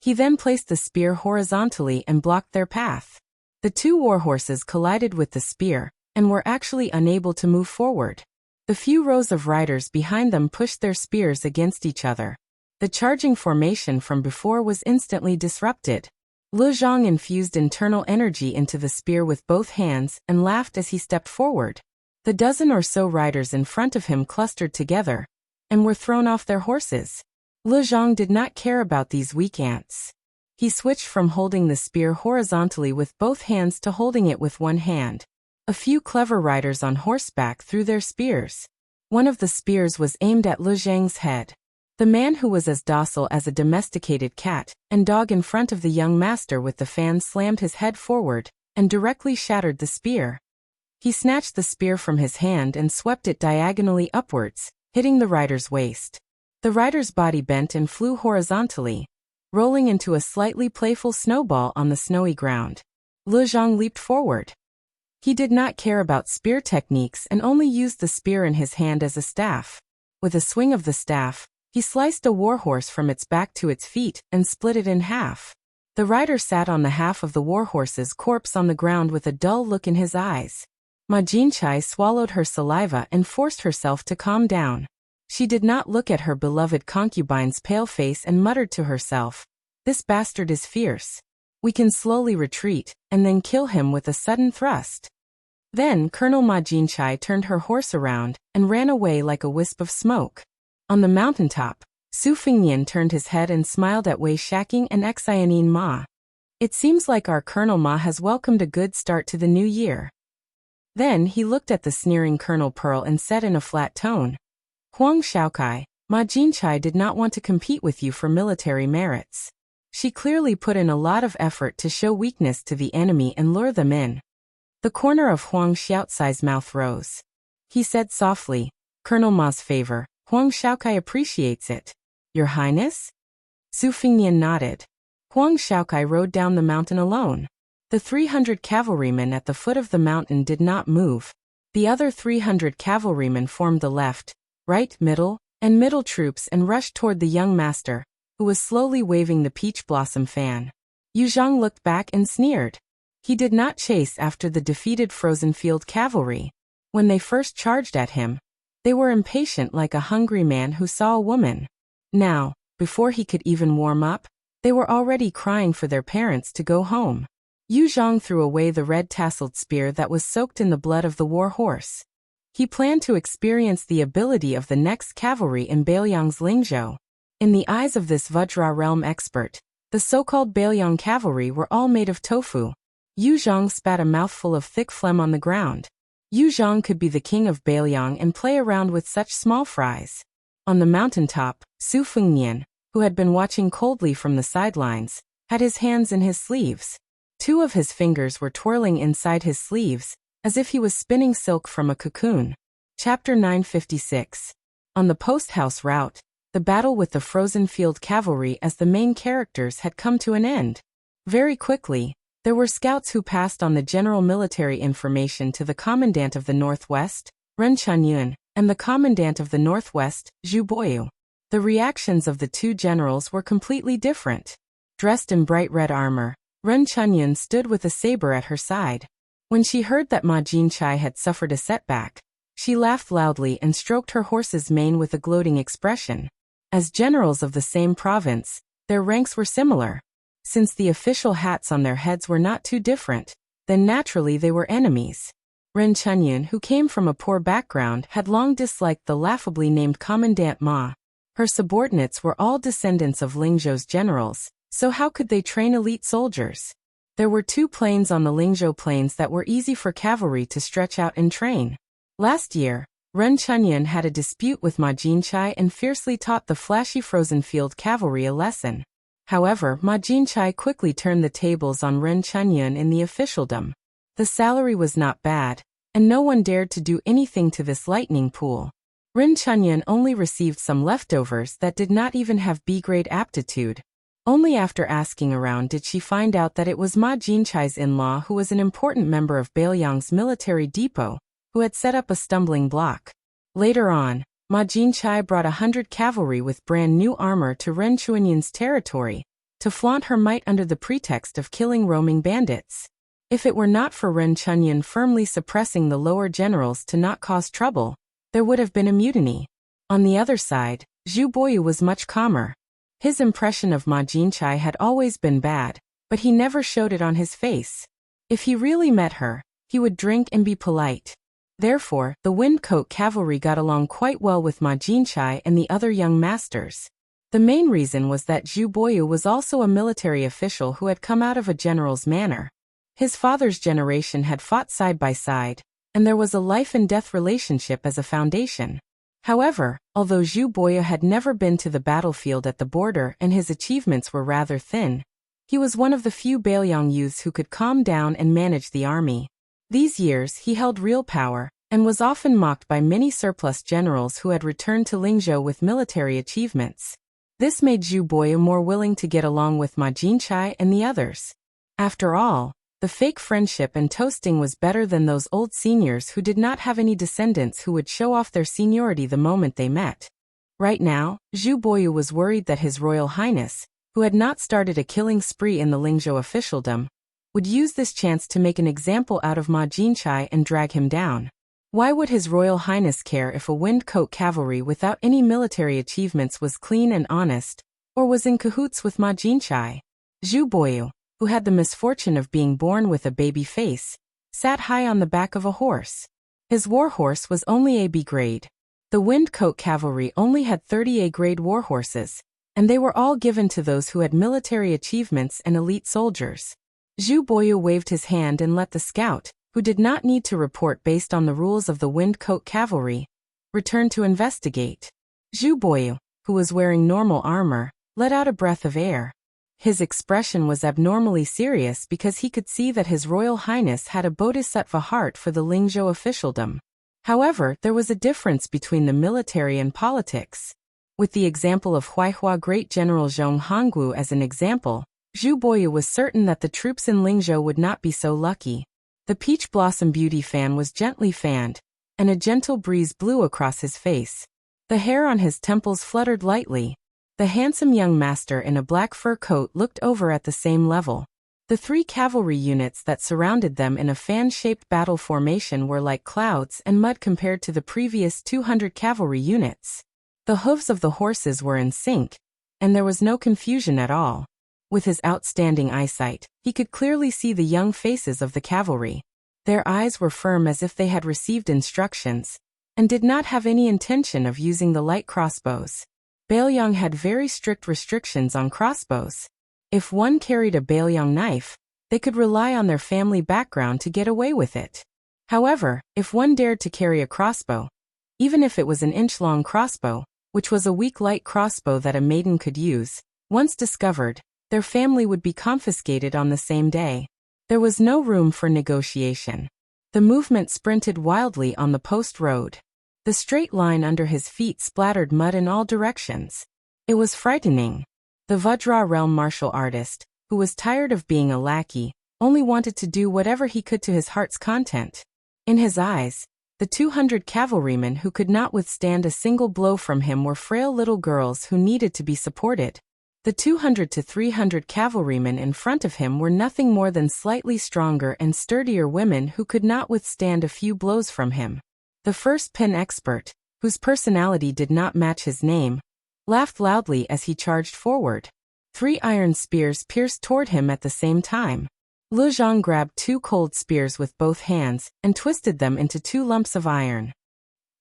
He then placed the spear horizontally and blocked their path. The two warhorses collided with the spear and were actually unable to move forward. The few rows of riders behind them pushed their spears against each other. The charging formation from before was instantly disrupted. Lu Zhang infused internal energy into the spear with both hands and laughed as he stepped forward. The dozen or so riders in front of him clustered together and were thrown off their horses. Lu Zhang did not care about these weak ants. He switched from holding the spear horizontally with both hands to holding it with one hand. A few clever riders on horseback threw their spears. One of the spears was aimed at Lu Zhang's head. The man who was as docile as a domesticated cat and dog in front of the young master with the fan slammed his head forward and directly shattered the spear. He snatched the spear from his hand and swept it diagonally upwards, hitting the rider's waist. The rider's body bent and flew horizontally, rolling into a slightly playful snowball on the snowy ground. Lu Zhang leaped forward. He did not care about spear techniques and only used the spear in his hand as a staff. With a swing of the staff, he sliced a warhorse from its back to its feet and split it in half. The rider sat on the half of the warhorse's corpse on the ground with a dull look in his eyes. Ma Jinchai swallowed her saliva and forced herself to calm down. She did not look at her beloved concubine's pale face and muttered to herself, "This bastard is fierce. We can slowly retreat, and then kill him with a sudden thrust." Then Colonel Ma Jinchai turned her horse around and ran away like a wisp of smoke. On the mountaintop, Su Fengnian turned his head and smiled at Wei Shaking and Xianine Ma. "It seems like our Colonel Ma has welcomed a good start to the new year." Then he looked at the sneering Colonel Pearl and said in a flat tone, "Huang Shaokai, Ma Jinchai did not want to compete with you for military merits. She clearly put in a lot of effort to show weakness to the enemy and lure them in." The corner of Huang Xiaocai's mouth rose. He said softly, "Colonel Ma's favor, Huang Shaokai appreciates it. Your Highness?" Su Fengnian nodded. Huang Shaokai rode down the mountain alone. The 300 cavalrymen at the foot of the mountain did not move. The other 300 cavalrymen formed the left, right, middle, and middle troops and rushed toward the young master, who was slowly waving the peach blossom fan. Yu Zhang looked back and sneered. He did not chase after the defeated Frozen Field cavalry. When they first charged at him, they were impatient like a hungry man who saw a woman. Now, before he could even warm up, they were already crying for their parents to go home. Yu Zhang threw away the red-tasseled spear that was soaked in the blood of the war horse. He planned to experience the ability of the next cavalry in Bailiang's Lingzhou. In the eyes of this Vajra realm expert, the so-called Bailiang cavalry were all made of tofu. Yu Zhang spat a mouthful of thick phlegm on the ground. Yu Zhang could be the king of Bailiang and play around with such small fries. On the mountaintop, Su Fengnian, who had been watching coldly from the sidelines, had his hands in his sleeves. Two of his fingers were twirling inside his sleeves, as if he was spinning silk from a cocoon. Chapter 956. On the post-house route, the battle with the Frozen Field cavalry as the main characters had come to an end. Very quickly, there were scouts who passed on the general military information to the commandant of the Northwest, Ren Chunyun, and the commandant of the Northwest, Zhu Boyu. The reactions of the two generals were completely different. Dressed in bright red armor, Ren Chunyun stood with a saber at her side. When she heard that Ma Jinchai had suffered a setback, she laughed loudly and stroked her horse's mane with a gloating expression. As generals of the same province, their ranks were similar. Since the official hats on their heads were not too different, then naturally they were enemies. Ren Chunyun, who came from a poor background, had long disliked the laughably named Commandant Ma. Her subordinates were all descendants of Lingzhou's generals, so how could they train elite soldiers? There were two plains on the Lingzhou plains that were easy for cavalry to stretch out and train. Last year, Ren Chunyan had a dispute with Ma Jinchai and fiercely taught the flashy frozen field cavalry a lesson. However, Ma Jinchai quickly turned the tables on Ren Chunyan in the officialdom. The salary was not bad, and no one dared to do anything to this lightning pool. Ren Chunyan only received some leftovers that did not even have B-grade aptitude. Only after asking around did she find out that it was Ma Jinchai's in-law who was an important member of Bailiang's military depot, who had set up a stumbling block. Later on, Ma Jinchai brought 100 cavalry with brand new armor to Ren Chunyan's territory, to flaunt her might under the pretext of killing roaming bandits. If it were not for Ren Chunyan firmly suppressing the lower generals to not cause trouble, there would have been a mutiny. On the other side, Zhu Boyu was much calmer. His impression of Ma Jinchai had always been bad, but he never showed it on his face. If he really met her, he would drink and be polite. Therefore, the Windcoat cavalry got along quite well with Ma Jinchai and the other young masters. The main reason was that Zhu Boyu was also a military official who had come out of a general's manor. His father's generation had fought side by side, and there was a life-and-death relationship as a foundation. However, although Zhu Boyu had never been to the battlefield at the border and his achievements were rather thin, he was one of the few Bailiang youths who could calm down and manage the army. These years he held real power, and was often mocked by many surplus generals who had returned to Lingzhou with military achievements. This made Zhu Boyu more willing to get along with Ma Jinchai and the others. After all, the fake friendship and toasting was better than those old seniors who did not have any descendants who would show off their seniority the moment they met. Right now, Zhu Boyu was worried that His Royal Highness, who had not started a killing spree in the Lingzhou officialdom, would use this chance to make an example out of Ma Jinchai and drag him down. Why would His Royal Highness care if a Windcoat cavalry without any military achievements was clean and honest, or was in cahoots with Ma Jinchai? Zhu Boyu, who had the misfortune of being born with a baby face, sat high on the back of a horse. His war horse was only a B grade. The Windcoat cavalry only had 30 A grade war horses, and they were all given to those who had military achievements and elite soldiers. Zhu Boyu waved his hand and let the scout, who did not need to report based on the rules of the Windcoat cavalry, return to investigate. Zhu Boyu, who was wearing normal armor, let out a breath of air. His expression was abnormally serious because he could see that His Royal Highness had a bodhisattva heart for the Lingzhou officialdom. However, there was a difference between the military and politics. With the example of Huaihua Great General Zhong Hongwu as an example, Zhu Boyu was certain that the troops in Lingzhou would not be so lucky. The peach blossom beauty fan was gently fanned, and a gentle breeze blew across his face. The hair on his temples fluttered lightly. The handsome young master in a black fur coat looked over at the same level. The 3 cavalry units that surrounded them in a fan-shaped battle formation were like clouds and mud compared to the previous 200 cavalry units. The hooves of the horses were in sync, and there was no confusion at all. With his outstanding eyesight, he could clearly see the young faces of the cavalry. Their eyes were firm as if they had received instructions, and did not have any intention of using the light crossbows. Bailiang had very strict restrictions on crossbows. If one carried a Bailiang knife, they could rely on their family background to get away with it. However, if one dared to carry a crossbow, even if it was an inch-long crossbow, which was a weak light crossbow that a maiden could use, once discovered, their family would be confiscated on the same day. There was no room for negotiation. The movement sprinted wildly on the post road. The straight line under his feet splattered mud in all directions. It was frightening. The Vajra realm martial artist, who was tired of being a lackey, only wanted to do whatever he could to his heart's content. In his eyes, the 200 cavalrymen who could not withstand a single blow from him were frail little girls who needed to be supported. The 200 to 300 cavalrymen in front of him were nothing more than slightly stronger and sturdier women who could not withstand a few blows from him. The first pin expert, whose personality did not match his name, laughed loudly as he charged forward. 3 iron spears pierced toward him at the same time. Lu Zhang grabbed 2 cold spears with both hands and twisted them into 2 lumps of iron.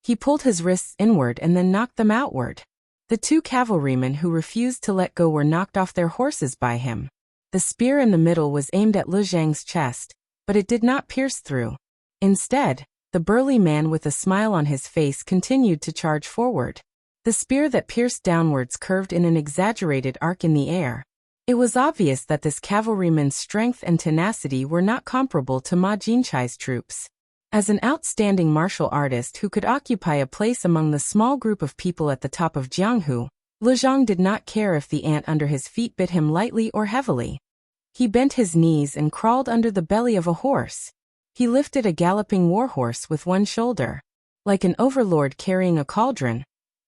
He pulled his wrists inward and then knocked them outward. The 2 cavalrymen who refused to let go were knocked off their horses by him. The spear in the middle was aimed at Lu Zhang's chest, but it did not pierce through. Instead, the burly man with a smile on his face continued to charge forward. The spear that pierced downwards curved in an exaggerated arc in the air. It was obvious that this cavalryman's strength and tenacity were not comparable to Ma Jinchai's troops. As an outstanding martial artist who could occupy a place among the small group of people at the top of Jianghu, Lu Zhang did not care if the ant under his feet bit him lightly or heavily. He bent his knees and crawled under the belly of a horse. He lifted a galloping warhorse with one shoulder. Like an overlord carrying a cauldron,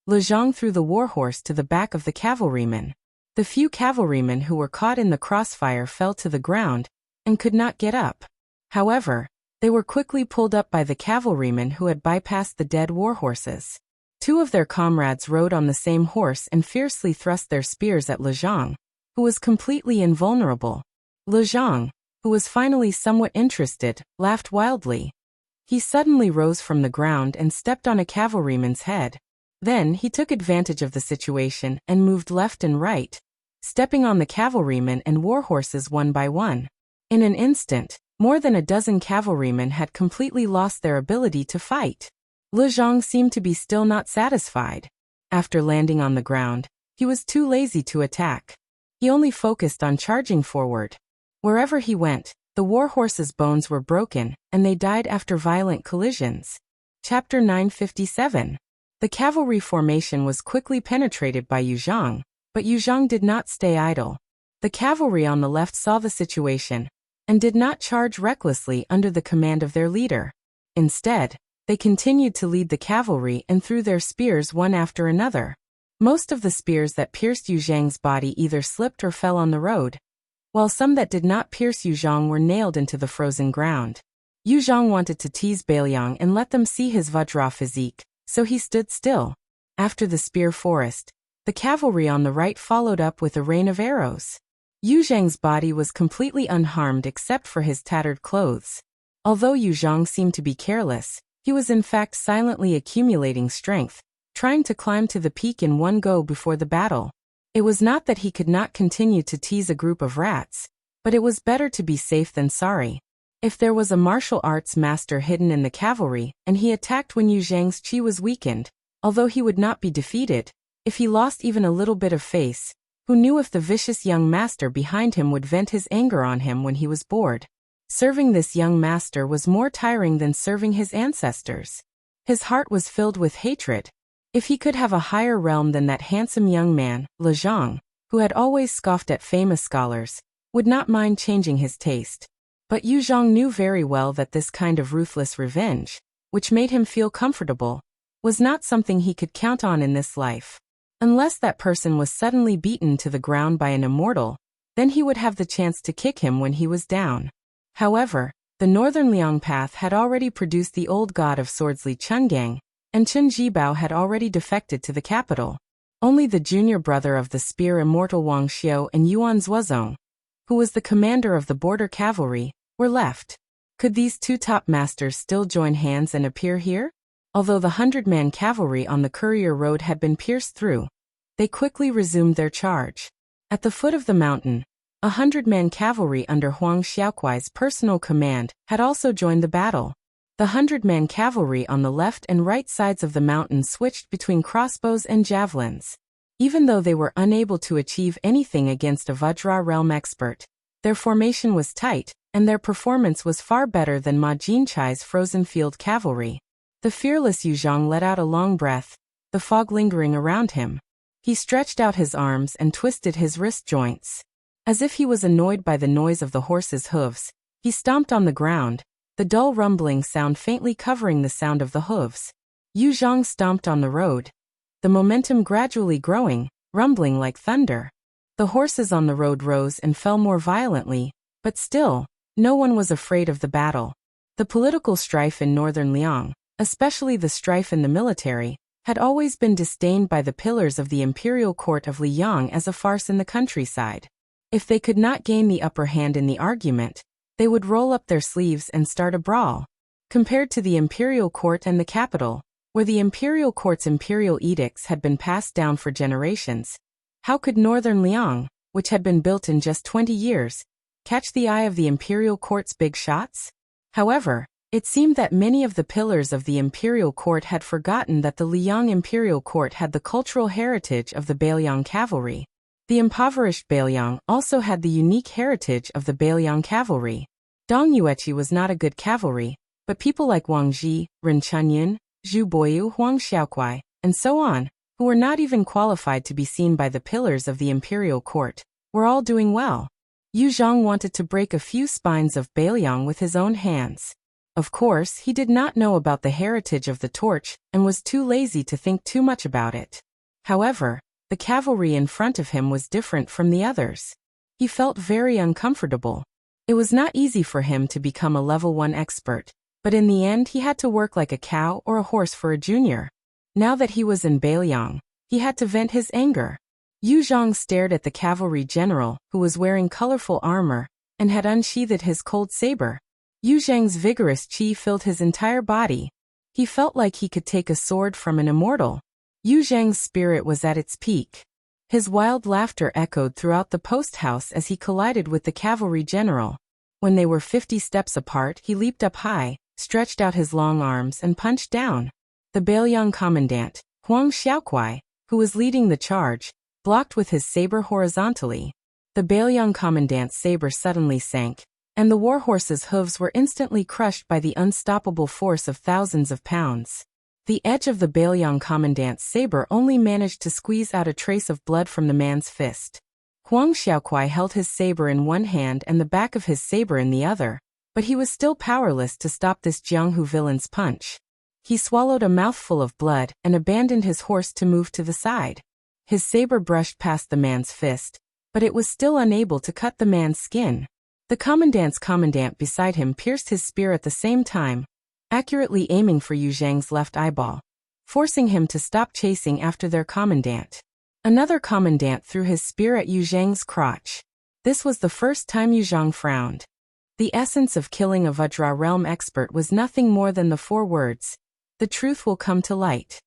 Lu Zhang threw the warhorse to the back of the cavalryman. The few cavalrymen who were caught in the crossfire fell to the ground and could not get up. However, they were quickly pulled up by the cavalrymen who had bypassed the dead warhorses. Two of their comrades rode on the same horse and fiercely thrust their spears at Lu Zhang, who was completely invulnerable. Lu Zhang, who was finally somewhat interested, laughed wildly. He suddenly rose from the ground and stepped on a cavalryman's head. Then he took advantage of the situation and moved left and right, stepping on the cavalrymen and warhorses one by one. In an instant, more than a dozen cavalrymen had completely lost their ability to fight. Lu Zhang seemed to be still not satisfied. After landing on the ground, he was too lazy to attack. He only focused on charging forward. Wherever he went, the warhorses' bones were broken, and they died after violent collisions. Chapter 957. The cavalry formation was quickly penetrated by Yu Zhang, but Yu Zhang did not stay idle. The cavalry on the left saw the situation and did not charge recklessly under the command of their leader. Instead, they continued to lead the cavalry and threw their spears one after another. Most of the spears that pierced Yu Zhang's body either slipped or fell on the road, while some that did not pierce Yu Zhang were nailed into the frozen ground. Yu Zhang wanted to tease Bailiang and let them see his Vajra physique, so he stood still. After the spear forest, the cavalry on the right followed up with a rain of arrows. Yu Zhang's body was completely unharmed except for his tattered clothes. Although Yu Zhang seemed to be careless, he was in fact silently accumulating strength, trying to climb to the peak in one go before the battle. It was not that he could not continue to tease a group of rats, but it was better to be safe than sorry. If there was a martial arts master hidden in the cavalry, and he attacked when Yu Zhang's chi was weakened, although he would not be defeated, if he lost even a little bit of face, who knew if the vicious young master behind him would vent his anger on him when he was bored? Serving this young master was more tiring than serving his ancestors. His heart was filled with hatred. If he could have a higher realm than that handsome young man, Lu Zhang, who had always scoffed at famous scholars, would not mind changing his taste. But Yu Zhang knew very well that this kind of ruthless revenge, which made him feel comfortable, was not something he could count on in this life. Unless that person was suddenly beaten to the ground by an immortal, then he would have the chance to kick him when he was down. However, the northern Liang path had already produced the old god of swords Li Chungang, and Chen Jibao had already defected to the capital. Only the junior brother of the spear immortal Wang Xiu and Yuan Zuozong, who was the commander of the border cavalry, were left. Could these two top masters still join hands and appear here? Although the 100-man cavalry on the courier road had been pierced through, they quickly resumed their charge. At the foot of the mountain, 100-man cavalry under Huang Xiaokuai's personal command had also joined the battle. The 100-man cavalry on the left and right sides of the mountain switched between crossbows and javelins. Even though they were unable to achieve anything against a Vajra realm expert, their formation was tight, and their performance was far better than Ma Jinchai's frozen field cavalry. The fearless Yu Zhang let out a long breath, the fog lingering around him. He stretched out his arms and twisted his wrist joints. As if he was annoyed by the noise of the horse's hooves, he stomped on the ground, the dull rumbling sound faintly covering the sound of the hooves. Yu Zhang stomped on the road, the momentum gradually growing, rumbling like thunder. The horses on the road rose and fell more violently, but still, no one was afraid of the battle. The political strife in northern Liang, especially the strife in the military, had always been disdained by the pillars of the imperial court of Liang as a farce in the countryside. If they could not gain the upper hand in the argument, they would roll up their sleeves and start a brawl. Compared to the imperial court and the capital, where the imperial court's imperial edicts had been passed down for generations, how could northern Liang, which had been built in just 20 years, catch the eye of the imperial court's big shots? However, It seemed that many of the pillars of the imperial court had forgotten that the Liang imperial court had the cultural heritage of the Bailiang cavalry. The impoverished Bailiang also had the unique heritage of the Bailiang cavalry. Dong Yueqi was not a good cavalry, but people like Wang Ji, Ren Chunyan, Zhu Boyu, Huang Xiaokuai, and so on, who were not even qualified to be seen by the pillars of the imperial court, were all doing well. Yu Zhang wanted to break a few spines of Bailiang with his own hands. Of course, he did not know about the heritage of the torch and was too lazy to think too much about it. However, the cavalry in front of him was different from the others. He felt very uncomfortable. It was not easy for him to become a level 1 expert, but in the end he had to work like a cow or a horse for a junior. Now that he was in Bailiang, he had to vent his anger. Yu Zhang stared at the cavalry general, who was wearing colorful armor, and had unsheathed his cold saber. Yu Zhang's vigorous qi filled his entire body. He felt like he could take a sword from an immortal. Yu Zhang's spirit was at its peak. His wild laughter echoed throughout the post house as he collided with the cavalry general. When they were 50 steps apart, he leaped up high, stretched out his long arms and punched down. The Bailiang commandant, Huang Xiaokuai, who was leading the charge, blocked with his saber horizontally. The Bailiang commandant's saber suddenly sank, and the warhorse's hooves were instantly crushed by the unstoppable force of thousands of pounds. The edge of the Bailiang commandant's saber only managed to squeeze out a trace of blood from the man's fist. Huang Xiaokuai held his saber in one hand and the back of his saber in the other, but he was still powerless to stop this Jianghu villain's punch. He swallowed a mouthful of blood and abandoned his horse to move to the side. His saber brushed past the man's fist, but it was still unable to cut the man's skin. The commandant's commandant beside him pierced his spear at the same time, accurately aiming for Yu Zhang's left eyeball, forcing him to stop chasing after their commandant. Another commandant threw his spear at Yu Zhang's crotch. This was the first time Yu Zhang frowned. The essence of killing a Vajra realm expert was nothing more than the 4 words, "The truth will come to light."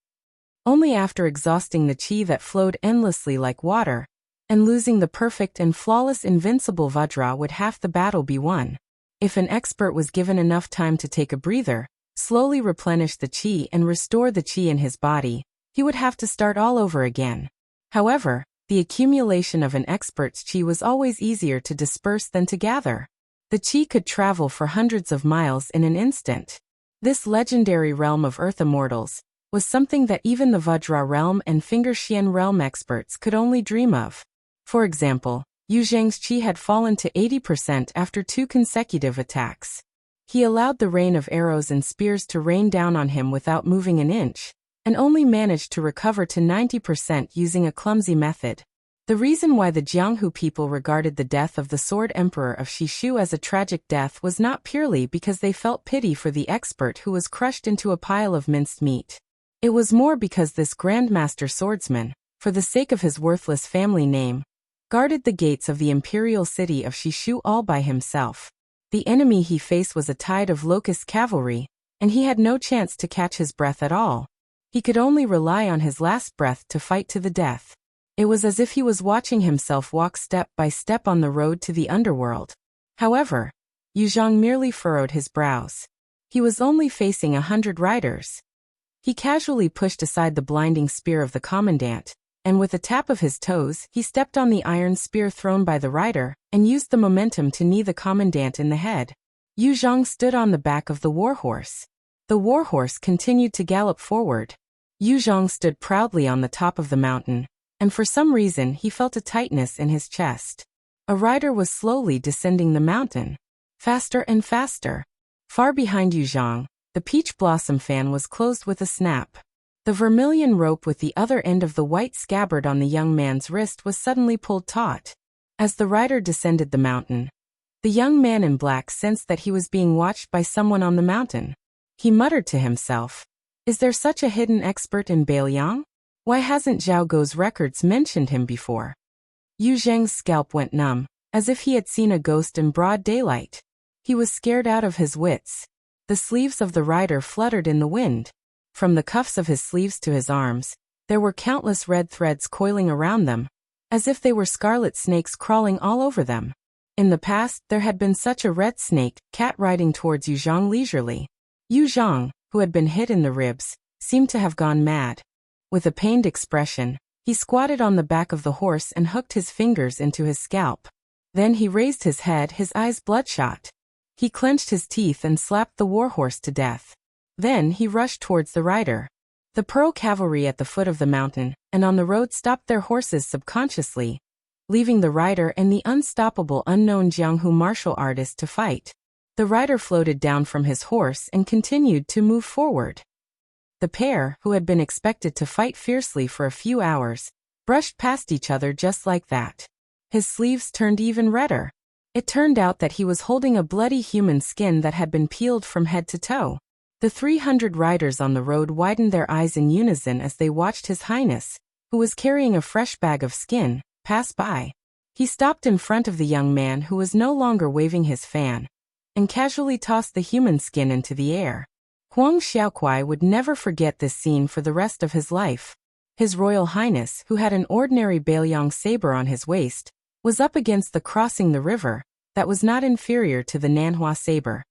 Only after exhausting the qi that flowed endlessly like water, and losing the perfect and flawless invincible Vajra would half the battle be won. If an expert was given enough time to take a breather, slowly replenish the qi and restore the qi in his body, he would have to start all over again. However, the accumulation of an expert's qi was always easier to disperse than to gather. The qi could travel for hundreds of miles in an instant. This legendary realm of Earth Immortals was something that even the Vajra realm and Finger Xian realm experts could only dream of. For example, Yu Zhang's qi had fallen to 80% after 2 consecutive attacks. He allowed the rain of arrows and spears to rain down on him without moving an inch, and only managed to recover to 90% using a clumsy method. The reason why the Jianghu people regarded the death of the Sword Emperor of Shishu as a tragic death was not purely because they felt pity for the expert who was crushed into a pile of minced meat. It was more because this Grandmaster swordsman, for the sake of his worthless family name, guarded the gates of the imperial city of Shishu all by himself. The enemy he faced was a tide of locust cavalry, and he had no chance to catch his breath at all. He could only rely on his last breath to fight to the death. It was as if he was watching himself walk step by step on the road to the underworld. However, Yu Zhang merely furrowed his brows. He was only facing 100 riders. He casually pushed aside the blinding spear of the commandant, and with a tap of his toes, he stepped on the iron spear thrown by the rider, and used the momentum to knee the commandant in the head. Yu Zhang stood on the back of the warhorse. The warhorse continued to gallop forward. Yu Zhang stood proudly on the top of the mountain, and for some reason he felt a tightness in his chest. A rider was slowly descending the mountain. Faster and faster. Far behind Yu Zhang, the peach blossom fan was closed with a snap. The vermilion rope with the other end of the white scabbard on the young man's wrist was suddenly pulled taut. As the rider descended the mountain, the young man in black sensed that he was being watched by someone on the mountain. He muttered to himself, "Is there such a hidden expert in Bailiang? Why hasn't Zhao Guo's records mentioned him before?" Yu Zhang's scalp went numb, as if he had seen a ghost in broad daylight. He was scared out of his wits. The sleeves of the rider fluttered in the wind. From the cuffs of his sleeves to his arms, there were countless red threads coiling around them, as if they were scarlet snakes crawling all over them. In the past, there had been such a red snake, cat riding towards Yu Zhang leisurely. Yu Zhang, who had been hit in the ribs, seemed to have gone mad. With a pained expression, he squatted on the back of the horse and hooked his fingers into his scalp. Then he raised his head, his eyes bloodshot. He clenched his teeth and slapped the warhorse to death. Then he rushed towards the rider. The Pearl cavalry at the foot of the mountain and on the road stopped their horses subconsciously, leaving the rider and the unstoppable unknown Jianghu martial artist to fight. The rider floated down from his horse and continued to move forward. The pair, who had been expected to fight fiercely for a few hours, brushed past each other just like that. His sleeves turned even redder. It turned out that he was holding a bloody human skin that had been peeled from head to toe. The 300 riders on the road widened their eyes in unison as they watched His Highness, who was carrying a fresh bag of skin, pass by. He stopped in front of the young man who was no longer waving his fan, and casually tossed the human skin into the air. Huang Xiaokuai would never forget this scene for the rest of his life. His Royal Highness, who had an ordinary Bailiang saber on his waist, was up against the crossing the river that was not inferior to the Nanhua saber.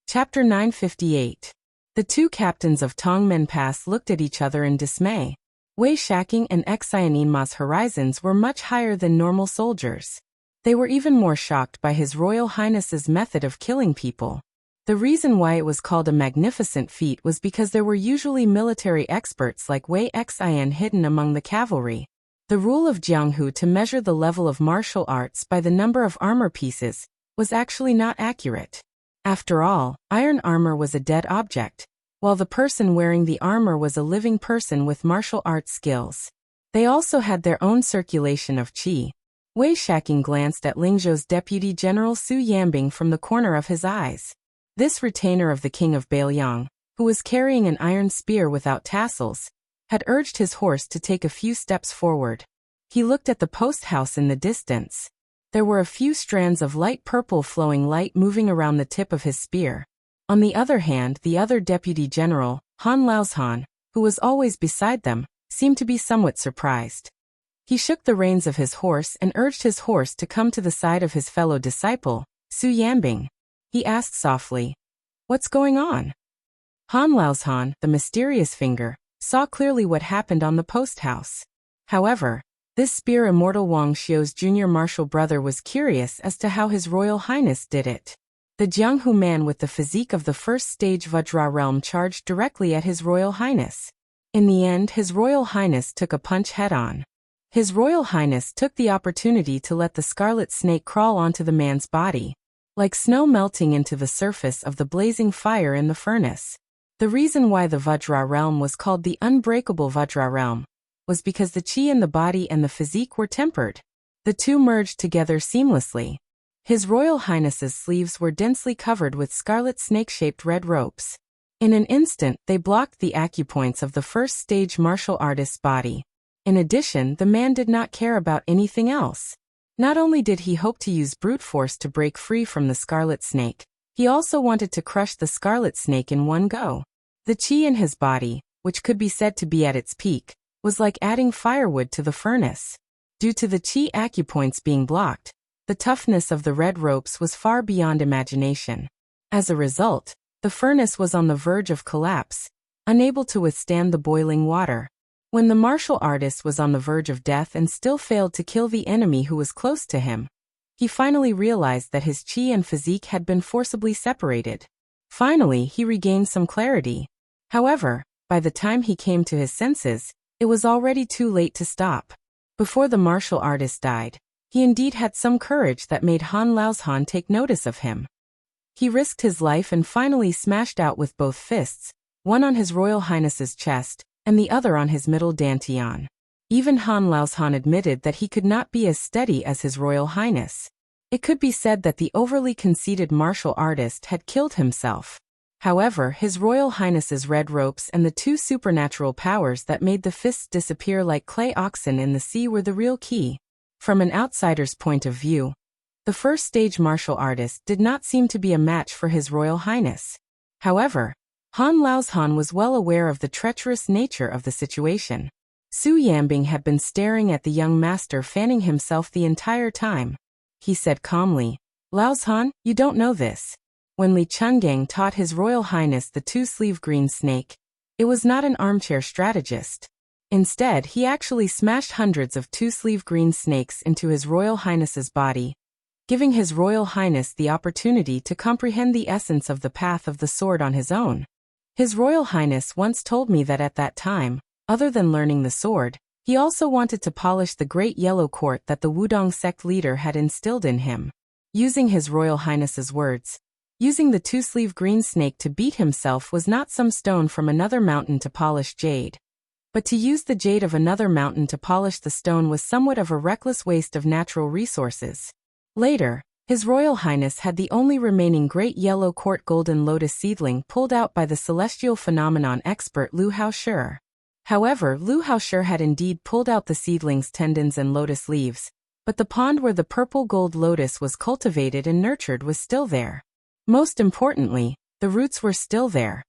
Chapter 958. The two captains of Tongmen Pass looked at each other in dismay. Wei Shaking and Xian'inma's horizons were much higher than normal soldiers. They were even more shocked by His Royal Highness's method of killing people. The reason why it was called a magnificent feat was because there were usually military experts like Wei Xian hidden among the cavalry. The rule of Jianghu to measure the level of martial arts by the number of armor pieces was actually not accurate. After all, iron armor was a dead object, while the person wearing the armor was a living person with martial arts skills. They also had their own circulation of qi. Wei Shaking glanced at Lingzhou's Deputy General Su Yambing from the corner of his eyes. This retainer of the king of Bailiang, who was carrying an iron spear without tassels, had urged his horse to take a few steps forward. He looked at the post house in the distance. There were a few strands of light purple flowing light moving around the tip of his spear. On the other hand, the other deputy general, Han Laozhan, who was always beside them, seemed to be somewhat surprised. He shook the reins of his horse and urged his horse to come to the side of his fellow disciple, Su Yambing. He asked softly, "What's going on?" Han Laozhan, the mysterious finger, saw clearly what happened on the post house. However, this spear immortal Wang Xiu's junior martial brother was curious as to how His Royal Highness did it. The Jianghu man with the physique of the first stage Vajra realm charged directly at His Royal Highness. In the end, His Royal Highness took a punch head-on. His Royal Highness took the opportunity to let the scarlet snake crawl onto the man's body, like snow melting into the surface of the blazing fire in the furnace. The reason why the Vajra realm was called the unbreakable Vajra realm was because the qi in the body and the physique were tempered. The two merged together seamlessly. His Royal Highness's sleeves were densely covered with scarlet snake-shaped red ropes. In an instant, they blocked the acupoints of the first stage martial artist's body. In addition, the man did not care about anything else. Not only did he hope to use brute force to break free from the scarlet snake, he also wanted to crush the scarlet snake in one go. The qi in his body, which could be said to be at its peak, was like adding firewood to the furnace. Due to the qi acupoints being blocked, the toughness of the red ropes was far beyond imagination. As a result, the furnace was on the verge of collapse, unable to withstand the boiling water. When the martial artist was on the verge of death and still failed to kill the enemy who was close to him, he finally realized that his qi and physique had been forcibly separated. Finally, he regained some clarity. However, by the time he came to his senses, it was already too late to stop. Before the martial artist died, he indeed had some courage that made Han Laozhan take notice of him. He risked his life and finally smashed out with both fists, one on His Royal Highness's chest, and the other on his middle dantian. Even Han Laozhan admitted that he could not be as steady as His Royal Highness. It could be said that the overly conceited martial artist had killed himself. However, His Royal Highness's red ropes and the two supernatural powers that made the fists disappear like clay oxen in the sea were the real key. From an outsider's point of view, the first stage martial artist did not seem to be a match for His Royal Highness. However, Han Laozhan was well aware of the treacherous nature of the situation. Su Yambing had been staring at the young master fanning himself the entire time. He said calmly, "Laozhan, you don't know this. When Li Chungang taught His Royal Highness the two-sleeve green snake, it was not an armchair strategist. Instead, he actually smashed hundreds of two-sleeve green snakes into His Royal Highness's body, giving His Royal Highness the opportunity to comprehend the essence of the path of the sword on his own. His Royal Highness once told me that at that time, other than learning the sword, he also wanted to polish the great yellow court that the Wudong sect leader had instilled in him. Using His Royal Highness's words, using the two-sleeve green snake to beat himself was not some stone from another mountain to polish jade. But to use the jade of another mountain to polish the stone was somewhat of a reckless waste of natural resources. Later, His Royal Highness had the only remaining great yellow court golden lotus seedling pulled out by the celestial phenomenon expert Lu Haoshi. However, Lu Haoshi had indeed pulled out the seedling's tendons and lotus leaves, but the pond where the purple gold lotus was cultivated and nurtured was still there. Most importantly, the roots were still there.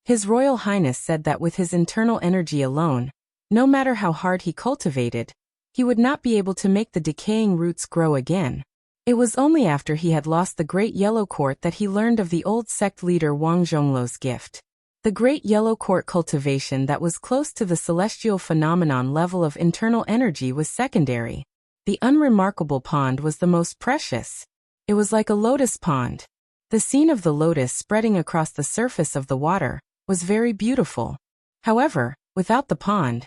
His Royal Highness said that with his internal energy alone, no matter how hard he cultivated, he would not be able to make the decaying roots grow again. It was only after he had lost the Great Yellow Court that he learned of the old sect leader Wang Zhongluo's gift. The Great Yellow Court cultivation that was close to the celestial phenomenon level of internal energy was secondary. The unremarkable pond was the most precious. It was like a lotus pond. The scene of the lotus spreading across the surface of the water was very beautiful. However, without the pond,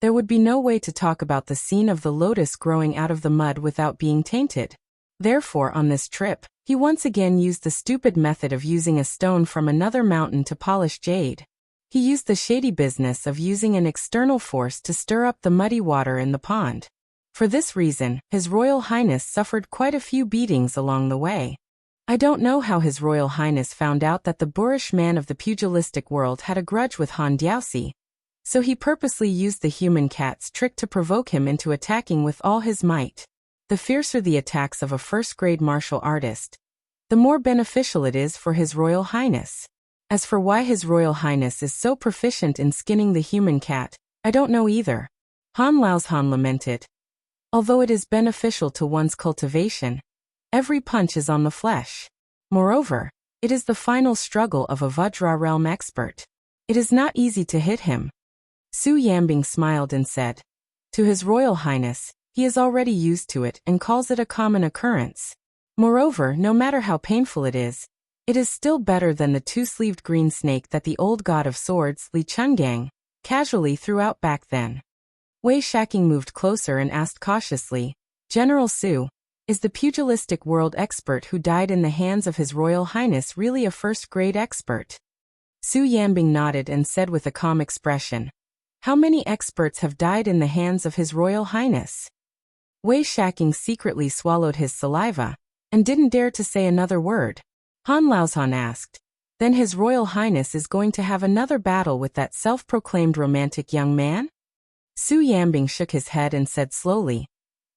there would be no way to talk about the scene of the lotus growing out of the mud without being tainted. Therefore, on this trip, he once again used the stupid method of using a stone from another mountain to polish jade. He used the shady business of using an external force to stir up the muddy water in the pond. For this reason, His Royal Highness suffered quite a few beatings along the way. I don't know how His Royal Highness found out that the boorish man of the pugilistic world had a grudge with Han Diaosi, so he purposely used the human cat's trick to provoke him into attacking with all his might. The fiercer the attacks of a first-grade martial artist, the more beneficial it is for His Royal Highness. As for why His Royal Highness is so proficient in skinning the human cat, I don't know either. Han Laozhan lamented. Although it is beneficial to one's cultivation, every punch is on the flesh. Moreover, it is the final struggle of a Vajra realm expert. It is not easy to hit him. Su Yambing smiled and said, to His Royal Highness, he is already used to it and calls it a common occurrence. Moreover, no matter how painful it is still better than the two-sleeved green snake that the old god of swords, Li Chungang, casually threw out back then. Wei Shaking moved closer and asked cautiously, General Su, is the pugilistic world expert who died in the hands of His Royal Highness really a first-grade expert? Su Yambing nodded and said with a calm expression, how many experts have died in the hands of His Royal Highness? Wei Shaking secretly swallowed his saliva, and didn't dare to say another word. Han Laozhan asked, then His Royal Highness is going to have another battle with that self-proclaimed romantic young man? Su Yambing shook his head and said slowly,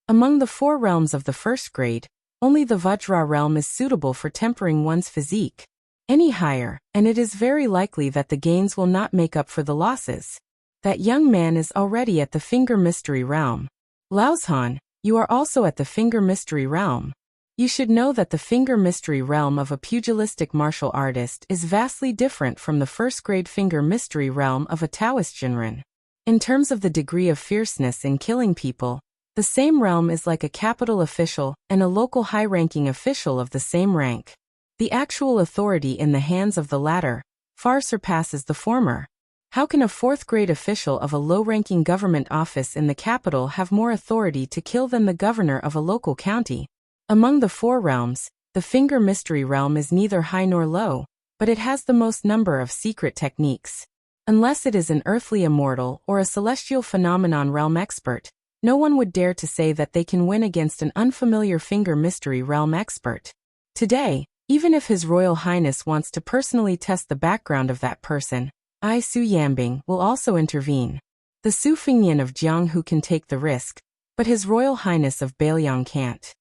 among the 4 realms of the first grade, only the Vajra realm is suitable for tempering one's physique. Any higher, and it is very likely that the gains will not make up for the losses. That young man is already at the Finger Mystery realm. Laozhan, you are also at the Finger Mystery realm. You should know that the Finger Mystery realm of a pugilistic martial artist is vastly different from the first-grade Finger Mystery realm of a Taoist Jinren. In terms of the degree of fierceness in killing people, the same realm is like a capital official and a local high-ranking official of the same rank. The actual authority in the hands of the latter far surpasses the former. How can a 4th-grade official of a low-ranking government office in the capital have more authority to kill than the governor of a local county? Among the 4 realms, the Finger Mystery realm is neither high nor low, but it has the most number of secret techniques. Unless it is an earthly immortal or a celestial phenomenon realm expert, no one would dare to say that they can win against an unfamiliar Finger Mystery realm expert. Today, even if His Royal Highness wants to personally test the background of that person, I, Su Yambing, will also intervene. The Su Fingyan of Jianghu can take the risk, but His Royal Highness of Bailiang can't.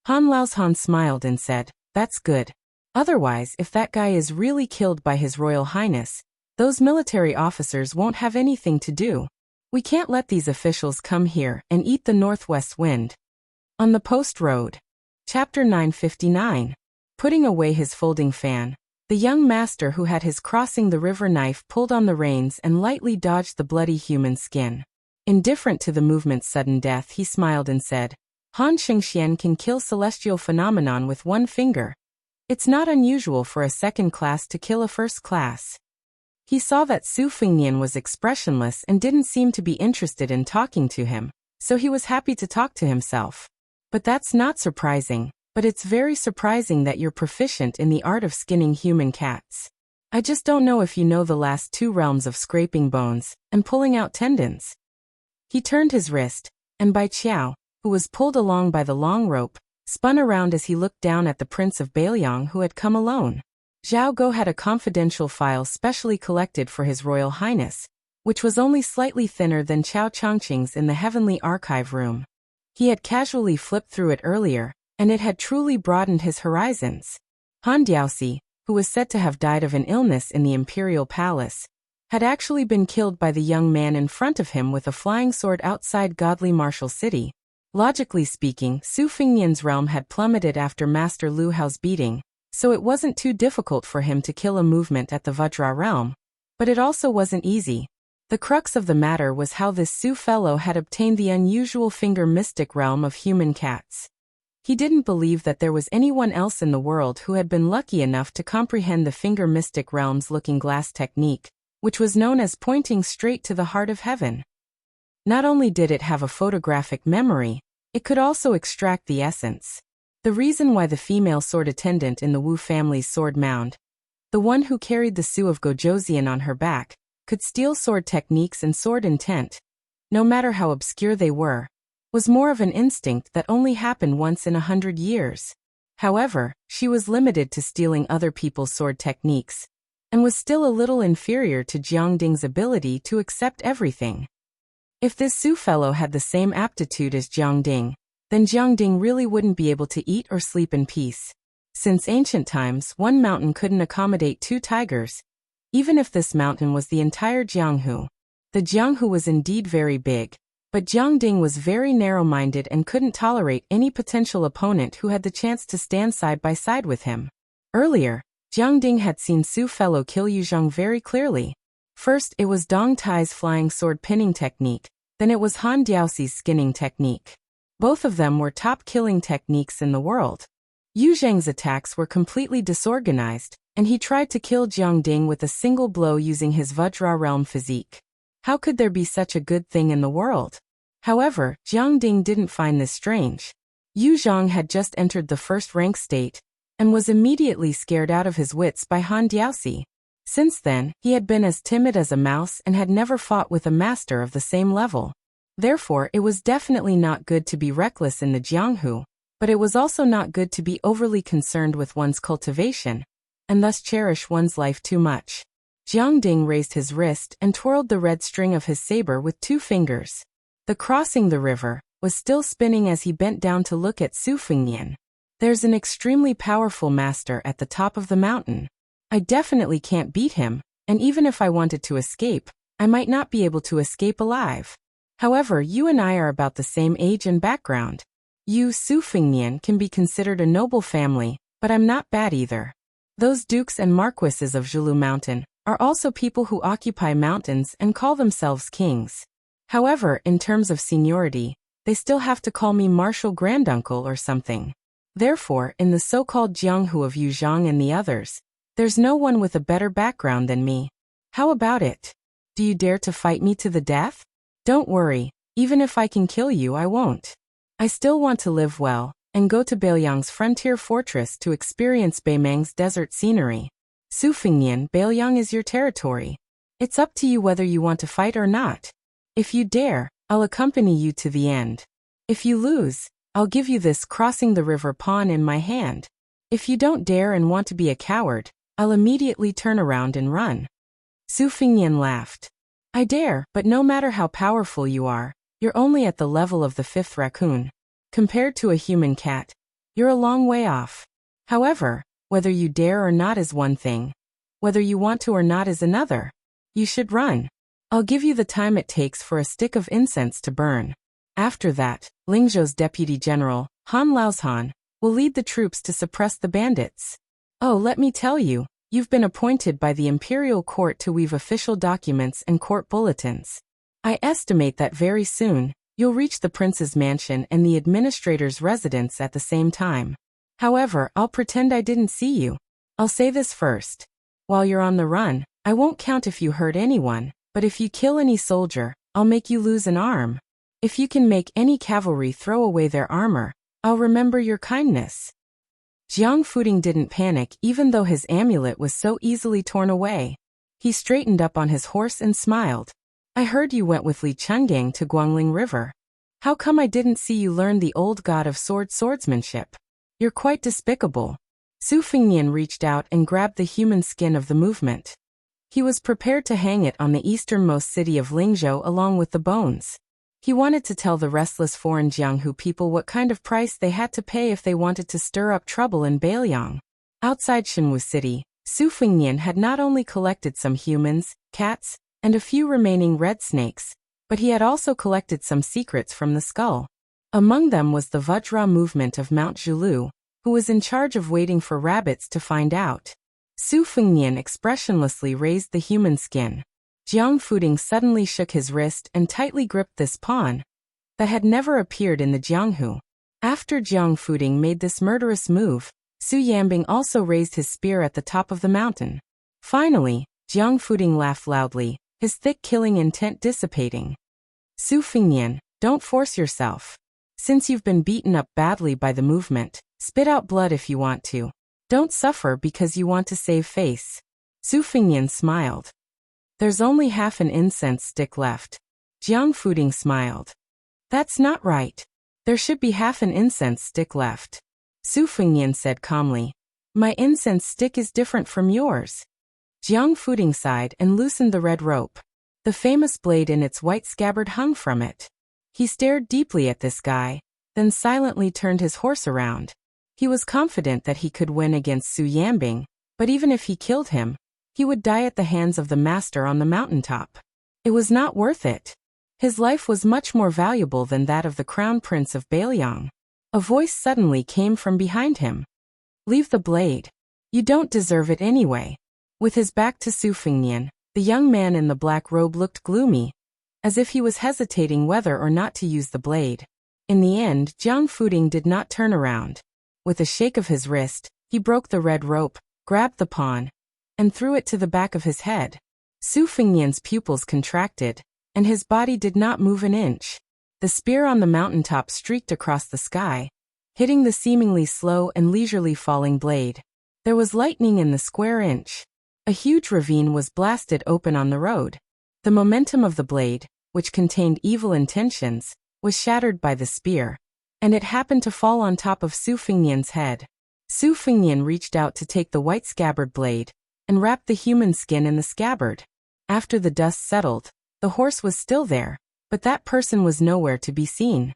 Han Laozhan smiled and said, that's good. Otherwise, if that guy is really killed by His Royal Highness, those military officers won't have anything to do. We can't let these officials come here and eat the northwest wind. On the Post Road. Chapter 959. Putting away his folding fan, the young master who had his crossing the river knife pulled on the reins and lightly dodged the bloody human skin. Indifferent to the movement's sudden death, he smiled and said, Han Shengxian can kill celestial phenomenon with one finger. It's not unusual for a second class to kill a first class. He saw that Su Fengnian was expressionless and didn't seem to be interested in talking to him, so he was happy to talk to himself. But that's not surprising, but it's very surprising that you're proficient in the art of skinning human cats. I just don't know if you know the last two realms of scraping bones and pulling out tendons. He turned his wrist, and Bai Qiao, who was pulled along by the long rope, spun around as he looked down at the Prince of Bailiang who had come alone. Zhao Guo had a confidential file specially collected for His Royal Highness, which was only slightly thinner than Chao Chongqing's in the Heavenly Archive Room. He had casually flipped through it earlier, and it had truly broadened his horizons. Han Diaoxi, who was said to have died of an illness in the Imperial Palace, had actually been killed by the young man in front of him with a flying sword outside godly Martial City. Logically speaking, Su Fengnian's realm had plummeted after Master Lu Hao's beating, so it wasn't too difficult for him to kill a movement at the Vajra realm. But it also wasn't easy. The crux of the matter was how this Su fellow had obtained the unusual finger mystic realm of human cats. He didn't believe that there was anyone else in the world who had been lucky enough to comprehend the finger mystic realm's looking glass technique, which was known as pointing straight to the heart of heaven. Not only did it have a photographic memory, it could also extract the essence. The reason why the female sword attendant in the Wu family's sword mound, the one who carried the Su of Gojoseon on her back, could steal sword techniques and sword intent, no matter how obscure they were, was more of an instinct that only happened once in 100 years. However, she was limited to stealing other people's sword techniques, and was still a little inferior to Jiang Ding's ability to accept everything. If this Su fellow had the same aptitude as Jiang Ding, then Jiang Ding really wouldn't be able to eat or sleep in peace. Since ancient times, one mountain couldn't accommodate two tigers, even if this mountain was the entire Jianghu. The Jianghu was indeed very big, but Jiang Ding was very narrow-minded and couldn't tolerate any potential opponent who had the chance to stand side by side with him. Earlier, Jiang Ding had seen Su fellow kill Yu Zhang very clearly. First it was Dong Tai's flying sword pinning technique, then it was Han Diaoxi's skinning technique. Both of them were top killing techniques in the world. Yu Zhang's attacks were completely disorganized, and he tried to kill Jiang Ding with a single blow using his Vajra realm physique. How could there be such a good thing in the world? However, Jiang Ding didn't find this strange. Yu Zhang had just entered the first rank state, and was immediately scared out of his wits by Han Diaoxi. Since then, he had been as timid as a mouse and had never fought with a master of the same level. Therefore, it was definitely not good to be reckless in the Jianghu, but it was also not good to be overly concerned with one's cultivation, and thus cherish one's life too much. Jiang Ding raised his wrist and twirled the red string of his saber with 2 fingers. The crossing the river was still spinning as he bent down to look at Su Fengnian. There's an extremely powerful master at the top of the mountain. I definitely can't beat him, and even if I wanted to escape, I might not be able to escape alive. However, you and I are about the same age and background. You, Su Fengnian, can be considered a noble family, but I'm not bad either. Those dukes and marquises of Zhulu Mountain are also people who occupy mountains and call themselves kings. However, in terms of seniority, they still have to call me martial granduncle or something. Therefore, in the so-called Jianghu of Yu Zhang and the others, there's no one with a better background than me. How about it? Do you dare to fight me to the death? Don't worry, even if I can kill you, I won't. I still want to live well, and go to Bailiang's frontier fortress to experience Beimang's desert scenery. Su Fengnian, Bailiang is your territory. It's up to you whether you want to fight or not. If you dare, I'll accompany you to the end. If you lose, I'll give you this crossing the river pawn in my hand. If you don't dare and want to be a coward, I'll immediately turn around and run. Su Fengnian laughed. I dare, but no matter how powerful you are, you're only at the level of the 5th raccoon. Compared to a human cat, you're a long way off. However, whether you dare or not is one thing. Whether you want to or not is another. You should run. I'll give you the time it takes for a stick of incense to burn. After that, Lingzhou's deputy general, Han Laozhan, will lead the troops to suppress the bandits. Oh, let me tell you, you've been appointed by the imperial court to weave official documents and court bulletins. I estimate that very soon, you'll reach the prince's mansion and the administrator's residence at the same time. However, I'll pretend I didn't see you. I'll say this first. While you're on the run, I won't count if you hurt anyone, but if you kill any soldier, I'll make you lose an arm. If you can make any cavalry throw away their armor, I'll remember your kindness. Jiang Fuding didn't panic even though his amulet was so easily torn away. He straightened up on his horse and smiled. I heard you went with Li Chungang to Guangling River. How come I didn't see you learn the old god of swordsmanship? You're quite despicable. Su Fengnian reached out and grabbed the human skin of the movement. He was prepared to hang it on the easternmost city of Lingzhou along with the bones. He wanted to tell the restless foreign Jianghu people what kind of price they had to pay if they wanted to stir up trouble in Beiliang. Outside Shenwu City, Su Fengnian had not only collected some humans, cats, and a few remaining red snakes, but he had also collected some secrets from the skull. Among them was the Vajra movement of Mount Zhulu, who was in charge of waiting for rabbits to find out. Su Fengnian expressionlessly raised the human skin. Jiang Fuding suddenly shook his wrist and tightly gripped this pawn that had never appeared in the Jianghu. After Jiang Fuding made this murderous move, Su Yambing also raised his spear at the top of the mountain. Finally, Jiang Fuding laughed loudly, his thick killing intent dissipating. Su Fengnian, don't force yourself. Since you've been beaten up badly by the movement, spit out blood if you want to. Don't suffer because you want to save face. Su Fengnian smiled. There's only half an incense stick left. Jiang Fuding smiled. That's not right. There should be half an incense stick left. Su Fengnian said calmly. My incense stick is different from yours. Jiang Fuding sighed and loosened the red rope. The famous blade in its white scabbard hung from it. He stared deeply at this guy, then silently turned his horse around. He was confident that he could win against Su Yambing, but even if he killed him, he would die at the hands of the master on the mountaintop. It was not worth it. His life was much more valuable than that of the crown prince of Beiliang. A voice suddenly came from behind him. Leave the blade. You don't deserve it anyway. With his back to Su Fengnian, the young man in the black robe looked gloomy, as if he was hesitating whether or not to use the blade. In the end, Jiang Fuding did not turn around. With a shake of his wrist, he broke the red rope, grabbed the pawn, and threw it to the back of his head. Su Fengnian's pupils contracted, and his body did not move an inch. The spear on the mountaintop streaked across the sky, hitting the seemingly slow and leisurely falling blade. There was lightning in the square inch. A huge ravine was blasted open on the road. The momentum of the blade, which contained evil intentions, was shattered by the spear, and it happened to fall on top of Su Fengnian's head. Su Fengnian reached out to take the white scabbard blade, and wrapped the human skin in the scabbard. After the dust settled, the horse was still there, but that person was nowhere to be seen.